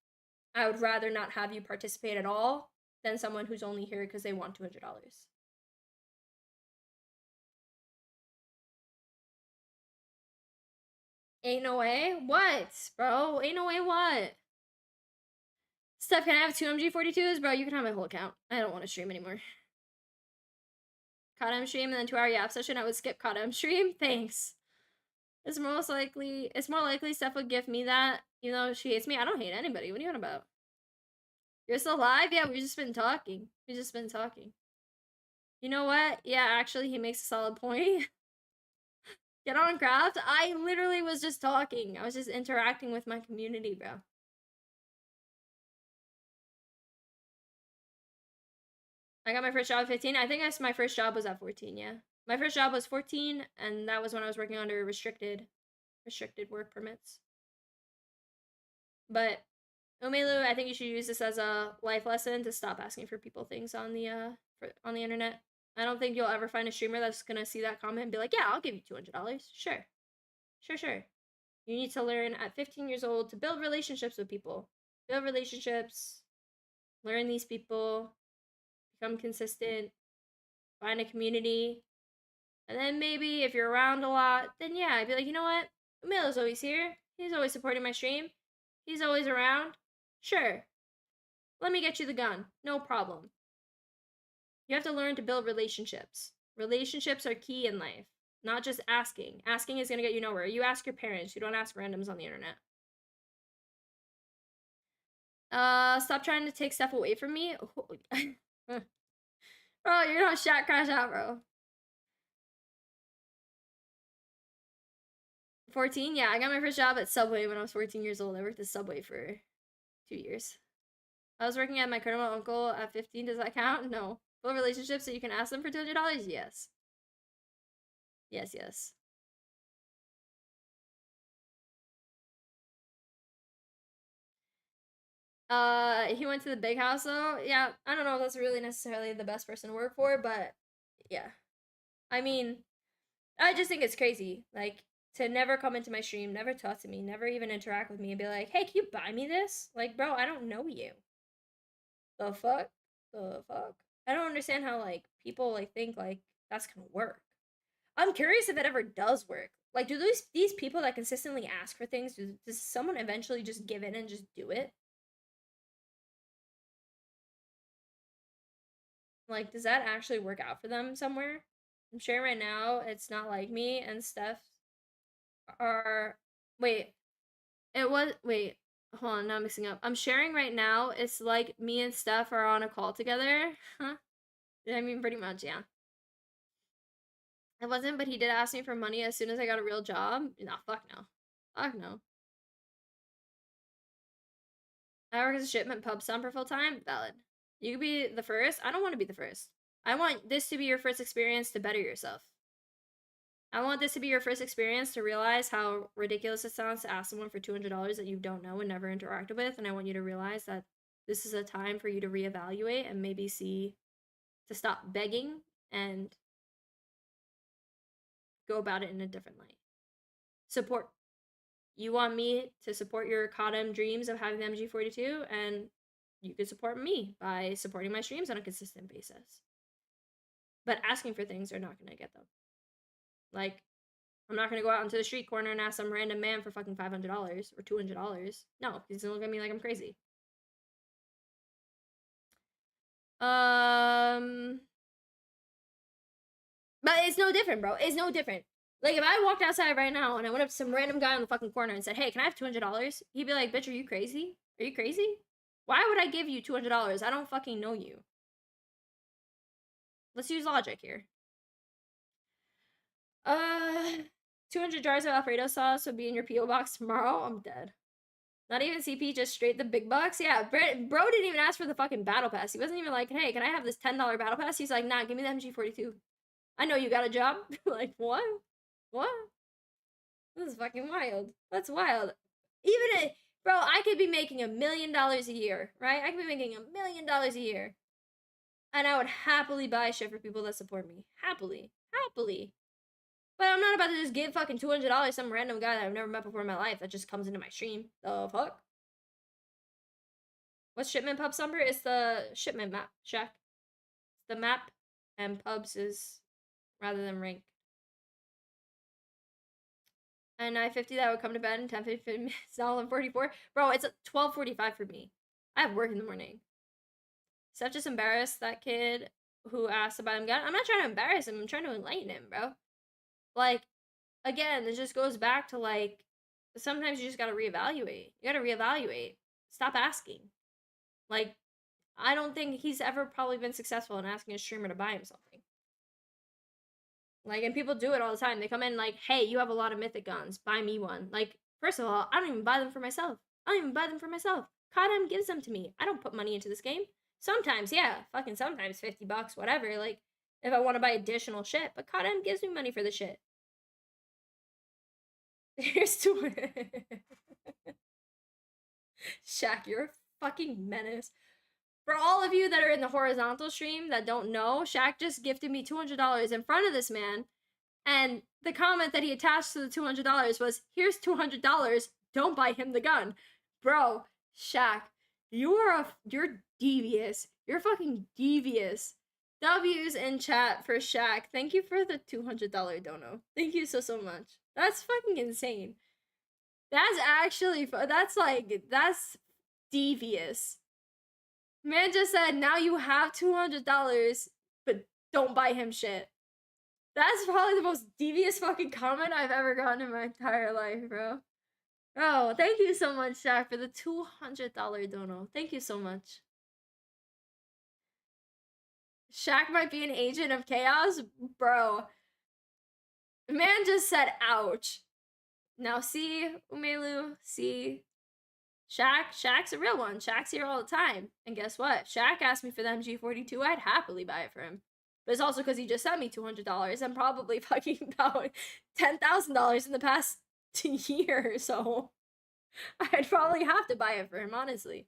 I would rather not have you participate at all than someone who's only here because they want $200. Ain't no way? What, bro? Ain't no way what? Steph, can I have 2 MG42s? Bro, you can have my whole account. I don't want to stream anymore. CODM stream and then 2-hour yap session. I would skip CODM stream. Thanks. It's more likely Steph would give me that, even though she hates me. I don't hate anybody. What are you on about? You're still live? Yeah, we've just been talking. We've just been talking. You know what? Yeah, actually, he makes a solid point. Get on craft. I literally was just talking. I was just interacting with my community, bro. I got my first job at 15. I think my first job was at 14, yeah. My first job was 14, and that was when I was working under restricted work permits. But Umelu, I think you should use this as a life lesson to stop asking for people things on the on the internet. I don't think you'll ever find a streamer that's gonna see that comment and be like, yeah, I'll give you $200. Sure. Sure. You need to learn at 15 years old to build relationships with people. Build relationships, learn these people, become consistent, find a community. And then maybe if you're around a lot, then yeah, I'd be like, you know what? Umelo's always here. He's always supporting my stream. He's always around. Sure. Let me get you the gun. No problem. You have to learn to build relationships. Relationships are key in life. Not just asking. Asking is going to get you nowhere. You ask your parents. You don't ask randoms on the internet. Stop trying to take stuff away from me. Bro, you're not chat crash out, bro. 14? Yeah, I got my first job at Subway when I was 14 years old. I worked at Subway for 2 years. I was working at my current uncle at 15. Does that count? No. Build relationships so you can ask them for $200? Yes. Yes. He went to the big house though. Yeah, I don't know if that's really necessarily the best person to work for, but yeah. I mean, I just think it's crazy. Like, to never come into my stream, never talk to me, never even interact with me and be like, hey, can you buy me this? Like, bro, I don't know you. The fuck? I don't understand how, like, people, like, think, like, that's gonna work. I'm curious if it ever does work. Like, do these people that consistently ask for things, does someone eventually just give in and just do it? Like, does that actually work out for them somewhere? I'm sharing right now, it's not like me and Steph are... Wait. Wait. Hold on, now I'm mixing up. I'm sharing right now, it's like me and Steph are on a call together. Huh? I mean, pretty much, yeah. It wasn't, but he did ask me for money as soon as I got a real job. Nah, fuck no. Fuck no. I work as a shipment pub stomper full time. Valid. You could be the first. I don't want to be the first. I want this to be your first experience to better yourself. I want this to be your first experience to realize how ridiculous it sounds to ask someone for $200 that you don't know and never interacted with. And I want you to realize that this is a time for you to reevaluate and maybe to stop begging and go about it in a different light. Support. You want me to support your CODM dreams of having the MG42, and you can support me by supporting my streams on a consistent basis. But asking for things are not going to get them. Like, I'm not going to go out into the street corner and ask some random man for fucking $500 or $200. No, he's going to look at me like I'm crazy. But it's no different, bro. It's no different. Like, if I walked outside right now and I went up to some random guy on the fucking corner and said, hey, can I have $200? He'd be like, bitch, are you crazy? Are you crazy? Why would I give you $200? I don't fucking know you. Let's use logic here. 200 jars of Alfredo sauce will be in your P.O. box tomorrow. I'm dead. Not even CP, just straight the big bucks. Yeah, bro didn't even ask for the fucking battle pass. He wasn't even like, hey, can I have this $10 battle pass? He's like, nah, give me the MG42. I know you got a job. Like, what? This is fucking wild. That's wild. Bro, I could be making $1 million a year, right? I could be making $1 million a year. And I would happily buy shit for people that support me. Happily. But I'm not about to just give fucking $200 to some random guy that I've never met before in my life that just comes into my stream. The fuck? What's shipment pub number? It's the shipment map, Shaq. The map and pubs is rather than rank. And 9:50 that would come to bed and 10:50 it's all in 44. Bro, it's 12:45 for me. I have work in the morning. Steph just embarrassed that kid who asked about him gun. I'm not trying to embarrass him. I'm trying to enlighten him, bro. Like, again, it just goes back to, like, sometimes you just gotta reevaluate. You gotta reevaluate. Stop asking. Like, I don't think he's ever probably been successful in asking a streamer to buy him something. Like, and people do it all the time. They come in like, hey, you have a lot of mythic guns. Buy me one. Like, first of all, I don't even buy them for myself. CODM gives them to me. I don't put money into this game. Sometimes, yeah. Fucking sometimes, 50 bucks, whatever. Like, if I want to buy additional shit. But CODM gives me money for the shit. Here's 200. Shaq, you're a fucking menace. For all of you that are in the horizontal stream that don't know, Shaq just gifted me $200 in front of this man. And the comment that he attached to the $200 was, here's $200, don't buy him the gun. Bro, Shaq, you're devious. You're fucking devious. W's in chat for Shaq. Thank you for the $200 dono. Thank you so much. That's fucking insane. That's actually, that's devious. Man just said, now you have $200, but don't buy him shit. That's probably the most devious fucking comment I've ever gotten in my entire life, bro. Bro, thank you so much, Shaq, for the $200 dono. Thank you so much. Shaq might be an agent of chaos? Bro. Man just said, ouch. Now see, Umelu, see. Shaq's a real one. Shaq's here all the time. And guess what? Shaq asked me for the MG42. I'd happily buy it for him. But it's also because he just sent me $200 and probably fucking about $10,000 in the past year or so. I'd probably have to buy it for him, honestly.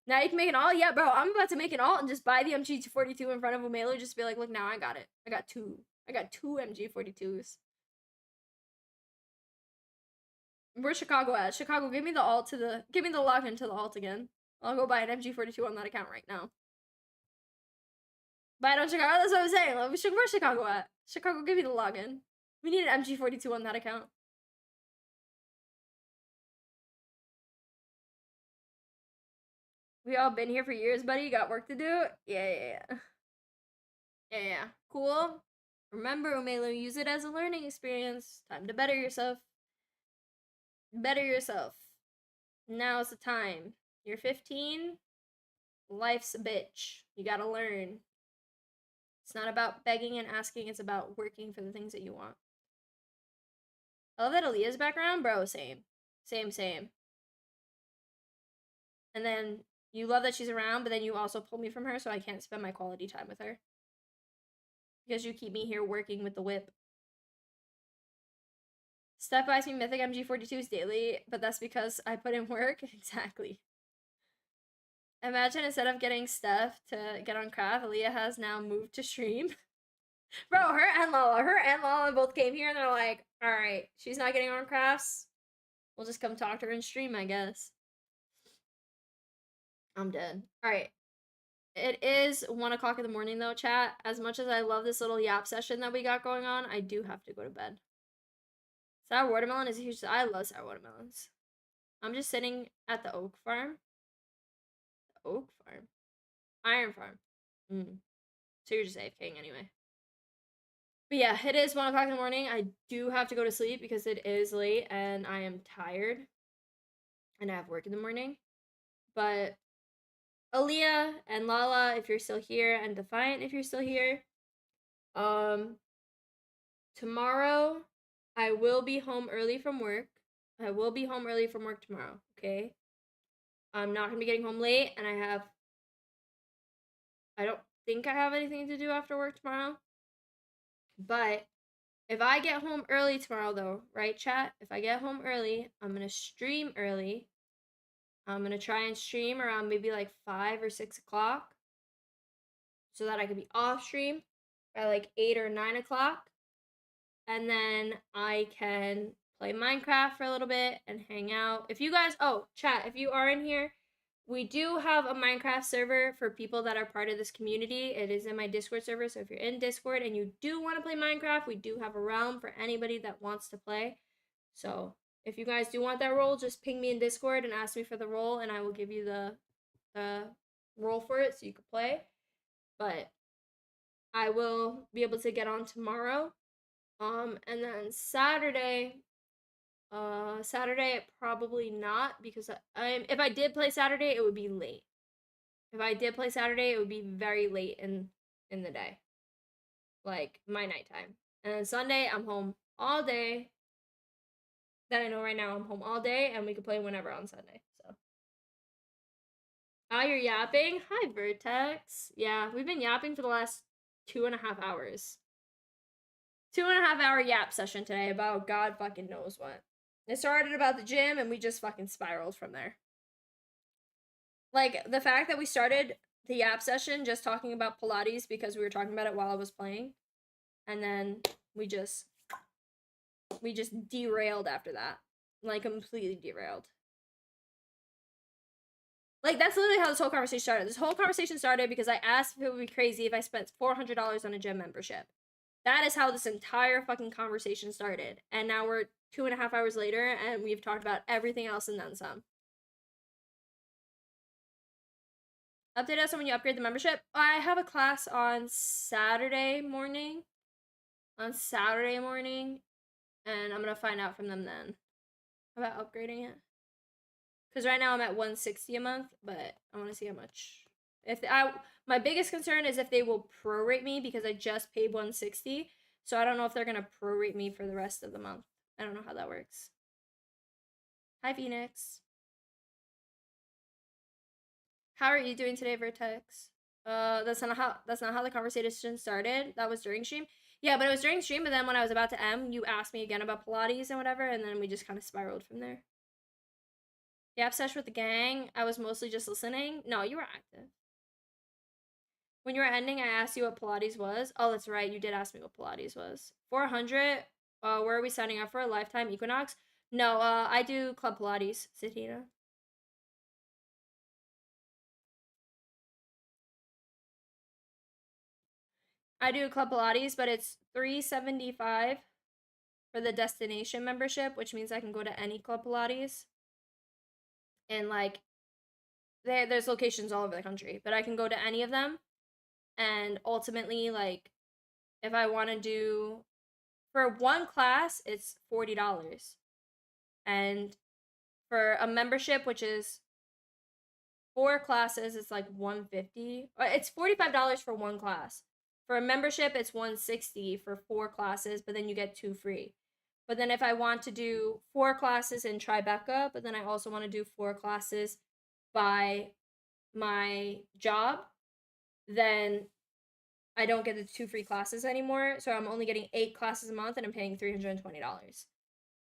Now you can make an alt? Yeah, bro, I'm about to make an alt and just buy the MG42 in front of Umelu. Just be like, look, now I got it. I got two MG42s. Where's Chicago at? Chicago, give me the login to the alt again. I'll go buy an MG42 on that account right now. Buy it on Chicago? That's what I'm saying. Where's Chicago at? Chicago, give me the login. We need an MG42 on that account. We all been here for years, buddy. Got work to do? Yeah. Cool. Remember, Umelu, use it as a learning experience. Time to better yourself. Better yourself. Now's the time. You're 15. Life's a bitch. You gotta learn. It's not about begging and asking. It's about working for the things that you want. I love that Aaliyah's background. Bro, same. Same. And then you love that she's around, but then you also pull me from her, so I can't spend my quality time with her. Because you keep me here working with the whip. Steph buys me Mythic MG42s daily, but that's because I put in work. Exactly. Imagine instead of getting Steph to get on craft, Aaliyah has now moved to stream. Bro, her and Lala both came here and they're like, alright, she's not getting on crafts. We'll just come talk to her in stream, I guess. I'm dead. Alright. It is 1 o'clock in the morning though, chat. As much as I love this little yap session that we got going on, I do have to go to bed. Sour watermelon is a huge... I love sour watermelons. I'm just sitting at the oak farm. The oak farm? Iron farm. So you're just AFKing anyway. But yeah, it is 1 o'clock in the morning. I do have to go to sleep because it is late and I am tired. And I have work in the morning. But Aaliyah and Lala, if you're still here, and Defiant, if you're still here. Tomorrow, I will be home early from work. Tomorrow, okay? I'm not gonna be getting home late, and I don't think I have anything to do after work tomorrow. But if I get home early tomorrow, though, right, chat? If I get home early, I'm gonna stream early. I'm gonna try and stream around maybe like 5 or 6 o'clock so that I could be off stream by like 8 or 9 o'clock. And then I can play Minecraft for a little bit and hang out. If you guys, chat, if you are in here, we do have a Minecraft server for people that are part of this community. It is in my Discord server, so if you're in Discord and you do want to play Minecraft, we do have a realm for anybody that wants to play. So if you guys do want that role, just ping me in Discord and ask me for the role, and I will give you the role for it so you can play. But I will be able to get on tomorrow. And then Saturday, Saturday probably not, because if I did play Saturday, it would be late. If I did play Saturday, it would be very late in the day, like my nighttime. And then Sunday, I'm home all day. That I know right now, I'm home all day, and we can play whenever on Sunday. So, you're yapping. Hi, Vertex. Yeah, we've been yapping for the last 2.5 hours. 2.5 hour yap session today about God fucking knows what. It started about the gym, and we just fucking spiraled from there. Like, the fact that we started the yap session just talking about Pilates because we were talking about it while I was playing, and then we just derailed after that. Like, completely derailed. Like, that's literally how this whole conversation started. This whole conversation started because I asked if it would be crazy if I spent $400 on a gym membership. That is how this entire fucking conversation started. And now we're 2.5 hours later, and we've talked about everything else and then some. Update us on when you upgrade the membership. I have a class on Saturday morning. And I'm gonna find out from them then about upgrading it. Because right now I'm at $160 a month, but I want to see how much. My biggest concern is if they will prorate me, because I just paid $160, so I don't know if they're gonna prorate me for the rest of the month. I don't know how that works. Hi, Phoenix. How are you doing today, Vertex? That's not how the conversation started. That was during stream. Yeah, but it was during stream, but then when I was about to end, you asked me again about Pilates and whatever, and then we just kind of spiraled from there. Yap sesh with the gang. I was mostly just listening. No, you were active. When you were ending, I asked you what Pilates was. Oh, that's right. You did ask me what Pilates was. 400. Where are we signing up for? A lifetime Equinox? No, I do Club Pilates, Satina. I do Club Pilates, but it's $375 for the destination membership, which means I can go to any Club Pilates. And like, there's locations all over the country, but I can go to any of them. And ultimately, like, if I want to do, for one class, it's $40. And for a membership, which is 4 classes, it's like $150. It's $45 for one class. For a membership, it's $160 for 4 classes, but then you get 2 free. But then if I want to do 4 classes in Tribeca, but then I also want to do 4 classes by my job, then I don't get the 2 free classes anymore. So I'm only getting 8 classes a month, and I'm paying $320.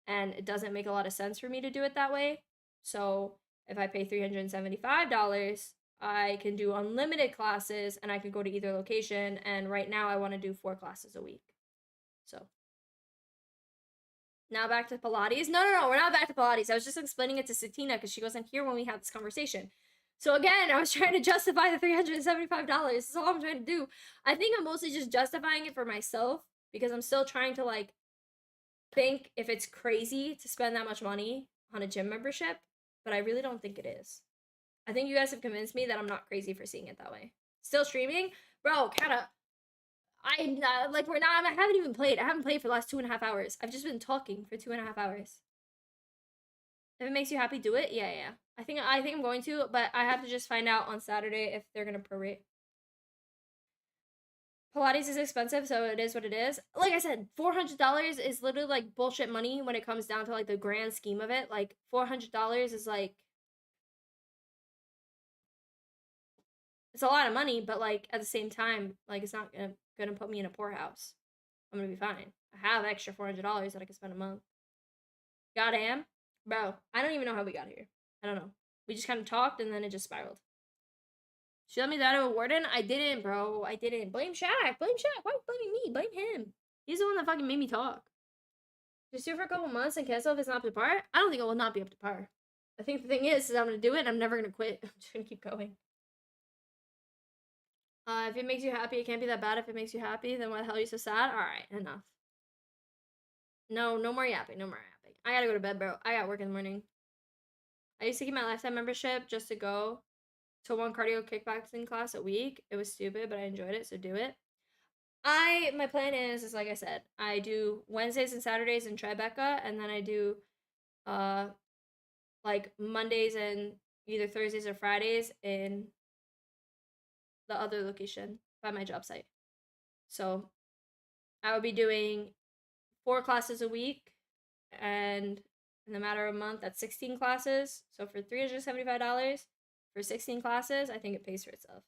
And it doesn't make a lot of sense for me to do it that way. So if I pay $375, I can do unlimited classes, and I could go to either location. And right now I want to do 4 classes a week. So now back to Pilates. No, we're not back to Pilates. I was just explaining it to Satina because she wasn't here when we had this conversation. So again, I was trying to justify the $375. That's all I'm trying to do. I think I'm mostly just justifying it for myself, because I'm still trying to like think if it's crazy to spend that much money on a gym membership, but I really don't think it is. I think you guys have convinced me that I'm not crazy for seeing it that way. Still streaming? Bro, kinda. I haven't even played. I haven't played for the last 2.5 hours. I've just been talking for 2.5 hours. If it makes you happy, do it. Yeah. I think I'm going to, but I have to just find out on Saturday if they're gonna prorate. Pilates is expensive, so it is what it is. Like I said, $400 is literally like bullshit money when it comes down to like the grand scheme of it. Like $400 is like, it's a lot of money, but like at the same time, like it's not gonna put me in a poorhouse. I'm gonna be fine. I have extra $400 that I can spend a month. Goddamn, bro, I don't even know how we got here. I don't know. We just kind of talked, and then it just spiraled. She let me die to a warden? I didn't, bro. I didn't. Blame Shaq. Why are you blaming me? Blame him. He's the one that fucking made me talk. Just do it for a couple months and cancel if it's not up to par? I don't think it will not be up to par. I think the thing is I'm going to do it and I'm never going to quit. I'm just going to keep going. If it makes you happy, it can't be that bad. If it makes you happy, then why the hell are you so sad? Alright, enough. No more yapping. No more yapping. I gotta go to bed, bro. I got work in the morning. I used to keep my lifetime membership just to go to 1 cardio kickboxing class a week. It was stupid, but I enjoyed it, so do it. My plan is like I said, I do Wednesdays and Saturdays in Tribeca, and then I do like Mondays and either Thursdays or Fridays in the other location by my job site. So I would be doing 4 classes a week, and in a matter of a month, that's 16 classes. So for $375 for 16 classes, I think it pays for itself.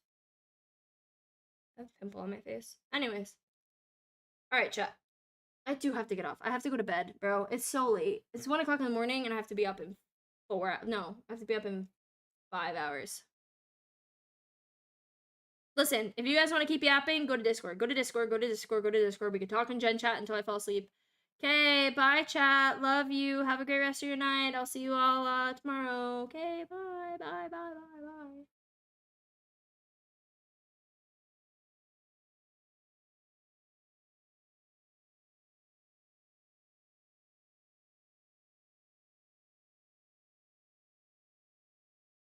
I have a pimple on my face. Anyways. Alright, chat. I do have to get off. I have to go to bed, bro. It's so late. It's 1 o'clock in the morning, and I have to be up in 4 hours. No, I have to be up in 5 hours. Listen, if you guys want to keep yapping, go to Discord. Go to Discord. Go to Discord. Go to Discord. We can talk in Gen Chat until I fall asleep. Okay, bye, chat. Love you. Have a great rest of your night. I'll see you all tomorrow. Okay, bye, bye, bye.